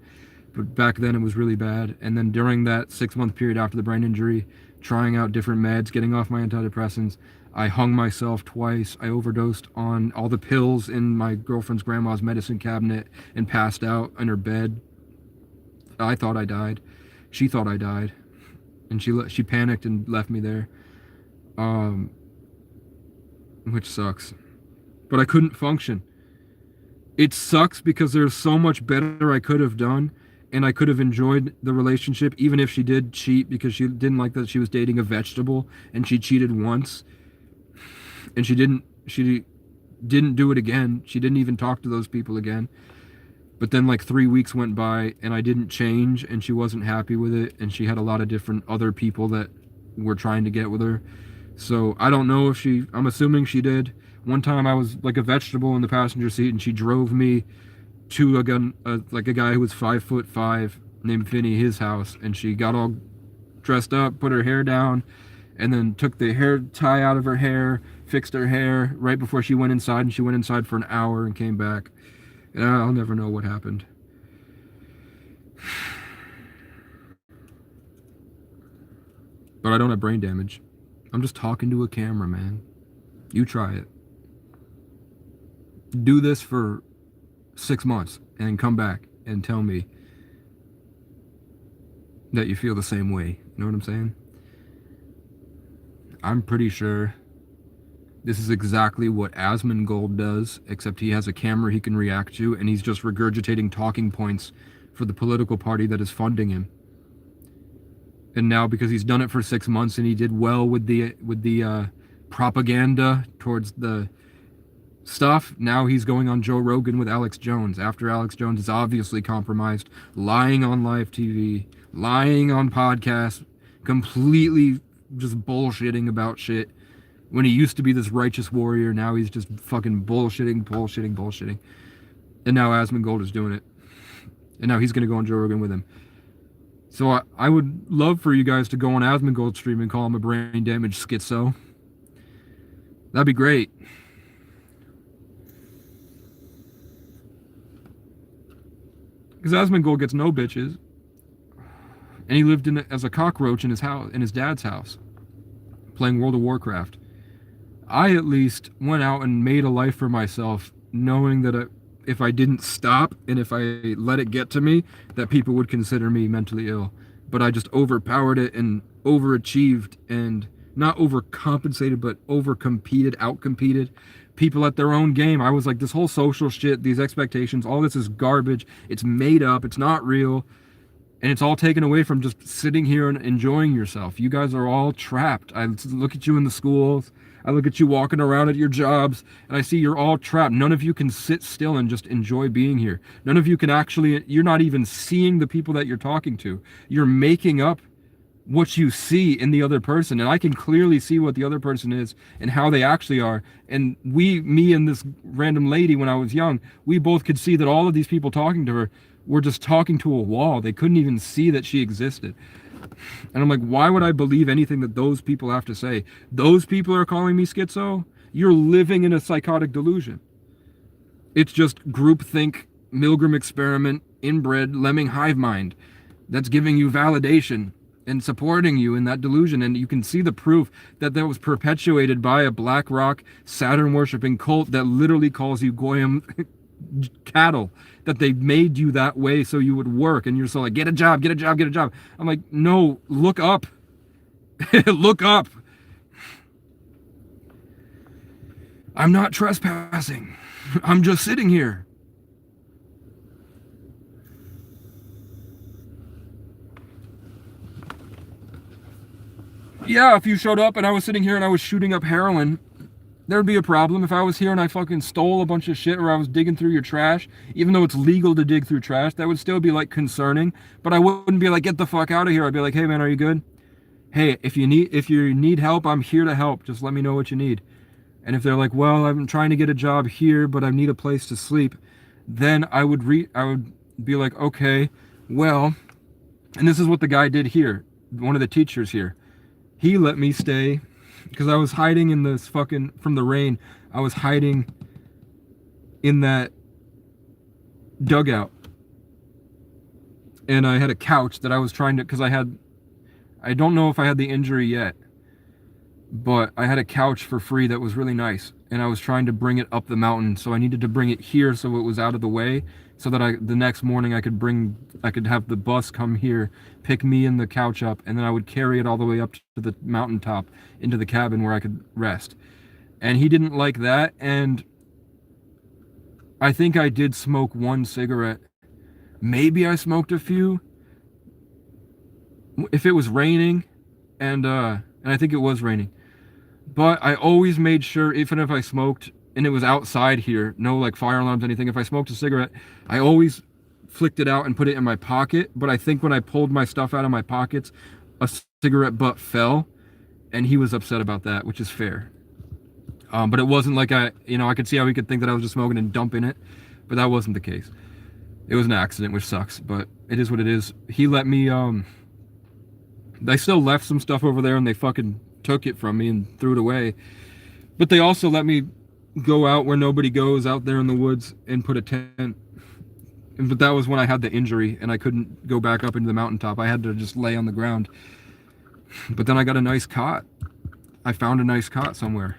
But back then it was really bad. And then during that 6-month period after the brain injury, trying out different meds, getting off my antidepressants, I hung myself twice. I overdosed on all the pills in my girlfriend's grandma's medicine cabinet and passed out in her bed. I thought I died. She thought I died. And she panicked and left me there. Which sucks. But I couldn't function. It sucks because there's so much better I could have done, and I could have enjoyed the relationship even if she did cheat, because she didn't like that she was dating a vegetable, and she cheated once. And she didn't do it again. She didn't even talk to those people again. But then like 3 weeks went by and I didn't change, and she wasn't happy with it, and she had a lot of different other people that were trying to get with her. So I don't know if I'm assuming she did. One time I was like a vegetable in the passenger seat, and she drove me to a guy who was 5'5" named Vinny, his house, and she got all dressed up, put her hair down, and then took the hair tie out of her hair, fixed her hair right before she went inside, and she went inside for an hour and came back. And I'll never know what happened. But I don't have brain damage. I'm just talking to a camera, man. You try it. Do this for 6 months and then come back and tell me that you feel the same way. You know what I'm saying? I'm pretty sure this is exactly what Asmongold does, except he has a camera he can react to, and he's just regurgitating talking points for the political party that is funding him. And now, because he's done it for 6 months and he did well with the propaganda towards the stuff, now he's going on Joe Rogan with Alex Jones, after Alex Jones is obviously compromised, lying on live TV, lying on podcasts, completely just bullshitting about shit. When he used to be this righteous warrior, now he's just fucking bullshitting. And now Asmongold is doing it. And now he's going to go on Joe Rogan with him. So I would love for you guys to go on Asmongold's stream and call him a brain damaged schizo. That'd be great. Because Asmongold gets no bitches, and he lived as a cockroach in his house, in his dad's house, playing World of Warcraft. I at least went out and made a life for myself, knowing that if I didn't stop and if I let it get to me, that people would consider me mentally ill. But I just overpowered it and overachieved and not overcompensated, but overcompeted, outcompeted people at their own game. I was like, this whole social shit, these expectations, all this is garbage. It's made up. It's not real. And it's all taken away from just sitting here and enjoying yourself. You guys are all trapped. I look at you in the schools. I look at you walking around at your jobs, and I see you're all trapped. None of you can sit still and just enjoy being here. None of you can actually, you're not even seeing the people that you're talking to. You're making up what you see in the other person, and I can clearly see what the other person is and how they actually are. And me and this random lady when I was young, we both could see that all of these people talking to her were just talking to a wall. They couldn't even see that she existed. And I'm like, why would I believe anything that those people have to say? Those people are calling me schizo? You're living in a psychotic delusion. It's just groupthink, Milgram experiment, inbred, lemming hive mind that's giving you validation and supporting you in that delusion. And you can see the proof that was perpetuated by a BlackRock Saturn worshipping cult that literally calls you Goyim cattle, that they made you that way so you would work, and you're so like, get a job, get a job, get a job. I'm like, no, look up. Look up. I'm not trespassing. I'm just sitting here. Yeah, if you showed up and I was sitting here and I was shooting up heroin, there'd be a problem. If I was here and I fucking stole a bunch of shit, or I was digging through your trash, even though it's legal to dig through trash, that would still be like concerning. But I wouldn't be like, get the fuck out of here. I'd be like, hey man, are you good? Hey, if you need help, I'm here to help. Just let me know what you need. And if they're like, well, I'm trying to get a job here, but I need a place to sleep, then I would be like, okay, well, and this is what the guy did here. One of the teachers here, he let me stay because I was hiding in this fucking, from the rain, I was hiding in that dugout. And I had a couch that I was trying to, because I don't know if I had the injury yet, but I had a couch for free that was really nice. And I was trying to bring it up the mountain. So I needed to bring it here so it was out of the way, so that the next morning I could have the bus come here, pick me and the couch up, and then I would carry it all the way up to the mountaintop into the cabin where I could rest. And he didn't like that, and I think I did smoke one cigarette. Maybe I smoked a few. If it was raining, and I think it was raining. But I always made sure, even if I smoked, and it was outside here, no like fire alarms, anything, if I smoked a cigarette, I always flicked it out and put it in my pocket. But I think when I pulled my stuff out of my pockets, a cigarette butt fell, and he was upset about that, which is fair. But it wasn't like I could see how he could think that I was just smoking and dumping it, but that wasn't the case. It was an accident, which sucks, but it is what it is. He let me, I still left some stuff over there, and they fucking took it from me and threw it away. But they also let me go out where nobody goes, out there in the woods, and put a tent. But that was when I had the injury and I couldn't go back up into the mountaintop. I had to just lay on the ground. But then I got a nice cot. I found a nice cot somewhere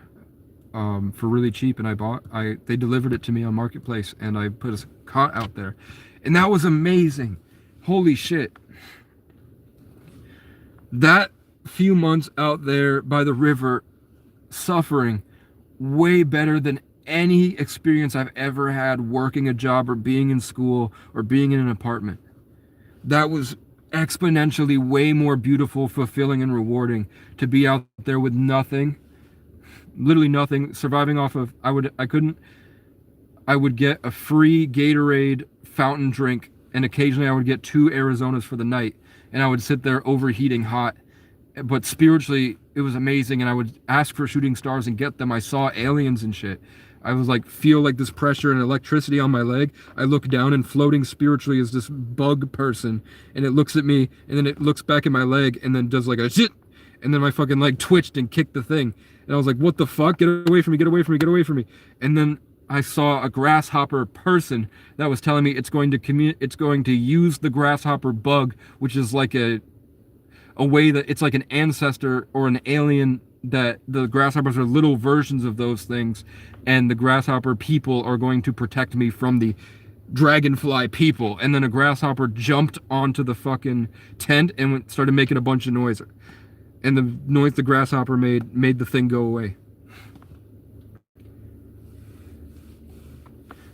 for really cheap, and they delivered it to me on Marketplace, and I put a cot out there. And that was amazing. Holy shit. That few months out there by the river, suffering, way better than any experience I've ever had working a job or being in school or being in an apartment. That was exponentially way more beautiful, fulfilling, and rewarding to be out there with nothing, literally nothing, surviving off of, I would get a free Gatorade fountain drink, and occasionally I would get 2 Arizonas for the night, and I would sit there overheating hot, but spiritually it was amazing, and I would ask for shooting stars and get them. I saw aliens and shit. I was like, feel like this pressure and electricity on my leg. I look down, and floating spiritually is this bug person, and it looks at me, and then it looks back at my leg, and then does like a shit, and then my fucking leg twitched and kicked the thing, and I was like, what the fuck? Get away from me! Get away from me! Get away from me! And then I saw a grasshopper person that was telling me it's going to use the grasshopper bug, which is like a way that it's like an ancestor or an alien, that the grasshoppers are little versions of those things, and the grasshopper people are going to protect me from the dragonfly people. And then a grasshopper jumped onto the fucking tent and started making a bunch of noise, and the noise the grasshopper made the thing go away.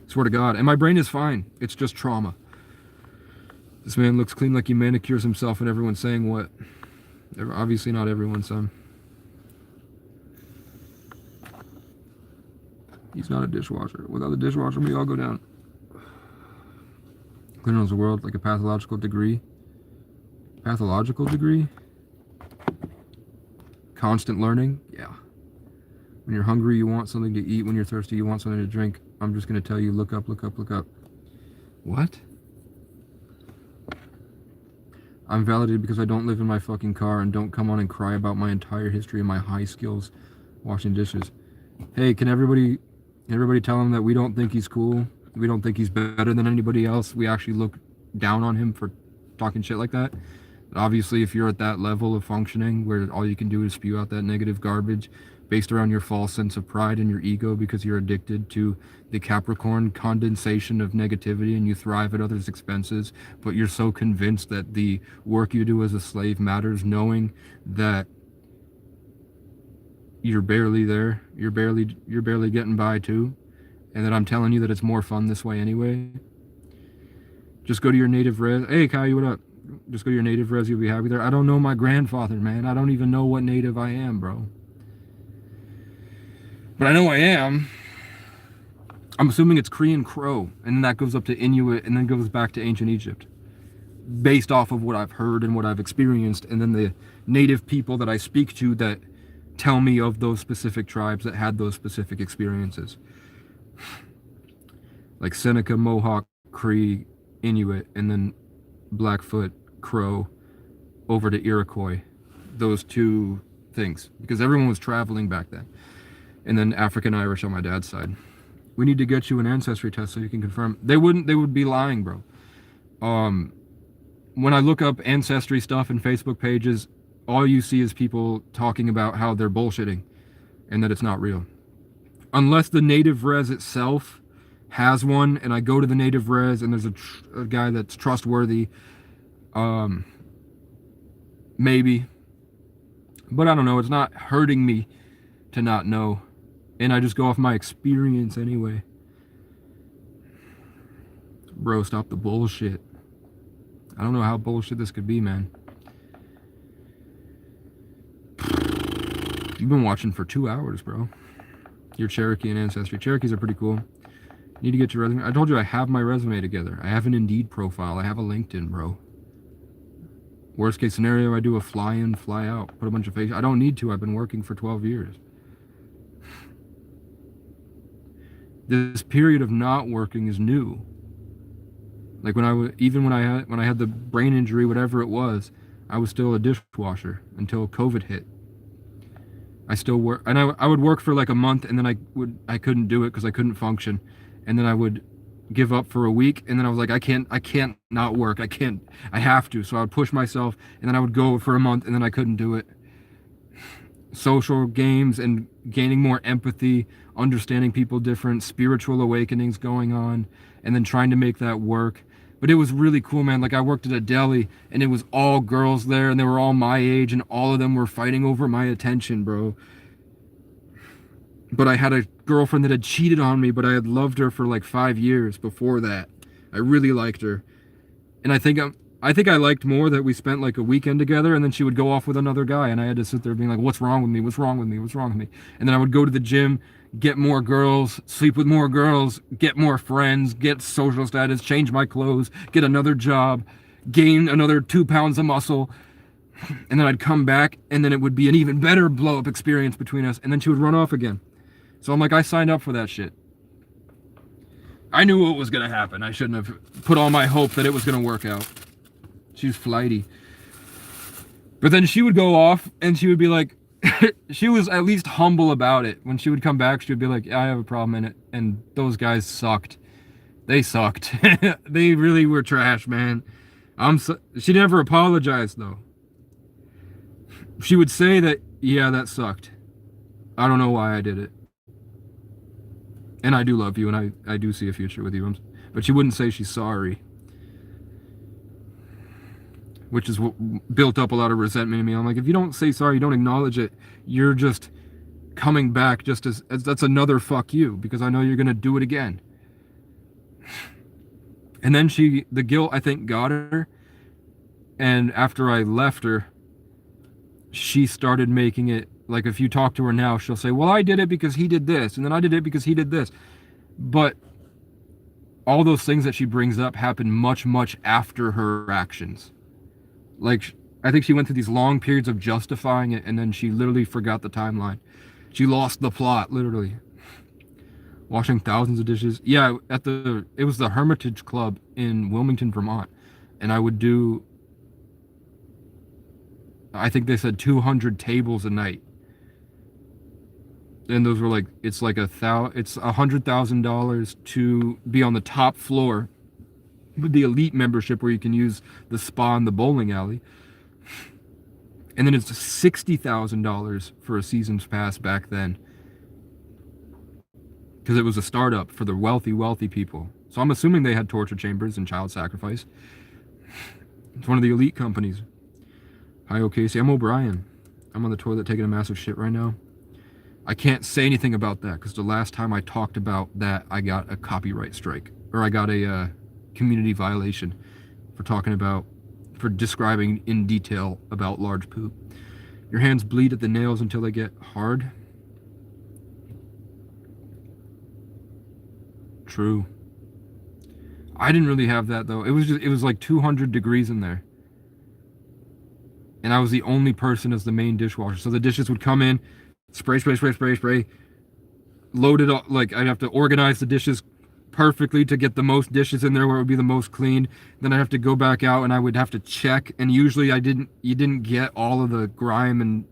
Swear to God. And my brain is fine. It's just trauma. This man looks clean like he manicures himself, and everyone's saying what? Obviously not everyone, son. He's not a dishwasher. Without the dishwasher, we all go down. Clear knows the world like a pathological degree. Pathological degree? Constant learning? Yeah. When you're hungry, you want something to eat. When you're thirsty, you want something to drink. I'm just going to tell you, look up, look up, look up. What? I'm validated because I don't live in my fucking car and don't come on and cry about my entire history and my high skills washing dishes. Hey, can everybody tell him that we don't think he's cool? We don't think he's better than anybody else. We actually look down on him for talking shit like that. Obviously, if you're at that level of functioning where all you can do is spew out that negative garbage based around your false sense of pride and your ego because you're addicted to the Capricorn condensation of negativity and you thrive at others' expenses, but you're so convinced that the work you do as a slave matters, knowing that you're barely there, you're barely getting by too, and that I'm telling you that it's more fun this way anyway. Just go to your native res. Hey, Kyle, what up? Just go to your native res, you'll be happy there. I don't know my grandfather, man. I don't even know what native I am, bro. But I know I am. I'm assuming it's Cree and Crow, and then that goes up to Inuit, and then goes back to ancient Egypt, based off of what I've heard and what I've experienced, and then the native people that I speak to that tell me of those specific tribes that had those specific experiences. Like Seneca, Mohawk, Cree, Inuit, and then Blackfoot, Crow, over to Iroquois. Those two things, because everyone was traveling back then. And then African Irish on my dad's side. We need to get you an ancestry test so you can confirm. They would be lying, bro. When I look up ancestry stuff in Facebook pages, all you see is people talking about how they're bullshitting and that it's not real. Unless the native res itself has one, and I go to the native res and there's a guy that's trustworthy, maybe. But I don't know, it's not hurting me to not know. And I just go off my experience anyway. Bro, stop the bullshit. I don't know how bullshit this could be, man. You've been watching for 2 hours, bro. Your Cherokee and Ancestry. Cherokees are pretty cool. You need to get your resume. I told you I have my resume together. I have an Indeed profile. I have a LinkedIn, bro. Worst case scenario, I do a fly in, fly out. Put a bunch of face. I don't need to. I've been working for 12 years. This period of not working is new. Like when I had the brain injury, whatever it was, I was still a dishwasher until COVID hit. I still work, and I would work for like a month, and then I couldn't do it because I couldn't function, and then I would give up for a week, and then I was like, I can't not work. I have to. So I would push myself, and then I would go for a month, and then I couldn't do it. Social games and gaining more empathy, understanding people different, spiritual awakenings going on, and then trying to make that work. But it was really cool, man. Like I worked at a deli and it was all girls there and they were all my age and all of them were fighting over my attention, bro. But I had a girlfriend that had cheated on me, but I had loved her for like 5 years before that. I really liked her. And I think I liked more that we spent like a weekend together and then she would go off with another guy and I had to sit there being like, what's wrong with me? What's wrong with me? What's wrong with me? And then I would go to the gym, get more girls, sleep with more girls, get more friends, get social status, change my clothes, get another job, gain another 2 pounds of muscle. And then I'd come back, and then it would be an even better blow-up experience between us, and then she would run off again. So I'm like, I signed up for that shit. I knew what was going to happen. I shouldn't have put all my hope that it was going to work out. She was flighty. But then she would go off, and she would be like, she was at least humble about it. When she would come back, she would be like, yeah, I have a problem in it. And those guys sucked. They sucked. They really were trash, man. She never apologized, though. She would say that, yeah, that sucked. I don't know why I did it. And I do love you, and I do see a future with you. But she wouldn't say she's sorry. Which is what built up a lot of resentment in me. I'm like, if you don't say sorry, you don't acknowledge it, you're just coming back just as that's another fuck you, because I know you're going to do it again. And then the guilt, I think, got her. And after I left her, she started making it, like, if you talk to her now, she'll say, well, I did it because he did this, and then I did it because he did this. But all those things that she brings up happen much, much after her actions. Like, I think she went through these long periods of justifying it, and then she literally forgot the timeline. She lost the plot, literally. Washing thousands of dishes. Yeah, it was the Hermitage Club in Wilmington, Vermont. And I would do, I think they said 200 tables a night. And those were like, it's $100,000 to be on the top floor with the elite membership where you can use the spa and the bowling alley. And then it's $60,000 for a season's pass back then. Because it was a startup for the wealthy people. So I'm assuming they had torture chambers and child sacrifice. It's one of the elite companies. Hi, Casey. I'm O'Brien. I'm on the toilet taking a massive shit right now. I can't say anything about that because the last time I talked about that, I got a copyright strike. Or I got a community violation for describing in detail about large poop. Your hands bleed at the nails until they get hard. True. I didn't really have that though. It was like 200 degrees in there. And I was the only person as the main dishwasher. So the dishes would come in, spray, load it up. Like, I'd have to organize the dishes perfectly to get the most dishes in there where it would be the most clean. Then I'd have to go back out and I would have to check. And usually you didn't get all of the grime and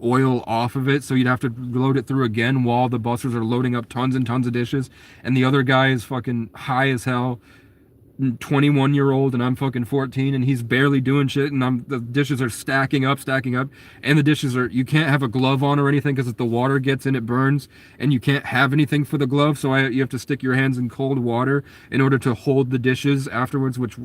oil off of it. So you'd have to load it through again while the busters are loading up tons and tons of dishes. And the other guy is fucking high as hell, 21-year-old, and I'm fucking 14, and he's barely doing shit, and the dishes are stacking up, and the dishes you can't have a glove on or anything because if the water gets in, it burns, and you can't have anything for the glove, so you have to stick your hands in cold water in order to hold the dishes afterwards, which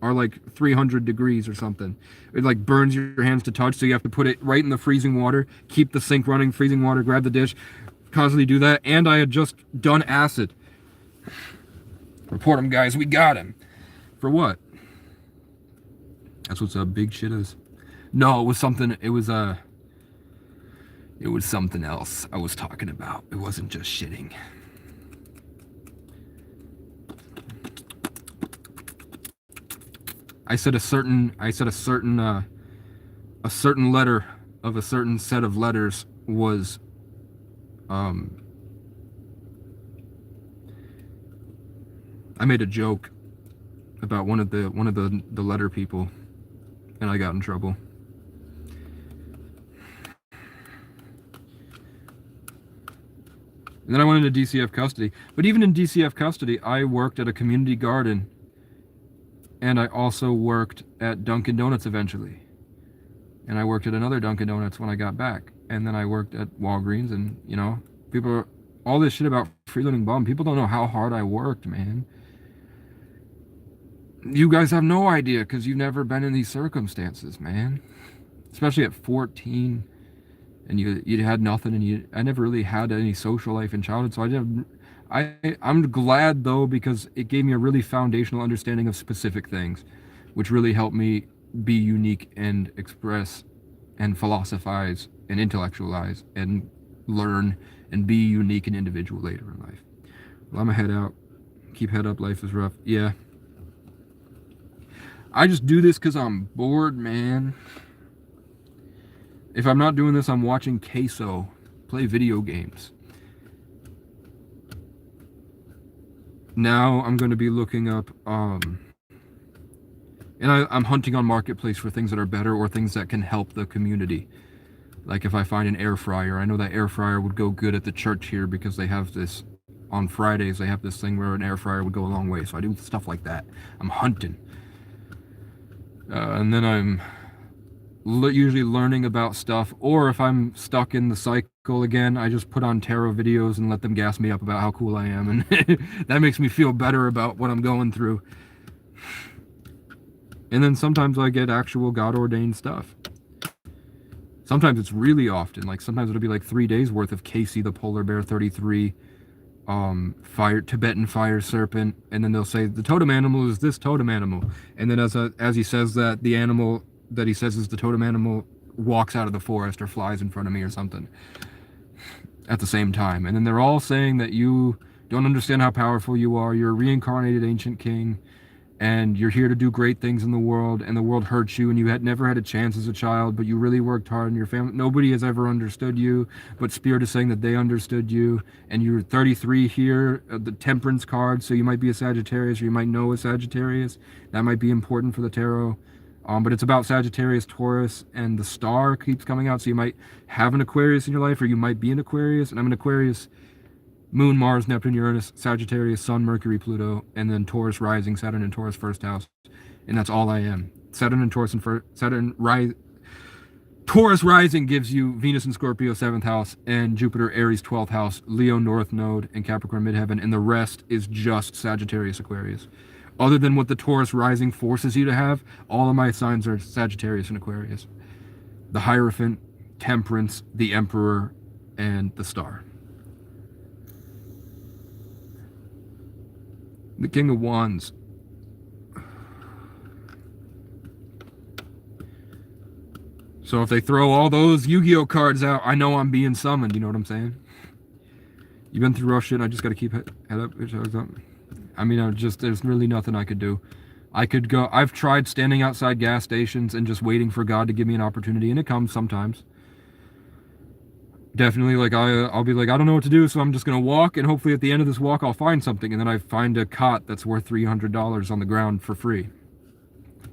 are like 300 degrees or something. It like burns your hands to touch, so you have to put it right in the freezing water, keep the sink running, freezing water, grab the dish, constantly do that, and I had just done acid. Report him, guys. We got him. For what? That's what big shit is. No, it was something. It was something else I was talking about. It wasn't just shitting. I said a certain letter of a certain set of letters was I made a joke about one of the letter people, and I got in trouble. And then I went into DCF custody. But even in DCF custody, I worked at a community garden, and I also worked at Dunkin' Donuts eventually. And I worked at another Dunkin' Donuts when I got back. And then I worked at Walgreens, and, you know, all this shit about freeloading bomb, people don't know how hard I worked, man. You guys have no idea because you've never been in these circumstances, man. Especially at 14, and you had nothing, and I never really had any social life in childhood, so I'm glad though, because it gave me a really foundational understanding of specific things, which really helped me be unique and express and philosophize and intellectualize and learn and be unique and individual later in life. Well, I'm gonna head out. Keep head up. Life is rough. Yeah. I just do this because I'm bored, man. If I'm not doing this, I'm watching Queso play video games. Now I'm going to be looking up, and I'm hunting on Marketplace for things that are better or things that can help the community. Like if I find an air fryer, I know that air fryer would go good at the church here because they have this, on Fridays, they have this thing where an air fryer would go a long way. So I do stuff like that. I'm hunting. And then I'm usually learning about stuff, or if I'm stuck in the cycle again, I just put on tarot videos and let them gas me up about how cool I am, and that makes me feel better about what I'm going through. And then sometimes I get actual God-ordained stuff. Sometimes it's really often, like sometimes it'll be like 3 days worth of Casey the Polar Bear 33, Tibetan fire serpent, and then they'll say the totem animal is this totem animal, and then as he says that, the animal that he says is the totem animal walks out of the forest or flies in front of me or something at the same time. And then they're all saying that you don't understand how powerful you are, you're a reincarnated ancient king, and you're here to do great things in the world, and the world hurts you, and you had never had a chance as a child, but you really worked hard, and your family, nobody has ever understood you, but Spirit is saying that they understood you, and you're 33 here, the Temperance card, so you might be a Sagittarius, or you might know a Sagittarius. That might be important for the tarot. But it's about Sagittarius, Taurus, and the star keeps coming out, so you might have an Aquarius in your life, or you might be an Aquarius, and I'm an Aquarius, Moon, Mars, Neptune, Uranus, Sagittarius, Sun, Mercury, Pluto, and then Taurus rising, Saturn and Taurus first house, and that's all I am. Saturn and Taurus and Taurus rising gives you Venus and Scorpio 7th house, and Jupiter Aries 12th house, Leo North Node, and Capricorn midheaven, and the rest is just Sagittarius, Aquarius. Other than what the Taurus rising forces you to have, all of my signs are Sagittarius and Aquarius. The Hierophant, Temperance, the Emperor, and the Star. The King of Wands. So if they throw all those Yu-Gi-Oh cards out, I know I'm being summoned, you know what I'm saying? You've been through rough shit, I just gotta keep head up. I mean, there's really nothing I could do. I've tried standing outside gas stations and just waiting for God to give me an opportunity, and it comes sometimes. Definitely, like, I'll be like, I don't know what to do, so I'm just gonna walk, and hopefully at the end of this walk I'll find something, and then I find a cot that's worth $300 on the ground for free.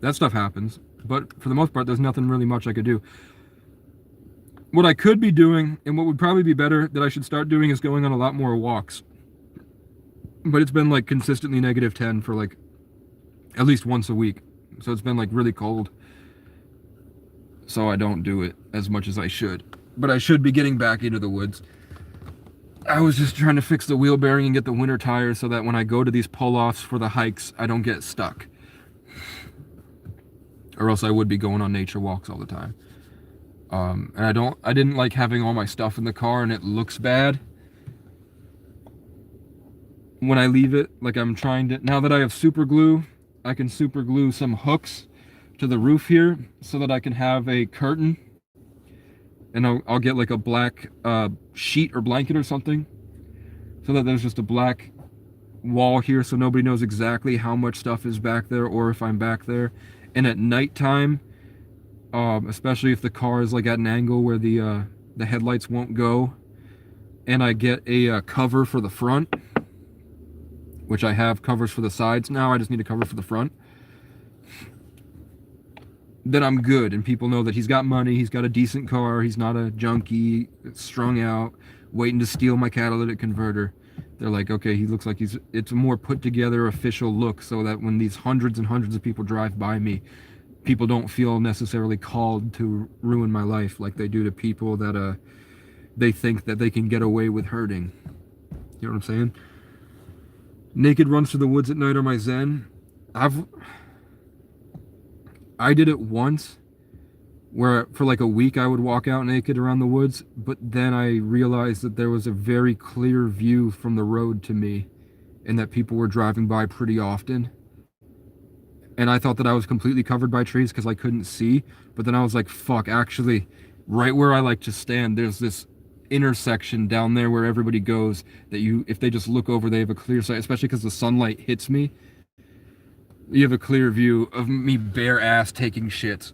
That stuff happens, but for the most part, there's nothing really much I could do. What I could be doing, and what would probably be better that I should start doing, is going on a lot more walks. But it's been like consistently -10 for like at least once a week. So it's been like really cold. So I don't do it as much as I should. But I should be getting back into the woods. I was just trying to fix the wheel bearing and get the winter tires so that when I go to these pull-offs for the hikes, I don't get stuck. Or else I would be going on nature walks all the time. And I didn't like having all my stuff in the car and it looks bad when I leave it. Like, I'm trying to, now that I have super glue, I can super glue some hooks to the roof here so that I can have a curtain, and I'll get like a black sheet or blanket or something, so that there's just a black wall here so nobody knows exactly how much stuff is back there or if I'm back there. And at nighttime, especially if the car is like at an angle where the headlights won't go, and I get a cover for the front, which I have covers for the sides now, I just need a cover for the front, then I'm good, and people know that he's got money, he's got a decent car, he's not a junkie, strung out, waiting to steal my catalytic converter. They're like, okay, he looks like it's a more put together official look, so that when these hundreds and hundreds of people drive by me, people don't feel necessarily called to ruin my life like they do to people that they think that they can get away with hurting. You know what I'm saying? Naked runs through the woods at night are my zen. I did it once, where for like a week I would walk out naked around the woods, but then I realized that there was a very clear view from the road to me, and that people were driving by pretty often. And I thought that I was completely covered by trees because I couldn't see, but then I was like, fuck, actually, right where I like to stand, there's this intersection down there where everybody goes that if they just look over, they have a clear sight, especially because the sunlight hits me. You have a clear view of me bare ass taking shits.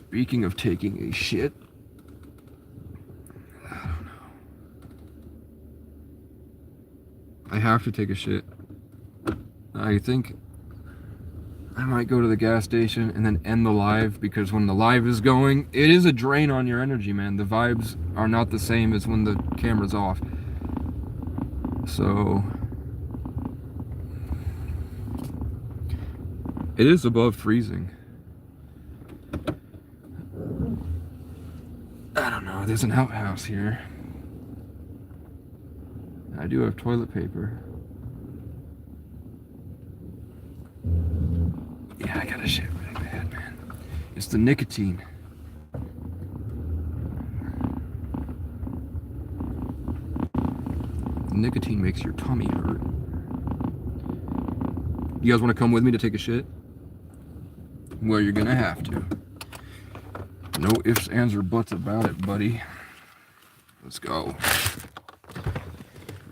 Speaking of taking a shit, I have to take a shit. I think I might go to the gas station and then end the live, because when the live is going, it is a drain on your energy, man. The vibes are not the same as when the camera's off. So it is above freezing. I don't know, there's an outhouse here. I do have toilet paper. Yeah, I got a shit really bad, man. It's the nicotine. The nicotine makes your tummy hurt. You guys want to come with me to take a shit? Well, you're gonna have to. No ifs, ands, or buts about it, buddy. Let's go.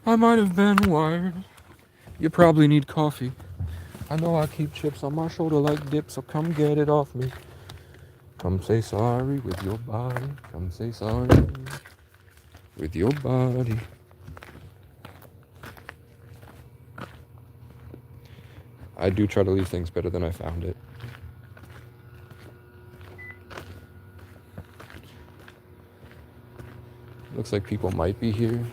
I might have been wired. You probably need coffee. I know I keep chips on my shoulder like dip, so come get it off me. Come say sorry with your body. Come say sorry with your body. I do try to leave things better than I found it. Looks like people might be here.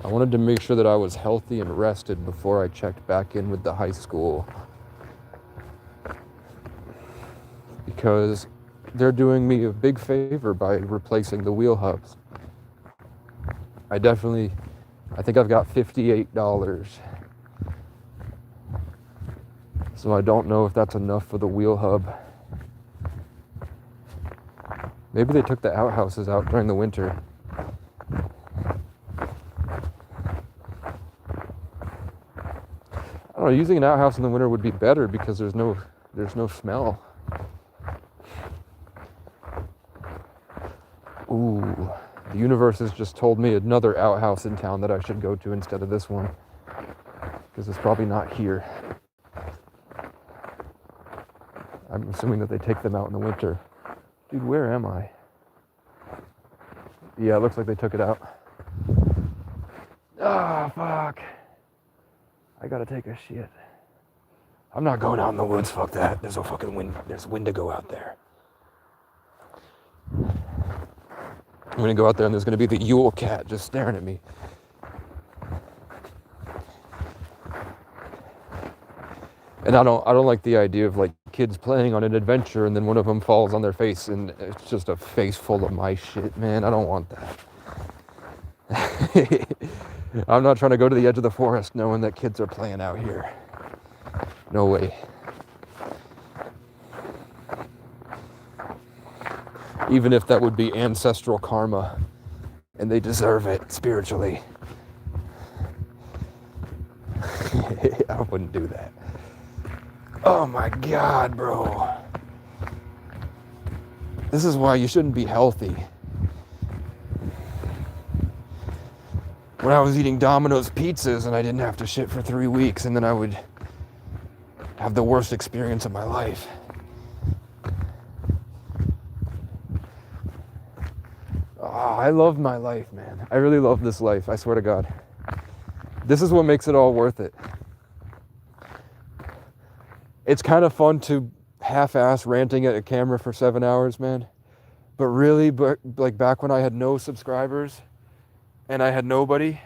I wanted to make sure that I was healthy and rested before I checked back in with the high school, because they're doing me a big favor by replacing the wheel hubs. I think I've got $58. So I don't know if that's enough for the wheel hub. Maybe they took the outhouses out during the winter. I don't know, using an outhouse in the winter would be better because there's no smell. Ooh, the universe has just told me another outhouse in town that I should go to instead of this one, because it's probably not here. I'm assuming that they take them out in the winter. Dude, where am I? Yeah, it looks like they took it out. Ah, fuck. I gotta take a shit. I'm not going out in the woods, fuck that. There's no fucking wind. There's Wendigo out there. I'm gonna go out there and there's gonna be the Yule cat just staring at me. And I don't like the idea of like kids playing on an adventure and then one of them falls on their face and it's just a face full of my shit, man. I don't want that. I'm not trying to go to the edge of the forest knowing that kids are playing out here. No way. Even if that would be ancestral karma and they deserve it spiritually. I wouldn't do that. Oh my God, bro. This is why you shouldn't be healthy. When I was eating Domino's pizzas and I didn't have to shit for 3 weeks, and then I would have the worst experience of my life. Oh, I love my life, man. I really love this life, I swear to God. This is what makes it all worth it. It's kind of fun to half-ass ranting at a camera for 7 hours, man. But really, like back when I had no subscribers and I had nobody,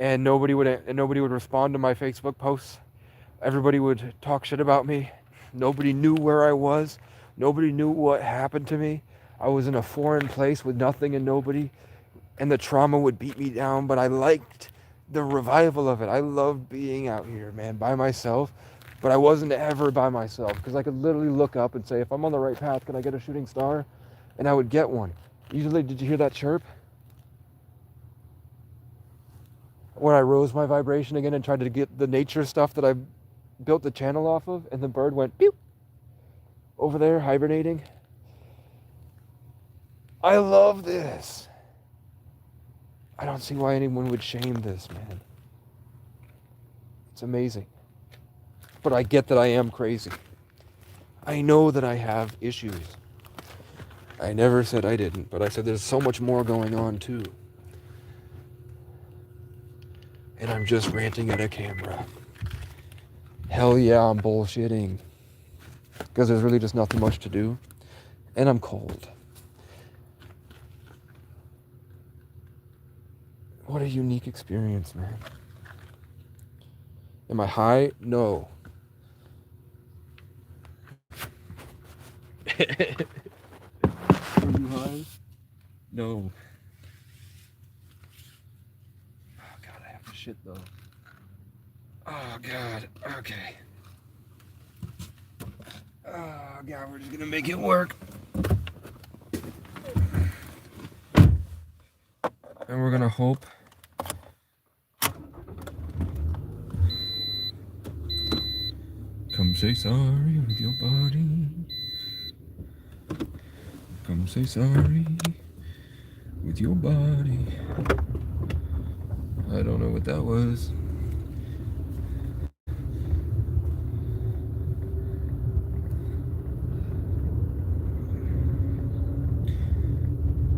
and nobody would respond to my Facebook posts. Everybody would talk shit about me. Nobody knew where I was. Nobody knew what happened to me. I was in a foreign place with nothing and nobody, and the trauma would beat me down, but I liked the revival of it. I loved being out here, man, by myself. But I wasn't ever by myself, because I could literally look up and say, if I'm on the right path, can I get a shooting star? And I would get one. Usually, did you hear that chirp? When I rose my vibration again and tried to get the nature stuff that I built the channel off of, and the bird went pew over there hibernating. I love this. I don't see why anyone would shame this, man. It's amazing. but I get that I am crazy. I know that I have issues. I never said I didn't, but I said there's so much more going on too. And I'm just ranting at a camera. Hell yeah, I'm bullshitting. Because there's really just nothing much to do. And I'm cold. What a unique experience, man. Am I high? No. Are you high? No. Oh god, I have to shit though. Oh god, okay. Oh god, we're just gonna make it work. And we're gonna hope. Come say sorry with your body. Come say sorry with your body. I don't know what that was.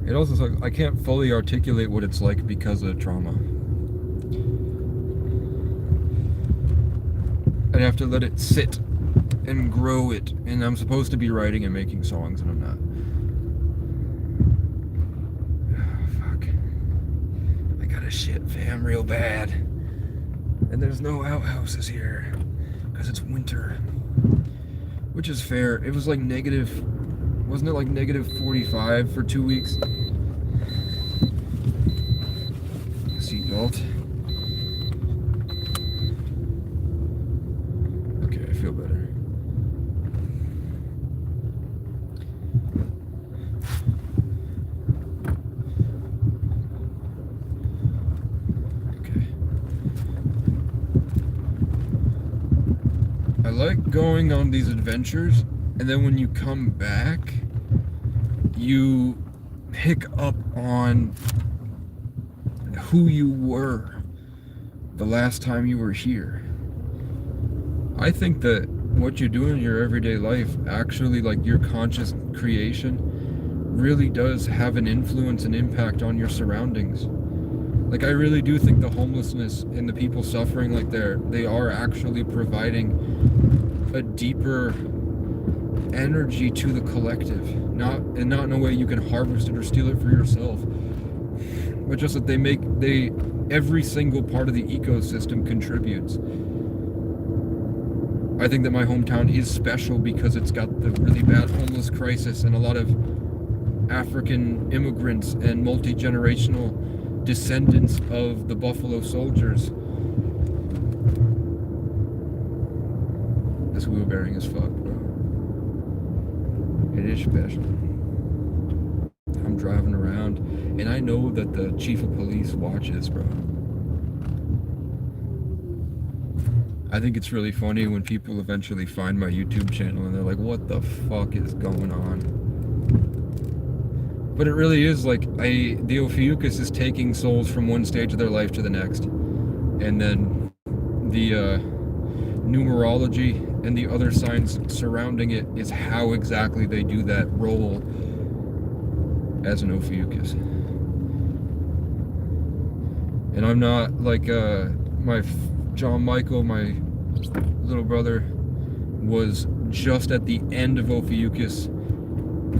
It also sucks. I can't fully articulate what it's like because of trauma. I'd have to let it sit and grow it. And I'm supposed to be writing and making songs, and I'm not. Shit, fam, real bad. And there's no outhouses here because it's winter, which is fair. It was like negative, wasn't it like negative 45 for 2 weeks? Seatbelt. Okay, I feel better. I like going on these adventures, and then when you come back, you pick up on who you were the last time you were here. I think that what you do in your everyday life, actually, like your conscious creation, really does have an influence and impact on your surroundings. Like, I really do think the homelessness and the people suffering like they are actually providing a deeper energy to the collective. Not in a way you can harvest it or steal it for yourself, but just that every single part of the ecosystem contributes. I think that my hometown is special because it's got the really bad homeless crisis and a lot of African immigrants and multi-generational descendants of the Buffalo Soldiers. This wheel bearing is fucked, bro. It is special. I'm driving around, and I know that the chief of police watches, bro. I think it's really funny when people eventually find my YouTube channel and they're like, what the fuck is going on? But it really is like, the Ophiuchus is taking souls from one stage of their life to the next. And then the numerology and the other signs surrounding it is how exactly they do that role as an Ophiuchus. And I'm not like John Michael, my little brother, was just at the end of Ophiuchus,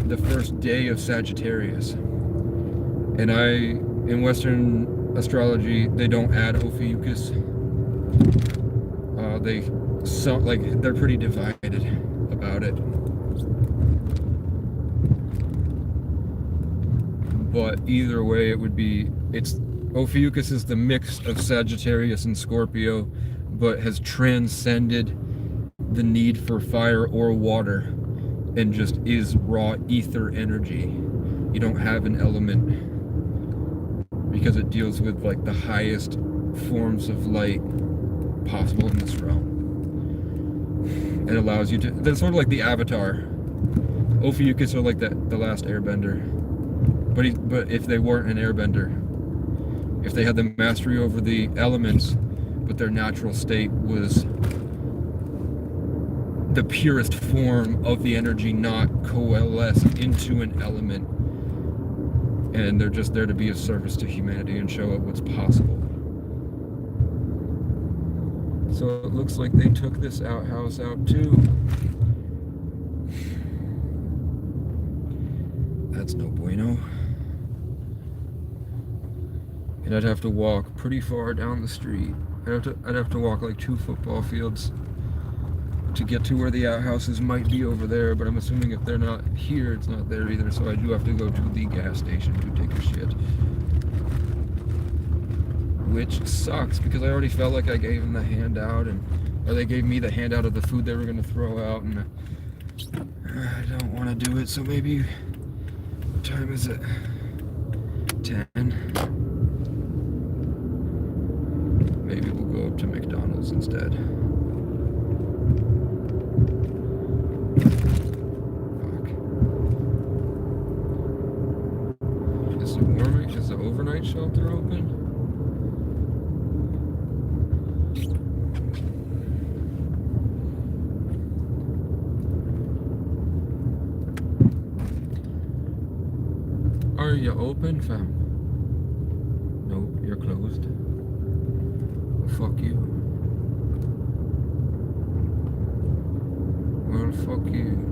the first day of Sagittarius. And in Western astrology, they don't add Ophiuchus. They're pretty divided about it. But either way, Ophiuchus is the mix of Sagittarius and Scorpio, but has transcended the need for fire or water and just is raw ether energy. You don't have an element because it deals with like the highest forms of light possible in this realm. It allows you to, they're sort of like the Avatar. Ophiuchus are like the last airbender. But if they weren't an airbender, if they had the mastery over the elements, but their natural state was the purest form of the energy not coalesce into an element, and they're just there to be of service to humanity and show up what's possible. So it looks like they took this outhouse out too. That's no bueno. And I'd have to walk pretty far down the street. I'd have to walk like 2 football fields to get to where the outhouses might be over there, but I'm assuming if they're not here, it's not there either, so I do have to go to the gas station to take a shit. Which sucks, because I already felt like I gave them the handout, or they gave me the handout of the food they were going to throw out, and I don't want to do it, so maybe, what time is it? 10? Maybe we'll go up to McDonald's instead. Is the overnight shelter open? Are you open, fam? Nope, you're closed. Well, fuck you. Well, fuck you.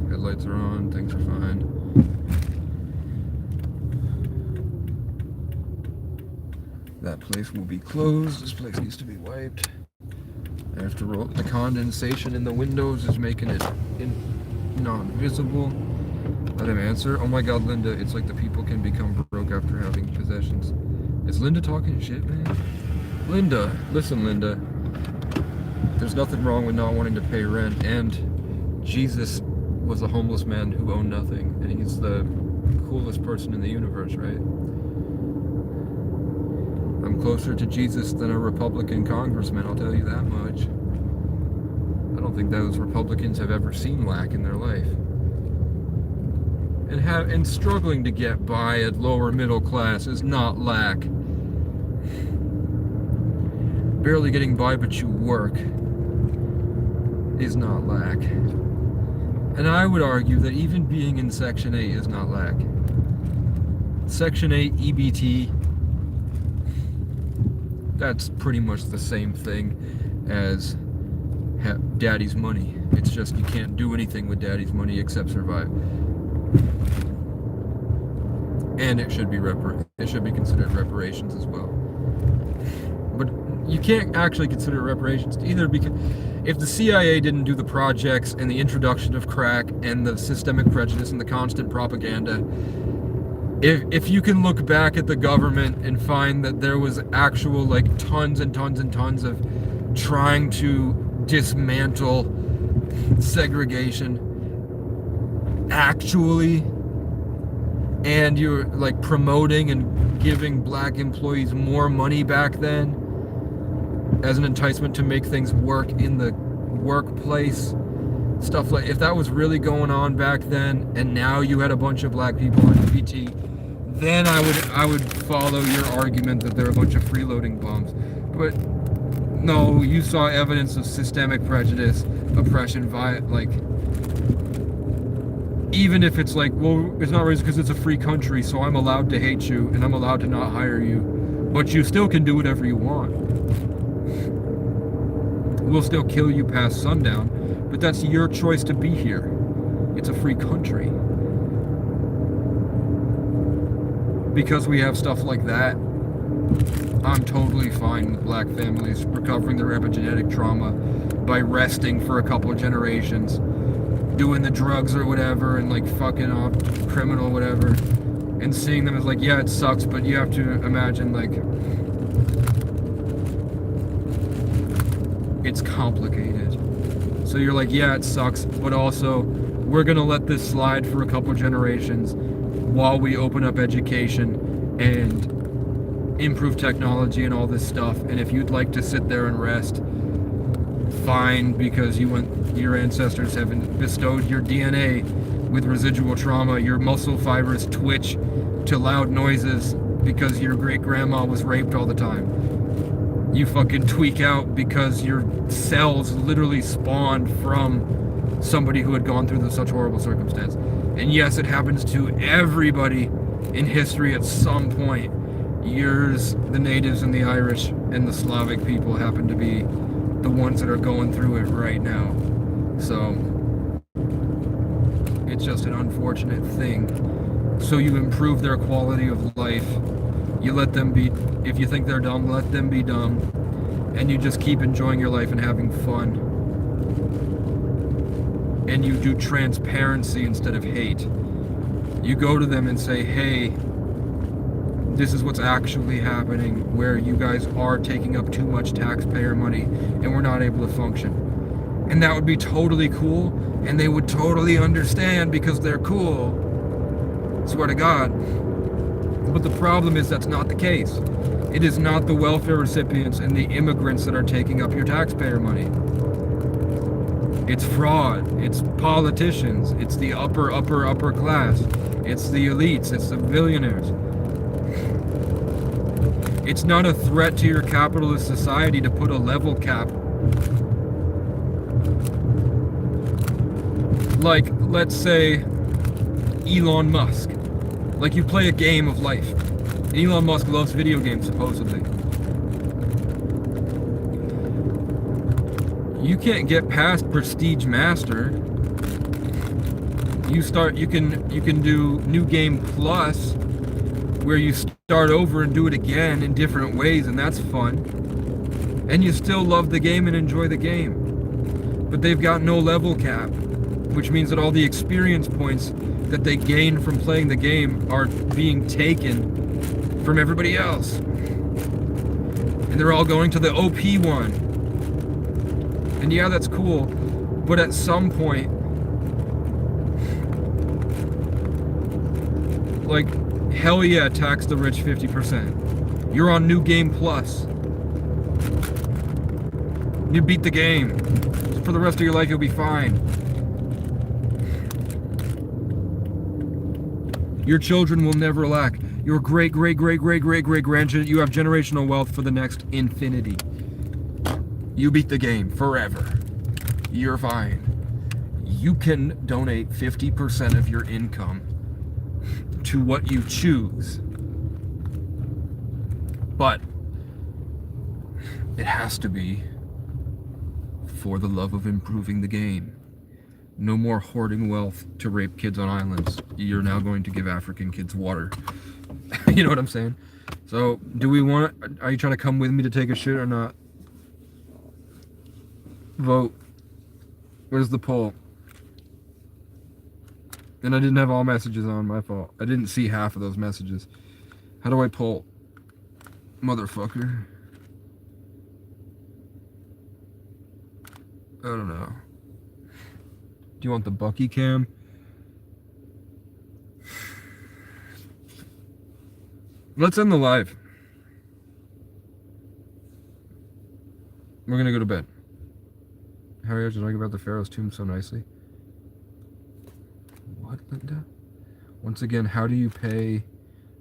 Headlights are on, things are fine. That place will be closed. This place needs to be wiped. After all, the condensation in the windows is making it non-visible. Let him answer. Oh my god, Linda, it's like the people can become broke after having possessions. Is Linda talking shit, man? Linda, listen, Linda. There's nothing wrong with not wanting to pay rent, and Jesus was a homeless man who owned nothing, and he's the coolest person in the universe, right? I'm closer to Jesus than a Republican congressman, I'll tell you that much. I don't think those Republicans have ever seen lack in their life. And struggling to get by at lower middle class is not lack. Barely getting by but you work is not lack. And I would argue that even being in Section 8 is not lack. Section 8 EBT, that's pretty much the same thing as daddy's money. It's just you can't do anything with daddy's money except survive. And it should be considered reparations as well. But you can't actually consider reparations either, because if the CIA didn't do the projects and the introduction of crack and the systemic prejudice and the constant propaganda, if you can look back at the government and find that there was actual like tons and tons and tons of trying to dismantle segregation actually, and you're like promoting and giving black employees more money back then as an enticement to make things work in the workplace, stuff like, if that was really going on back then and now you had a bunch of black people on EBT, then I would follow your argument that they're a bunch of freeloading bums. But no, you saw evidence of systemic prejudice, oppression, like, even if it's like, well, it's not racist because it's a free country, so I'm allowed to hate you and I'm allowed to not hire you, but you still can do whatever you want. We'll still kill you past sundown, but that's your choice to be here. It's a free country. Because we have stuff like that, I'm totally fine with black families recovering their epigenetic trauma by resting for a couple of generations, doing the drugs or whatever, and like fucking up criminal whatever, and seeing them as like, yeah, it sucks, but you have to imagine like it's complicated. So you're like, yeah, it sucks, but also we're gonna let this slide for a couple generations while we open up education and improve technology and all this stuff. And if you'd like to sit there and rest, fine, because your ancestors have bestowed your DNA with residual trauma, your muscle fibers twitch to loud noises because your great grandma was raped all the time. You fucking tweak out because your cells literally spawned from somebody who had gone through such horrible circumstance. And yes, it happens to everybody in history at some point. Yours, the natives and the Irish and the Slavic people happen to be the ones that are going through it right now. So it's just an unfortunate thing. So you improve their quality of life. You let them be, if you think they're dumb, let them be dumb. And you just keep enjoying your life and having fun. And you do transparency instead of hate. You go to them and say, hey, this is what's actually happening, where you guys are taking up too much taxpayer money and we're not able to function. And that would be totally cool, and they would totally understand because they're cool. Swear to God. But the problem is that's not the case. It is not the welfare recipients and the immigrants that are taking up your taxpayer money. It's fraud. It's politicians. It's the upper class. It's the elites. It's the billionaires. It's not a threat to your capitalist society to put a level cap. Like, let's say, Elon Musk. Like, you play a game of life. Elon Musk loves video games, supposedly. You can't get past Prestige Master. You can do New Game Plus, where you start over and do it again in different ways, and that's fun. And you still love the game and enjoy the game. But they've got no level cap, which means that all the experience points that they gain from playing the game are being taken from everybody else. And they're all going to the OP one. And yeah, that's cool, but at some point, like, hell yeah, tax the rich 50%. You're on New Game Plus. You beat the game. For the rest of your life, you'll be fine. Your children will never lack. Your great-great-great-great-great-great-grandchildren, you have generational wealth for the next infinity. You beat the game forever. You're fine. You can donate 50% of your income to what you choose. But it has to be for the love of improving the game. No more hoarding wealth to rape kids on islands. You're now going to give African kids water. You know what I'm saying? So, are you trying to come with me to take a shit or not? Vote. Where's the poll? And I didn't have all messages on, my fault. I didn't see half of those messages. How do I poll? Motherfucker. I don't know. Do you want the Bucky cam? Let's end the live. We're gonna go to bed. Harry, I was talking about the Pharaoh's tomb so nicely. What, Linda? Once again, how do you pay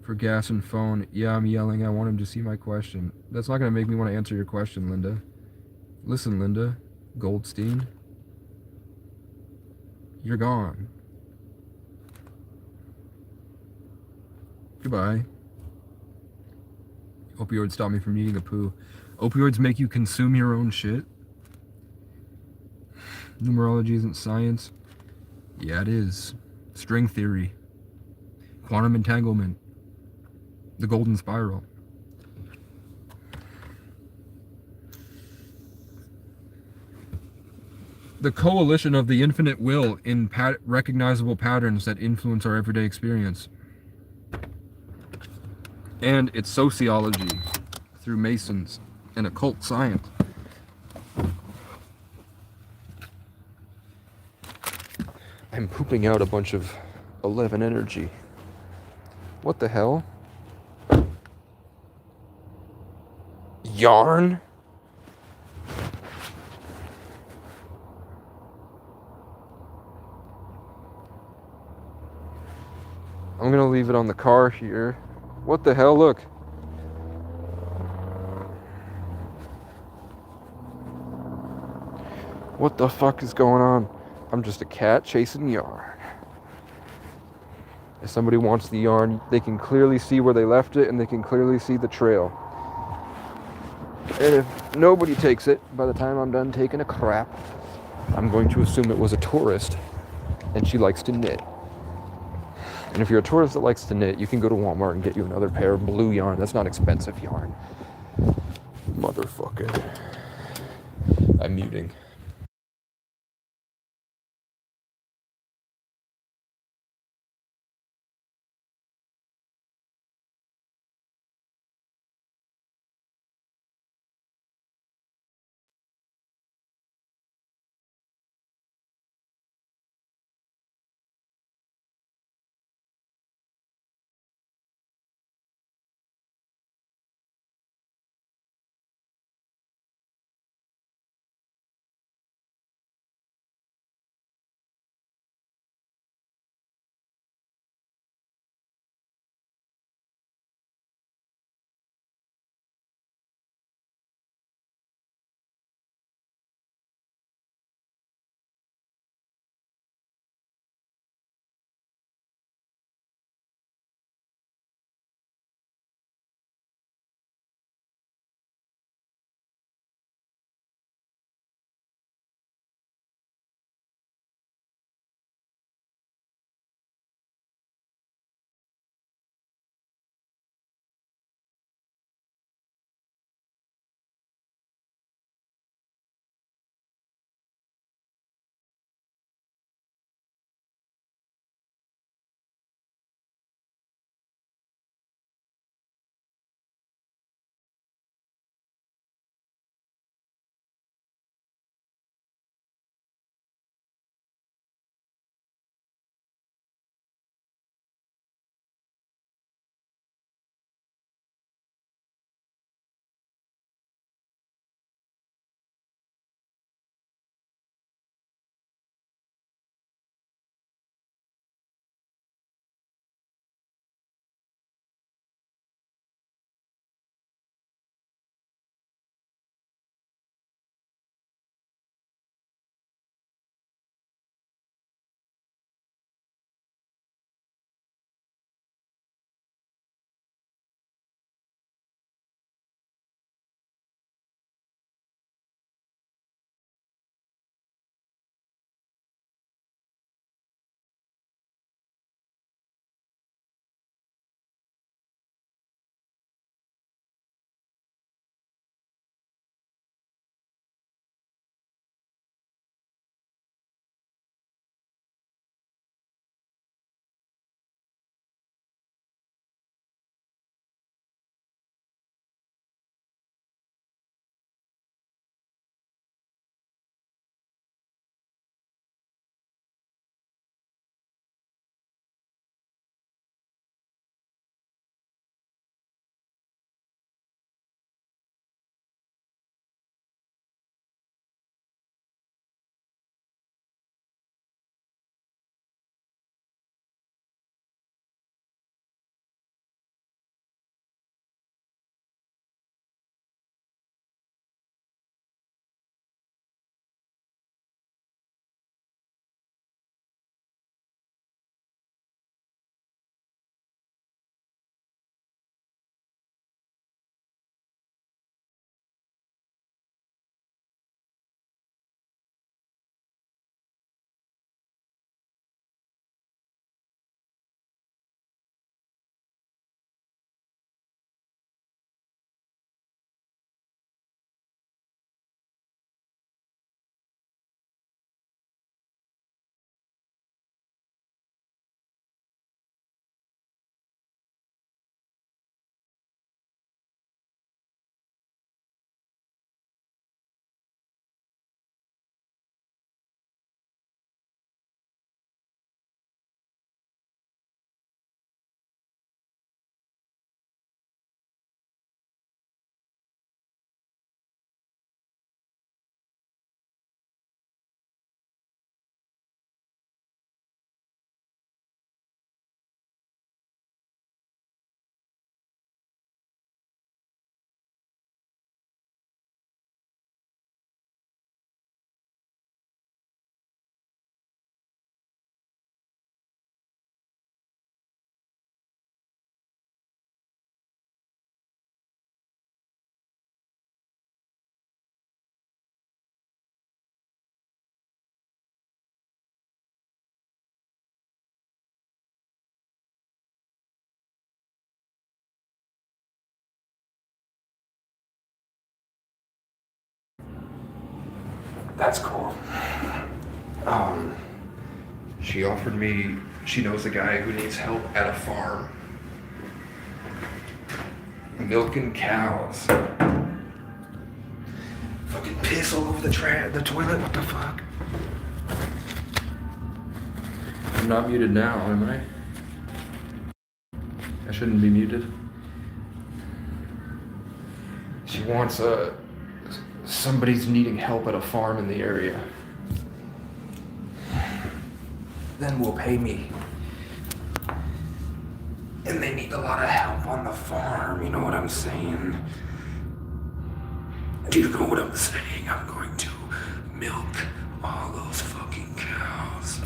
for gas and phone? Yeah, I'm yelling. I want him to see my question. That's not gonna make me want to answer your question, Linda. Listen, Linda Goldstein. You're gone. Goodbye. Opioids stop me from eating a poo. Opioids make you consume your own shit? Numerology isn't science. Yeah, it is. String theory. Quantum entanglement. The golden spiral. The coalition of the infinite will in recognizable patterns that influence our everyday experience. And its sociology through Masons and occult science. I'm pooping out a bunch of 11 energy. What the hell? Yarn? I'm gonna leave it on the car here. What the hell? Look. What the fuck is going on? I'm just a cat chasing yarn. If somebody wants the yarn, they can clearly see where they left it and they can clearly see the trail. And if nobody takes it, by the time I'm done taking a crap, I'm going to assume it was a tourist and she likes to knit. And if you're a tourist that likes to knit, you can go to Walmart and get you another pair of blue yarn. That's not expensive yarn. Motherfucker. I'm muting. That's cool. She offered me, she knows a guy who needs help at a farm. Milking cows. Fucking piss all over the toilet, what the fuck? I'm not muted now, am I? I shouldn't be muted. She wants somebody's needing help at a farm in the area. Then will pay me. And they need a lot of help on the farm, you know what I'm saying? Do you know what I'm saying? I'm going to milk all those fucking cows.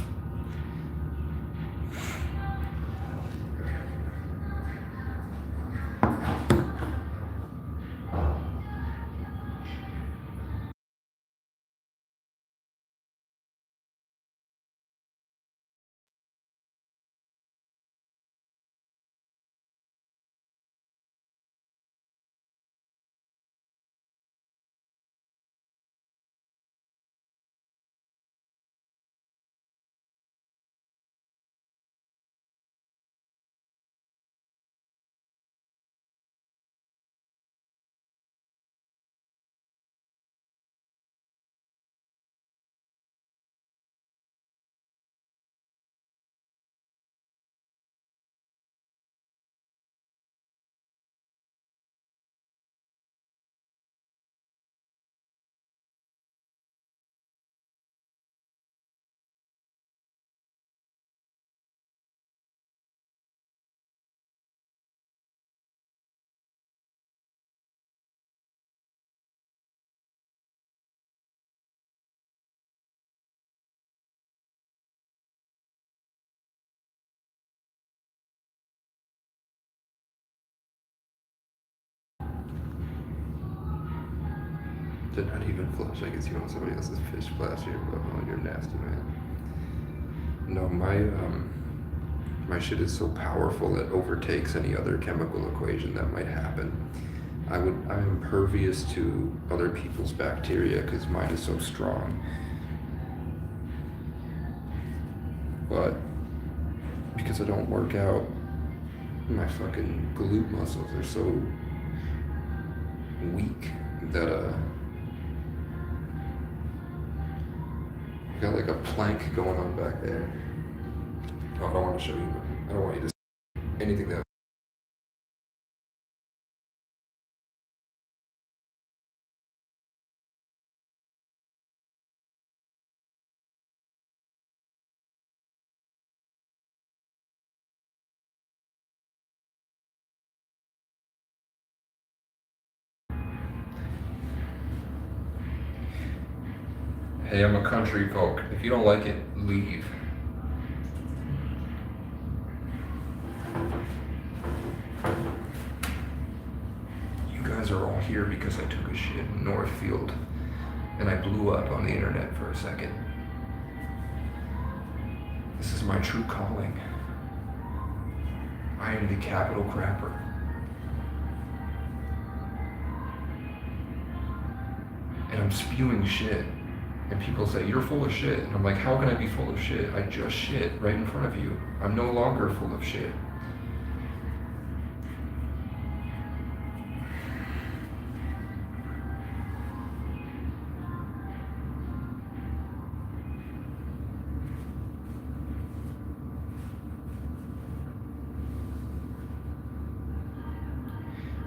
Did not even flush. I guess you want somebody else's fish splash here, but oh, you're nasty, man. No, my shit is so powerful it overtakes any other chemical equation that might happen. I'm impervious to other people's bacteria because mine is so strong. But because I don't work out, my fucking glute muscles are so weak that I got like a plank going on back there. Oh, I don't want to show you. I don't want you to see anything that. Hey, I'm a country folk. If you don't like it, leave. You guys are all here because I took a shit in Northfield and I blew up on the internet for a second. This is my true calling. I am the capital crapper. And I'm spewing shit. And people say, you're full of shit. And I'm like, how can I be full of shit? I just shit right in front of you. I'm no longer full of shit.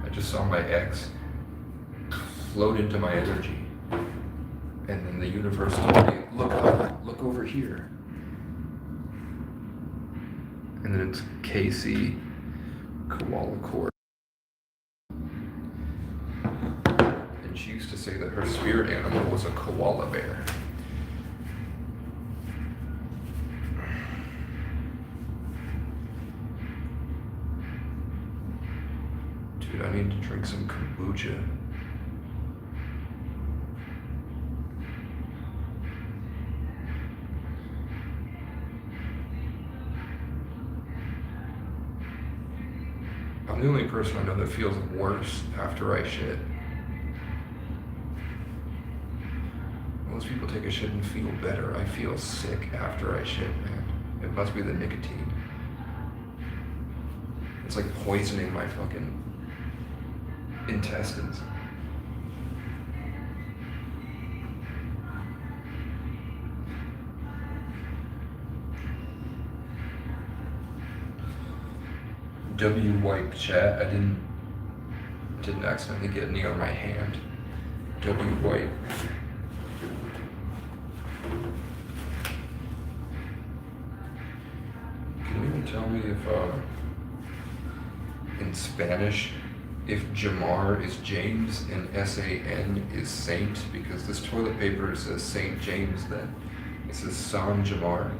I just saw my ex float into my energy. And then the universe told me, look up, look over here. And then it's Casey Koala Court. And she used to say that her spirit animal was a koala bear. Dude, I need to drink some kombucha. I'm the only person I know that feels worse after I shit. Most people take a shit and feel better. I feel sick after I shit, man. It must be the nicotine. It's like poisoning my fucking intestines. W wipe chat. I didn't accidentally get any on my hand. W wipe. Can you tell me if in Spanish if Jamar is James and S-A-N is Saint? Because this toilet paper says Saint James then. It says San Jamar.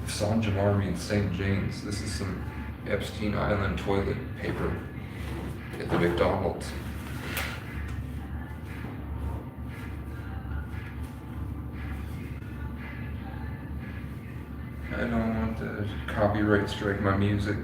If San Jamar means St. James, this is some Epstein Island toilet paper at the McDonald's. I don't want to copyright strike my music.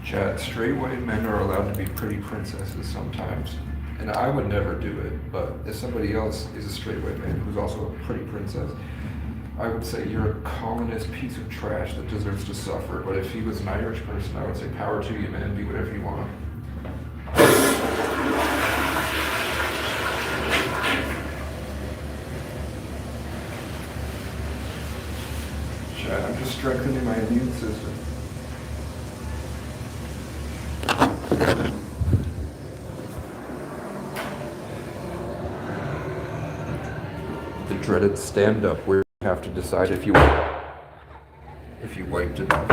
Chat, straight white men are allowed to be pretty princesses sometimes. And I would never do it, but if somebody else is a straight white man who's also a pretty princess, I would say you're a colonist piece of trash that deserves to suffer. But if he was an Irish person, I would say power to you, man, be whatever you want. Chat, I'm just strengthening my immune system. The dreaded stand-up where you have to decide if you wiped it up.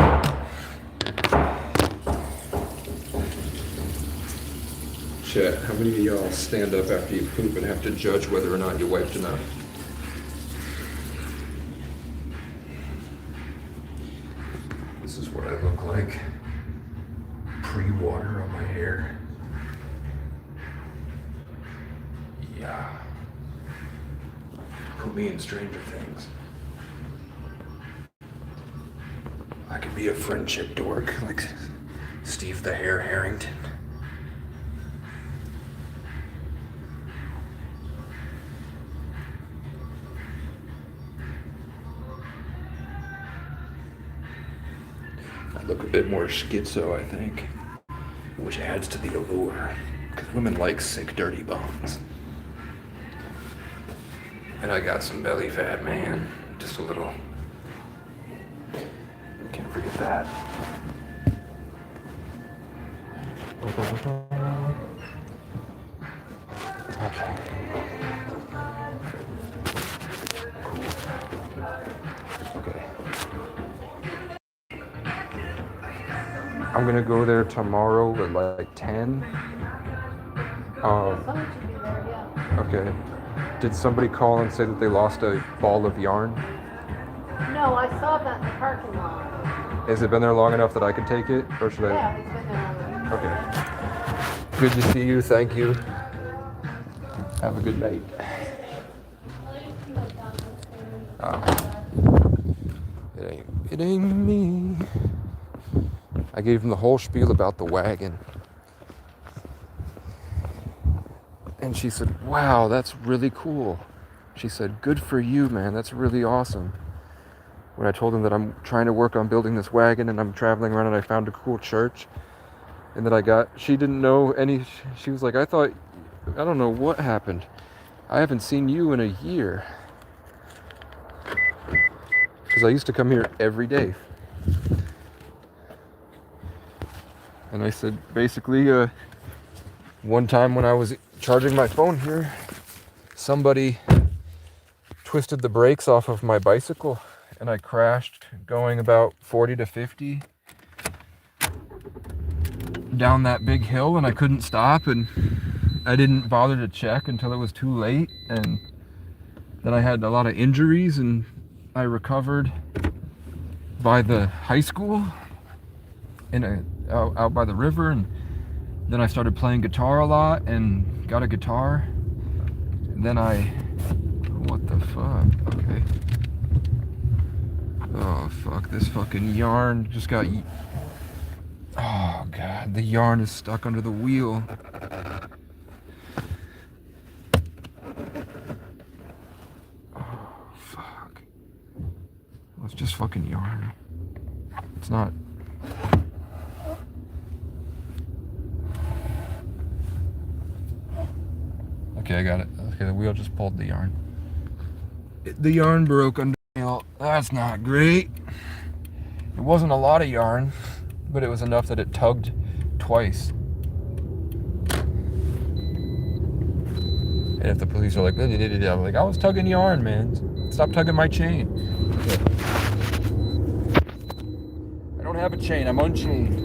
Chat, how many of y'all stand up after you poop and have to judge whether or not you wiped enough? This is what I look like. Pre-water on my hair. Yeah. Put me in Stranger Things. I could be a friendship dork like Steve the Hair Harrington. I look a bit more schizo, I think, which adds to the allure, because women like sick, dirty bums. And I got some belly fat, man. Just a little. Can't forget that. Okay. Okay. I'm gonna go there tomorrow at like 10. Okay. Did somebody call and say that they lost a ball of yarn? No, I saw that in the parking lot. Has it been there long enough that I can take it? Or should I? Yeah, it's been there already. Okay. Good to see you. Thank you. Have a good night. It ain't me. I gave him the whole spiel about the wagon. And she said, wow, that's really cool. She said, good for you, man. That's really awesome. When I told him that I'm trying to work on building this wagon and I'm traveling around and I found a cool church and that she didn't know any, she was like, I don't know what happened. I haven't seen you in a year. Because I used to come here every day. And I said, basically, one time when I was charging my phone here, somebody twisted the brakes off of my bicycle and I crashed going about 40 to 50 down that big hill, and I couldn't stop, and I didn't bother to check until it was too late, and then I had a lot of injuries, and I recovered by the high school out by the river, and then I started playing guitar a lot and got a guitar. And then what the fuck? Okay. Oh fuck, this fucking yarn just got oh god, the yarn is stuck under the wheel. Oh fuck. Well, it's just fucking yarn. It's not. Okay, I got it. Okay, the wheel just pulled the yarn. The yarn broke under the wheel. That's not great. It wasn't a lot of yarn, but it was enough that it tugged twice. And if the police are like, I'm like, I was tugging yarn, man. Stop tugging my chain. Okay. I don't have a chain. I'm unchained.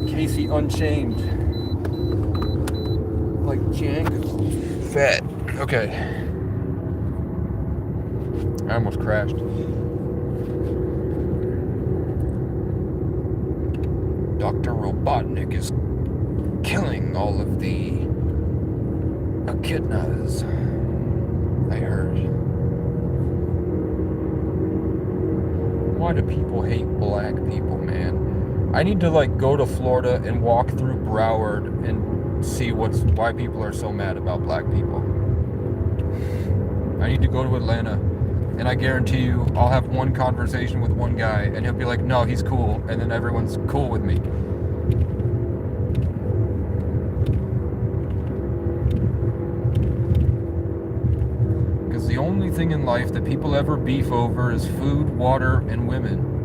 Casey Unchained. Like Django. Fat. Okay. I almost crashed. Dr. Robotnik is killing all of the echidnas, I heard. Why do people hate black people, man? I need to like go to Florida and walk through Broward and see why people are so mad about black people. I need to go to Atlanta, and I guarantee you I'll have one conversation with one guy and he'll be like, no, he's cool, and then everyone's cool with me. Because the only thing in life that people ever beef over is food, water, and women.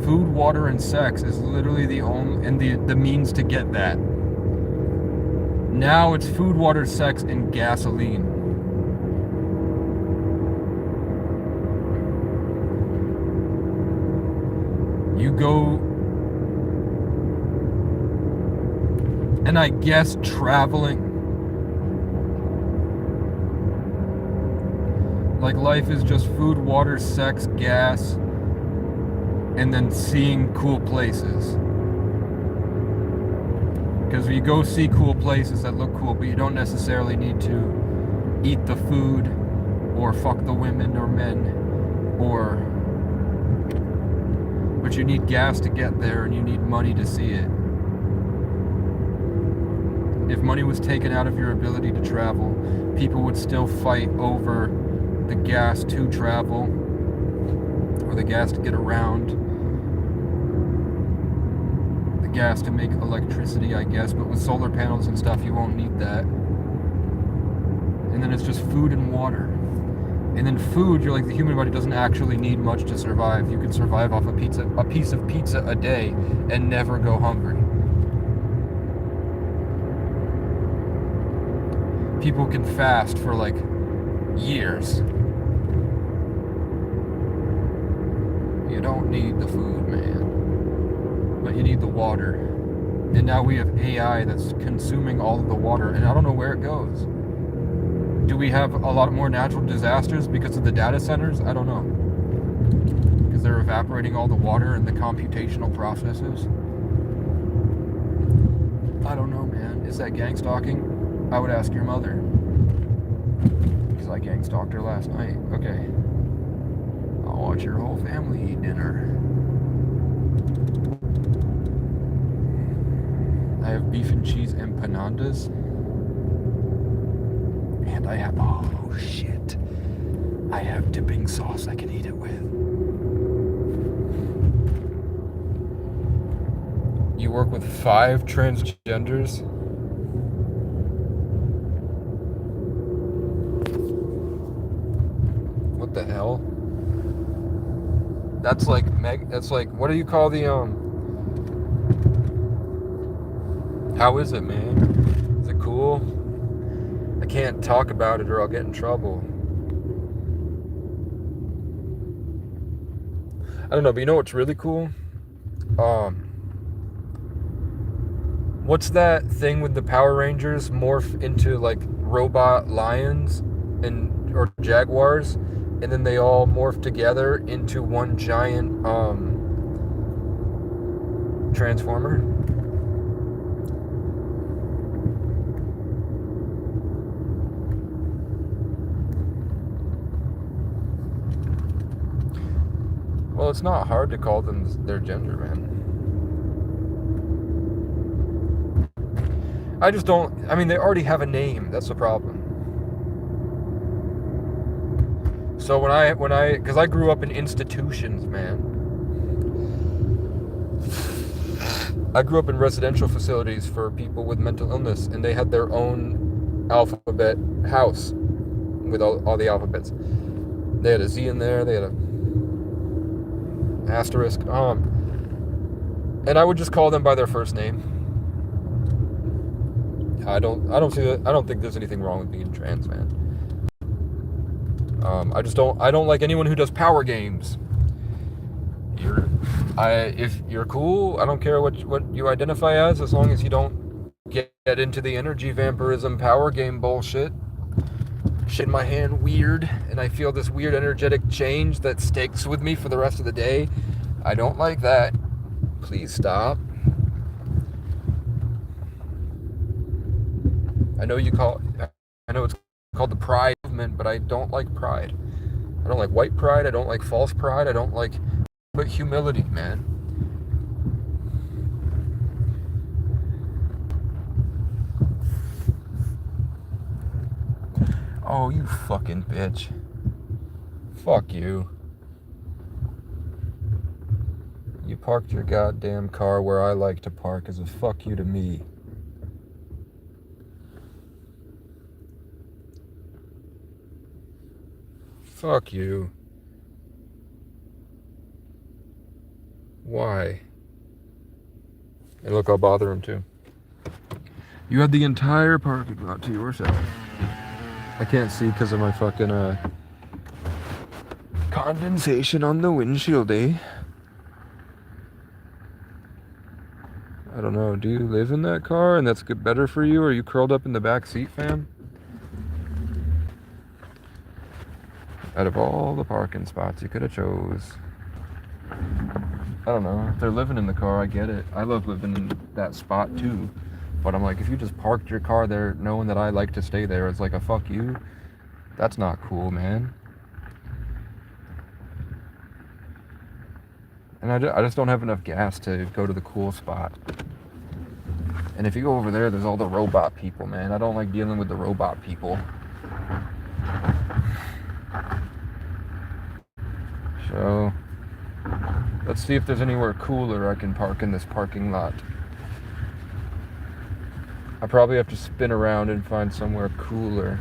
Food, water, and sex is literally the only, and the means to get that. Now it's food, water, sex, and gasoline. You go, and I guess traveling. Like life is just food, water, sex, gas, and then seeing cool places. Because you go see cool places that look cool, but you don't necessarily need to eat the food or fuck the women or men, but you need gas to get there and you need money to see it. If money was taken out of your ability to travel, people would still fight over the gas to travel or the gas to get around. The gas to make electricity, I guess, but with solar panels and stuff, you won't need that. And then it's just food and water. And then food, you're like, the human body doesn't actually need much to survive. You can survive off a piece of pizza a day and never go hungry. People can fast for like years. You don't need the food, man. But you need the water. And now we have AI that's consuming all of the water, and I don't know where it goes. Do we have a lot more natural disasters because of the data centers? I don't know. Because they're evaporating all the water in the computational processes? I don't know, man. Is that gang stalking? I would ask your mother. Because I gang stalked her last night. Okay. I'll watch your whole family eat dinner. I have beef and cheese empanadas. And I have, oh shit, I have dipping sauce I can eat it with. You work with 5 transgenders? What the hell? That's like, what do you call the, how is it, man? Is it cool? I can't talk about it or I'll get in trouble. I don't know, but you know what's really cool? What's that thing with the Power Rangers morph into like robot lions? and or jaguars, and then they all morph together into one giant transformer. Well, it's not hard to call them their gender, man. I just don't. I mean, they already have a name. That's the problem. So because I grew up in institutions, man. I grew up in residential facilities for people with mental illness, and they had their own alphabet house with all the alphabets. They had a Z in there. They had a asterisk. And I would just call them by their first name. I don't think there's anything wrong with being trans, man. I don't like anyone who does power games. If you're cool, I don't care what you identify as long as you don't get into the energy vampirism power game bullshit. Shit in my hand weird, and I feel this weird energetic change that sticks with me for the rest of the day. I don't like that. Please stop. I know it's called the Pride movement, but I don't like pride. I don't like white pride. I don't like false pride. I don't like but humility, man. Oh, you fucking bitch. Fuck you. You parked your goddamn car where I like to park as a fuck you to me. Fuck you. Why? And look, I'll bother him too. You have the entire parking lot to yourself. I can't see because of my fucking condensation on the windshield, eh? I don't know. Do you live in that car and that's good, better for you? Or are you curled up in the back seat, fam? Out of all the parking spots you could have chose. I don't know. If they're living in the car, I get it. I love living in that spot too. But I'm like, if you just parked your car there knowing that I like to stay there, it's like a fuck you. That's not cool, man. And I just don't have enough gas to go to the cool spot. And if you go over there, there's all the robot people, man. I don't like dealing with the robot people. So, let's see if there's anywhere cooler I can park in this parking lot. I probably have to spin around and find somewhere cooler.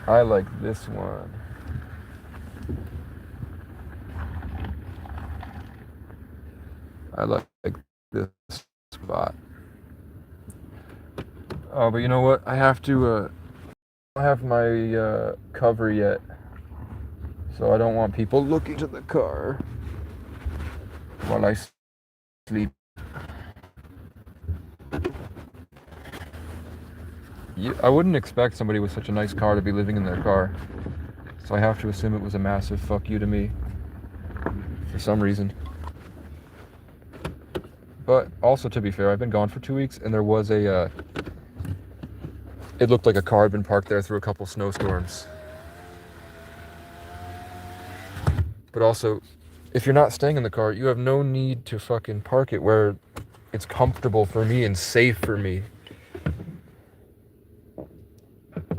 I like this one. I like this spot. Oh, but you know what? I have to, I don't have my cover yet. So I don't want people looking to the car while I sleep. I wouldn't expect somebody with such a nice car to be living in their car. So I have to assume it was a massive fuck you to me. For some reason. But also, to be fair, I've been gone for 2 weeks, and there was it looked like a car had been parked there through a couple snowstorms. But also, if you're not staying in the car, you have no need to fucking park it where it's comfortable for me and safe for me.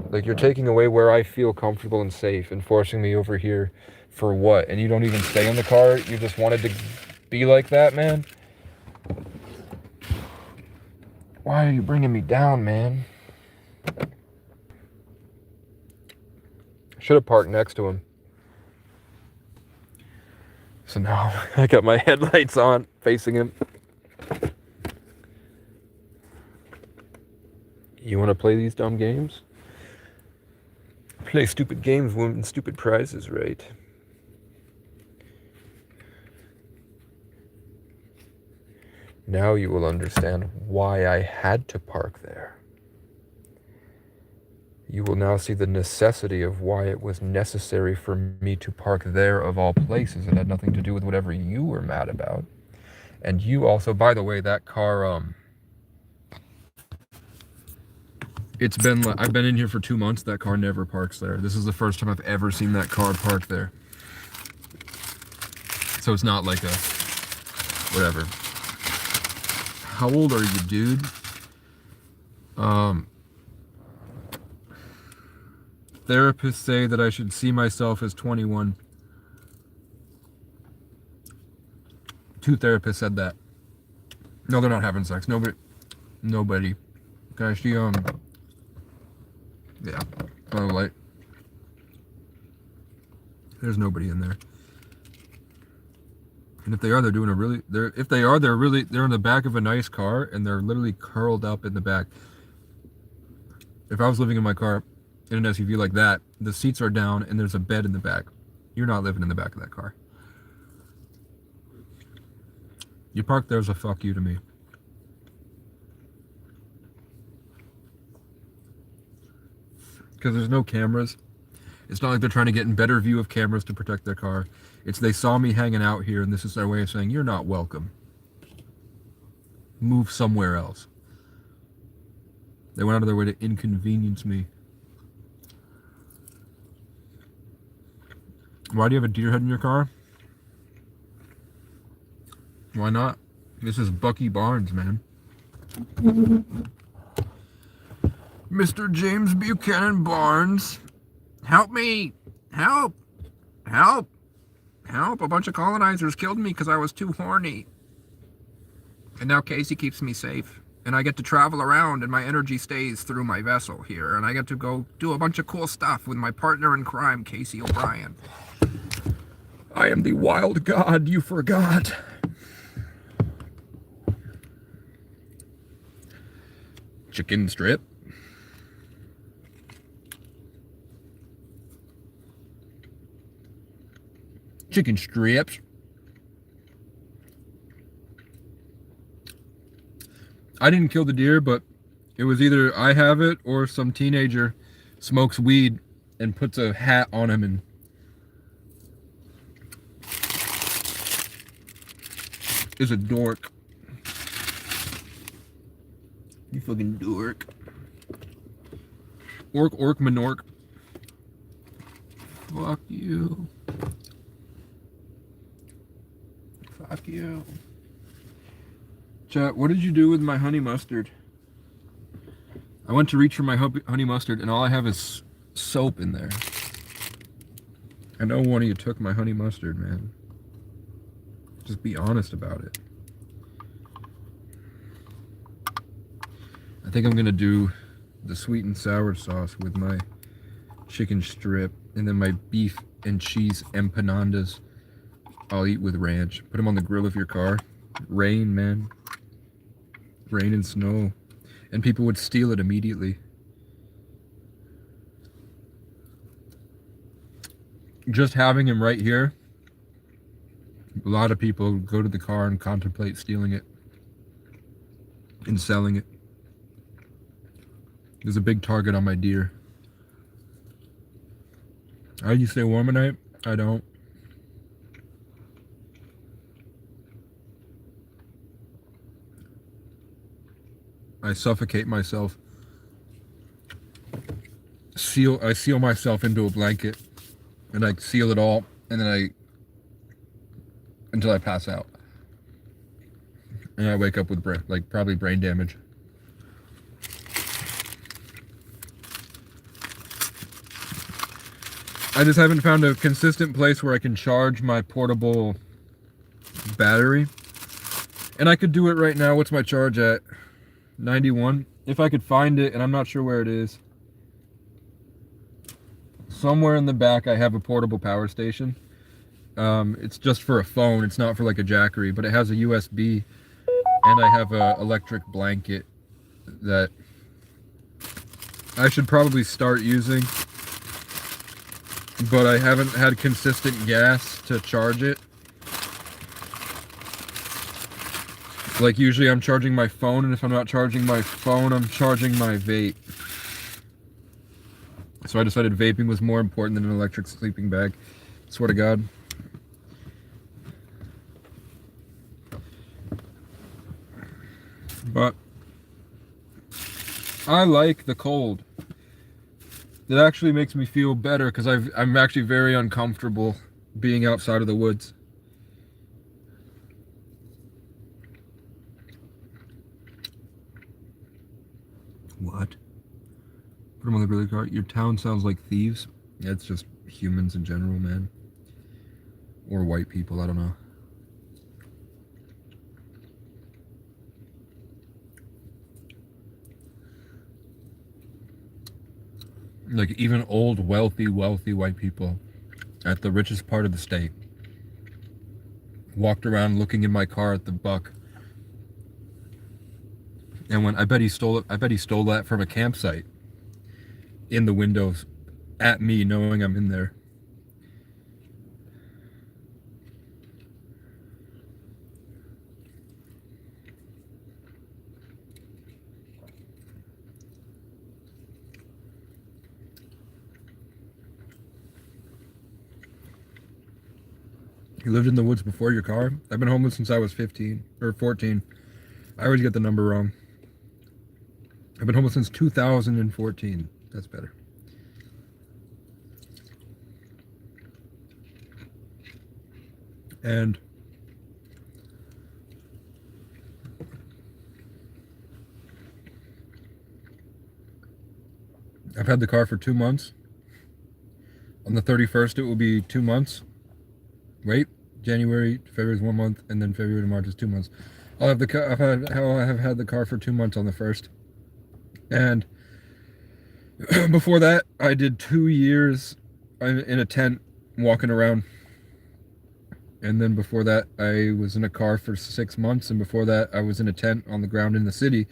Like, you're taking away where I feel comfortable and safe and forcing me over here for what? And you don't even stay in the car? You just wanted to be like that, man? Why are you bringing me down, man? Should have parked next to him. So now I got my headlights on, facing him. You want to play these dumb games? Play stupid games, win stupid prizes, right? Now you will understand why I had to park there. You will now see the necessity of why it was necessary for me to park there of all places. It had nothing to do with whatever you were mad about. And you also, by the way, that car, I've been in here for 2 months. That car never parks there. This is the first time I've ever seen that car parked there. So it's not like a, whatever. How old are you, dude? Therapists say that I should see myself as 21. 2 therapists said that. No, they're not having sex. Nobody. Can I see, yeah, on the light. There's nobody in there. And if they are, they're doing a really, they're in the back of a nice car and they're literally curled up in the back. If I was living in my car in an SUV like that, the seats are down and there's a bed in the back. You're not living in the back of that car. You park there's a fuck you to me. Because there's no cameras. It's not like they're trying to get in better view of cameras to protect their car. It's they saw me hanging out here and this is their way of saying, you're not welcome. Move somewhere else. They went out of their way to inconvenience me. Why do you have a deer head in your car? Why not? This is Bucky Barnes, man. Mr. James Buchanan Barnes. Help me! Help! Help! Help! A bunch of colonizers killed me because I was too horny. And now Casey keeps me safe. And I get to travel around and my energy stays through my vessel here. And I get to go do a bunch of cool stuff with my partner in crime, Casey O'Brien. I am the wild god you forgot. Chicken strip. Chicken strips. I didn't kill the deer, but it was either I have it or some teenager smokes weed and puts a hat on him and is a dork. You fucking dork. Orc, Minorc. Fuck you. Fuck you. Chat, what did you do with my honey mustard? I went to reach for my honey mustard and all I have is soap in there. I know one of you took my honey mustard, man. Just be honest about it. I think I'm gonna do the sweet and sour sauce with my chicken strip and then my beef and cheese empanadas I'll eat with ranch. Put them on the grill of your car. Rain, man. Rain and snow. And people would steal it immediately. Just having him right here, a lot of people go to the car and contemplate stealing it and selling it. There's a big target on my deer. You stay warm at night? I don't. I suffocate myself. I seal myself into a blanket and I seal it all and then until I pass out. And I wake up with probably brain damage. I just haven't found a consistent place where I can charge my portable battery. And I could do it right now. What's my charge at? 91. If I could find it, and I'm not sure where it is. Somewhere in the back I have a portable power station. It's just for a phone. It's not for like a Jackery, but it has a USB. And I have a electric blanket that I should probably start using. But I haven't had consistent gas to charge it. Like usually I'm charging my phone, and if I'm not charging my phone, I'm charging my vape. So I decided vaping was more important than an electric sleeping bag. Swear to God. But I like the cold. It actually makes me feel better because I'm actually very uncomfortable being outside of the woods. What? Put them on the grilling cart. Your town sounds like thieves. Yeah, it's just humans in general, man. Or white people, I don't know. Like even old, wealthy white people at the richest part of the state walked around looking in my car at the buck. And when I bet he stole that from a campsite in the windows at me, knowing I'm in there. You lived in the woods before your car? I've been homeless since I was 15 or 14. I always get the number wrong. I've been homeless since 2014. That's better. And I've had the car for 2 months. On the 31st, it will be 2 months. Wait, January, February is 1 month, and then February to March is 2 months. I'll have the car. I have had the car for 2 months on the 1st, and before that, I did 2 years in a tent walking around. And then before that, I was in a car for 6 months. And before that, I was in a tent on the ground in the city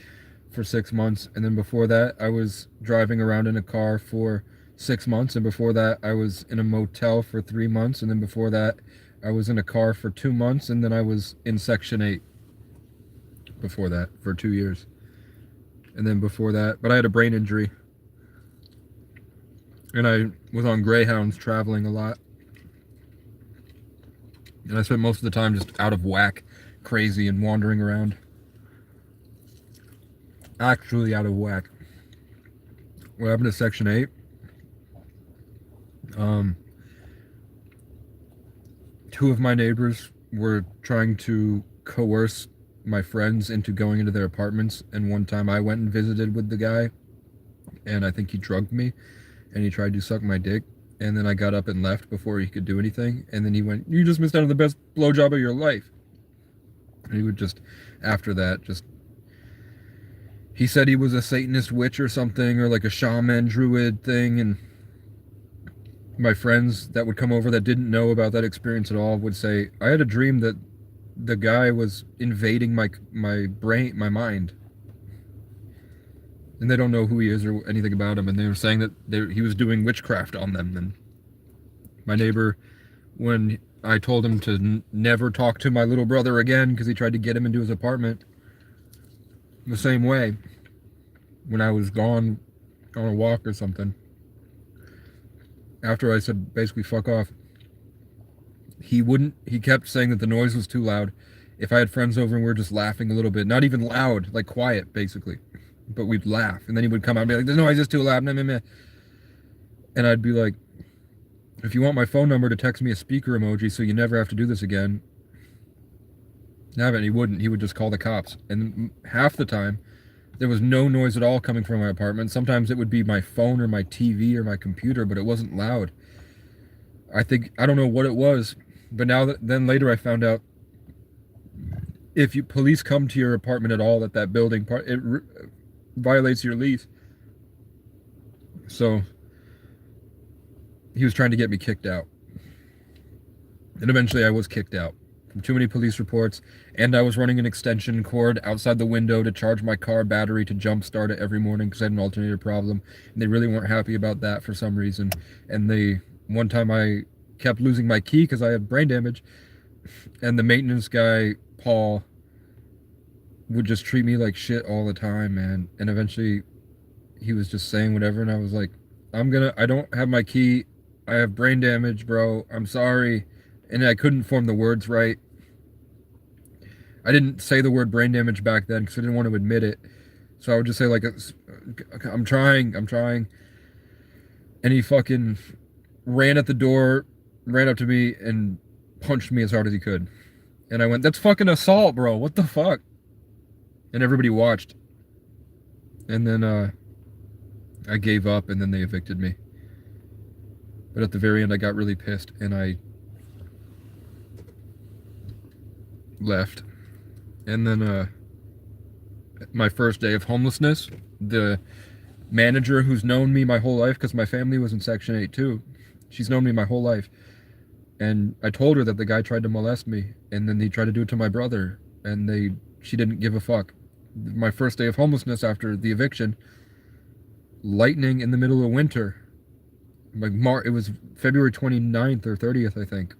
for 6 months. And then before that, I was driving around in a car for 6 months. And before that, I was in a motel for 3 months. And then before that, I was in a car for 2 months. And then I was in Section 8 before that for 2 years. And then before that, but I had a brain injury. And I was on Greyhounds traveling a lot. And I spent most of the time just out of whack, crazy, and wandering around. Actually out of whack. What happened to Section 8? Two of my neighbors were trying to coerce my friends into going into their apartments. And one time I went and visited with the guy. And I think he drugged me. And he tried to suck my dick. And then I got up and left before he could do anything. And then he went, "You just missed out on the best blowjob of your life." And he would just, after that, he said he was a Satanist witch or something, or like a shaman druid thing. And my friends that would come over that didn't know about that experience at all would say, "I had a dream that the guy was invading my brain, my mind." And they don't know who he is or anything about him. And they were saying that he was doing witchcraft on them. And my neighbor, when I told him to never talk to my little brother again because he tried to get him into his apartment, the same way, when I was gone on a walk or something, after I said basically fuck off, he kept saying that the noise was too loud. If I had friends over and we were just laughing a little bit, not even loud, like quiet basically, but we'd laugh, and then he would come out and be like, "The noise is too loud," meh, meh, meh. And I'd be like, "If you want my phone number, to text me a speaker emoji so you never have to do this again." He wouldn't. He would just call the cops. And half the time, there was no noise at all coming from my apartment. Sometimes it would be my phone or my TV or my computer, but it wasn't loud. I don't know what it was, but then later I found out if police come to your apartment at all at that building, it violates your lease. So he was trying to get me kicked out. And eventually I was kicked out from too many police reports, and I was running an extension cord outside the window to charge my car battery to jump start it every morning because I had an alternator problem, and they really weren't happy about that for some reason. And one time I kept losing my key because I had brain damage, and the maintenance guy, Paul, would just treat me like shit all the time, man. And eventually he was just saying whatever, and I was like, I don't have my key. I have brain damage, bro. I'm sorry. And I couldn't form the words right. I didn't say the word brain damage back then because I didn't want to admit it. So I would just say like, I'm trying. And he fucking ran at the door, ran up to me and punched me as hard as he could. And I went, that's fucking assault, bro. What the fuck? And everybody watched. And then I gave up, and then they evicted me. But at the very end, I got really pissed, and I left. And then my first day of homelessness, the manager who's known me my whole life, because my family was in Section 8 too, she's known me my whole life. And I told her that the guy tried to molest me, and then he tried to do it to my brother, and she didn't give a fuck. My first day of homelessness after the eviction, lightning in the middle of winter, like it was February 29th or 30th, I think.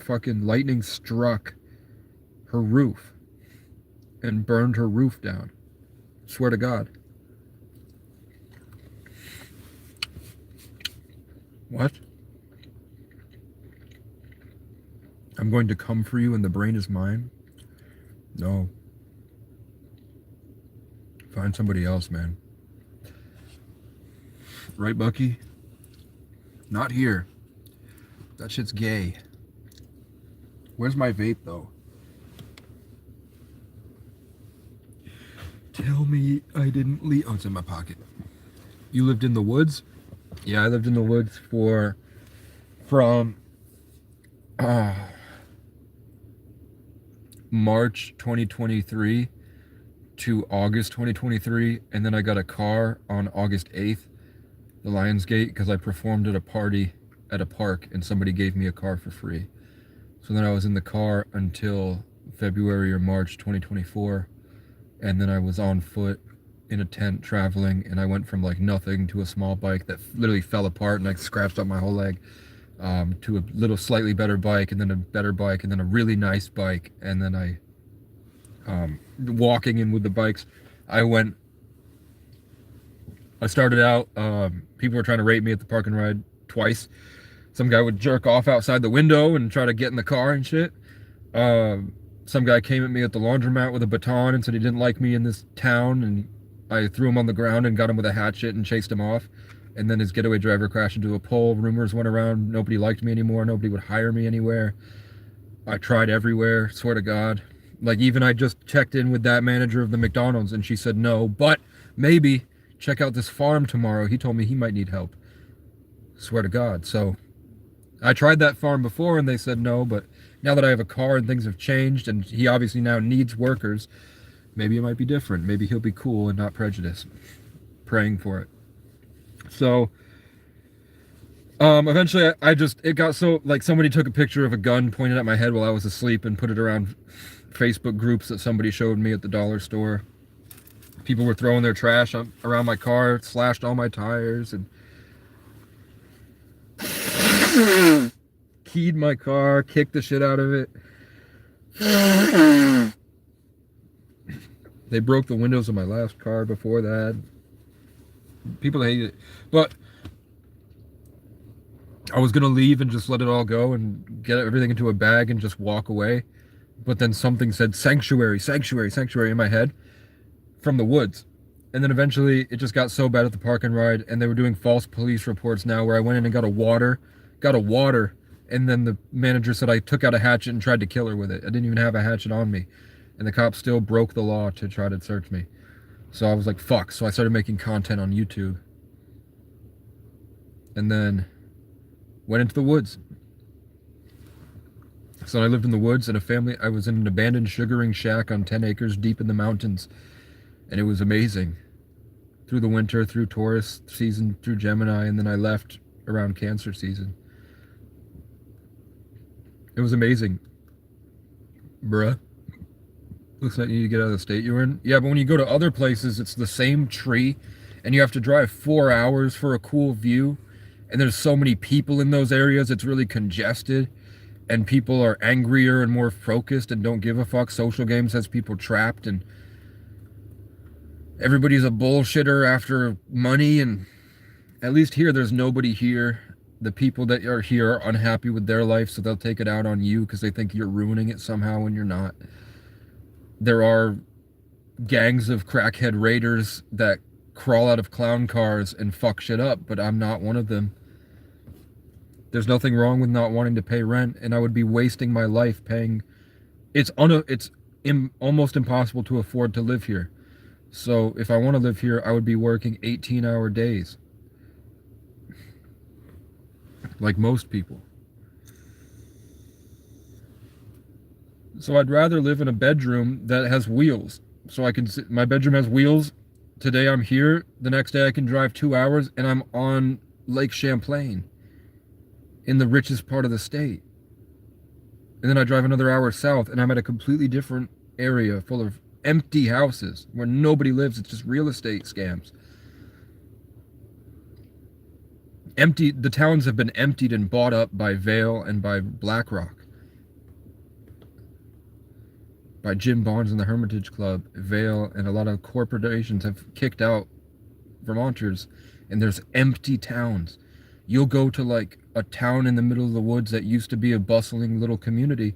Fucking lightning struck her roof and burned her roof down. Swear to God. What? I'm going to come for you and the brain is mine? No. Find somebody else, man. Right, Bucky? Not here. That shit's gay. Where's my vape, though? Tell me I didn't leave. Oh, it's in my pocket. You lived in the woods? Yeah, I lived in the woods from March 2023 to August 2023, and then I got a car on August 8th, the Lionsgate, because I performed at a party at a park and somebody gave me a car for free. So then I was in the car until February or March 2024, and then I was on foot in a tent traveling, and I went from like nothing to a small bike that literally fell apart and I scratched up my whole leg, to a little slightly better bike, and then a better bike, and then a really nice bike, and then I walking in with the bikes. I started out, people were trying to rape me at the park and ride twice. Some guy would jerk off outside the window and try to get in the car and shit. Some guy came at me at the laundromat with a baton and said he didn't like me in this town, and I threw him on the ground and got him with a hatchet and chased him off. And then his getaway driver crashed into a pole. Rumors went around, nobody liked me anymore, nobody would hire me anywhere. I tried everywhere, swear to God. Like, even I just checked in with that manager of the McDonald's and she said no, but maybe check out this farm tomorrow. He told me he might need help. Swear to God. So I tried that farm before and they said no, but now that I have a car and things have changed and he obviously now needs workers, maybe it might be different. Maybe he'll be cool and not prejudiced. Praying for it. So eventually it got so, like, somebody took a picture of a gun pointed at my head while I was asleep and put it around Facebook groups that somebody showed me at the dollar store. People were throwing their trash around my car, slashed all my tires, and keyed my car, kicked the shit out of it. They broke the windows of my last car before that. People hate it. But I was gonna leave and just let it all go and get everything into a bag and just walk away. But then something said sanctuary, sanctuary, sanctuary in my head from the woods. And then eventually it just got so bad at the park and ride, and they were doing false police reports now where I went in and got a water, and then the manager said I took out a hatchet and tried to kill her with it. I didn't even have a hatchet on me. And the cops still broke the law to try to search me. So I was like, fuck. So I started making content on YouTube. And then went into the woods. So I lived in the woods and I was in an abandoned sugaring shack on 10 acres deep in the mountains. And it was amazing. Through the winter, through Taurus season, through Gemini, and then I left around Cancer season. It was amazing. Bruh. Looks like you need to get out of the state you were in. Yeah, but when you go to other places, it's the same tree, and you have to drive 4 hours for a cool view, and there's so many people in those areas, it's really congested, and people are angrier and more focused and don't give a fuck. Social Games has people trapped, and everybody's a bullshitter after money, and at least here there's nobody here. The people that are here are unhappy with their life, so they'll take it out on you because they think you're ruining it somehow when you're not. There are gangs of crackhead raiders that crawl out of clown cars and fuck shit up, but I'm not one of them. There's nothing wrong with not wanting to pay rent, and I would be wasting my life paying. It's almost impossible to afford to live here. So if I want to live here, I would be working 18-hour days. Like most people. So I'd rather live in a bedroom that has wheels. So I can sit, my bedroom has wheels. Today I'm here. The next day I can drive 2 hours and I'm on Lake Champlain in the richest part of the state. And then I drive another hour south and I'm at a completely different area full of empty houses where nobody lives. It's just real estate scams. The towns have been emptied and bought up by Vail and by BlackRock. By Jim Barnes and the Hermitage Club. Vail and a lot of corporations have kicked out Vermonters, and there's empty towns. You'll go to like a town in the middle of the woods that used to be a bustling little community,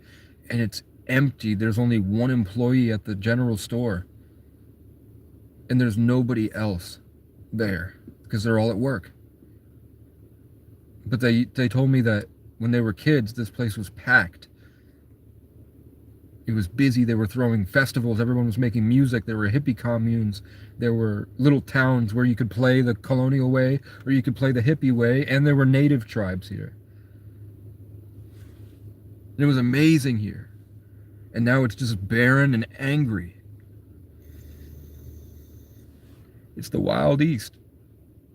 and it's empty. There's only one employee at the general store, and there's nobody else there because they're all at work. But they told me that when they were kids, this place was packed. It was busy. They were throwing festivals. Everyone was making music. There were hippie communes. There were little towns where you could play the colonial way or you could play the hippie way. And there were native tribes here. And it was amazing here. And now it's just barren and angry. It's the Wild East.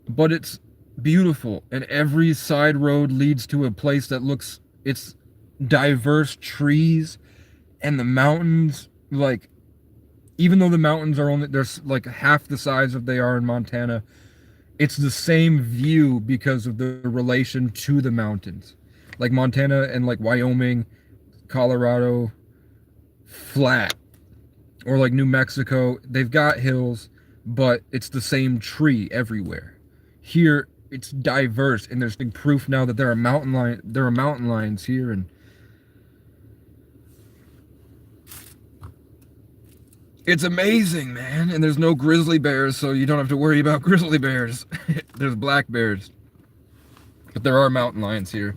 But it's beautiful. And every side road leads to a place that looks, it's diverse trees. And the mountains, like, even though the mountains are only, there's like half the size of they are in Montana, it's the same view because of the relation to the mountains. Like Montana and like Wyoming, Colorado, flat. Or like New Mexico, they've got hills, but it's the same tree everywhere. Here, it's diverse, and there's big proof now that there are mountain lions here, and it's amazing, man. And there's no grizzly bears, so you don't have to worry about grizzly bears. There's black bears. But there are mountain lions here.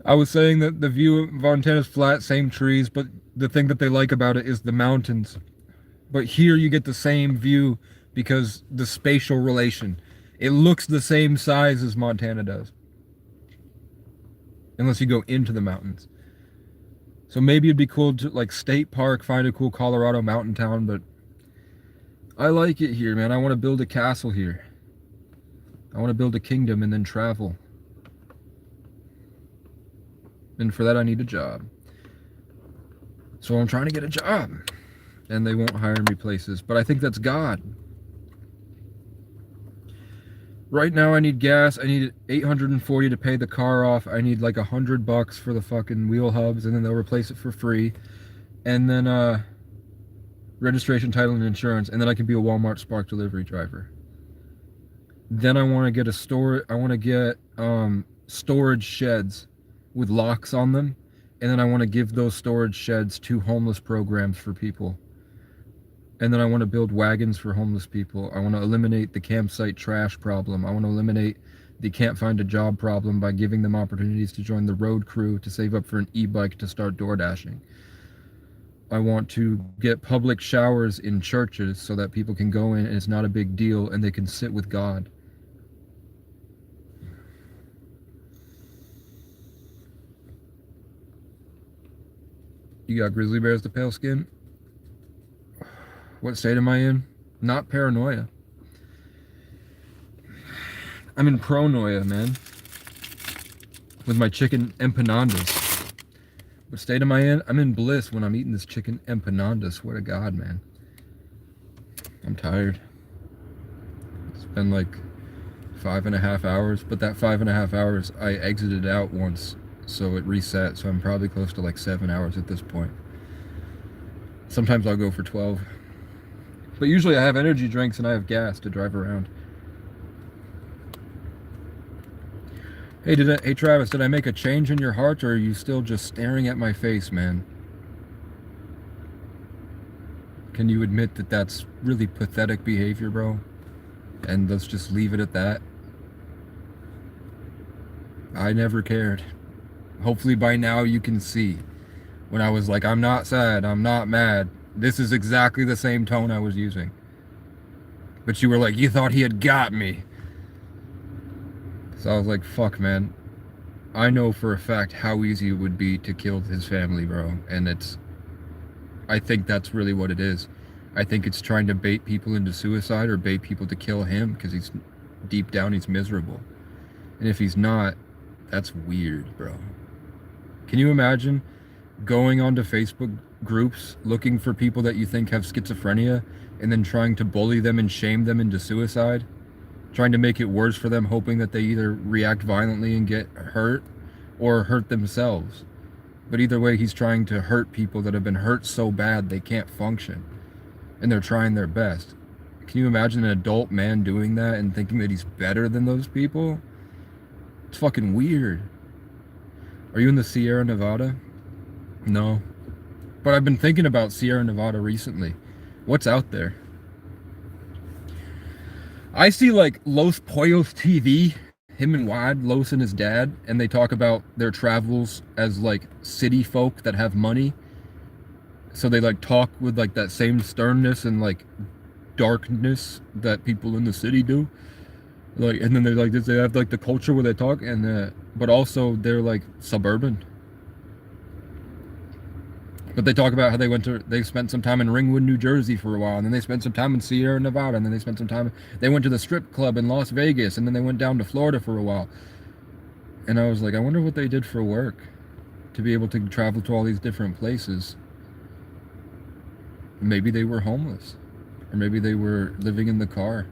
I was saying that the view of Montana's flat, same trees, but the thing that they like about it is the mountains. But here you get the same view because the spatial relation. It looks the same size as Montana does. Unless you go into the mountains. So maybe it'd be cool to, like, State Park, find a cool Colorado mountain town, but I like it here, man. I want to build a castle here. I want to build a kingdom and then travel. And for that, I need a job. So I'm trying to get a job. And they won't hire me places. But I think that's God. Right now I need gas. I need $840 to pay the car off. I need like $100 for the fucking wheel hubs, and then they'll replace it for free. And then registration, title, and insurance, and then I can be a Walmart Spark delivery driver. Then I want to get storage sheds with locks on them, and then I want to give those storage sheds to homeless programs for people. And then I want to build wagons for homeless people. I want to eliminate the campsite trash problem. I want to eliminate the can't find a job problem by giving them opportunities to join the road crew, to save up for an e-bike, to start door dashing. I want to get public showers in churches so that people can go in and it's not a big deal and they can sit with God. You got grizzly bears to pale skin? What state am I in? Not paranoia. I'm in pronoia, man. With my chicken empanadas. What state am I in? I'm in bliss when I'm eating this chicken empanada. Swear to God, man. I'm tired. It's been like 5.5 hours, but that 5.5 hours I exited out once, so it reset, so I'm probably close to like 7 hours at this point. Sometimes I'll go for 12. But usually I have energy drinks and I have gas to drive around. Hey, hey Travis, did I make a change in your heart, or are you still just staring at my face, man? Can you admit that that's really pathetic behavior, bro? And let's just leave it at that. I never cared. Hopefully by now you can see. When I was like, I'm not sad, I'm not mad. This is exactly the same tone I was using. But you were like, you thought he had got me. So I was like, fuck, man. I know for a fact how easy it would be to kill his family, bro. And I think that's really what it is. I think it's trying to bait people into suicide or bait people to kill him because he's deep down, he's miserable. And if he's not, that's weird, bro. Can you imagine going onto Facebook groups looking for people that you think have schizophrenia and then trying to bully them and shame them into suicide? Trying to make it worse for them, hoping that they either react violently and get hurt or hurt themselves. But either way, he's trying to hurt people that have been hurt so bad they can't function. And they're trying their best. Can you imagine an adult man doing that and thinking that he's better than those people? It's fucking weird. Are you in the Sierra Nevada? No. But I've been thinking about Sierra Nevada recently. What's out there? I see like Los Pollos TV, him and Wad, Los and his dad, and they talk about their travels as like city folk that have money. So they like talk with like that same sternness and like darkness that people in the city do. Like, and then they're like this, they have like the culture where they talk, and but also they're like suburban. But they talk about how they spent some time in Ringwood, New Jersey for a while, and then they spent some time in Sierra Nevada, and then they spent some time, they went to the strip club in Las Vegas, and then they went down to Florida for a while. And I was like, I wonder what they did for work to be able to travel to all these different places. Maybe they were homeless, or maybe they were living in the car,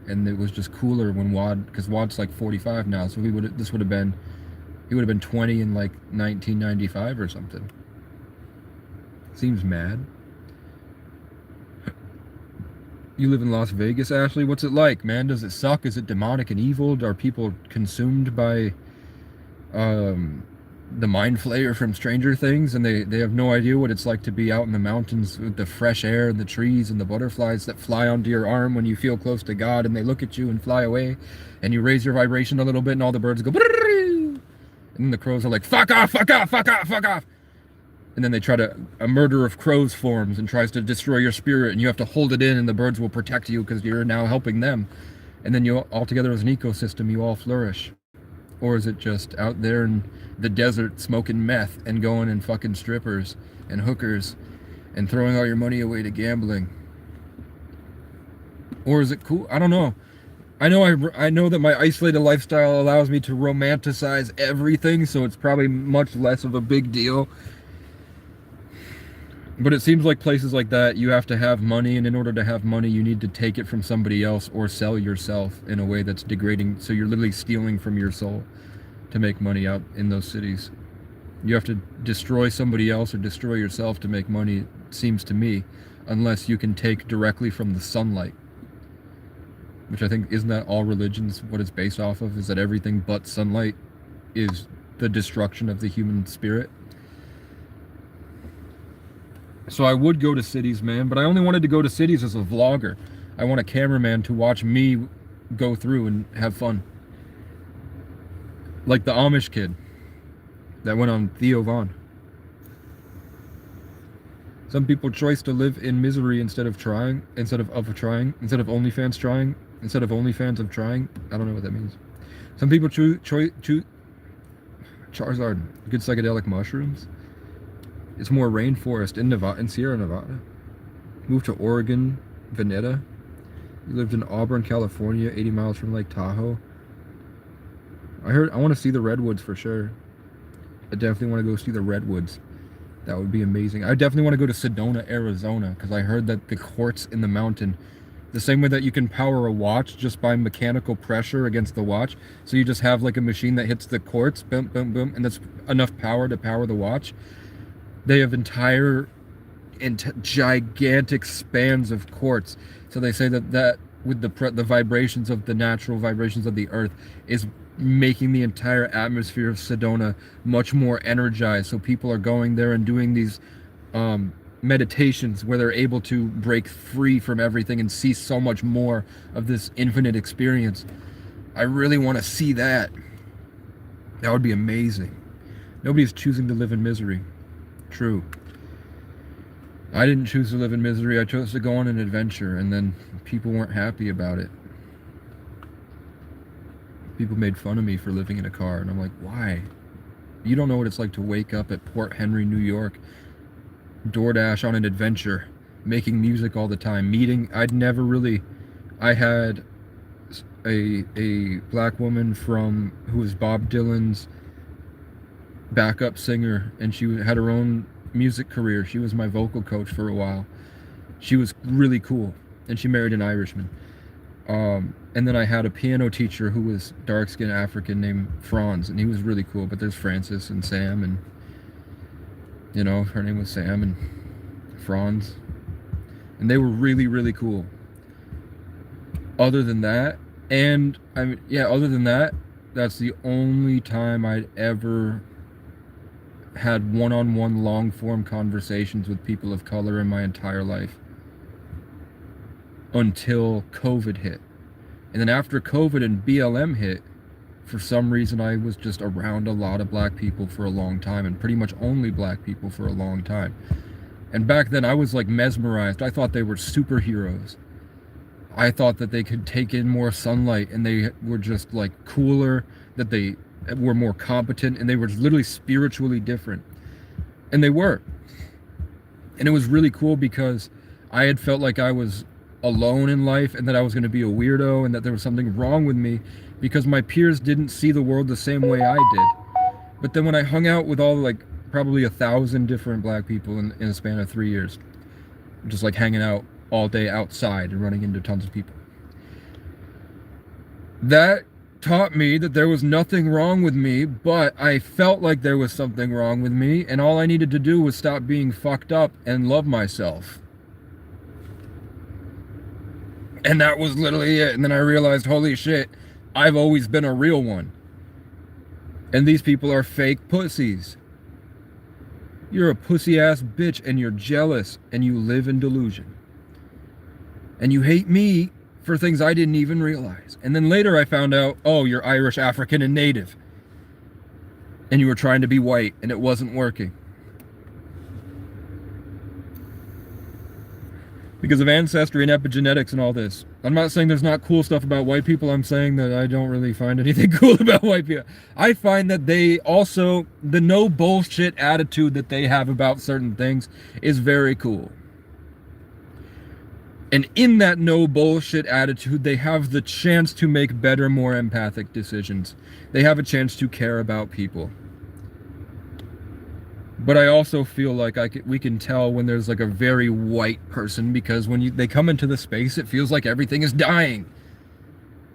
and it was just cooler when because Wad's like 45 now, so he would have been 20 in like 1995 or something. Seems mad. You live in Las Vegas, Ashley? What's it like, man? Does it suck? Is it demonic and evil? Are people consumed by the Mind Flayer from Stranger Things, and they have no idea what it's like to be out in the mountains with the fresh air and the trees and the butterflies that fly onto your arm when you feel close to God, and they look at you and fly away, and you raise your vibration a little bit and all the birds go and then the crows are like, fuck off, fuck off, fuck off, fuck off. And then a murder of crows forms and tries to destroy your spirit, and you have to hold it in, and the birds will protect you because you're now helping them. And then you all together as an ecosystem, you all flourish. Or is it just out there in the desert smoking meth and going and fucking strippers and hookers and throwing all your money away to gambling? Or is it cool? I don't know. I know that my isolated lifestyle allows me to romanticize everything, so it's probably much less of a big deal. But it seems like places like that, you have to have money, and in order to have money, you need to take it from somebody else or sell yourself in a way that's degrading. So you're literally stealing from your soul to make money out in those cities. You have to destroy somebody else or destroy yourself to make money, it seems to me, unless you can take directly from the sunlight. Which I think, isn't that all religions, what it's based off of, is that everything but sunlight is the destruction of the human spirit? So I would go to cities, man, but I only wanted to go to cities as a vlogger. I want a cameraman to watch me go through and have fun. Like the Amish kid that went on Theo Von. Some people choose to live in misery instead of trying, instead of OnlyFans trying, instead of OnlyFans of trying. I don't know what that means. Some people choose Charizard, good psychedelic mushrooms. It's more rainforest in Nevada, in Sierra Nevada. Moved to Oregon, Veneta. You lived in Auburn, California, 80 miles from Lake Tahoe. I want to see the redwoods for sure. I definitely want to go see the redwoods. That would be amazing. I definitely want to go to Sedona, Arizona, because I heard that the quartz in the mountain The same way that you can power a watch just by mechanical pressure against the watch. So you just have like a machine that hits the quartz, boom, boom, boom, and that's enough power to power the watch. They have entire gigantic spans of quartz. So they say that with the vibrations of the natural vibrations of the earth is making the entire atmosphere of Sedona much more energized. So people are going there and doing these meditations where they're able to break free from everything and see so much more of this infinite experience. I really want to see that. That would be amazing. Nobody's choosing to live in misery. True. I didn't choose to live in misery. I chose to go on an adventure, and then people weren't happy about it. People made fun of me for living in a car, and I'm like, why? You don't know what it's like to wake up at Port Henry, New York, DoorDash on an adventure, making music all the time, I had a black woman who was Bob Dylan's backup singer, and she had her own music career. She was my vocal coach for a while. She was really cool, and she married an Irishman. And then I had a piano teacher who was dark-skinned African named Franz, and he was really cool. But there's Francis and Sam, and her name was Sam and Franz, and they were really, really cool. Other than that, that's the only time I'd ever had one-on-one long-form conversations with people of color in my entire life until COVID hit. And then after COVID and BLM hit, for some reason I was just around a lot of black people for a long time, and pretty much only black people for a long time. And back then I was like mesmerized. I thought they were superheroes. I thought that they could take in more sunlight, and they were just like cooler, that they were more competent, and they were literally spiritually different. And they were. And it was really cool because I had felt like I was alone in life, and that I was going to be a weirdo, and that there was something wrong with me because my peers didn't see the world the same way I did. But then when I hung out with all probably 1,000 different black people in a span of 3 years, just like hanging out all day outside and running into tons of people, that taught me that there was nothing wrong with me, but I felt like there was something wrong with me, and all I needed to do was stop being fucked up and love myself. And that was literally it. And then I realized, holy shit, I've always been a real one. And these people are fake pussies. You're a pussy ass bitch, and you're jealous, and you live in delusion. And you hate me for things I didn't even realize. And then later I found out, oh, you're Irish, African, and Native. And you were trying to be white, and it wasn't working. Because of ancestry and epigenetics and all this. I'm not saying there's not cool stuff about white people. I'm saying that I don't really find anything cool about white people. I find that they also, the no bullshit attitude that they have about certain things is very cool. And in that no bullshit attitude, they have the chance to make better, more empathic decisions. They have a chance to care about people. But I also feel like we can tell when there's like a very white person, because when they come into the space, it feels like everything is dying.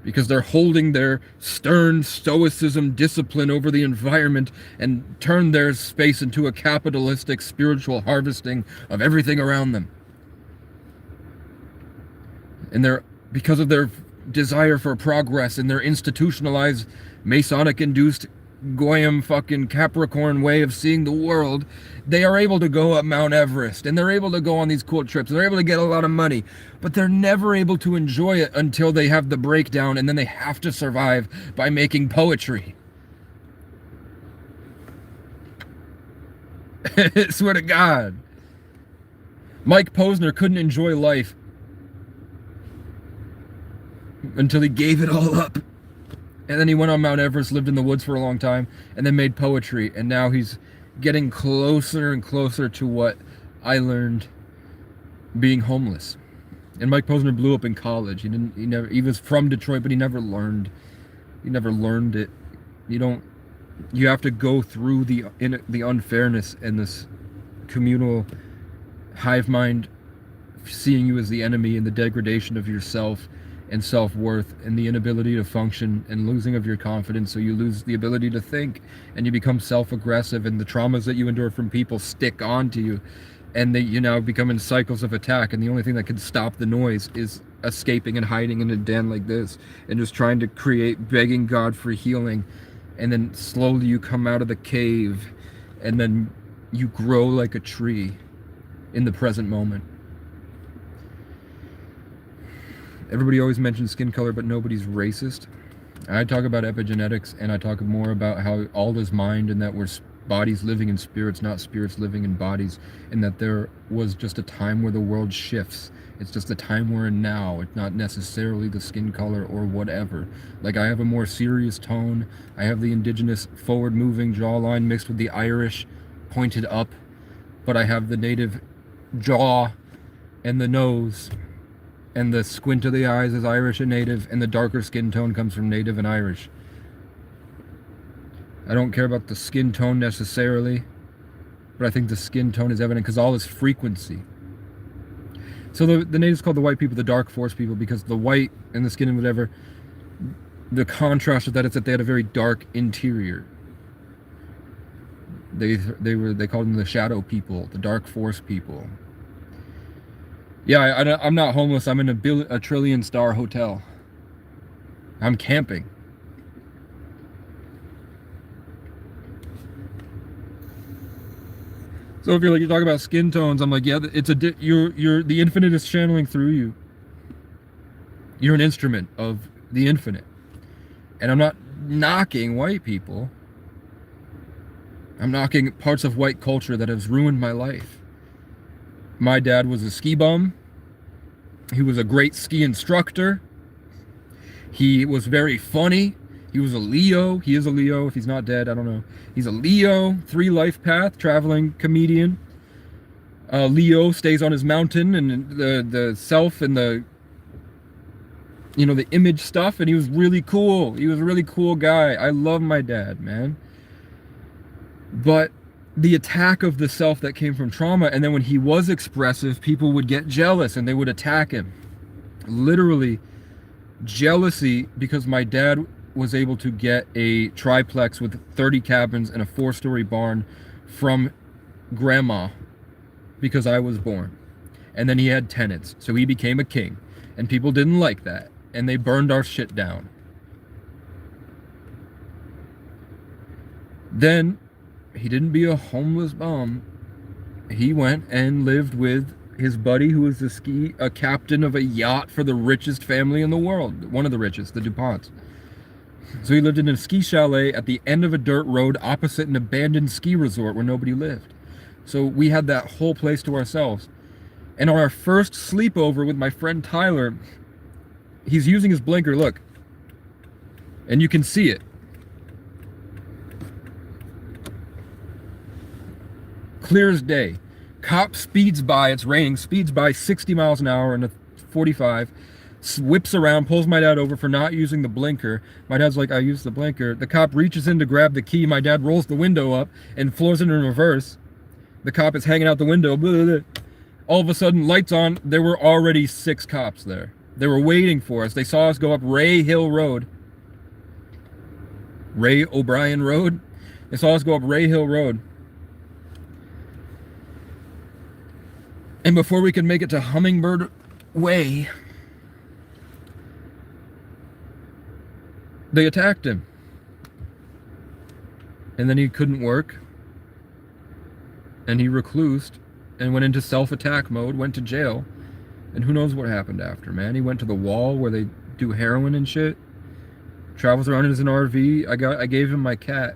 Because they're holding their stern stoicism discipline over the environment and turn their space into a capitalistic spiritual harvesting of everything around them. And because of their desire for progress and their institutionalized Masonic-induced Goyim fucking Capricorn way of seeing the world, they are able to go up Mount Everest, and they're able to go on these cool trips, and they're able to get a lot of money, but they're never able to enjoy it until they have the breakdown, and then they have to survive by making poetry. I swear to God. Mike Posner couldn't enjoy life until he gave it all up. And then he went on Mount Everest, lived in the woods for a long time, and then made poetry. And now he's getting closer and closer to what I learned being homeless. And Mike Posner blew up in college. He was from Detroit, but he never learned it. You have to go through the unfairness and this communal hive mind seeing you as the enemy and the degradation of yourself and self-worth and the inability to function and losing of your confidence, so you lose the ability to think and you become self-aggressive, and the traumas that you endure from people stick onto you, and you now become in cycles of attack, and the only thing that can stop the noise is escaping and hiding in a den like this and just trying to create, begging God for healing, and then slowly you come out of the cave and then you grow like a tree in the present moment. Everybody always mentions skin color, but nobody's racist. I talk about epigenetics, and I talk more about how all is mind, and that we're bodies living in spirits, not spirits living in bodies, and that there was just a time where the world shifts. It's just the time we're in now. It's not necessarily the skin color or whatever. Like, I have a more serious tone. I have the indigenous forward-moving jawline mixed with the Irish pointed up, but I have the native jaw and the nose, and the squint of the eyes is Irish and native, and the darker skin tone comes from native and Irish. I don't care about the skin tone necessarily, but I think the skin tone is evident because all is frequency. So the natives called the white people the dark force people because the white and the skin and whatever, the contrast of that is that they had a very dark interior. They called them the shadow people, the dark force people. Yeah, I'm not homeless. I'm in a trillion-star hotel. I'm camping. So if you're talking about skin tones, I'm like, yeah, it's you're the infinite is channeling through you. You're an instrument of the infinite. And I'm not knocking white people. I'm knocking parts of white culture that has ruined my life. My dad was a ski bum. He was a great ski instructor. He was very funny. He was a Leo. He is a Leo. If he's not dead, I don't know. He's a Leo, 3 life path, traveling comedian. Leo stays on his mountain, and the self and the image stuff, and he was really cool. He was a really cool guy. I love my dad, man. But the attack of the self that came from trauma, and then when he was expressive, people would get jealous and they would attack him. Literally jealousy, because my dad was able to get a triplex with 30 cabins and a 4-story barn from grandma because I was born. And then he had tenants, so he became a king, and people didn't like that, and they burned our shit down. Then he didn't be a homeless bum. He went and lived with his buddy, who was a captain of a yacht for the richest family in the world. One of the richest, the DuPonts. So he lived in a ski chalet at the end of a dirt road opposite an abandoned ski resort where nobody lived. So we had that whole place to ourselves. And on our first sleepover with my friend Tyler, he's using his blinker, look. And you can see it. Clear as day. Cop speeds by, it's raining, speeds by 60 miles an hour in a 45, whips around, pulls my dad over for not using the blinker. My dad's like, I used the blinker. The cop reaches in to grab the key. My dad rolls the window up and floors it in reverse. The cop is hanging out the window. Blah, blah, blah. All of a sudden, lights on. There were already 6 cops there. They were waiting for us. They saw us go up Ray Hill Road. Ray O'Brien Road. They saw us go up Ray Hill Road. And before we could make it to Hummingbird Way, they attacked him. And then he couldn't work. And he reclused and went into self-attack mode, went to jail. And who knows what happened after, man. He went to the wall where they do heroin and shit. Travels around in his RV. I gave him my cat.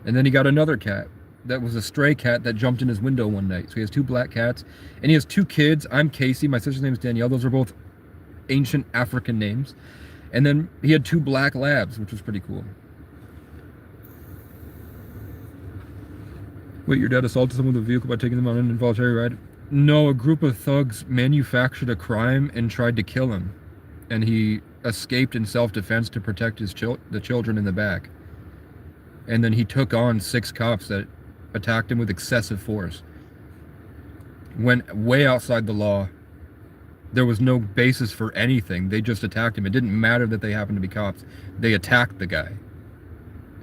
And then he got another cat. That was a stray cat that jumped in his window one night. So he has 2 black cats. And he has 2 kids. I'm Casey. My sister's name is Danielle. Those are both ancient African names. And then he had 2 black labs, which was pretty cool. Wait, your dad assaulted someone with a vehicle by taking them on an involuntary ride? No, a group of thugs manufactured a crime and tried to kill him. And he escaped in self-defense to protect the children in the back. And then he took on 6 cops that attacked him with excessive force. went way outside the law. There was no basis for anything. They just attacked him. It didn't matter that they happened to be cops. They attacked the guy.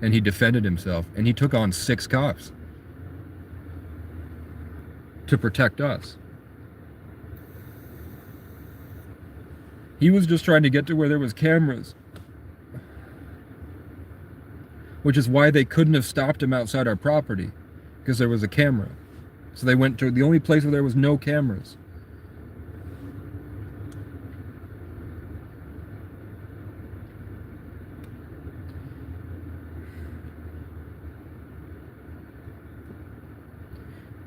And he defended himself. And he took on 6 cops to protect us. He was just trying to get to where there was cameras. Which is why they couldn't have stopped him outside our property. Because there was a camera. So they went to the only place where there was no cameras.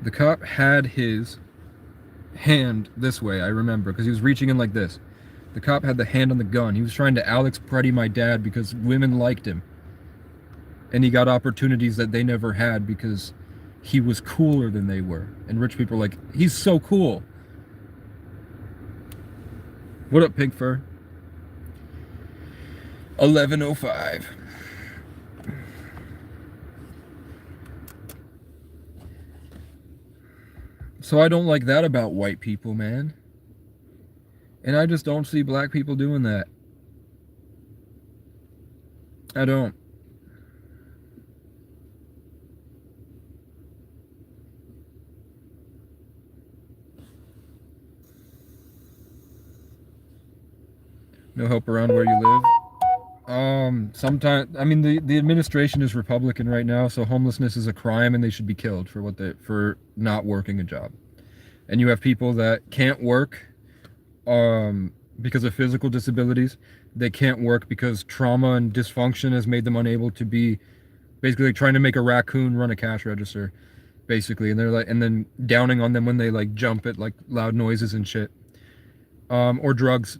The cop had his hand this way, I remember, because he was reaching in like this. The cop had the hand on the gun. He was trying to Alex Preddy my dad because women liked him. And he got opportunities that they never had because he was cooler than they were. And rich people were like, he's so cool. What up, Pig Fur? 11:05. So I don't like that about white people, man. And I just don't see black people doing that. I don't. No help around where you live. Sometimes, I mean, the administration is Republican right now, so homelessness is a crime and they should be killed for not working a job. And you have people that can't work because of physical disabilities. They can't work because trauma and dysfunction has made them unable to be basically like trying to make a raccoon run a cash register, basically. And they're like, and then downing on them when they like jump at like loud noises and shit, or drugs.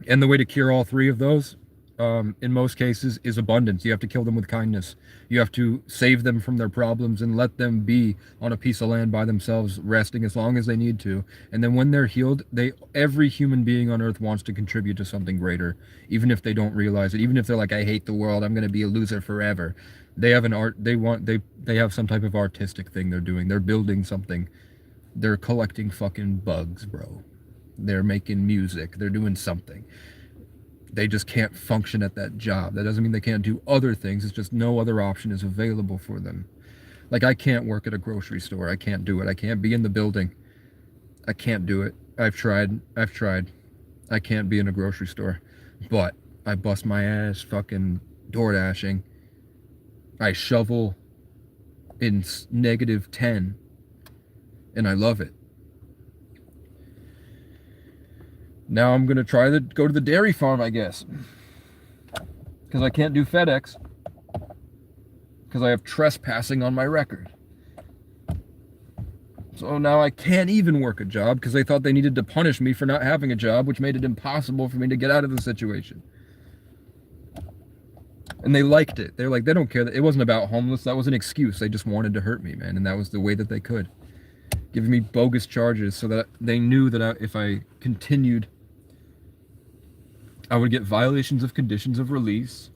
And the way to cure all 3 of those, in most cases, is abundance. You have to kill them with kindness. You have to save them from their problems and let them be on a piece of land by themselves, resting as long as they need to. And then when they're healed, every human being on earth wants to contribute to something greater, even if they don't realize it. Even if they're like, I hate the world, I'm going to be a loser forever. They have they have some type of artistic thing they're doing. They're building something. They're collecting fucking bugs, bro. They're making music. They're doing something. They just can't function at that job. That doesn't mean they can't do other things. It's just no other option is available for them. Like, I can't work at a grocery store. I can't do it. I can't be in the building. I can't do it. I've tried. I can't be in a grocery store. But I bust my ass fucking door dashing. I shovel in -10. And I love it. Now I'm going to try to go to the dairy farm, I guess. Because I can't do FedEx. Because I have trespassing on my record. So now I can't even work a job because they thought they needed to punish me for not having a job, which made it impossible for me to get out of the situation. And they liked it. They're like, they don't care. It wasn't about homeless. That was an excuse. They just wanted to hurt me, man. And that was the way that they could. Giving me bogus charges so that they knew that if I continued, I would get violations of conditions of release.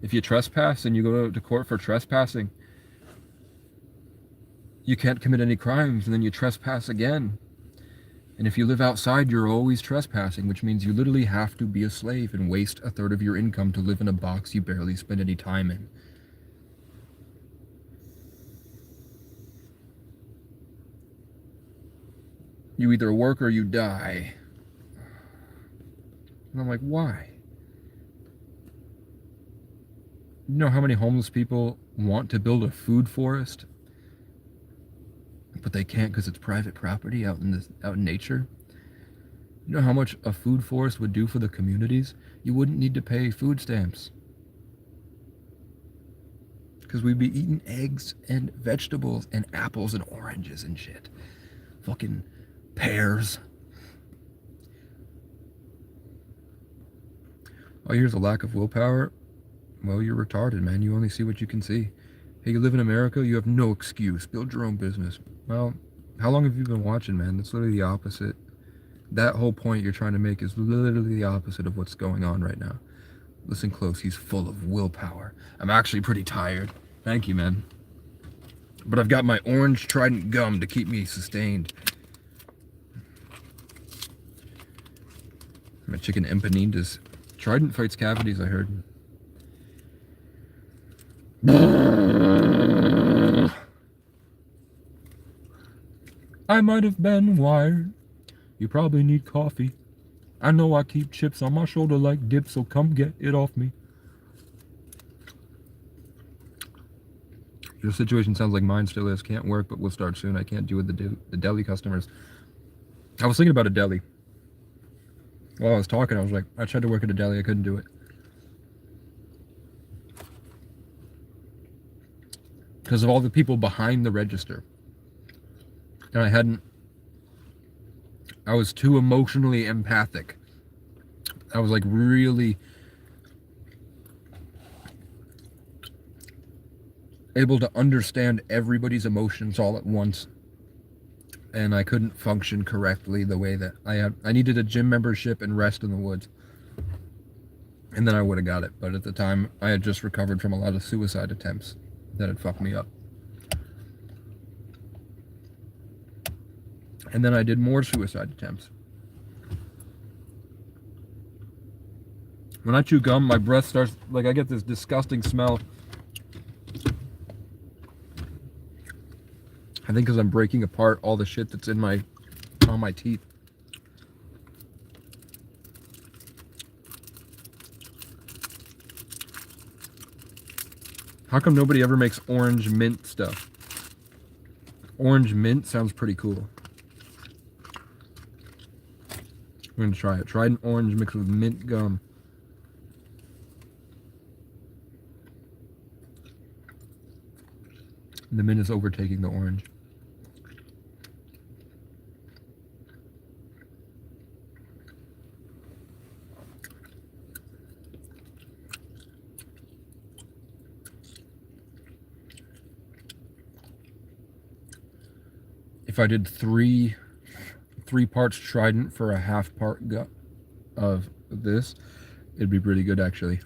If you trespass and you go to court for trespassing, you can't commit any crimes, and then you trespass again. And if you live outside, you're always trespassing, which means you literally have to be a slave and waste 1/3 of your income to live in a box you barely spend any time in. You either work or you die. And I'm like, why? You know how many homeless people want to build a food forest, but they can't because it's private property out in nature? You know how much a food forest would do for the communities? You wouldn't need to pay food stamps. Because we'd be eating eggs and vegetables and apples and oranges and shit. Fucking pears. Oh, here's a lack of willpower. Well, you're retarded, man. You only see what you can see. Hey, you live in America, you have no excuse. Build your own business. Well, how long have you been watching, man? That's literally the opposite. That whole point you're trying to make is literally the opposite of what's going on right now. Listen close. He's full of willpower. I'm actually pretty tired. Thank you, man. But I've got my orange Trident gum to keep me sustained. My chicken empanadas. Trident fights cavities, I heard. I might have been wired. You probably need coffee. I know I keep chips on my shoulder like dip, so come get it off me. Your situation sounds like mine still is. Can't work, but we'll start soon. I can't deal with the deli customers. I was thinking about a deli. While I was talking, I was like, I tried to work at a deli. I couldn't do it. Because of all the people behind the register. And I was too emotionally empathic. I was like really able to understand everybody's emotions all at once. And I couldn't function correctly the way that I needed a gym membership and rest in the woods. And then I would have got it. But at the time, I had just recovered from a lot of suicide attempts that had fucked me up. And then I did more suicide attempts. When I chew gum, my breath starts, like I get this disgusting smell. I think because I'm breaking apart all the shit that's on my teeth. How come nobody ever makes orange mint stuff? Orange mint sounds pretty cool. I'm gonna try it. Trident orange mixed with mint gum. The mint is overtaking the orange. If I did three parts Trident for a half part of this, it'd be pretty good actually.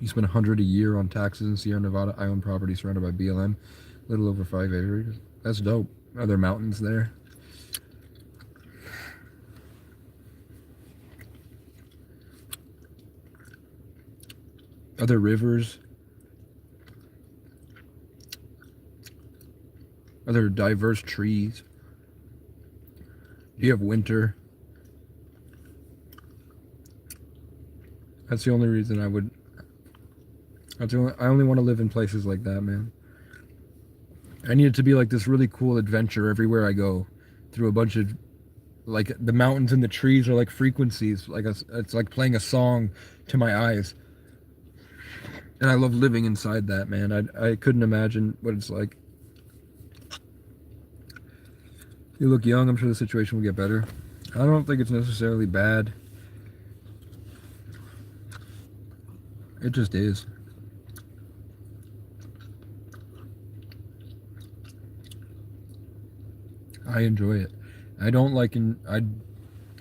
You spend $100 a year on taxes in Sierra Nevada. I own property surrounded by BLM, a little over 5 acres. That's dope. Are there mountains there? Are there rivers? Are there diverse trees? Do you have winter? That's the only reason I would. I only want to live in places like that, man. I need it to be like this really cool adventure everywhere I go, through a bunch of, like the mountains and the trees are like frequencies, it's like playing a song to my eyes. And I love living inside that, man. I couldn't imagine what it's like. You look young. I'm sure the situation will get better. I don't think it's necessarily bad. It just is. I enjoy it. I don't like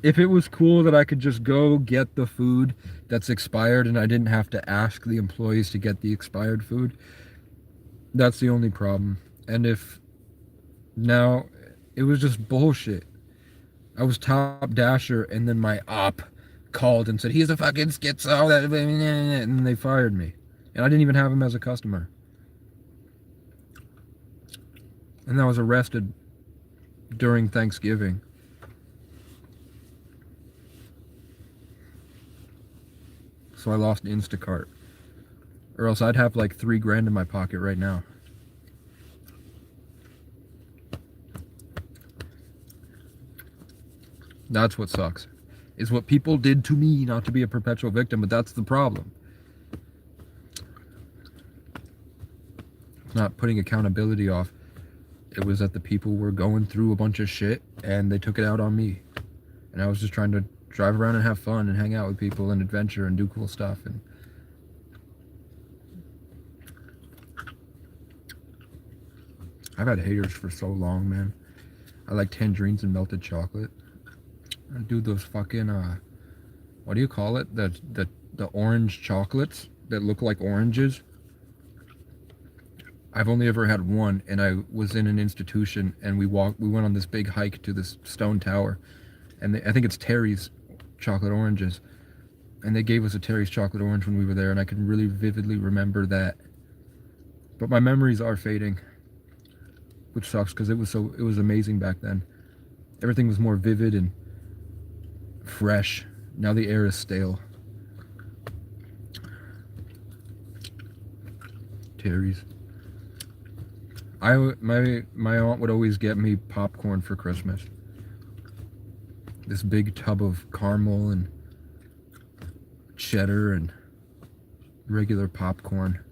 if it was cool that I could just go get the food that's expired and I didn't have to ask the employees to get the expired food, that's the only problem. And if now it was just bullshit. I was top dasher and then my op called and said, he's a fucking schizo, and they fired me. And I didn't even have him as a customer. And I was arrested during Thanksgiving. So I lost Instacart. Or else I'd have like $3,000 in my pocket right now. That's what sucks. Is what people did to me, not to be a perpetual victim, but that's the problem. It's not putting accountability off. It was that the people were going through a bunch of shit and they took it out on me. And I was just trying to drive around and have fun and hang out with people and adventure and do cool stuff. And I've had haters for so long, man. I like tangerines and melted chocolate. I do those fucking what do you call it? The orange chocolates that look like oranges. I've only ever had one, and I was in an institution, and we went on this big hike to this stone tower, and I think it's Terry's chocolate oranges, and they gave us a Terry's chocolate orange when we were there, and I can really vividly remember that. But my memories are fading, which sucks because it was amazing back then. Everything was more vivid and fresh. Now the air is stale. Terry's. My aunt would always get me popcorn for Christmas. This big tub of caramel and cheddar and regular popcorn,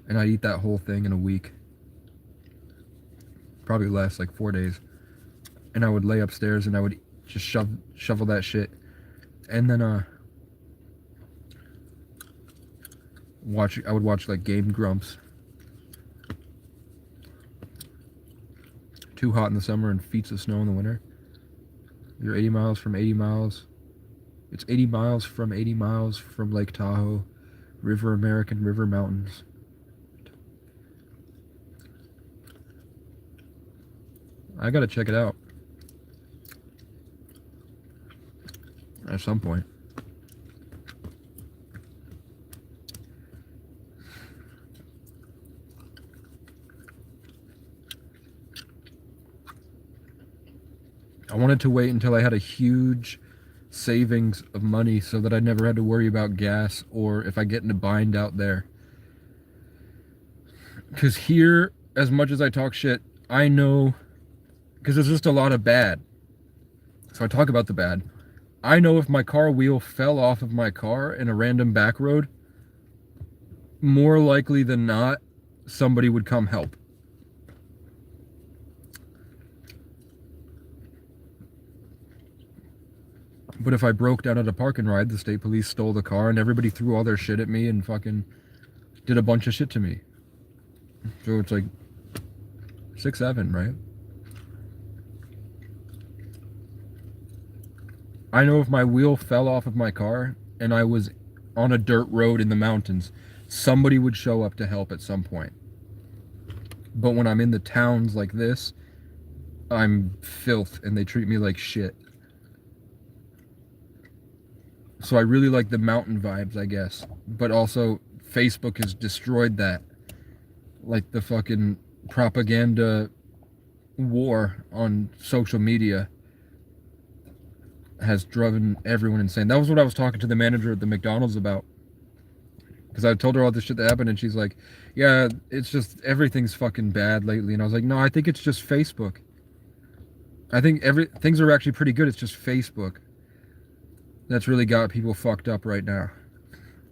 and I'd eat that whole thing in a week. Probably less, like 4 days. And I would lay upstairs and I would just shovel that shit, and then I would watch like Game Grumps. Too Hot in the summer and Feats of Snow in the winter. You're 80 miles from 80 miles. It's 80 miles from Lake Tahoe, River American, River Mountains. I gotta check it out at some point. I wanted to wait until I had a huge savings of money so that I never had to worry about gas or if I get in a bind out there. Because here, as much as I talk shit, I know, because there's just a lot of bad. So I talk about the bad. I know if my car wheel fell off of my car in a random back road, more likely than not, somebody would come help. But if I broke down at a park and ride, the state police stole the car and everybody threw all their shit at me and fucking did a bunch of shit to me. So it's like 6-7, right? I know if my wheel fell off of my car and I was on a dirt road in the mountains, somebody would show up to help at some point. But when I'm in the towns like this, I'm filth and they treat me like shit. So I really like the mountain vibes, I guess. But also, Facebook has destroyed that. Like the fucking propaganda war on social media has driven everyone insane. That was what I was talking to the manager at the McDonald's about. Because I told her all this shit that happened, and she's like, yeah, it's just, everything's fucking bad lately. And I was like, no, I think it's just Facebook. I think things are actually pretty good. It's just Facebook that's really got people fucked up right now.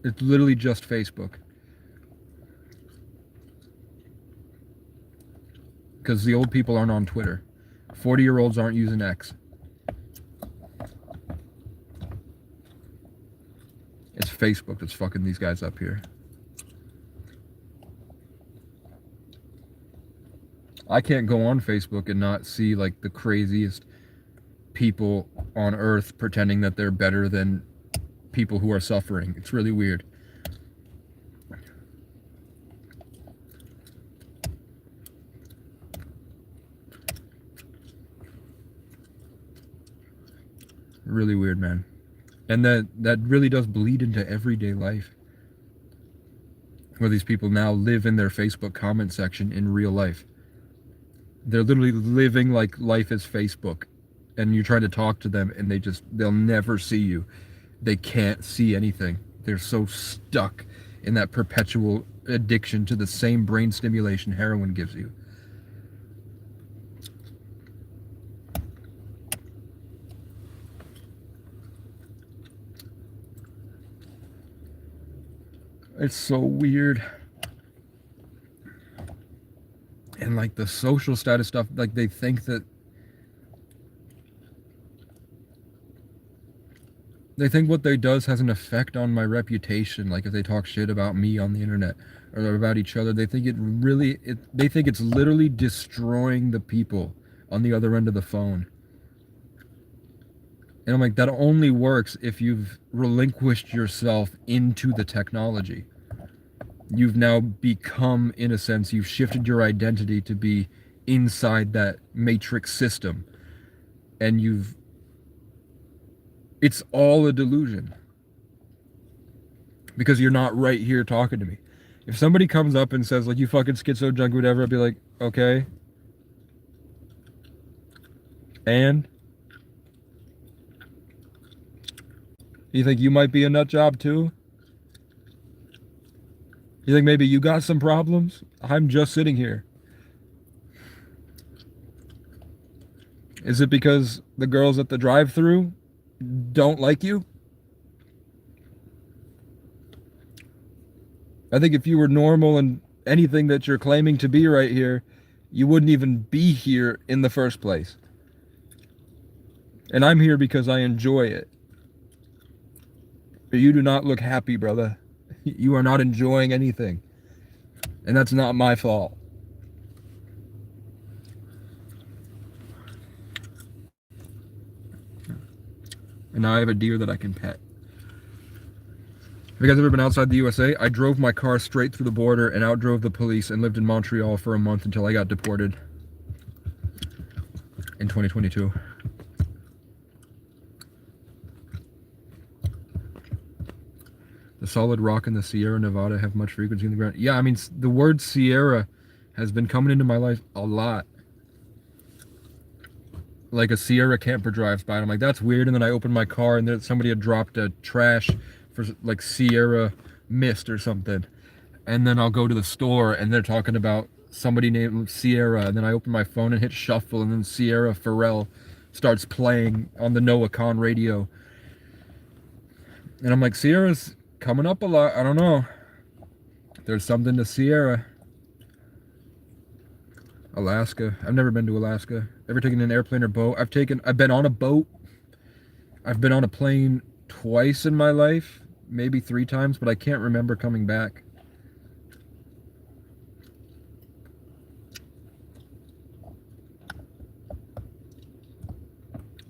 It's literally just Facebook. Because the old people aren't on Twitter. 40-year-olds aren't using X. It's Facebook that's fucking these guys up here. I can't go on Facebook and not see like the craziest people on earth pretending that they're better than people who are suffering. It's really weird. Really weird, man. And that really does bleed into everyday life. Where these people now live in their Facebook comment section in real life. They're literally living like life is Facebook. And you're trying to talk to them and they'll never see you. They can't see anything. They're so stuck in that perpetual addiction to the same brain stimulation heroin gives you. It's so weird. And like the social status stuff, like they think what they does has an effect on my reputation. Like if they talk shit about me on the internet or about each other, they think they think it's literally destroying the people on the other end of the phone. And I'm like, that only works if you've relinquished yourself into the technology. you've now become, in a sense, you've shifted your identity to be inside that matrix system. And it's all a delusion. Because you're not right here talking to me. If somebody comes up and says, like, you fucking schizo junk, whatever, I'd be like, okay. And? You think you might be a nut job too? You think maybe you got some problems? I'm just sitting here. Is it because the girls at the drive-thru don't like you? I think if you were normal and anything that you're claiming to be right here, you wouldn't even be here in the first place. And I'm here because I enjoy it. But you do not look happy, brother. You are not enjoying anything. And that's not my fault. And now I have a deer that I can pet. Have you guys ever been outside the USA? I drove my car straight through the border and outdrove the police and lived in Montreal for a month until I got deported in 2022. The solid rock in the Sierra Nevada have much frequency in the ground. Yeah, I mean, the word Sierra has been coming into my life a lot. Like a Sierra camper drives by and I'm like, that's weird. And then I opened my car and then somebody had dropped a trash for like Sierra mist or something. And then I'll go to the store and they're talking about somebody named Sierra. And then I open my phone and hit shuffle and then Sierra Pharrell starts playing on the Noah Khan radio. And I'm like, Sierra's coming up a lot. I don't know. There's something to Sierra. Alaska. I've never been to Alaska. Ever taken an airplane or boat? I've been on a boat. I've been on a plane twice in my life, maybe 3 times, but I can't remember coming back.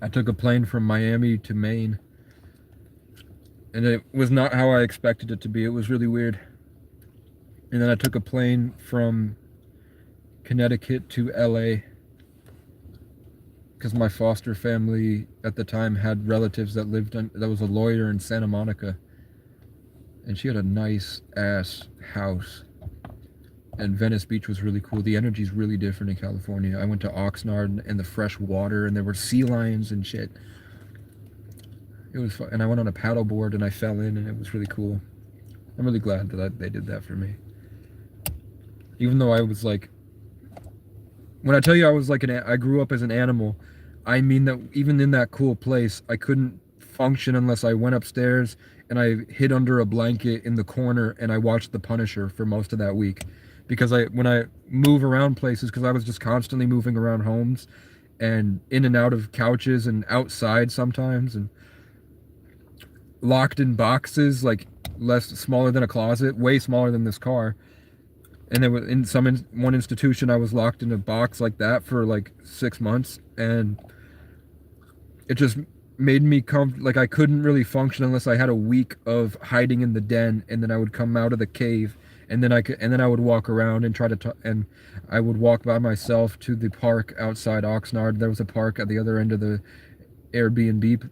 I took a plane from Miami to Maine. And it was not how I expected it to be. It was really weird. And then I took a plane from Connecticut to LA because my foster family at the time had relatives that that was a lawyer in Santa Monica, and she had a nice ass house, and Venice Beach was really cool. The energy's really different in California. I went to Oxnard and the fresh water, and there were sea lions and shit. It was fun. And I went on a paddleboard and I fell in, and it was really cool. I'm really glad that they did that for me. Even though I was like, when I tell you I was like I grew up as an animal, I mean that even in that cool place, I couldn't function unless I went upstairs and I hid under a blanket in the corner and I watched The Punisher for most of that week. Because when I move around places, because I was just constantly moving around homes and in and out of couches and outside sometimes and locked in boxes, like smaller than a closet, way smaller than this car. And then in one institution, I was locked in a box like that for like 6 months, and it just made me like I couldn't really function unless I had a week of hiding in the den, and then I would come out of the cave, and then I would walk around and try to and I would walk by myself to the park outside Oxnard. There was a park at the other end of the Airbnb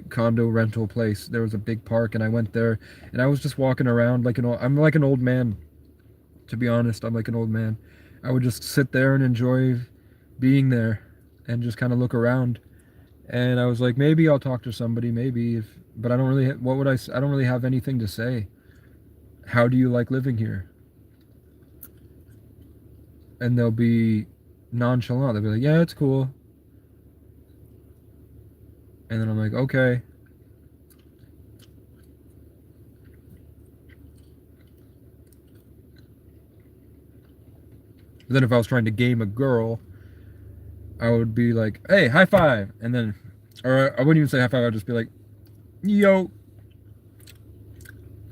condo rental place. There was a big park, and I went there, and I was just walking around like I'm like an old man. To be honest, I'm like an old man. I would just sit there and enjoy being there and just kind of look around. And I was like, maybe I'll talk to somebody, but I don't really, I don't really have anything to say. How do you like living here? And they'll be nonchalant. They'll be like, yeah, it's cool. And then I'm like, okay. But then if I was trying to game a girl, I would be like, hey, high five. And then, or I wouldn't even say high five. I'd just be like, yo.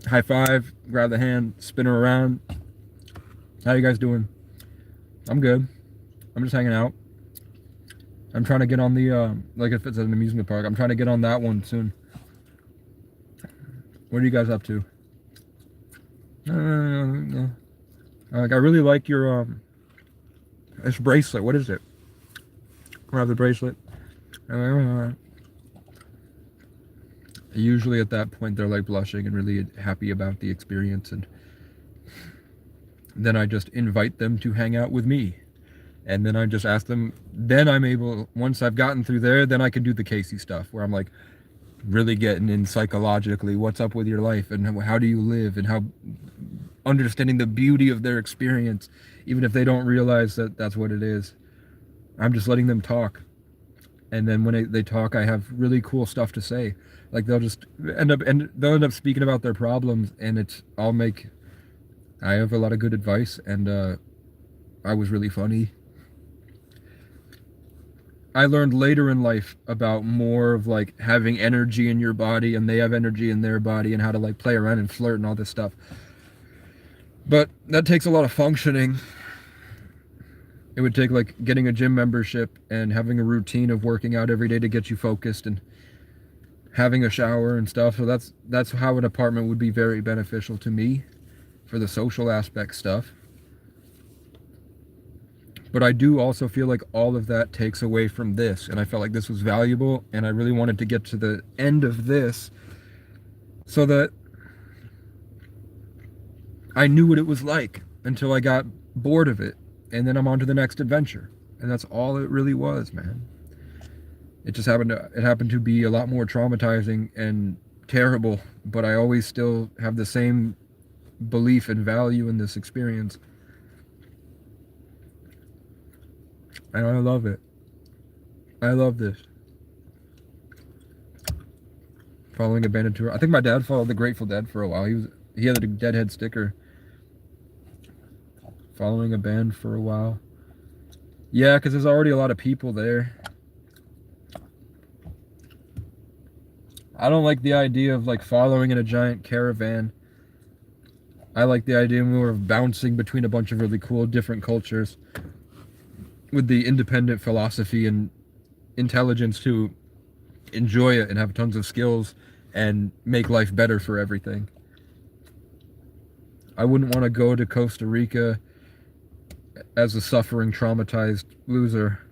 High five, grab the hand, spin her around. How you guys doing? I'm good. I'm just hanging out. I'm trying to get on the, like if it's an amusement park, I'm trying to get on that one soon. What are you guys up to? Like, I really like your this bracelet. What is it? Grab the bracelet. Usually at that point they're like blushing and really happy about the experience, and then I just invite them to hang out with me. And then I just ask them, then I'm able, once I've gotten through there, then I can do the Casey stuff where I'm like really getting in psychologically what's up with your life and how do you live and how understanding the beauty of their experience, even if they don't realize that that's what it is. I'm just letting them talk. And then when they talk, I have really cool stuff to say. Like they'll just end up speaking about their problems, and I have a lot of good advice, and I was really funny. I learned later in life about more of like having energy in your body and they have energy in their body and how to like play around and flirt and all this stuff. But that takes a lot of functioning. It would take like getting a gym membership and having a routine of working out every day to get you focused and having a shower and stuff. So that's how an apartment would be very beneficial to me for the social aspect stuff. But I do also feel like all of that takes away from this, and I felt like this was valuable, and I really wanted to get to the end of this so that I knew what it was like until I got bored of it, and then I'm on to the next adventure. And that's all it really was, man. It just happened to be a lot more traumatizing and terrible, but I always still have the same belief and value in this experience. And I love it. I love this. Following a band tour. I think my dad followed the Grateful Dead for a while. He had a Deadhead sticker. Following a band for a while. Yeah, because there's already a lot of people there. I don't like the idea of like following in a giant caravan. I like the idea more of bouncing between a bunch of really cool different cultures with the independent philosophy and intelligence to enjoy it and have tons of skills and make life better for everything. I wouldn't want to go to Costa Rica as a suffering, traumatized loser.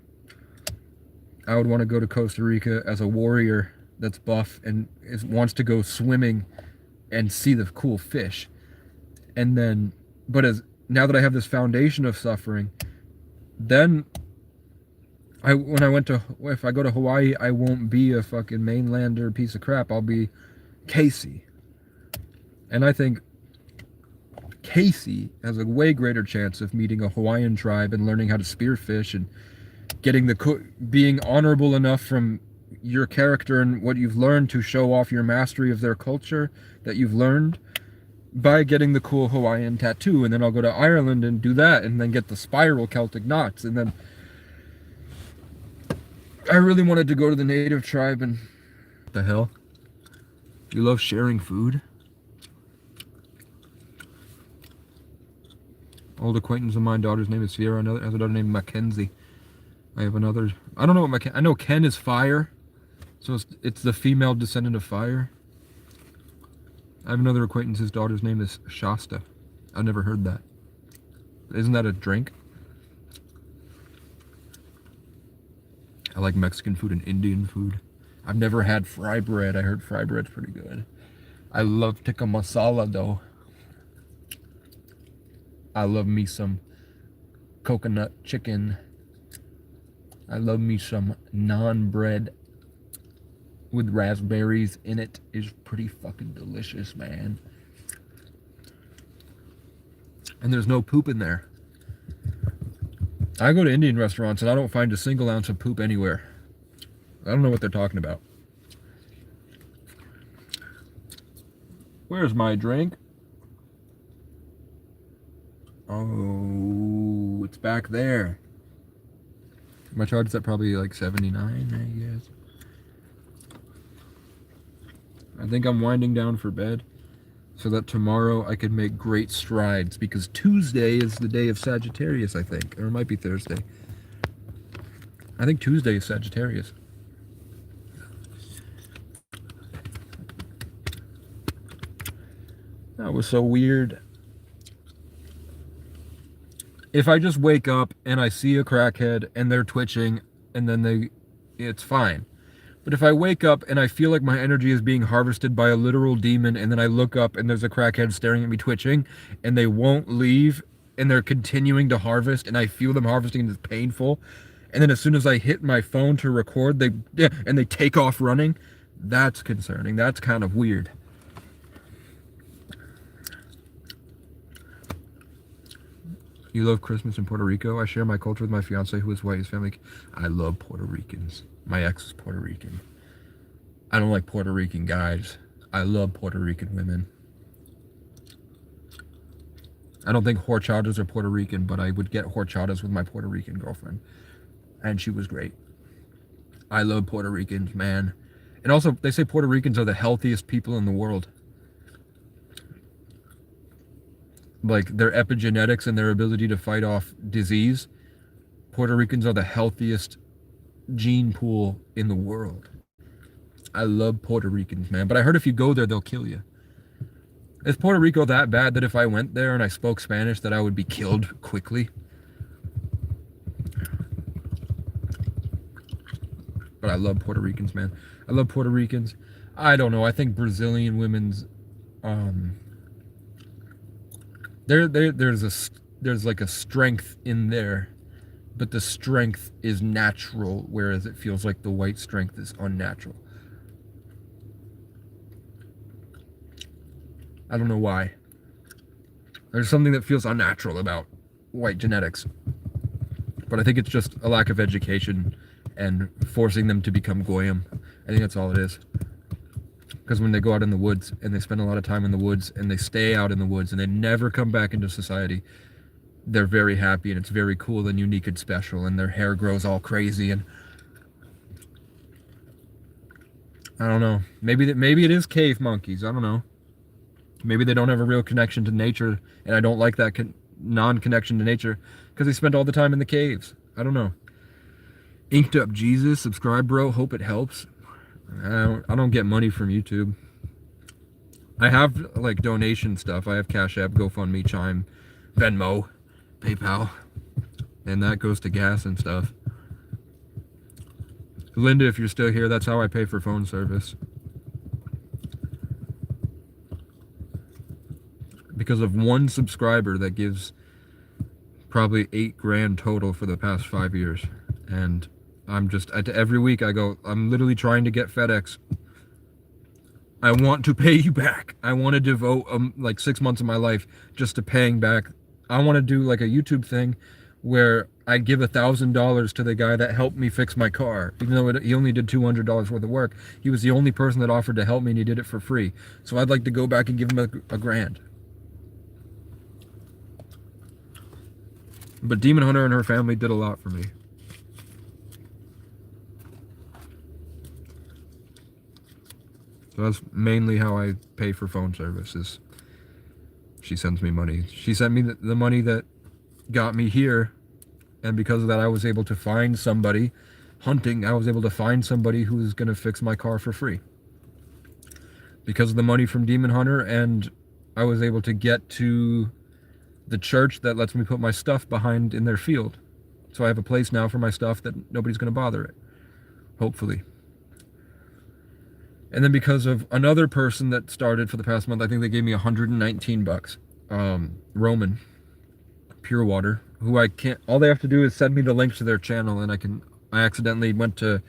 I would want to go to Costa Rica as a warrior that's buff and wants to go swimming and see the cool fish. And then, now that I have this foundation of suffering, then if I go to Hawaii, I won't be a fucking mainlander piece of crap. I'll be Casey. And I think Casey has a way greater chance of meeting a Hawaiian tribe and learning how to spearfish and getting being honorable enough from your character and what you've learned to show off your mastery of their culture that you've learned by getting the cool Hawaiian tattoo. And then I'll go to Ireland and do that and then get the spiral Celtic knots. And then I really wanted to go to the native tribe and... What the hell? You love sharing food? Old acquaintance of mine, daughter's name is Sierra, has a daughter named Mackenzie. I have another... I don't know what I know Ken is fire. So it's the female descendant of fire. I have another acquaintance, his daughter's name is Shasta. I've never heard that. Isn't that a drink? I like Mexican food and Indian food. I've never had fry bread. I heard fry bread's pretty good. I love tikka masala though. I love me some coconut chicken. I love me some naan bread with raspberries in it is pretty fucking delicious, man. And there's no poop in there. I go to Indian restaurants and I don't find a single ounce of poop anywhere. I don't know what they're talking about. Where's my drink? Oh, it's back there. My charge is at probably like 79, I guess. I think I'm winding down for bed so that tomorrow I can make great strides, because Tuesday is the day of Sagittarius, I think. Or it might be Thursday. I think Tuesday is Sagittarius. That was so weird. if I just wake up and I see a crackhead and they're twitching and then it's fine. But if I wake up and I feel like my energy is being harvested by a literal demon, and then I look up and there's a crackhead staring at me twitching, and they won't leave, and they're continuing to harvest, and I feel them harvesting, and it's painful, and then as soon as I hit my phone to record, they take off running, that's concerning. That's kind of weird. You love Christmas in Puerto Rico? I share my culture with my fiance who is white. His family. I love Puerto Ricans. My ex is Puerto Rican. I don't like Puerto Rican guys. I love Puerto Rican women. I don't think horchatas are Puerto Rican, but I would get horchatas with my Puerto Rican girlfriend. And she was great. I love Puerto Ricans, man. And also, they say Puerto Ricans are the healthiest people in the world. Like, their epigenetics and their ability to fight off disease. Puerto Ricans are the healthiest gene pool in the world. I love Puerto Ricans, man. But I heard if you go there, they'll kill you. Is Puerto Rico that bad that if I went there and I spoke Spanish that I would be killed quickly? But I love Puerto Ricans, man. I love Puerto Ricans. I don't know. I think Brazilian women's there's like a strength in there, but the strength is natural, whereas it feels like the white strength is unnatural. I don't know why. There's something that feels unnatural about white genetics. But I think it's just a lack of education and forcing them to become goyim. I think that's all it is. Because when they go out in the woods and they spend a lot of time in the woods and they stay out in the woods and they never come back into society, they're very happy and it's very cool and unique and special, and their hair grows all crazy, and I don't know. Maybe it is cave monkeys. I don't know. Maybe they don't have a real connection to nature, and I don't like that non-connection to nature because they spend all the time in the caves. I don't know. Inked Up Jesus, subscribe, bro. Hope it helps. I don't get money from YouTube. I have like donation stuff. I have Cash App, GoFundMe, Chime, Venmo, PayPal, and that goes to gas and stuff. Linda, if you're still here, that's how I pay for phone service. Because of one subscriber that gives probably $8 grand total for the past 5 years. And I'm just, every week I go, I'm literally trying to get FedEx. I want to pay you back. I want to devote like 6 months of my life just to paying back. I want to do like a YouTube thing where I give $1,000 to the guy that helped me fix my car. Even though he only did $200 worth of work. He was the only person that offered to help me, and he did it for free. So I'd like to go back and give him a grand. But Demon Hunter and her family did a lot for me. So that's mainly how I pay for phone services. She sends me money. She sent me the money that got me here. And because of that, I was able to find somebody hunting. I was able to find somebody who was going to fix my car for free. Because of the money from Demon Hunter, and I was able to get to the church that lets me put my stuff behind in their field. So I have a place now for my stuff that nobody's going to bother it. Hopefully. And then because of another person that started for the past month, I think they gave me $119. Roman, Pure Water, who I can't, all they have to do is send me the link to their channel, and I accidentally went to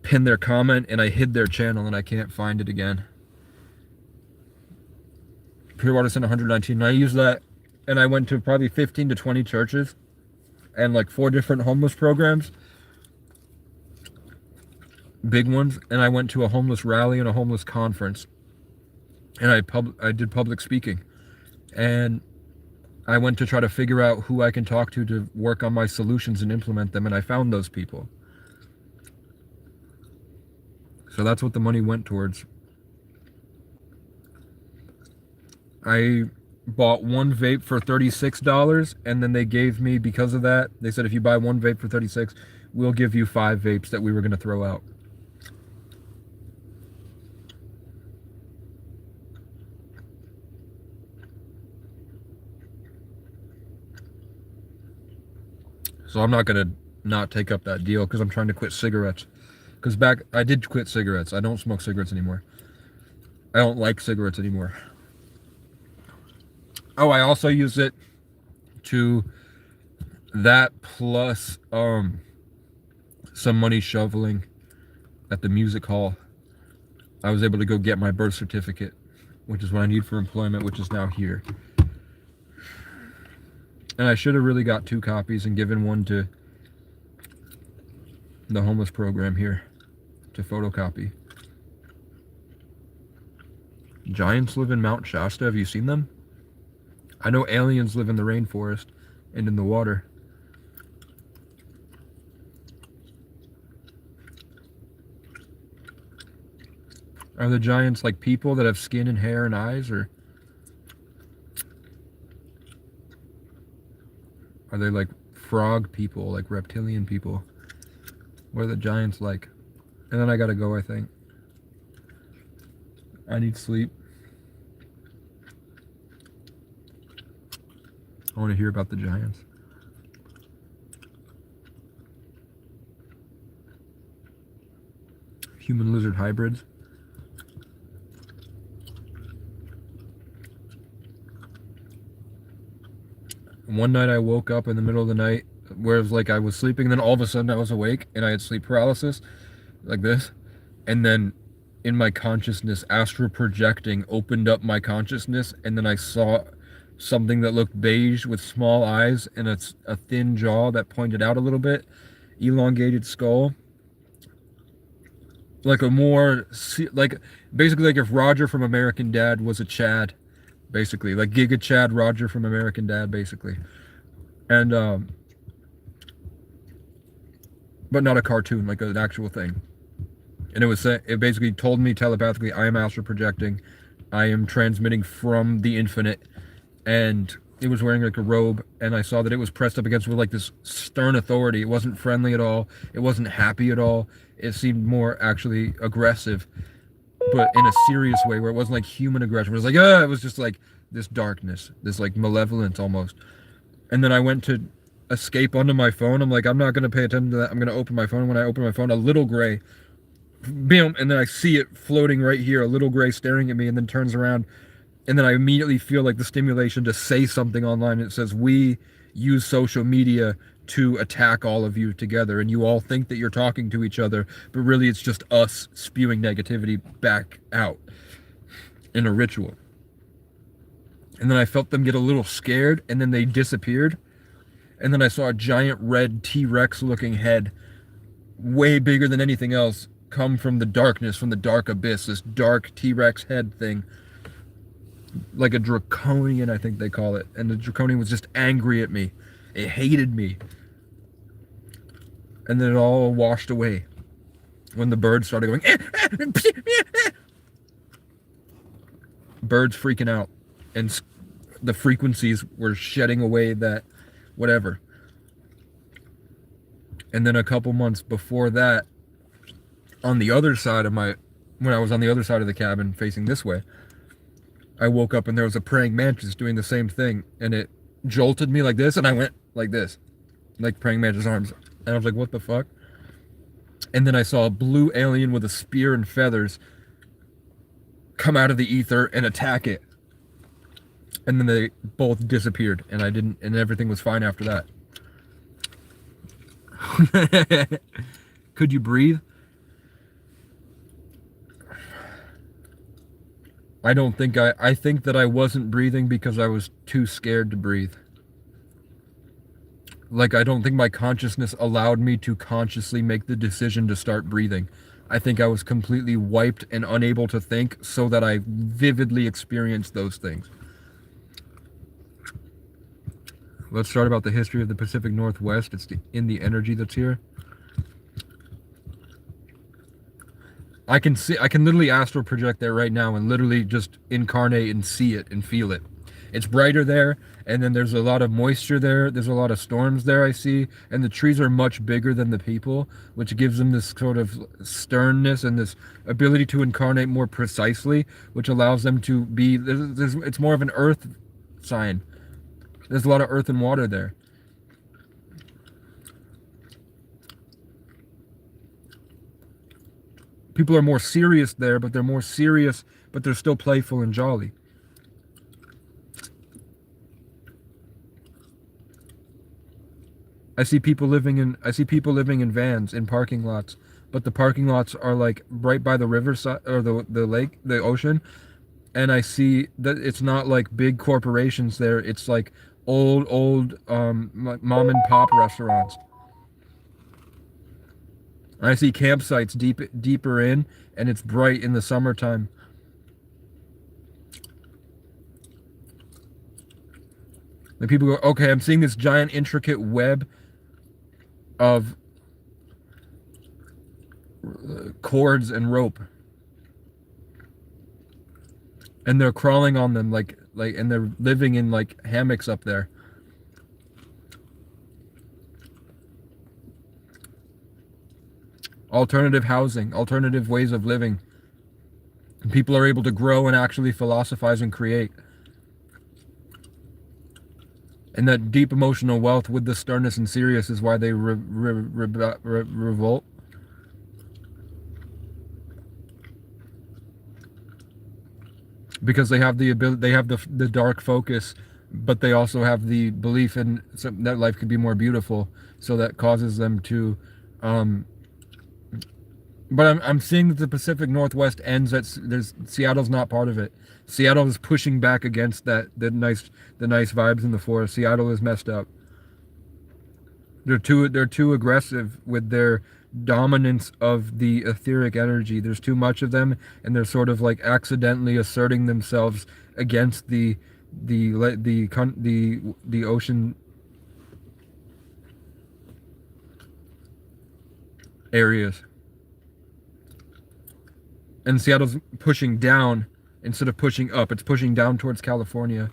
pin their comment and I hid their channel and I can't find it again. Pure Water sent 119. And I used that, and I went to probably 15 to 20 churches and like 4 different homeless programs. Big ones. And I went to a homeless rally and a homeless conference. And I did public speaking. And I went to try to figure out who I can talk to work on my solutions and implement them, and I found those people. So that's what the money went towards. I bought one vape for $36, and then they gave me, because of that, they said if you buy one vape for $36, we'll give you 5 vapes that we were going to throw out. So I'm not gonna not take up that deal because I'm trying to quit cigarettes. Because I did quit cigarettes. I don't smoke cigarettes anymore. I don't like cigarettes anymore. Oh, I also use it to that plus some money shoveling at the music hall. I was able to go get my birth certificate, which is what I need for employment, which is now here. And I should have really got 2 copies and given one to the homeless program here to photocopy. Giants live in Mount Shasta. Have you seen them? I know aliens live in the rainforest and in the water. Are the giants like people that have skin and hair and eyes, or are they like frog people, like reptilian people? What are the giants like? And then I gotta go, I think. I need sleep. I want to hear about the giants. Human lizard hybrids. One night I woke up in the middle of the night where it was like I was sleeping, and then all of a sudden I was awake and I had sleep paralysis like this, and then in my consciousness, astral projecting opened up my consciousness, and then I saw something that looked beige with small eyes and a thin jaw that pointed out a little bit, elongated skull, like basically like if Roger from American Dad was a Chad, basically like Giga Chad Roger from American Dad, basically. And but not a cartoon, like an actual thing. And it basically told me telepathically, I am astral projecting, I am transmitting from the infinite. And it was wearing like a robe, and I saw that it was pressed up against with like this stern authority. It wasn't friendly at all, it wasn't happy at all. It seemed more actually aggressive, but in a serious way, where it wasn't like human aggression. It was like, it was just like this darkness, this like malevolence almost. And then I went to escape onto my phone. I'm like, I'm not going to pay attention to that. I'm going to open my phone. When I open my phone, a little gray, boom, and then I see it floating right here, a little gray staring at me, and then turns around. And then I immediately feel like the stimulation to say something online. It says, we use social media to attack all of you together, and you all think that you're talking to each other, but really it's just us spewing negativity back out in a ritual. And then I felt them get a little scared, and then they disappeared. And then I saw a giant red T-Rex looking head, way bigger than anything else, come from the darkness, from the dark abyss, this dark T-Rex head thing. Like a draconian, I think they call it. And the draconian was just angry at me. It hated me. And then it all washed away when the birds started going. Birds freaking out, and the frequencies were shedding away that whatever. And then a couple months before that, on the other side of when I was on the other side of the cabin facing this way, I woke up and there was a praying mantis doing the same thing, and it jolted me like this, and I went like this, like praying mantis arms, and I was like, what the fuck? And then I saw a blue alien with a spear and feathers come out of the ether and attack it, and then they both disappeared, and and everything was fine after that. Could you breathe? I don't think I think that I wasn't breathing because I was too scared to breathe. Like, I don't think my consciousness allowed me to consciously make the decision to start breathing. I think I was completely wiped and unable to think, so that I vividly experienced those things. Let's start about the history of the Pacific Northwest. It's in the energy that's here. I can literally astral project there right now and literally just incarnate and see it and feel it. It's brighter there, and then there's a lot of moisture there. There's a lot of storms there, I see, and the trees are much bigger than the people, which gives them this sort of sternness and this ability to incarnate more precisely, which allows them to be, it's more of an earth sign. There's a lot of earth and water there. People are more serious there, but they're more serious, but they're still playful and jolly. I see people living in vans in parking lots, but the parking lots are like right by the riverside or the lake, the ocean, and I see that it's not like big corporations there. It's like old like mom and pop restaurants. And I see campsites deeper in, and it's bright in the summertime. And people go, okay, I'm seeing this giant intricate web of cords and rope, and they're crawling on them like and they're living in like hammocks up there. Alternative housing, alternative ways of living. And people are able to grow and actually philosophize and create. And that deep emotional wealth with the sternness and serious is why they revolt. Because they have the ability, they have the dark focus, but they also have the belief in that life could be more beautiful. So that causes them to, but I'm seeing that the Pacific Northwest ends at Seattle's not part of it. Seattle is pushing back against the nice vibes in the forest. Seattle is messed up. They're too aggressive with their dominance of the etheric energy. There's too much of them, and they're sort of like accidentally asserting themselves against the ocean areas. And Seattle's pushing down instead of pushing up. It's pushing down towards California.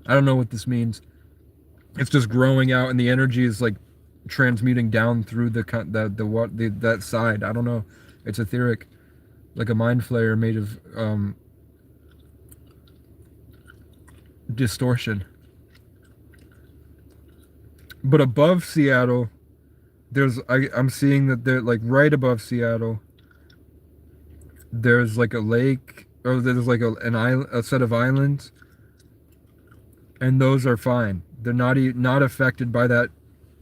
I don't know what this means. It's just growing out, and the energy is like transmuting down through that side. I don't know. It's etheric, like a mind flayer made of distortion. But above Seattle, I'm seeing that they're like right above Seattle. There's like a lake, or there's like a set of islands, and those are fine. They're not affected by that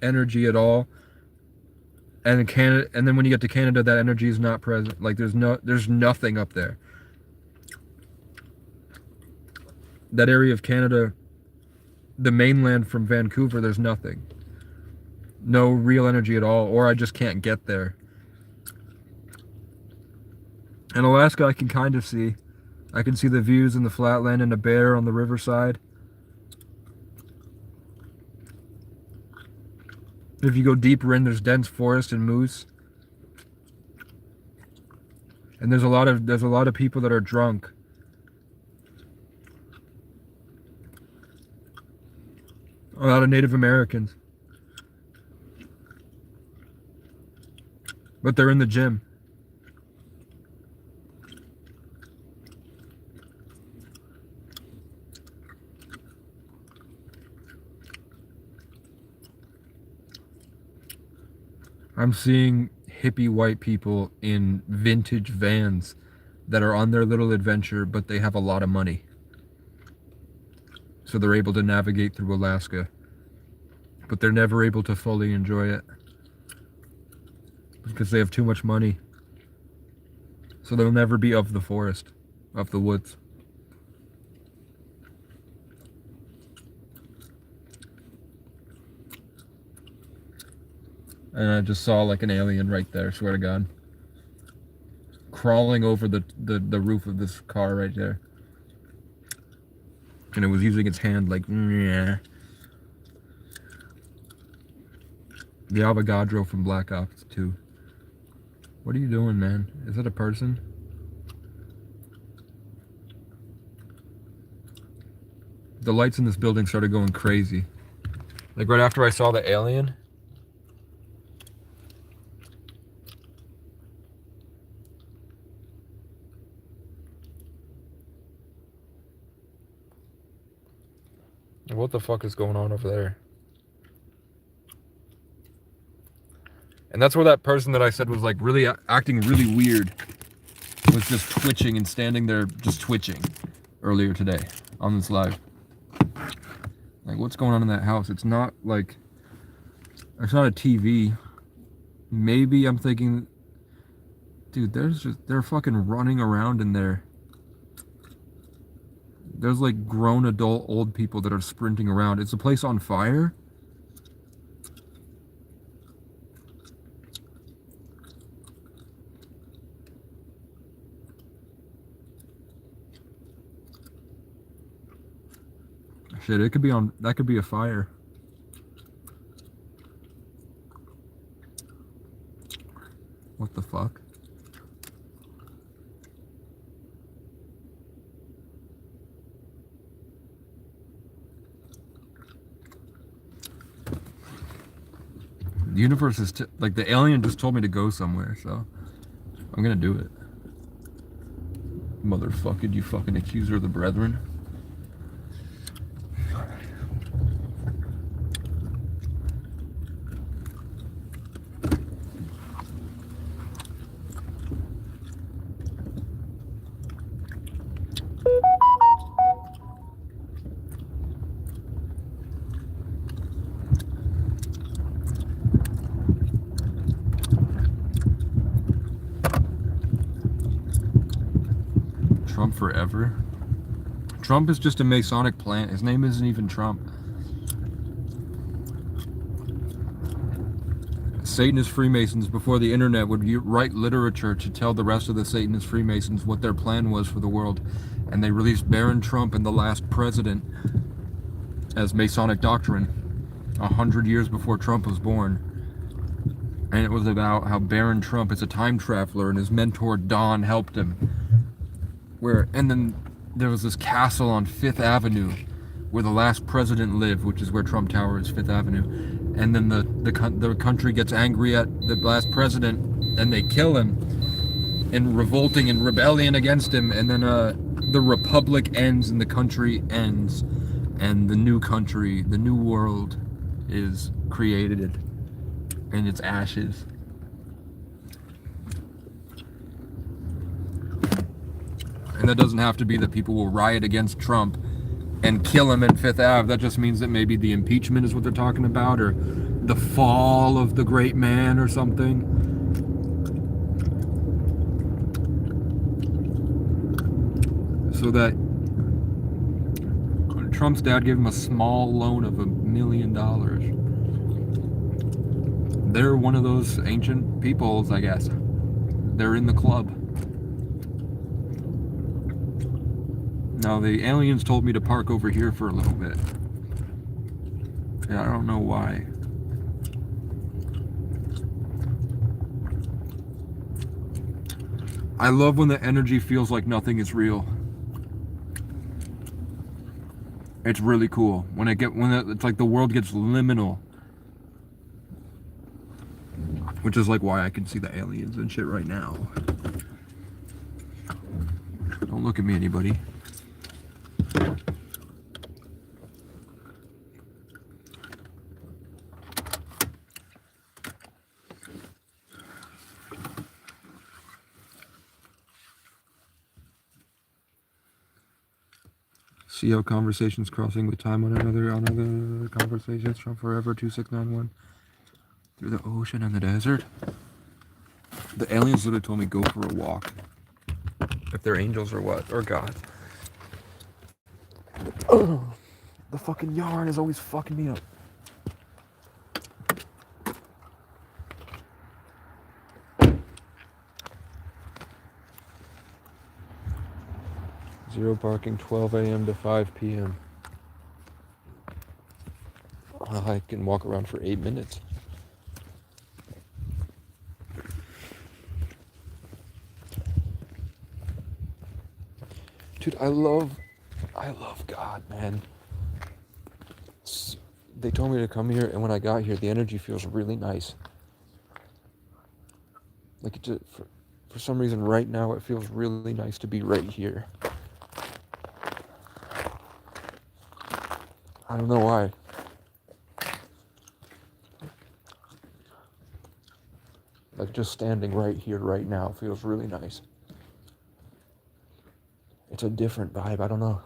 energy at all. And Canada, and then when you get to Canada, that energy is not present. Like there's nothing up there. That area of Canada, the mainland from Vancouver, there's nothing. No real energy at all, or I just can't get there. In Alaska, I can kind of see. I can see the views in the flatland and a bear on the riverside. If you go deeper in, there's dense forest and moose. And there's a lot of people that are drunk. A lot of Native Americans. But they're in the gym. I'm seeing hippie white people in vintage vans that are on their little adventure, but they have a lot of money. So they're able to navigate through Alaska. But they're never able to fully enjoy it. Because they have too much money. So they'll never be of the forest, of the woods. And I just saw like an alien right there, swear to God. Crawling over the roof of this car right there. And it was using its hand like, yeah. The Avogadro from Black Ops 2. What are you doing, man? Is that a person? The lights in this building started going crazy. Like right after I saw the alien. What the fuck is going on over there? And that's where that person that I said was like really acting really weird was just twitching and standing there just twitching earlier today on this live. Like, what's going on in that house? It's not like, it's not a TV. Maybe I'm thinking, dude, they're fucking running around in there. There's like grown adult old people that are sprinting around. Is the place on fire? Shit, it could be on, that could be a fire. What the fuck? The universe is, like, the alien just told me to go somewhere, so I'm gonna do it. Motherfucker, you fucking accuser of the brethren. Trump forever. Trump is just a Masonic plant. His name isn't even Trump. Satanist Freemasons, before the internet, would write literature to tell the rest of the Satanist Freemasons what their plan was for the world. And they released Baron Trump and the Last President as Masonic doctrine 100 years before Trump was born. And it was about how Baron Trump is a time traveler and his mentor Don helped him. And then there was this castle on Fifth Avenue where the last president lived, which is where Trump Tower is, Fifth Avenue. And then the country gets angry at the last president and they kill him in revolting and rebellion against him. And then the republic ends and the country ends, and the new country, the new world is created in its ashes. And that doesn't have to be that people will riot against Trump and kill him in Fifth Ave. That just means that maybe the impeachment is what they're talking about, or the fall of the great man or something. So that Trump's dad gave him a small loan of $1 million. They're one of those ancient peoples, I guess. They're in the club. Now, the aliens told me to park over here for a little bit. Yeah, I don't know why. I love when the energy feels like nothing is real. It's really cool. It's like the world gets liminal. Which is like why I can see the aliens and shit right now. Don't look at me, anybody. See how conversations crossing with time on other conversations from forever 2691 through the ocean and the desert. The aliens literally told me go for a walk. If they're angels or what, or God. Oh, the fucking yarn is always fucking me up. Zero parking, 12 a.m. to 5 p.m. I can walk around for 8 minutes. Dude, I love God, man. They told me to come here, and when I got here, the energy feels really nice. Like, for some reason, right now, it feels really nice to be right here. I don't know why. Like, just standing right here, right now, feels really nice. It's a different vibe. I don't know.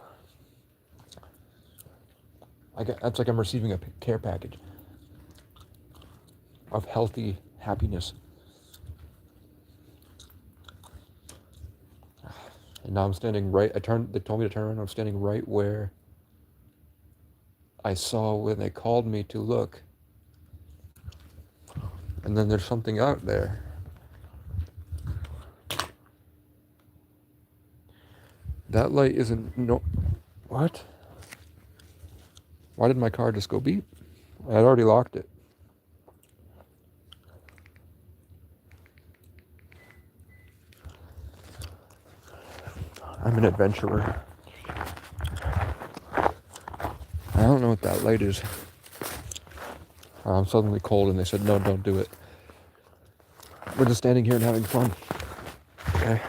That's like I'm receiving a care package of healthy happiness. And now I'm standing right. They told me to turn around. I'm standing right where I saw when they called me to look. And then there's something out there. That light isn't no. What? Why did my car just go beep? I had already locked it. I'm an adventurer. I don't know what that light is. I'm suddenly cold and they said, no, don't do it. We're just standing here and having fun. Okay.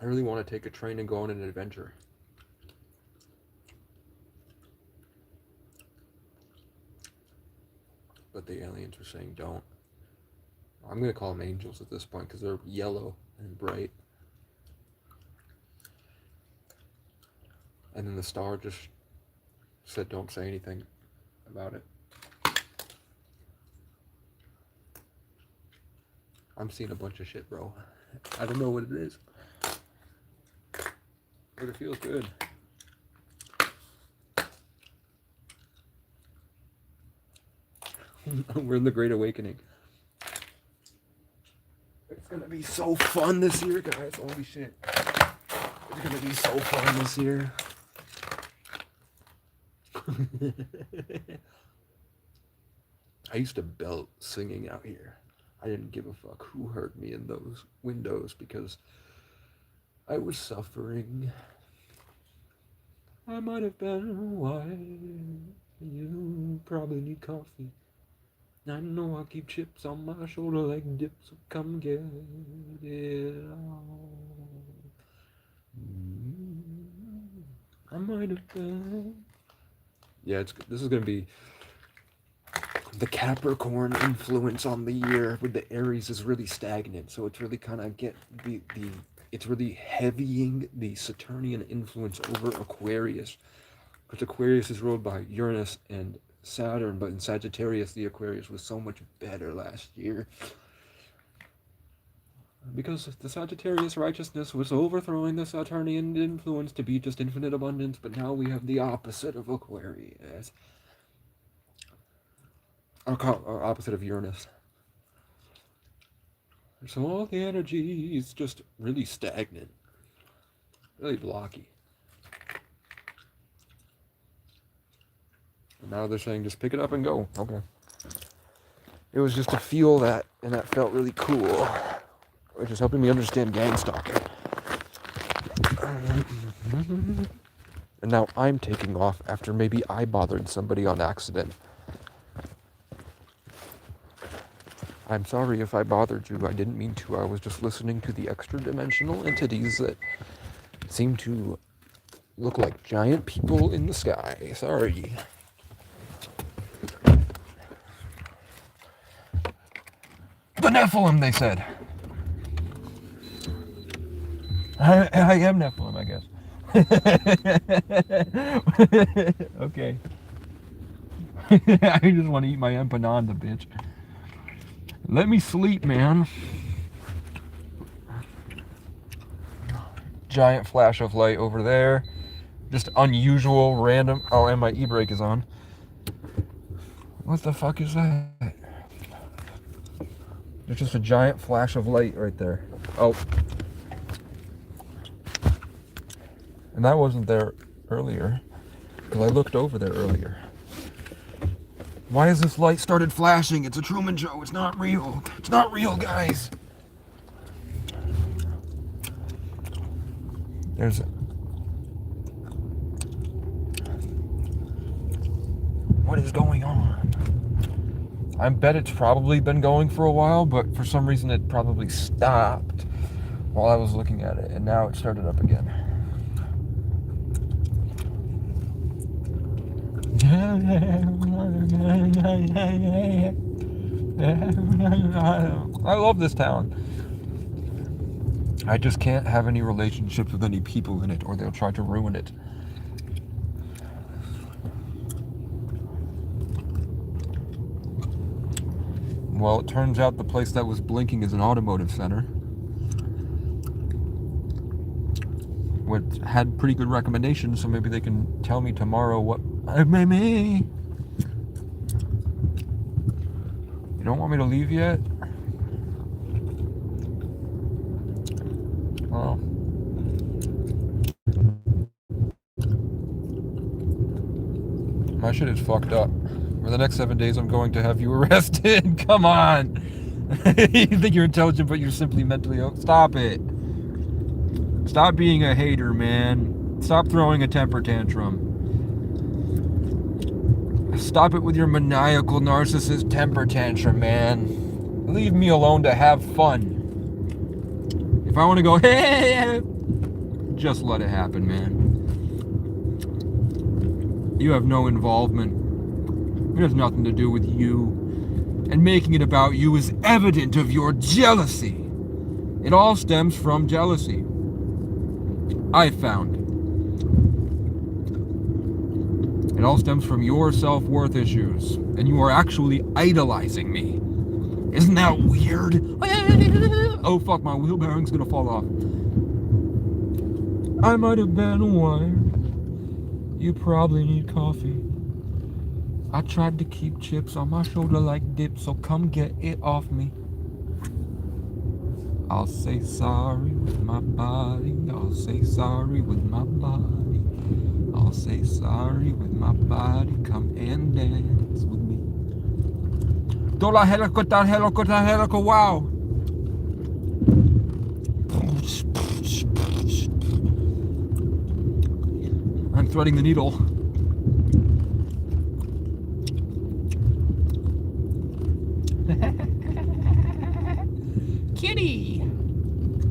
I really want to take a train and go on an adventure. But the aliens are saying don't. I'm going to call them angels at this point because they're yellow and bright. And then the star just said don't say anything about it. I'm seeing a bunch of shit, bro. I don't know what it is. But it feels good. We're in the Great Awakening. It's gonna be so fun this year, guys. Holy shit. It's gonna be so fun this year. I used to belt singing out here. I didn't give a fuck who heard me in those windows because I was suffering. I might have been white. You probably need coffee. I know I keep chips on my shoulder like dips, so come get it all. I might have been. Yeah, this is gonna be the Capricorn influence on the year. With the Aries is really stagnant, so it's really kind of it's really heavying the Saturnian influence over Aquarius, because Aquarius is ruled by Uranus and Saturn, but in Sagittarius the Aquarius was so much better last year because the Sagittarius righteousness was overthrowing the Saturnian influence to be just infinite abundance, but now we have the opposite of Aquarius, or opposite of Uranus. So all the energy is just really stagnant, really blocky. And now they're saying just pick it up and go. Okay. It was just to feel that, and that felt really cool, which is helping me understand gang stalking. And now I'm taking off after maybe I bothered somebody on accident. I'm sorry if I bothered you. I didn't mean to. I was just listening to the extra-dimensional entities that seem to look like giant people in the sky. Sorry. The Nephilim, they said. I am Nephilim, I guess. Okay. I just want to eat my empanada, bitch. Let me sleep, man. Giant flash of light over there. Just unusual, random. Oh, and my e-brake is on. What the fuck is that? There's just a giant flash of light right there. Oh. And that wasn't there earlier, because I looked over there earlier. Why has this light started flashing? It's a Truman Show. It's not real. It's not real, guys. There's... What is going on? I bet it's probably been going for a while, but for some reason it probably stopped while I was looking at it, and now it started up again. I love this town. I just can't have any relationships with any people in it, or they'll try to ruin it. Well, it turns out the place that was blinking is an automotive center, which had pretty good recommendations, so maybe they can tell me tomorrow what... Maybe. You don't want me to leave yet? Well... my shit is fucked up. For the next 7 days, I'm going to have you arrested. Come on. You think you're intelligent, but you're simply mentally... Stop it. Stop being a hater, man. Stop throwing a temper tantrum. Stop it with your maniacal narcissist temper tantrum, man. Leave me alone to have fun. If I want to go, hey, just let it happen, man. You have no involvement. It has nothing to do with you. And making it about you is evident of your jealousy. It all stems from jealousy. I found. It all stems from your self-worth issues. And you are actually idolizing me. Isn't that weird? Oh fuck, my wheel bearing's gonna fall off. I might have been wired. You probably need coffee. I tried to keep chips on my shoulder like dip, so come get it off me. I'll say sorry with my body. I'll say sorry with my body. I'll say sorry with my body. Come and dance with me. Dola helicota helicota helico wow. I'm threading the needle. Kitty!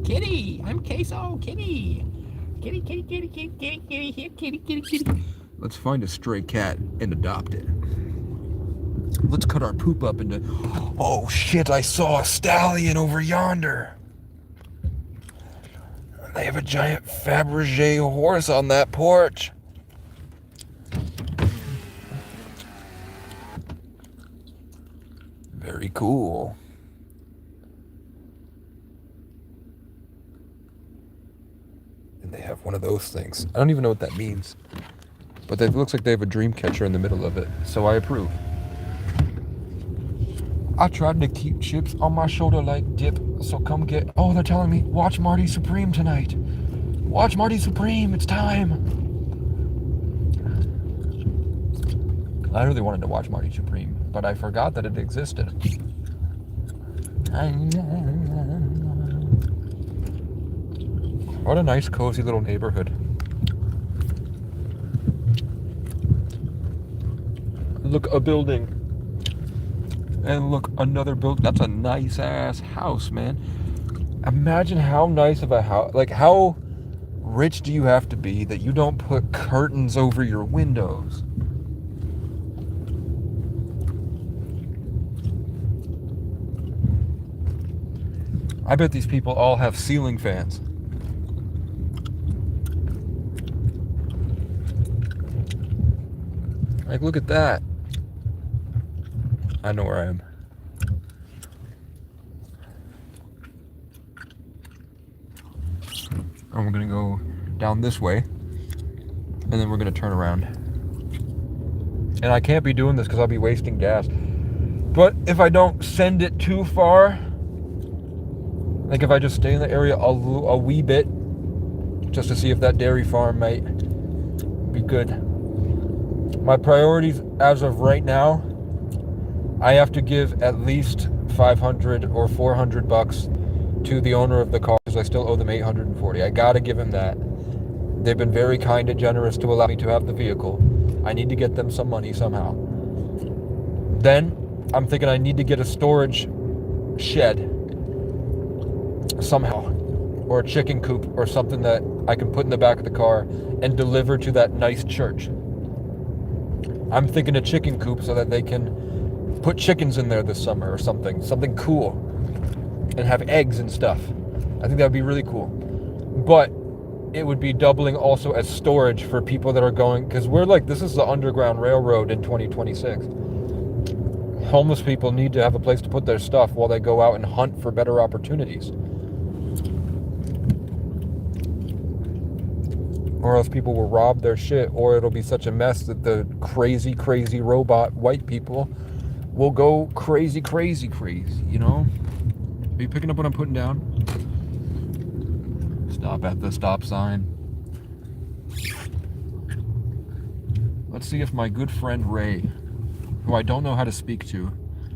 Kitty! I'm Queso! Kitty! Kitty, kitty, kitty, kitty, kitty, kitty, here, kitty, kitty, kitty. Let's find a stray cat and adopt it. Let's cut our poop up into... Oh shit, I saw a stallion over yonder. They have a giant Fabergé horse on that porch. Very cool. And they have one of those things. I don't even know what that means. But it looks like they have a dream catcher in the middle of it. So I approve. I tried to keep chips on my shoulder like dip. So come get... Oh, they're telling me, watch Marty Supreme tonight. Watch Marty Supreme. It's time. I really wanted to watch Marty Supreme, but I forgot that it existed. What a nice, cozy little neighborhood. Look, a building. And look, another building. That's a nice ass house, man. Imagine how nice of a house. Like, how rich do you have to be that you don't put curtains over your windows? I bet these people all have ceiling fans. Like, look at that. I know where I am. And we're gonna go down this way, and then we're gonna turn around. And I can't be doing this because I'll be wasting gas. But if I don't send it too far, like if I just stay in the area a wee bit, just to see if that dairy farm might be good. My priorities as of right now, I have to give at least $500 or $400 to the owner of the car because I still owe them $840. I gotta give him that. They've been very kind and generous to allow me to have the vehicle. I need to get them some money somehow. Then I'm thinking I need to get a storage shed somehow, or a chicken coop or something that I can put in the back of the car and deliver to that nice church. I'm thinking a chicken coop so that they can put chickens in there this summer or something cool, and have eggs and stuff. I think that would be really cool. But it would be doubling also as storage for people that are going, because we're like, this is the Underground Railroad in 2026. Homeless people need to have a place to put their stuff while they go out and hunt for better opportunities. Or else people will rob their shit, or it'll be such a mess that the crazy, crazy robot white people will go crazy, crazy, crazy, you know? Are you picking up what I'm putting down? Stop at the stop sign. Let's see if my good friend Ray, who I don't know how to speak to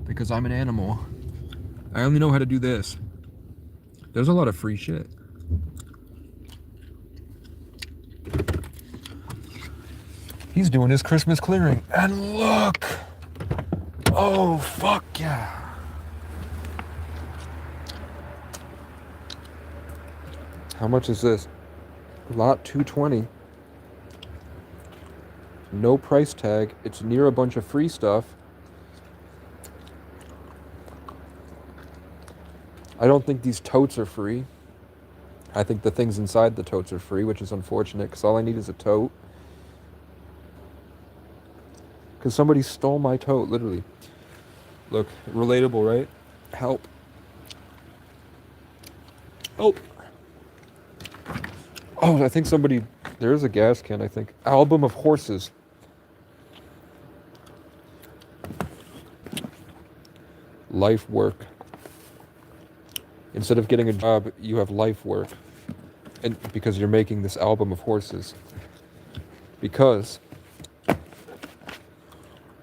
because I'm an animal, I only know how to do this. There's a lot of free shit. He's doing his Christmas clearing. And look! Oh, fuck yeah. How much is this? Lot 220. No price tag. It's near a bunch of free stuff. I don't think these totes are free. I think the things inside the totes are free, which is unfortunate because all I need is a tote. Because somebody stole my tote, literally. Look, relatable, right? Help. Help. Oh, I think somebody... There is a gas can, I think. Album of Horses. Life work. Instead of getting a job, you have life work. And because you're making this album of horses. Because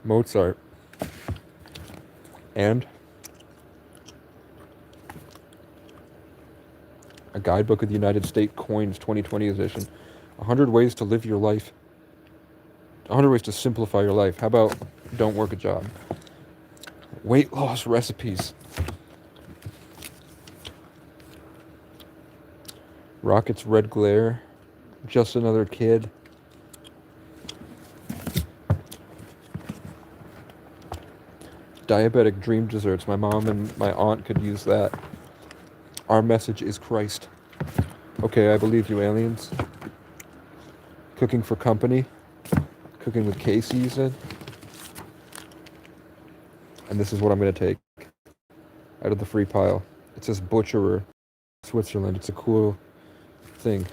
Mozart and a guidebook of the United States coins 2020 edition. 100 ways to live your life. 100 ways to simplify your life. How about don't work a job? Weight loss recipes. Rocket's Red Glare. Just Another Kid. Diabetic Dream Desserts. My mom and my aunt could use that. Our message is Christ. Okay, I believe you, aliens. Cooking for company. Cooking with Casey, you said. And this is what I'm going to take out of the free pile. It says Butcherer, Switzerland. It's a cool thing.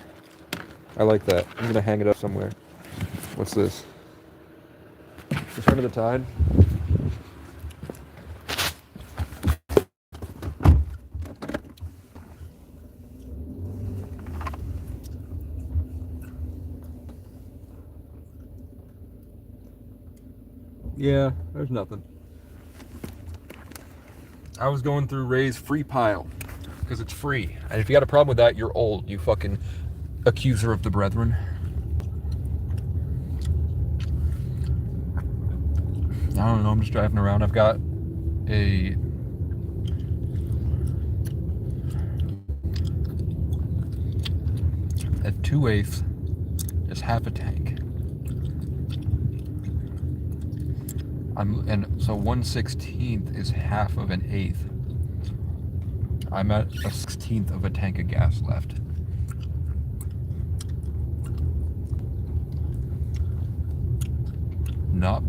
I like that. I'm going to hang it up somewhere. What's this? Return of the Tide. Yeah, there's nothing. I was going through Ray's free pile because it's free. And if you got a problem with that, you're old, you fucking accuser of the brethren. I don't know, I'm just driving around. I've got a at 2/8 is half a tank. And so 1/16 is half of an eighth. I'm at a 16th of a tank of gas left. Not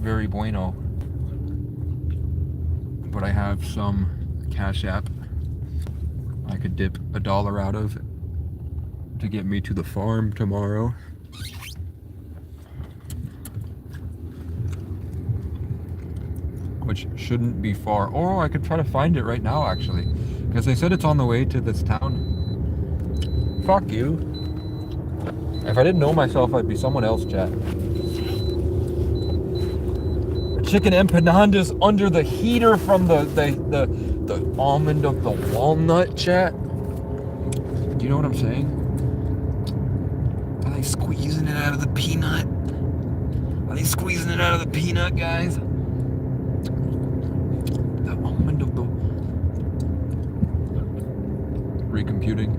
very bueno. But I have some Cash App I could dip $1 out of to get me to the farm tomorrow. Which shouldn't be far. Or I could try to find it right now, actually. Because they said it's on the way to this town. Fuck you. If I didn't know myself, I'd be someone else, chat. Chicken empanadas under the heater from the almond of the walnut, chat. Do you know what I'm saying? Are they squeezing it out of the peanut? Are they squeezing it out of the peanut, guys? The almond of the... Recomputing.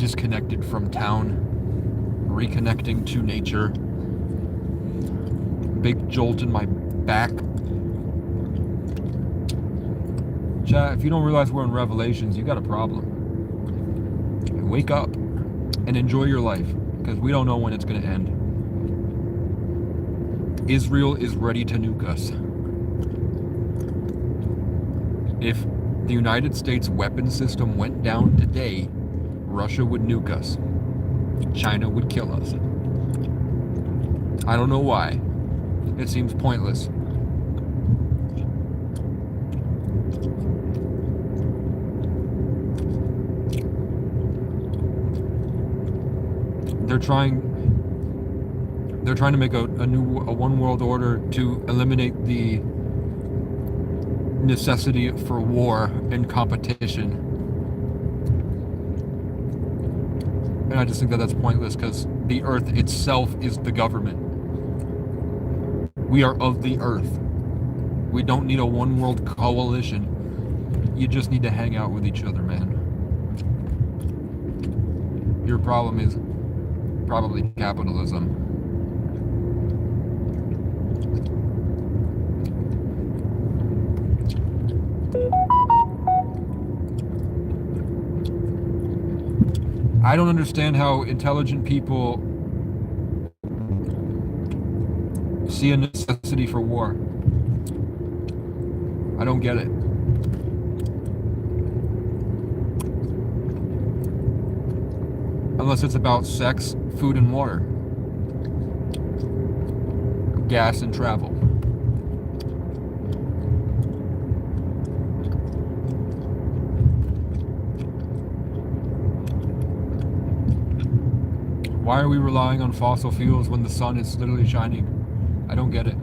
disconnected from town, reconnecting to nature. Big jolt in my back. Chat, if you don't realize we're in Revelations, you got a problem. Wake up and enjoy your life, because we don't know when it's going to end. Israel is ready to nuke us. If the United States weapon system went down today, Russia would nuke us. China would kill us. I don't know why. It seems pointless. They're trying to make a one world order to eliminate the necessity for war and competition. And I just think that that's pointless, because the earth itself is the government. We are of the earth. We don't need a one world coalition. You just need to hang out with each other, man. Your problem is probably capitalism. I don't understand how intelligent people see a necessity for war. I don't get it. Unless it's about sex, food, and water. Gas and travel. Why are we relying on fossil fuels when the sun is literally shining? I don't get it.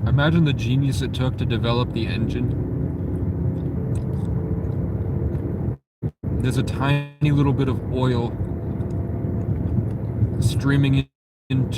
Imagine the genius it took to develop the engine. There's a tiny little bit of oil streaming into